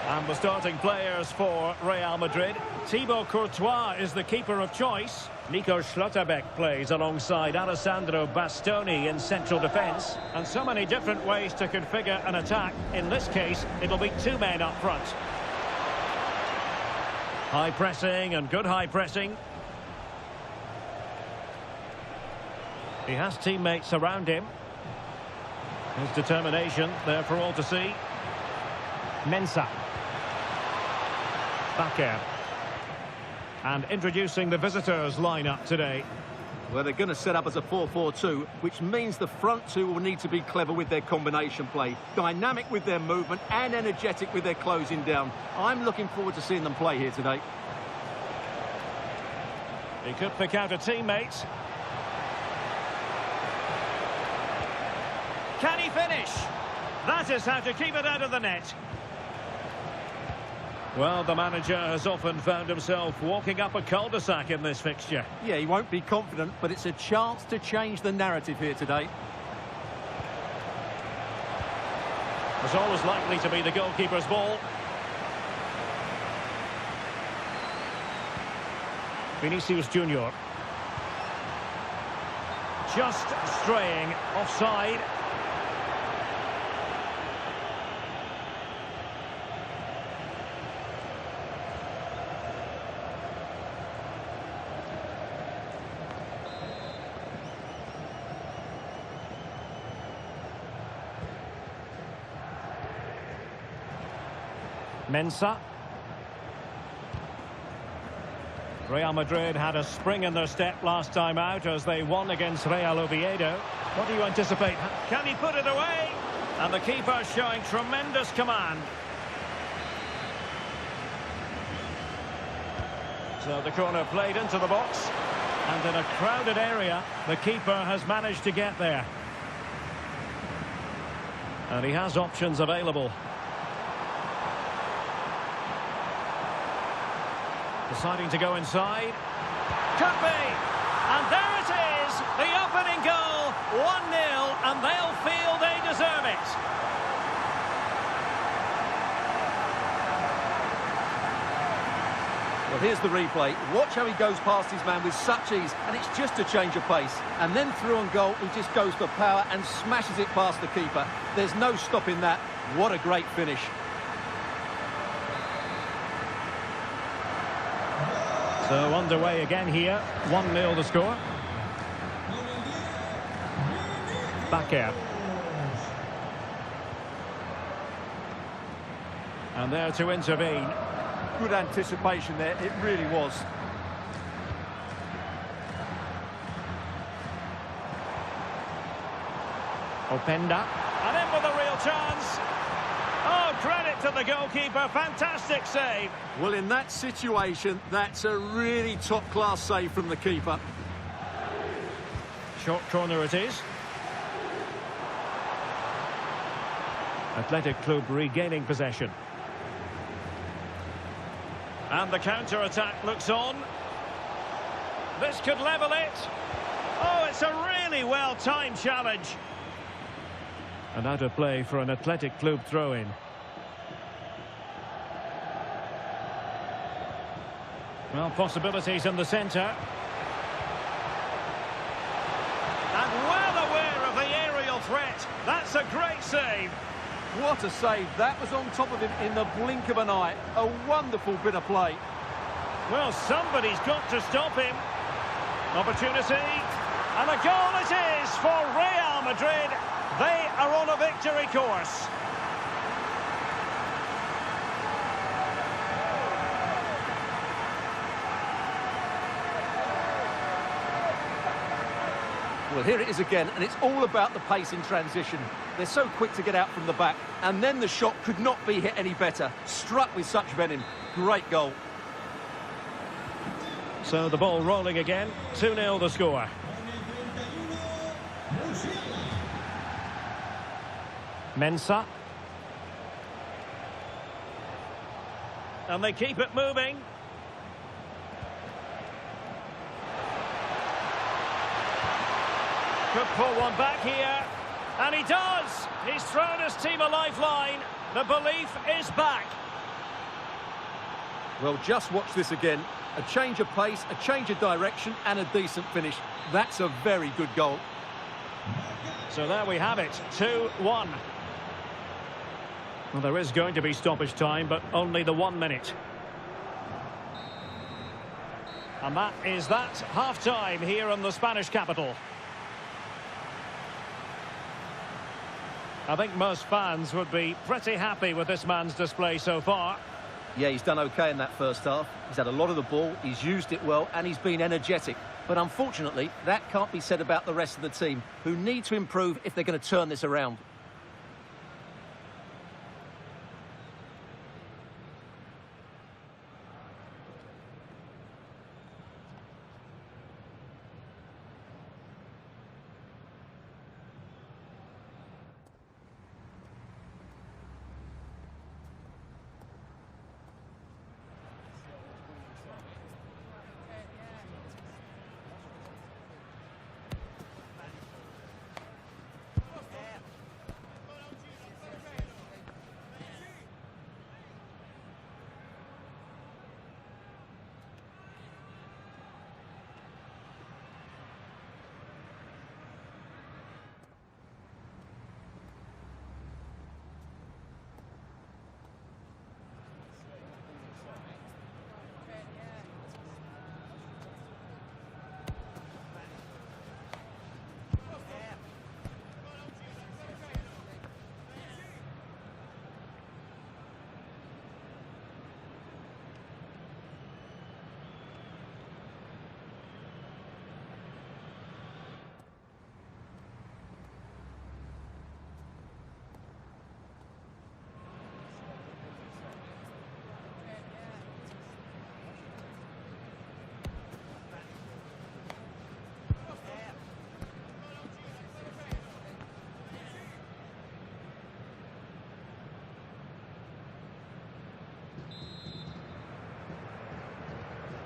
And the starting players for Real Madrid. Thibaut Courtois is the keeper of choice. Nico Schlotterbeck plays alongside Alessandro Bastoni in central defence. And so many different ways to configure an attack. In this case, it'll be two men up front. High pressing and good high pressing. He has teammates around him. His determination there for all to see. Mensah. Bakker. And introducing the visitors lineup today. Well, they're going to set up as a 4-4-2, which means the front two will need to be clever with their combination play, dynamic with their movement and energetic with their closing down. I'm looking forward to seeing them play here today. He could pick out a teammate. Can he finish? That is how to keep it out of the net. Well, the manager has often found himself walking up a cul-de-sac in this fixture. Yeah, he won't be confident, but it's a chance to change the narrative here today. It's always likely to be the goalkeeper's ball. Vinicius Junior. Just straying offside. Mensah. Real Madrid had a spring in their step last time out as they won against Real Oviedo. What do you anticipate? Can he put it away? And the keeper showing tremendous command. So the corner played into the box. And in a crowded area, the keeper has managed to get there. And he has options available. Deciding to go inside. Could be. And there it is. The opening goal. 1-0. And they'll feel they deserve it. Well, here's the replay. Watch how he goes past his man with such ease. And it's just a change of pace. And then through on goal, he just goes for power and smashes it past the keeper. There's no stopping that. What a great finish. So underway again here. 1-0 the score. Bakker. And there to intervene. Good anticipation there, it really was. Openda. And in with a real chance. Oh, credit to the goalkeeper. Fantastic save. Well, in that situation, that's a really top-class save from the keeper. Short corner it is. Athletic Club regaining possession. And the counter-attack looks on. This could level it. Oh, it's a really well-timed challenge. And out of play for an Athletic Club throw-in. Well, possibilities in the centre. And well aware of the aerial threat. That's a great save. What a save. That was on top of him in the blink of an eye. A wonderful bit of play. Well, somebody's got to stop him. Opportunity. And a goal it is for Real Madrid. They are on a victory course. Well, here it is again, and it's all about the pace in transition. They're so quick to get out from the back, and then the shot could not be hit any better. Struck with such venom. Great goal. So the ball rolling again. 2-0 the score. Mensah. And they keep it moving. Could pull one back here. And he does. He's thrown his team a lifeline. The belief is back. Well, just watch this again. A change of pace, a change of direction, and a decent finish. That's a very good goal. So there we have it, 2-1. Well, there is going to be stoppage time, but only the 1 minute. And that is that, half-time here in the Spanish capital. I think most fans would be pretty happy with this man's display so far. Yeah, he's done okay in that first half. He's had a lot of the ball, he's used it well, and he's been energetic. But unfortunately, that can't be said about the rest of the team, who need to improve if they're going to turn this around.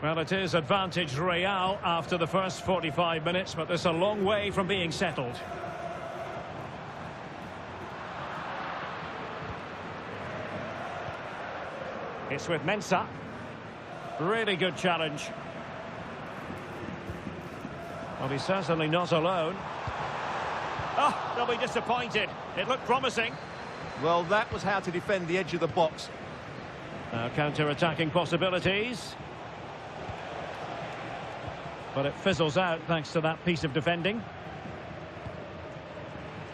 Well, it is advantage Real after the first 45 minutes, but there's a long way from being settled. It's with Mensah. Really good challenge. Well, he's certainly not alone. Oh, they'll be disappointed. It looked promising. Well, that was how to defend the edge of the box. Now counter-attacking possibilities. But it fizzles out thanks to that piece of defending.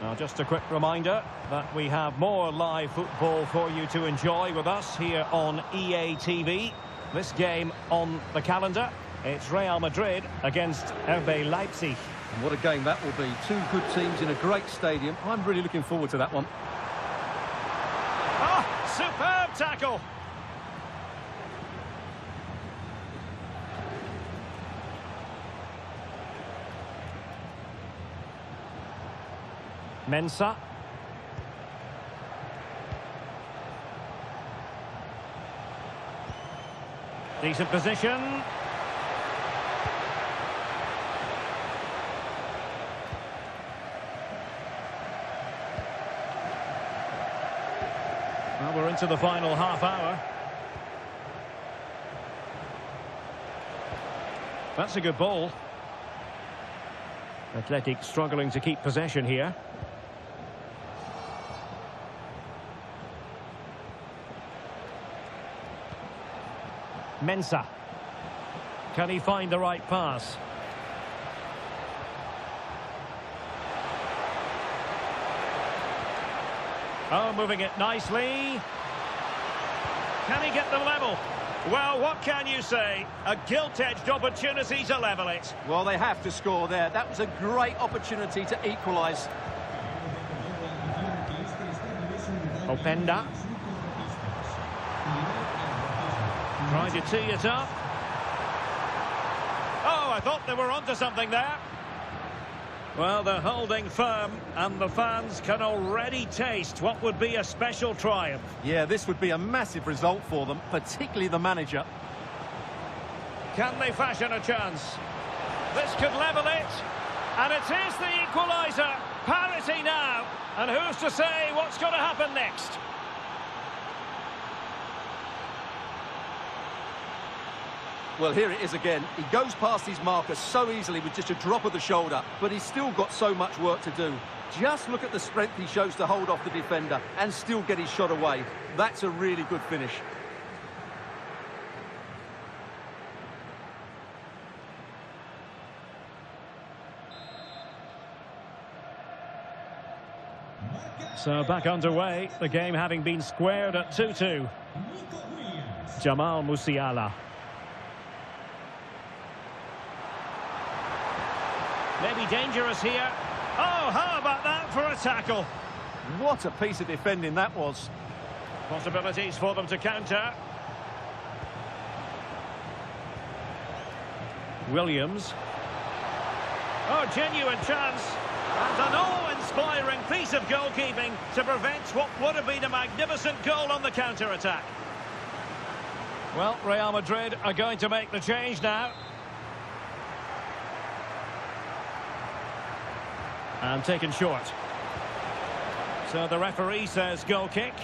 Now, just a quick reminder that we have more live football for you to enjoy with us here on EA TV. This game on the calendar, it's Real Madrid against RB Leipzig. And what a game that will be. Two good teams in a great stadium. I'm really looking forward to that one. Ah, superb tackle. Mensah. Decent position. Well, we're into the final half hour. That's a good ball. Athletic struggling to keep possession here. Mensah. Can he find the right pass? Oh, moving it nicely. Can he get them level? Well, what can you say? A gilt-edged opportunity to level it. Well, they have to score there. That was a great opportunity to equalise. Openda. Trying to tee it up. Oh, I thought they were onto something there. Well, they're holding firm, and the fans can already taste what would be a special triumph. Yeah, this would be a massive result for them, particularly the manager. Can they fashion a chance? This could level it, and it is the equaliser. Parity now, and who's to say what's going to happen next? Well, here it is again. He goes past his marker so easily with just a drop of the shoulder, but he's still got so much work to do. Just look at the strength he shows to hold off the defender and still get his shot away. That's a really good finish. So back underway, the game having been squared at 2-2. Jamal Musiala. Maybe dangerous here. Oh, how about that for a tackle? What a piece of defending that was. Possibilities for them to counter. Williams. Oh, genuine chance. And an awe-inspiring piece of goalkeeping to prevent what would have been a magnificent goal on the counter-attack. Well, Real Madrid are going to make the change now. And taken short. So the referee says goal kick.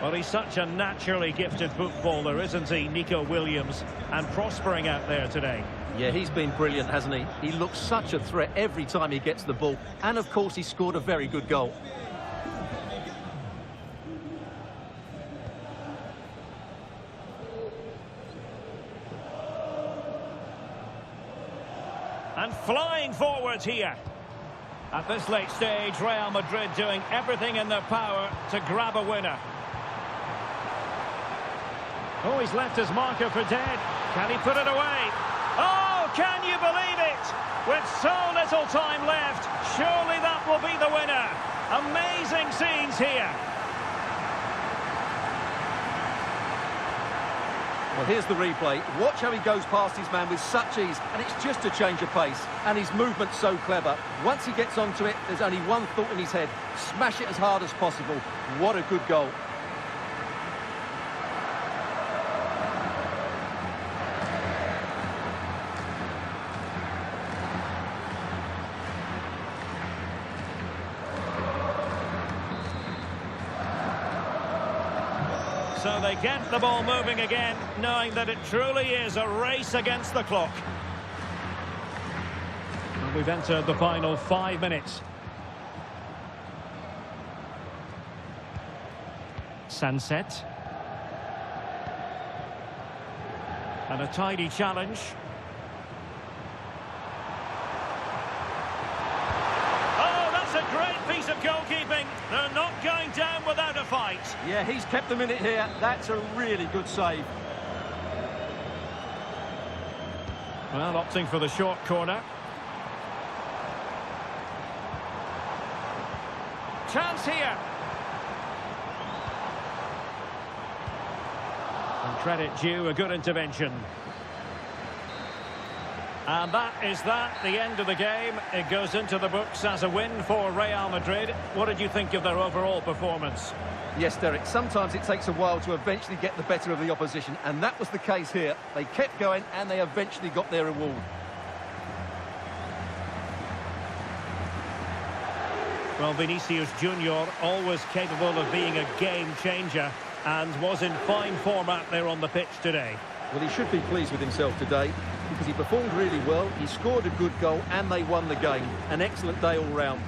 Well, he's such a naturally gifted footballer, isn't he, Nico Williams? And prospering out there today. Yeah, he's been brilliant, hasn't he? He looks such a threat every time he gets the ball. And, of course, he scored a very good goal. And flying forward here. At this late stage, Real Madrid doing everything in their power to grab a winner. Oh, he's left his marker for dead. Can he put it away? Oh, can you believe it? With so little time left, surely that will be the winner. Amazing scenes here. Well, here's the replay. Watch how he goes past his man with such ease, and it's just a change of pace. And his movement's so clever. Once he gets onto it, there's only one thought in his head. Smash it as hard as possible. What a good goal. So they get the ball moving again, knowing that it truly is a race against the clock. And we've entered the final 5 minutes. Sunset. And a tidy challenge. Oh, that's a great piece of goalkeeping. They're not going down without a fight. Yeah, he's kept them in it here. That's a really good save. Well, opting for the short corner. Chance here. And credit due, a good intervention. And that is the end of the game. It goes into the books as a win for Real Madrid. What did you think of their overall performance? Yes, Derek, sometimes it takes a while to eventually get the better of the opposition, and that was the case here. They kept going, and they eventually got their reward. Well, Vinicius Junior, always capable of being a game changer, and was in fine form out there on the pitch today. Well, he should be pleased with himself today, because he performed really well, he scored a good goal, and they won the game. An excellent day all round.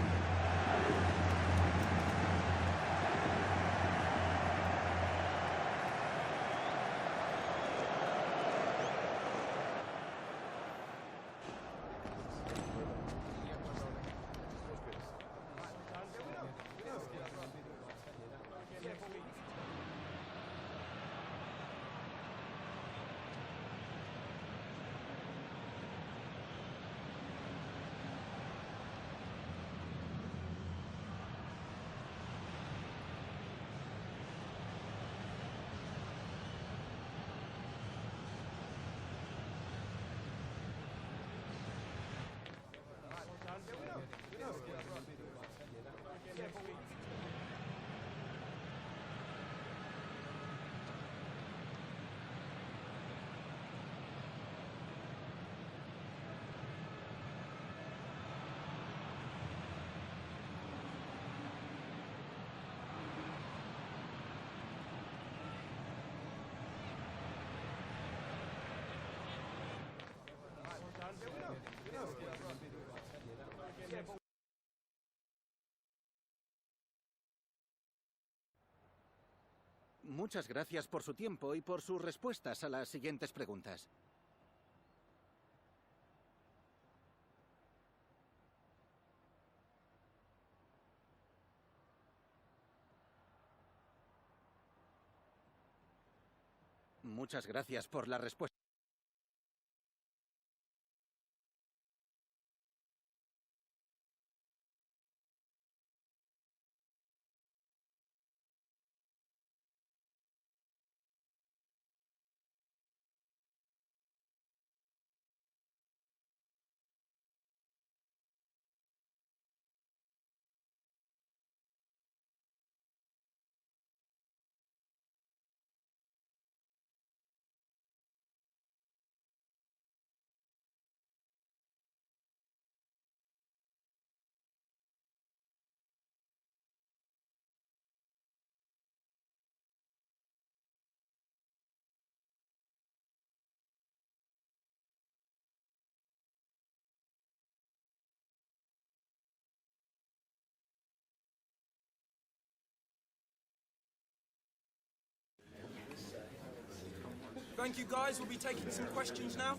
Muchas gracias por su tiempo y por sus respuestas a las siguientes preguntas. Muchas gracias por la respuesta. Thank you, guys. We'll be taking some questions now.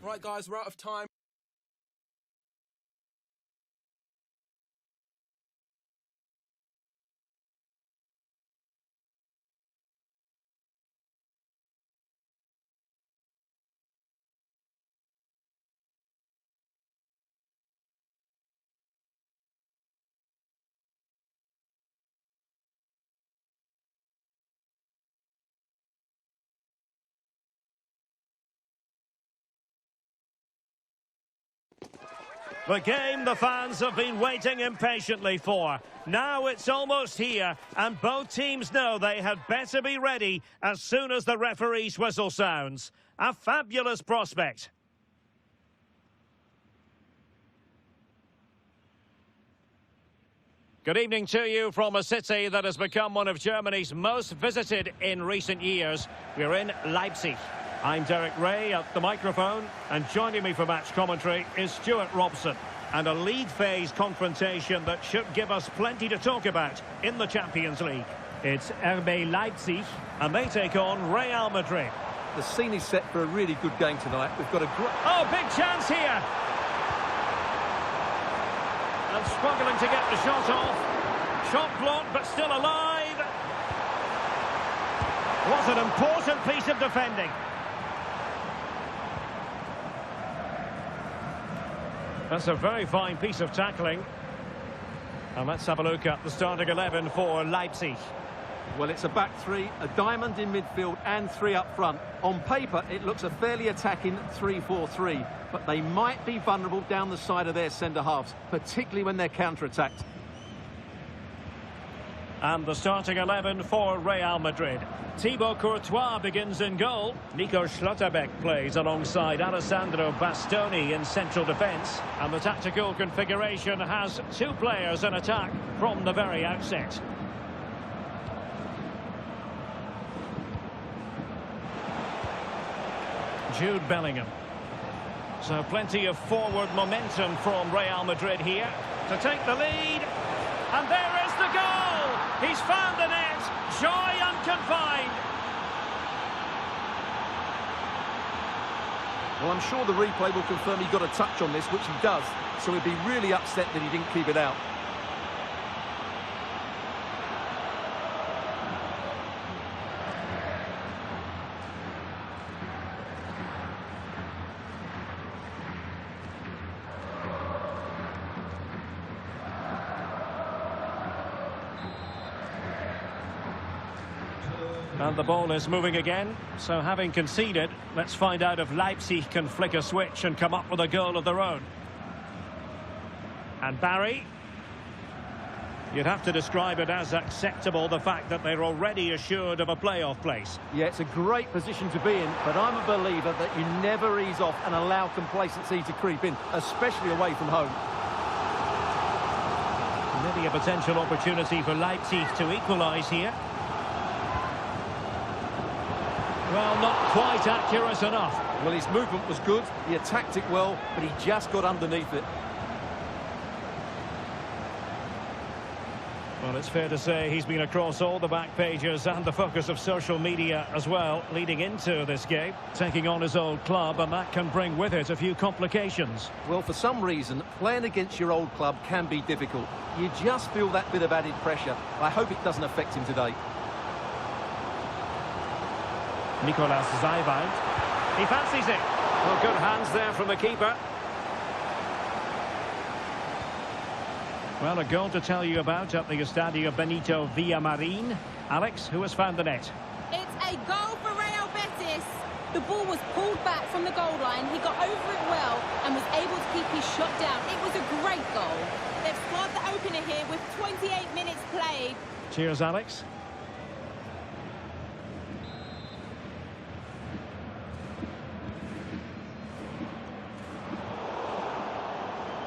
Right, guys, we're out of time. The game the fans have been waiting impatiently for. Now it's almost here, and both teams know they had better be ready as soon as the referee's whistle sounds. A fabulous prospect. Good evening to you from a city that has become one of Germany's most visited in recent years. We're in Leipzig. I'm Derek Ray at the microphone, and joining me for match commentary is Stuart Robson. And a league phase confrontation that should give us plenty to talk about in the Champions League. It's RB Leipzig, and they take on Real Madrid. The scene is set for a really good game tonight. We've got a great... Oh, big chance here! And struggling to get the shot off. Shot blocked, but still alive. What an important piece of defending. That's a very fine piece of tackling. And let's have a look at the starting 11 for Leipzig. Well, it's a back three, a diamond in midfield and three up front. On paper, it looks a fairly attacking 3-4-3, but they might be vulnerable down the side of their centre-halves, particularly when they're counter-attacked. And the starting 11 for Real Madrid. Thibaut Courtois begins in goal. Nico Schlotterbeck plays alongside Alessandro Bastoni in central defence. And the tactical configuration has two players in attack from the very outset. Jude Bellingham. So plenty of forward momentum from Real Madrid here to take the lead. And there is the goal! He's found the net! Joy unconfined! Well, I'm sure the replay will confirm he got a touch on this, which he does, so he'd be really upset that he didn't keep it out. And the ball is moving again. So having conceded, let's find out if Leipzig can flick a switch and come up with a goal of their own. And Barry. You'd have to describe it as acceptable, the fact that they're already assured of a playoff place. Yeah, it's a great position to be in, but I'm a believer that you never ease off and allow complacency to creep in, especially away from home. Maybe a potential opportunity for Leipzig to equalise here. Well, not quite accurate enough. Well, his movement was good, he attacked it well, but he just got underneath it. Well, it's fair to say he's been across all the back pages and the focus of social media as well, leading into this game, taking on his old club, and that can bring with it a few complications. Well, for some reason, playing against your old club can be difficult. You just feel that bit of added pressure. I hope it doesn't affect him today. Nicolas Zijwald. He fancies it. Well, good hands there from the keeper. Well, a goal to tell you about at the Estadio Benito Villamarín. Alex, who has found the net? It's a goal for Real Betis. The ball was pulled back from the goal line. He got over it well and was able to keep his shot down. It was a great goal. They've scored the opener here with 28 minutes played. Cheers, Alex.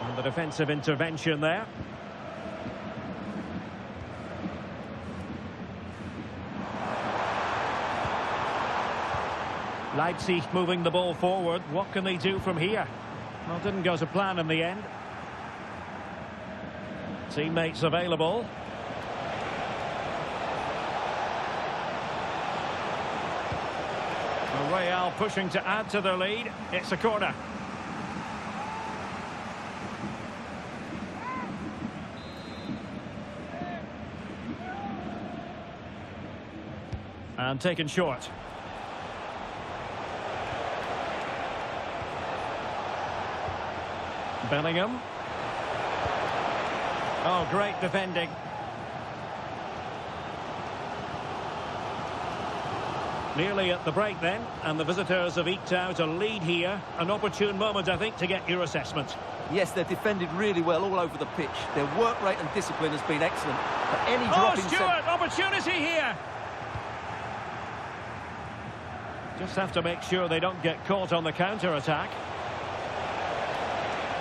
And the defensive intervention there. Leipzig moving the ball forward. What can they do from here? Well, didn't go to plan in the end. Teammates available. Real pushing to add to their lead. It's a corner. And taken short. Bellingham. Oh, great defending. Nearly at the break then, and the visitors have eked out a lead here. An opportune moment, I think, to get your assessment. Yes, they've defended really well all over the pitch. Their work rate and discipline has been excellent. But any drop in... Stewart, opportunity here! Just have to make sure they don't get caught on the counter-attack.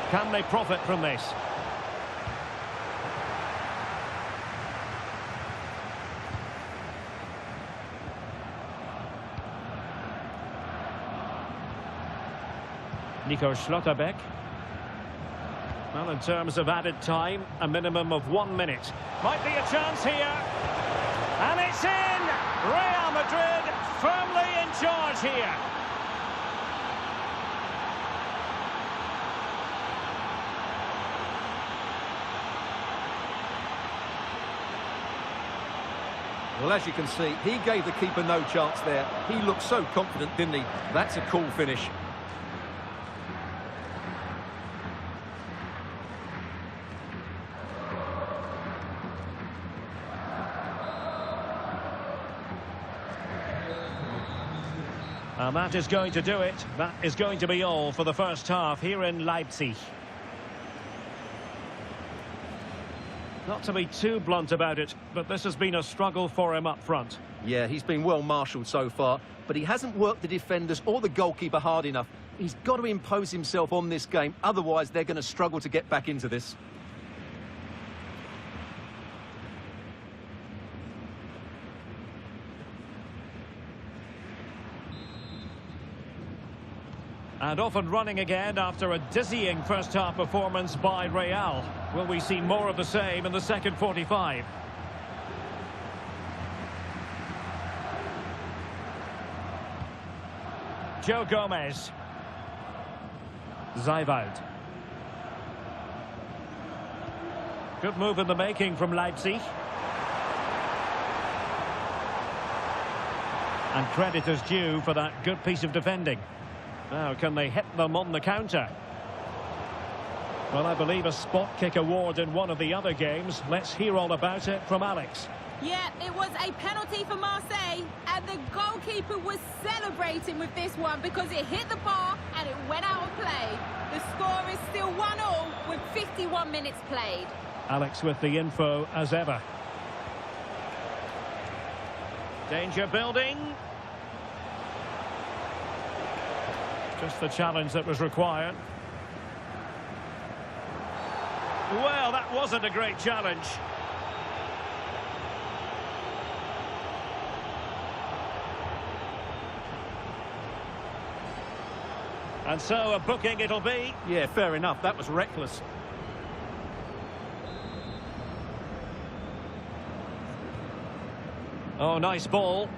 Can they profit from this? Nico Schlotterbeck. Well, in terms of added time, a minimum of 1 minute. Might be a chance here. And it's in! Real Madrid firmly in charge here. Well, as you can see, he gave the keeper no chance there. He looked so confident, didn't he? That's a cool finish. And that is going to do it. That is going to be all for the first half here in Leipzig. Not to be too blunt about it, but this has been a struggle for him up front. Yeah, he's been well marshalled so far, but he hasn't worked the defenders or the goalkeeper hard enough. He's got to impose himself on this game, otherwise they're going to struggle to get back into this. And off and running again after a dizzying first-half performance by Real. Will we see more of the same in the second 45? Joe Gomez. Zijwald. Good move in the making from Leipzig. And credit is due for that good piece of defending. Now, can they hit them on the counter? Well, I believe a spot kick award in one of the other games. Let's hear all about it from Alex. Yeah, it was a penalty for Marseille, and the goalkeeper was celebrating with this one because it hit the bar and it went out of play. The score is still 1-1 with 51 minutes played. Alex with the info as ever. Danger building. Just the challenge that was required. Well, that wasn't a great challenge. And so a booking it'll be. Yeah, fair enough. That was reckless. Oh, nice ball.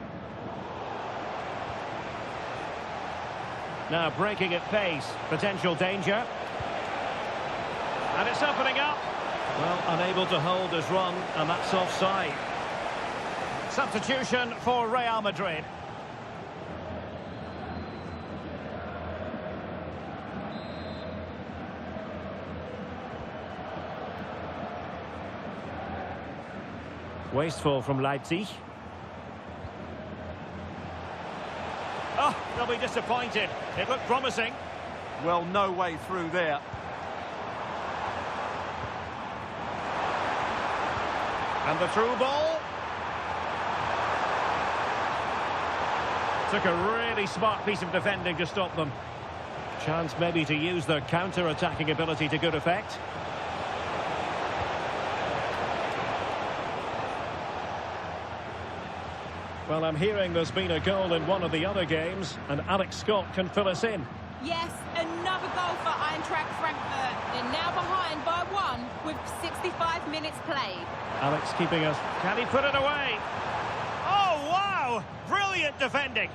Now breaking at pace. Potential danger. And it's opening up. Well, unable to hold his run, and that's offside. Substitution for Real Madrid. Wasteful from Leipzig. Oh, they'll be disappointed. It looked promising. Well, no way through there. And the through ball. Took a really smart piece of defending to stop them. Chance maybe to use their counter-attacking ability to good effect. Well, I'm hearing there's been a goal in one of the other games, and Alex Scott can fill us in. Yes, another goal for Eintracht Frankfurt. They're now behind by 1 with 65 minutes played. Alex keeping us. Can he put it away? Oh, wow! Brilliant defending.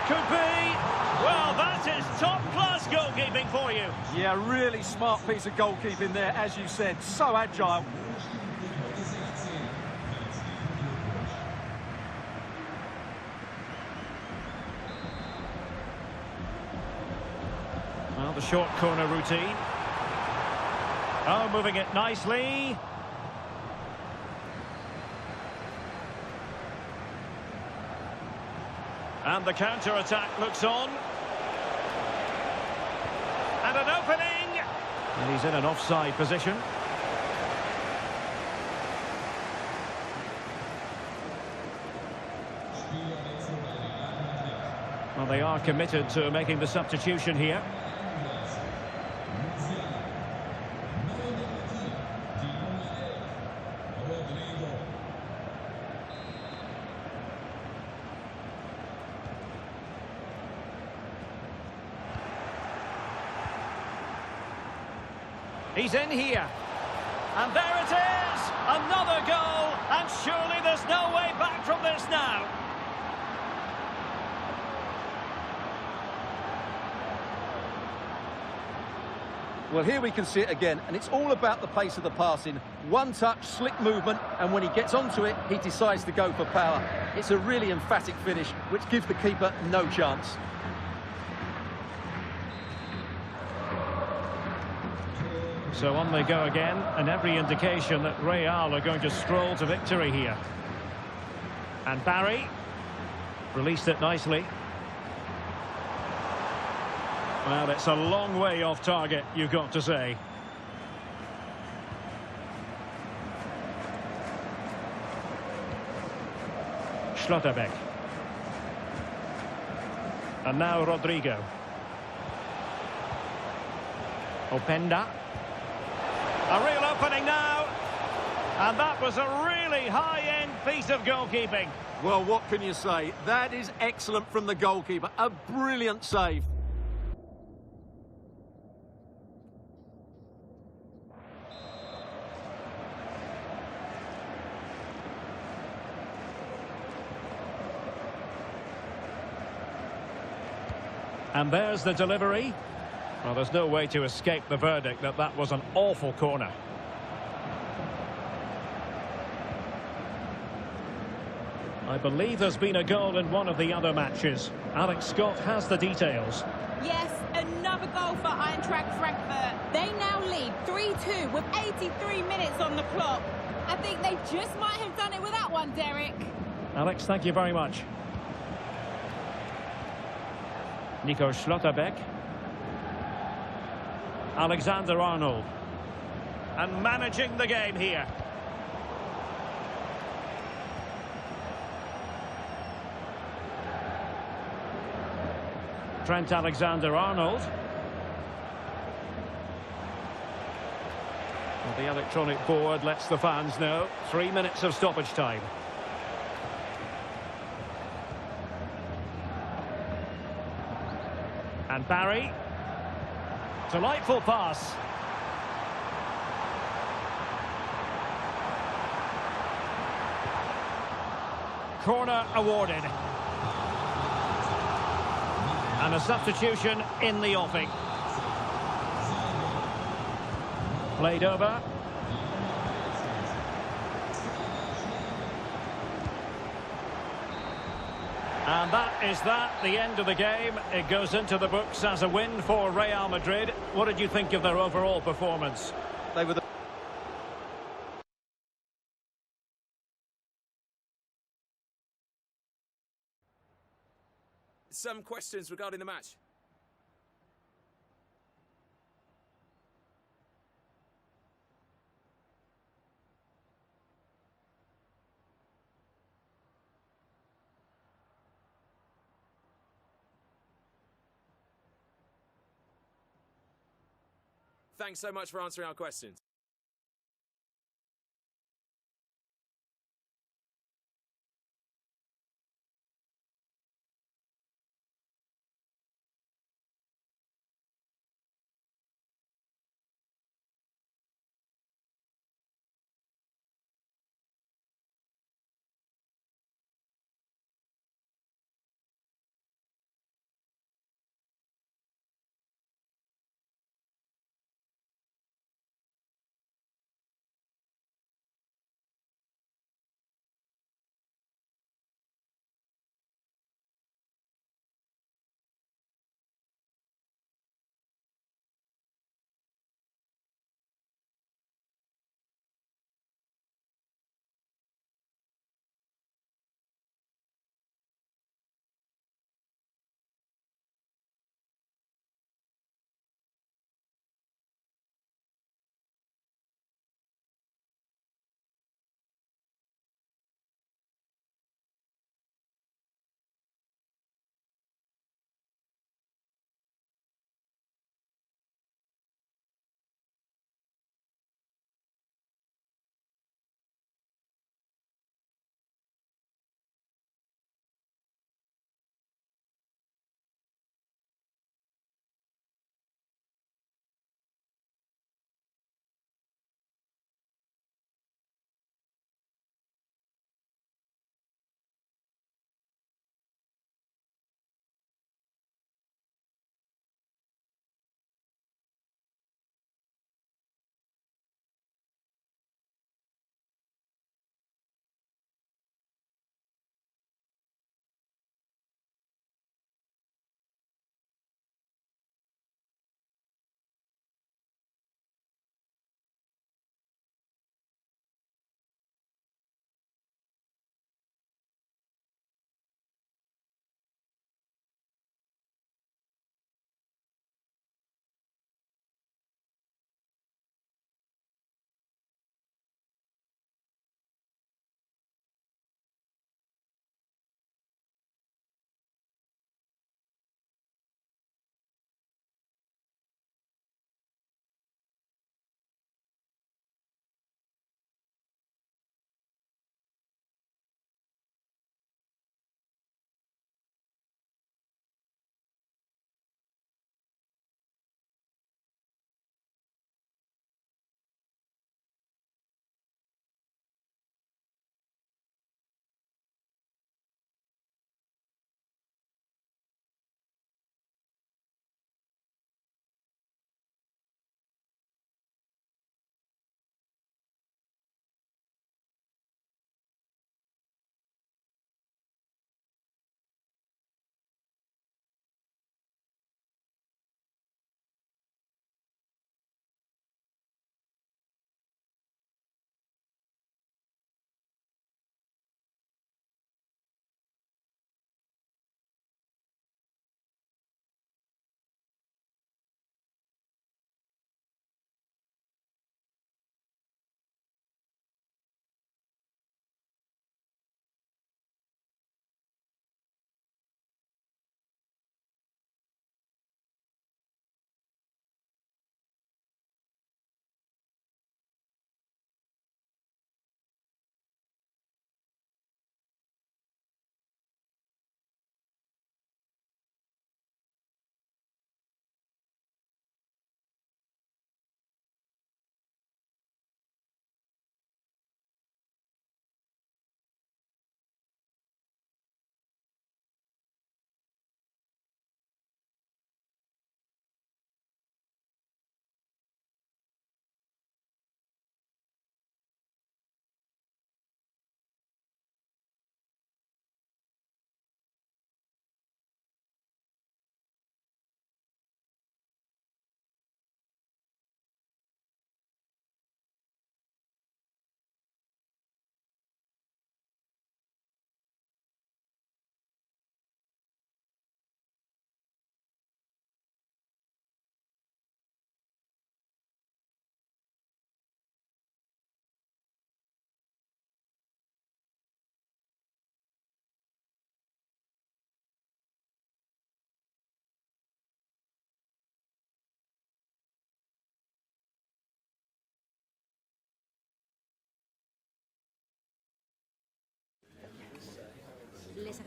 Could be. Well, that is top-class goalkeeping for you. Yeah, really smart piece of goalkeeping there, as you said. So agile. Well, the short corner routine. Oh, moving it nicely. And the counter-attack looks on. And an opening. And he's in an offside position. Well, they are committed to making the substitution here. He's in here. And there it is! Another goal! And surely there's no way back from this now. Well, here we can see it again, and it's all about the pace of the passing. One touch, slick movement, and when he gets onto it, he decides to go for power. It's a really emphatic finish, which gives the keeper no chance. So on they go again, and every indication that Real are going to stroll to victory here. And Barry released it nicely. Well, it's a long way off target, you've got to say. Schlotterbeck. And now Rodrigo. Openda. A real opening now. And that was a really high-end piece of goalkeeping. Well, what can you say? That is excellent from the goalkeeper. A brilliant save. And there's the delivery. Well, there's no way to escape the verdict that that was an awful corner. I believe there's been a goal in one of the other matches. Alex Scott has the details. Yes, another goal for Eintracht Frankfurt. They now lead 3-2 with 83 minutes on the clock. I think they just might have done it with that one, Derek. Alex, thank you very much. Nico Schlotterbeck. Alexander-Arnold. And managing the game here. Trent Alexander-Arnold. Well, the electronic board lets the fans know. 3 minutes of stoppage time. Barry. Delightful pass. Corner awarded. And a substitution in the offing. Played over. And that is the end of the game. It goes into the books as a win for Real Madrid. What did you think of their overall performance? They were Some questions regarding the match. Thanks so much for answering our questions.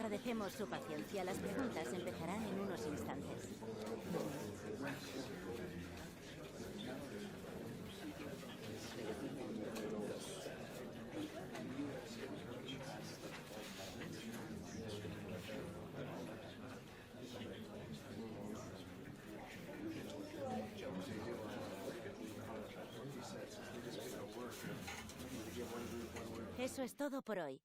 Agradecemos su paciencia. Las preguntas empezarán en unos instantes. Eso es todo por hoy.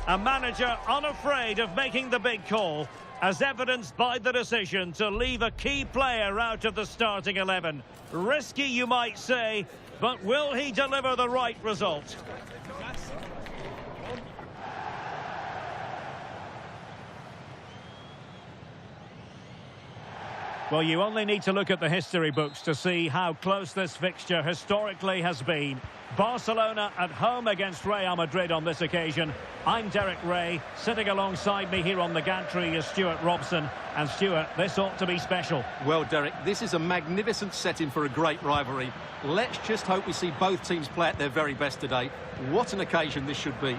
A manager unafraid of making the big call, as evidenced by the decision to leave a key player out of the starting 11. Risky, you might say, but will he deliver the right result? Well, you only need to look at the history books to see how close this fixture historically has been. Barcelona at home against Real Madrid on this occasion. I'm Derek Ray. Sitting alongside me here on the gantry is Stuart Robson. And Stuart, this ought to be special. Well, Derek, this is a magnificent setting for a great rivalry. Let's just hope we see both teams play at their very best today. What an occasion this should be.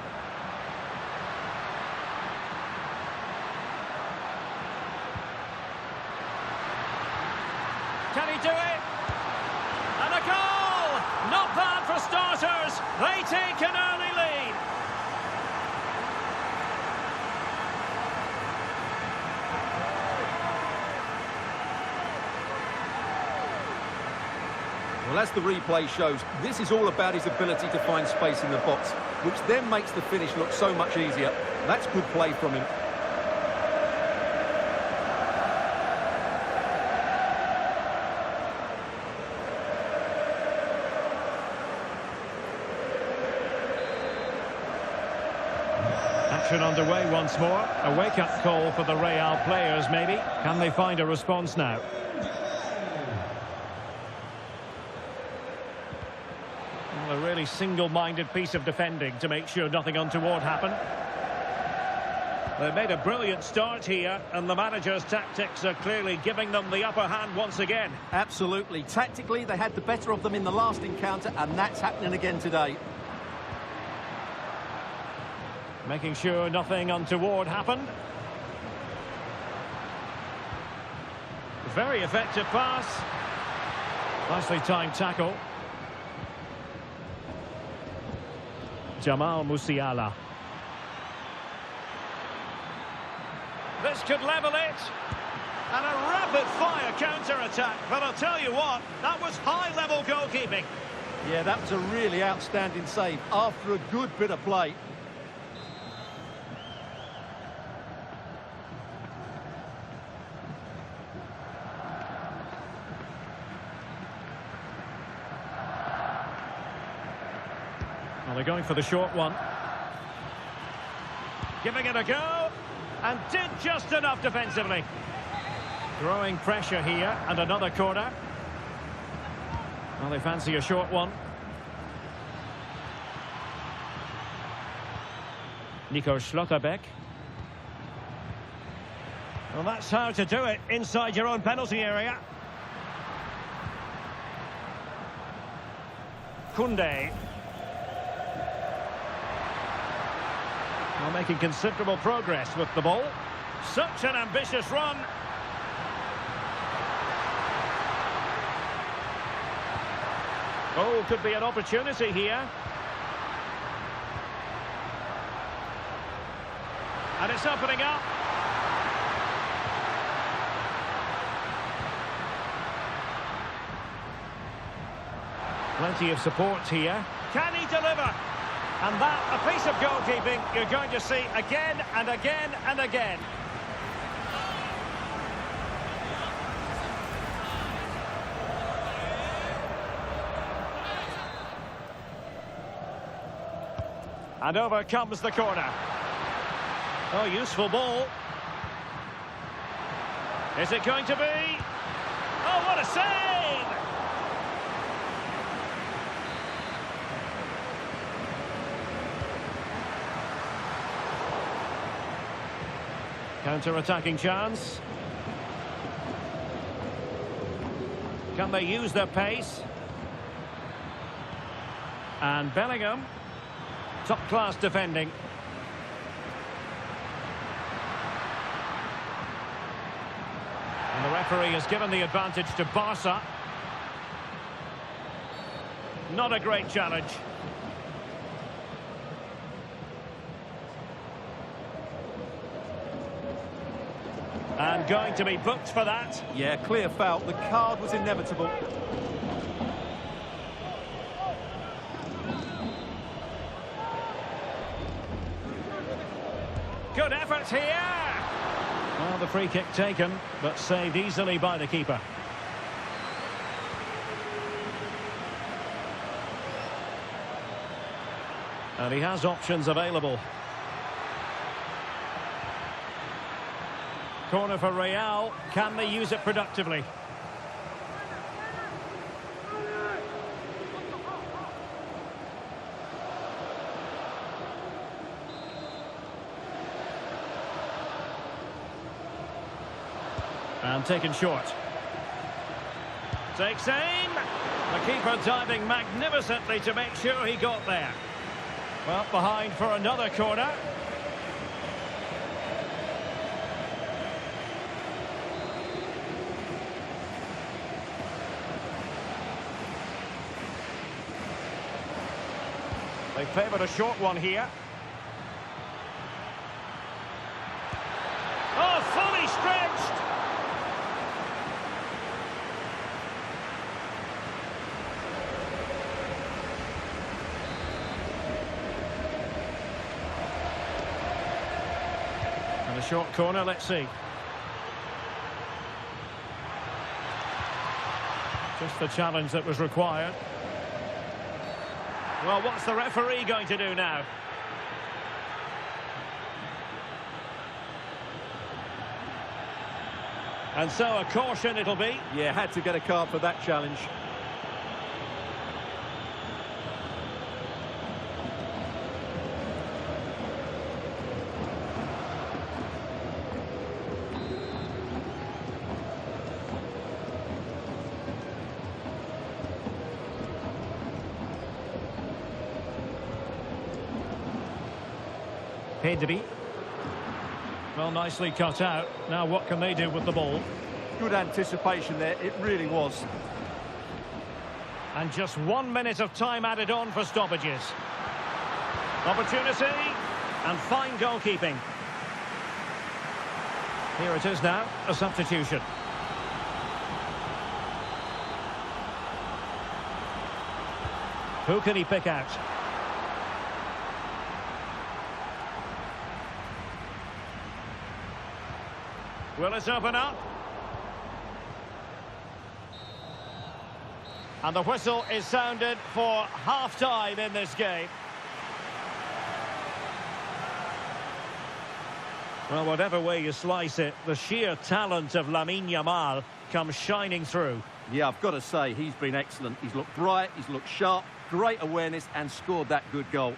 Can he do it? And a goal! Not bad for starters. They take an early lead. Well, as the replay shows, this is all about his ability to find space in the box, which then makes the finish look so much easier. That's good play from him. Action underway once more. A wake-up call for the Real players, maybe. Can they find a response now? Well, a really single-minded piece of defending to make sure nothing untoward happened. They made a brilliant start here, and the manager's tactics are clearly giving them the upper hand once again. Absolutely. Tactically, they had the better of them in the last encounter, and that's happening again today. Making sure nothing untoward happened. Very effective pass. Nicely timed tackle. Jamal Musiala. This could level it. And a rapid-fire counter-attack. But I'll tell you what, that was high-level goalkeeping. Yeah, that was a really outstanding save after a good bit of play. Well, they're going for the short one. Giving it a go. And did just enough defensively. Growing pressure here, and another corner. Well, they fancy a short one. Nico Schlotterbeck. Well, that's how to do it inside your own penalty area. Koundé. Well, making considerable progress with the ball. Such an ambitious run. Oh, could be an opportunity here. And it's opening up. Plenty of support here. Can he deliver? And that, a piece of goalkeeping you're going to see again and again and again. And over comes the corner. Oh, useful ball. Is it going to be? Oh, what a save! Counter-attacking chance. Can they use their pace? And Bellingham. Top-class defending. And the referee has given the advantage to Barca. Not a great challenge. And going to be booked for that. Yeah, clear foul. The card was inevitable. here. Well, the free kick taken, but saved easily by the keeper. And he has options available. Corner for Real. Can they use it productively? And taken short. Takes aim. The keeper diving magnificently to make sure he got there. Well, behind for another corner. They favoured a short one here. Oh, fully stretched! And a short corner, let's see. Just the challenge that was required. Well, what's the referee going to do now? And so a caution it'll be. Yeah, had to get a card for that challenge. Pedri. Well, nicely cut out. Now what can they do with the ball? Good anticipation there, it really was. And just 1 minute of time added on for stoppages. Opportunity and fine goalkeeping. Here it is now, a substitution. Who can he pick out? Will it open up? And the whistle is sounded for half-time in this game. Well, whatever way you slice it, the sheer talent of Lamine Yamal comes shining through. Yeah, I've got to say, he's been excellent. He's looked bright, he's looked sharp, great awareness and scored that good goal.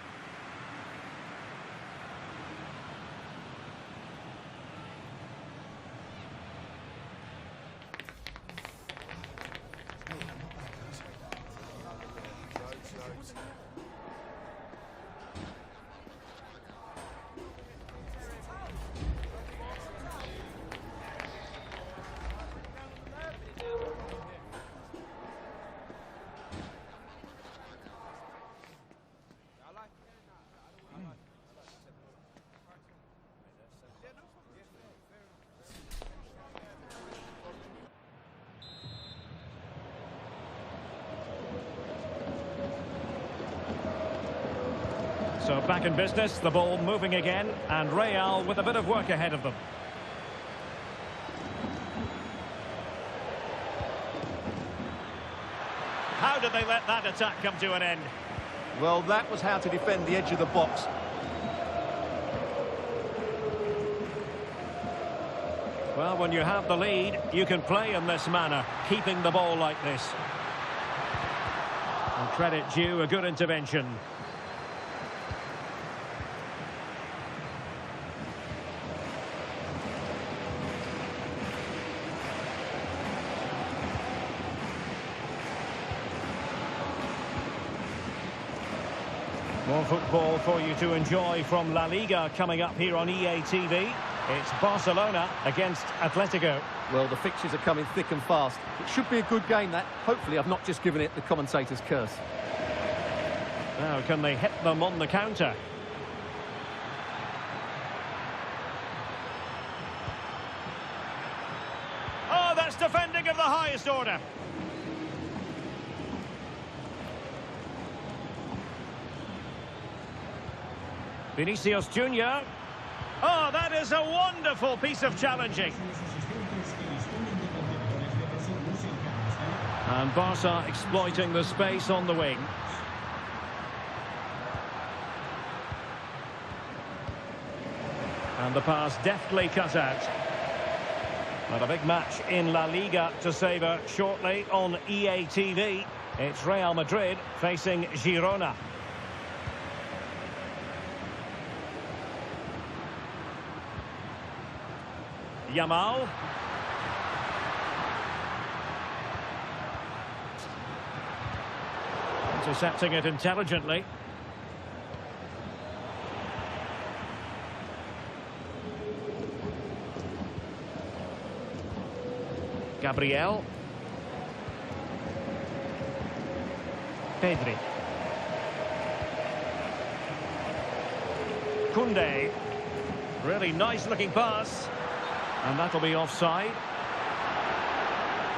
So back in business, the ball moving again, and Real with a bit of work ahead of them. How did they let that attack come to an end? Well, that was how to defend the edge of the box. Well, when you have the lead, you can play in this manner, keeping the ball like this. And credit due, a good intervention. More football for you to enjoy from La Liga coming up here on EA TV. It's Barcelona against Atletico. Well, the fixtures are coming thick and fast. It should be a good game, that. Hopefully I've not just given it the commentator's curse. Now, can they hit them on the counter? Oh, that's defending of the highest order. Vinicius Junior. Oh, that is a wonderful piece of challenging. And Barca exploiting the space on the wing. And the pass deftly cut out. And a big match in La Liga to savour shortly on EA TV. It's Real Madrid facing Girona. Yamal. Intercepting it intelligently. Gabriel. Pedri. Koundé. Really nice looking pass. And that'll be offside.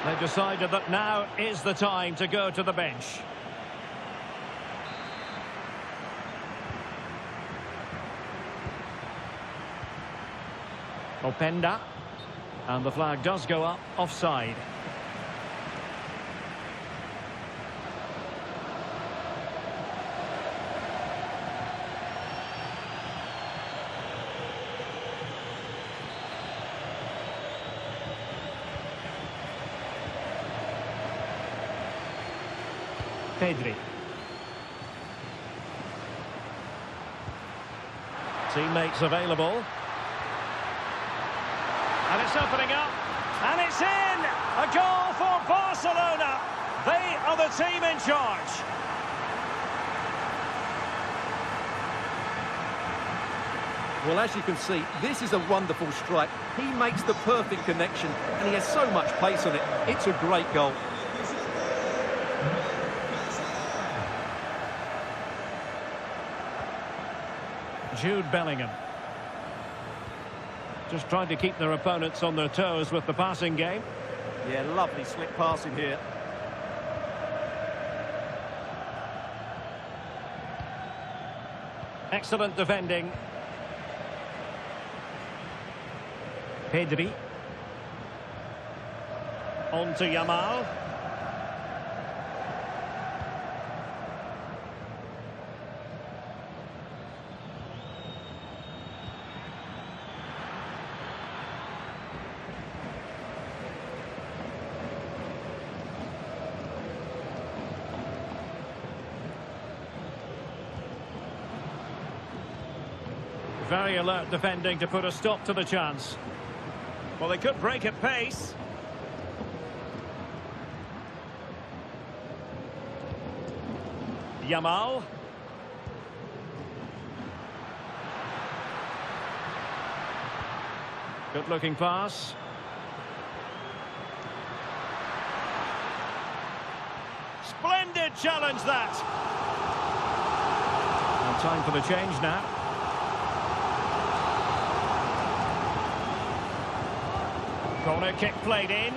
They've decided that now is the time to go to the bench. Openda. And the flag does go up, offside. Pedri. Teammates available. And it's opening up. And it's in! A goal for Barcelona. They are the team in charge. Well, as you can see, this is a wonderful strike. He makes the perfect connection, and he has so much pace on it. It's a great goal. Jude Bellingham. Just trying to keep their opponents on their toes with the passing game. Yeah, lovely slick passing here. Excellent defending. Pedri. On to Yamal. Very alert defending to put a stop to the chance. Well, they could break at pace. Yamal. Good looking pass. Splendid challenge that. And time for the change now. Corner kick played in.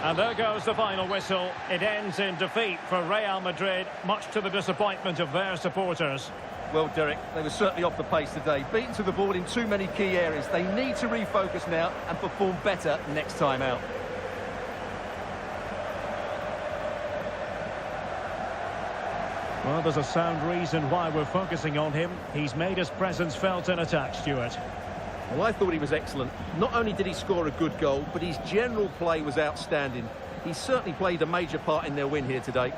And there goes the final whistle. It ends in defeat for Real Madrid, much to the disappointment of their supporters. Well, Derek, they were certainly off the pace today. Beaten to the board in too many key areas. They need to refocus now and perform better next time out. Well, there's a sound reason why we're focusing on him. He's made his presence felt in attack, Stuart. Well, I thought he was excellent. Not only did he score a good goal, but his general play was outstanding. He certainly played a major part in their win here today.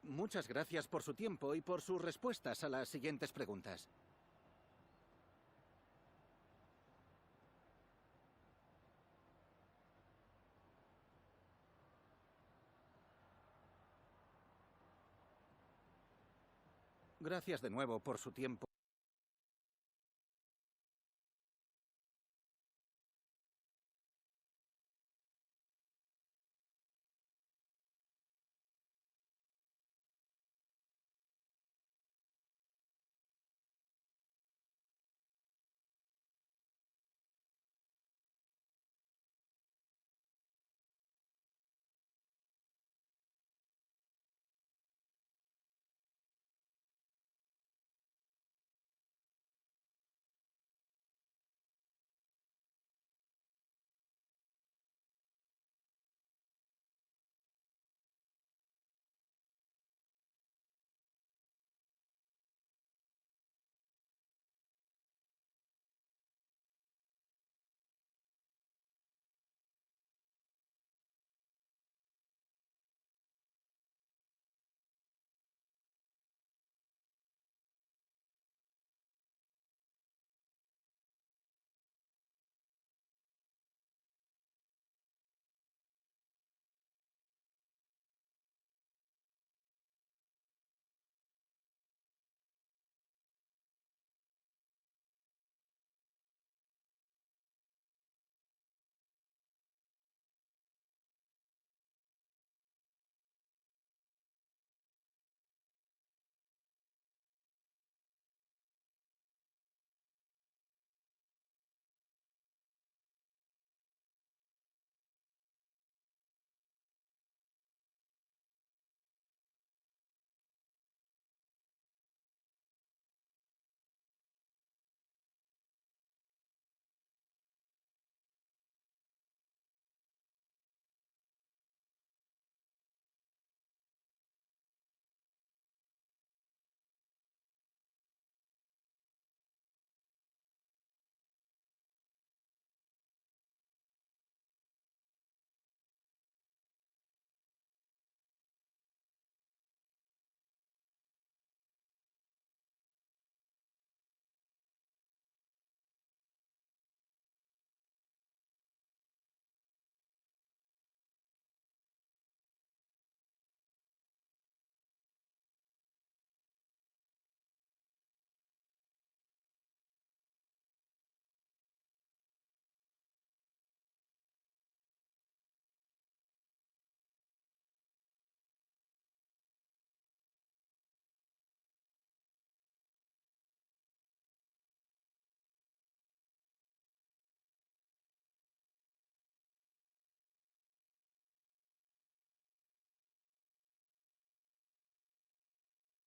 Muchas gracias por su tiempo y por sus respuestas a las siguientes preguntas. Gracias de nuevo por su tiempo.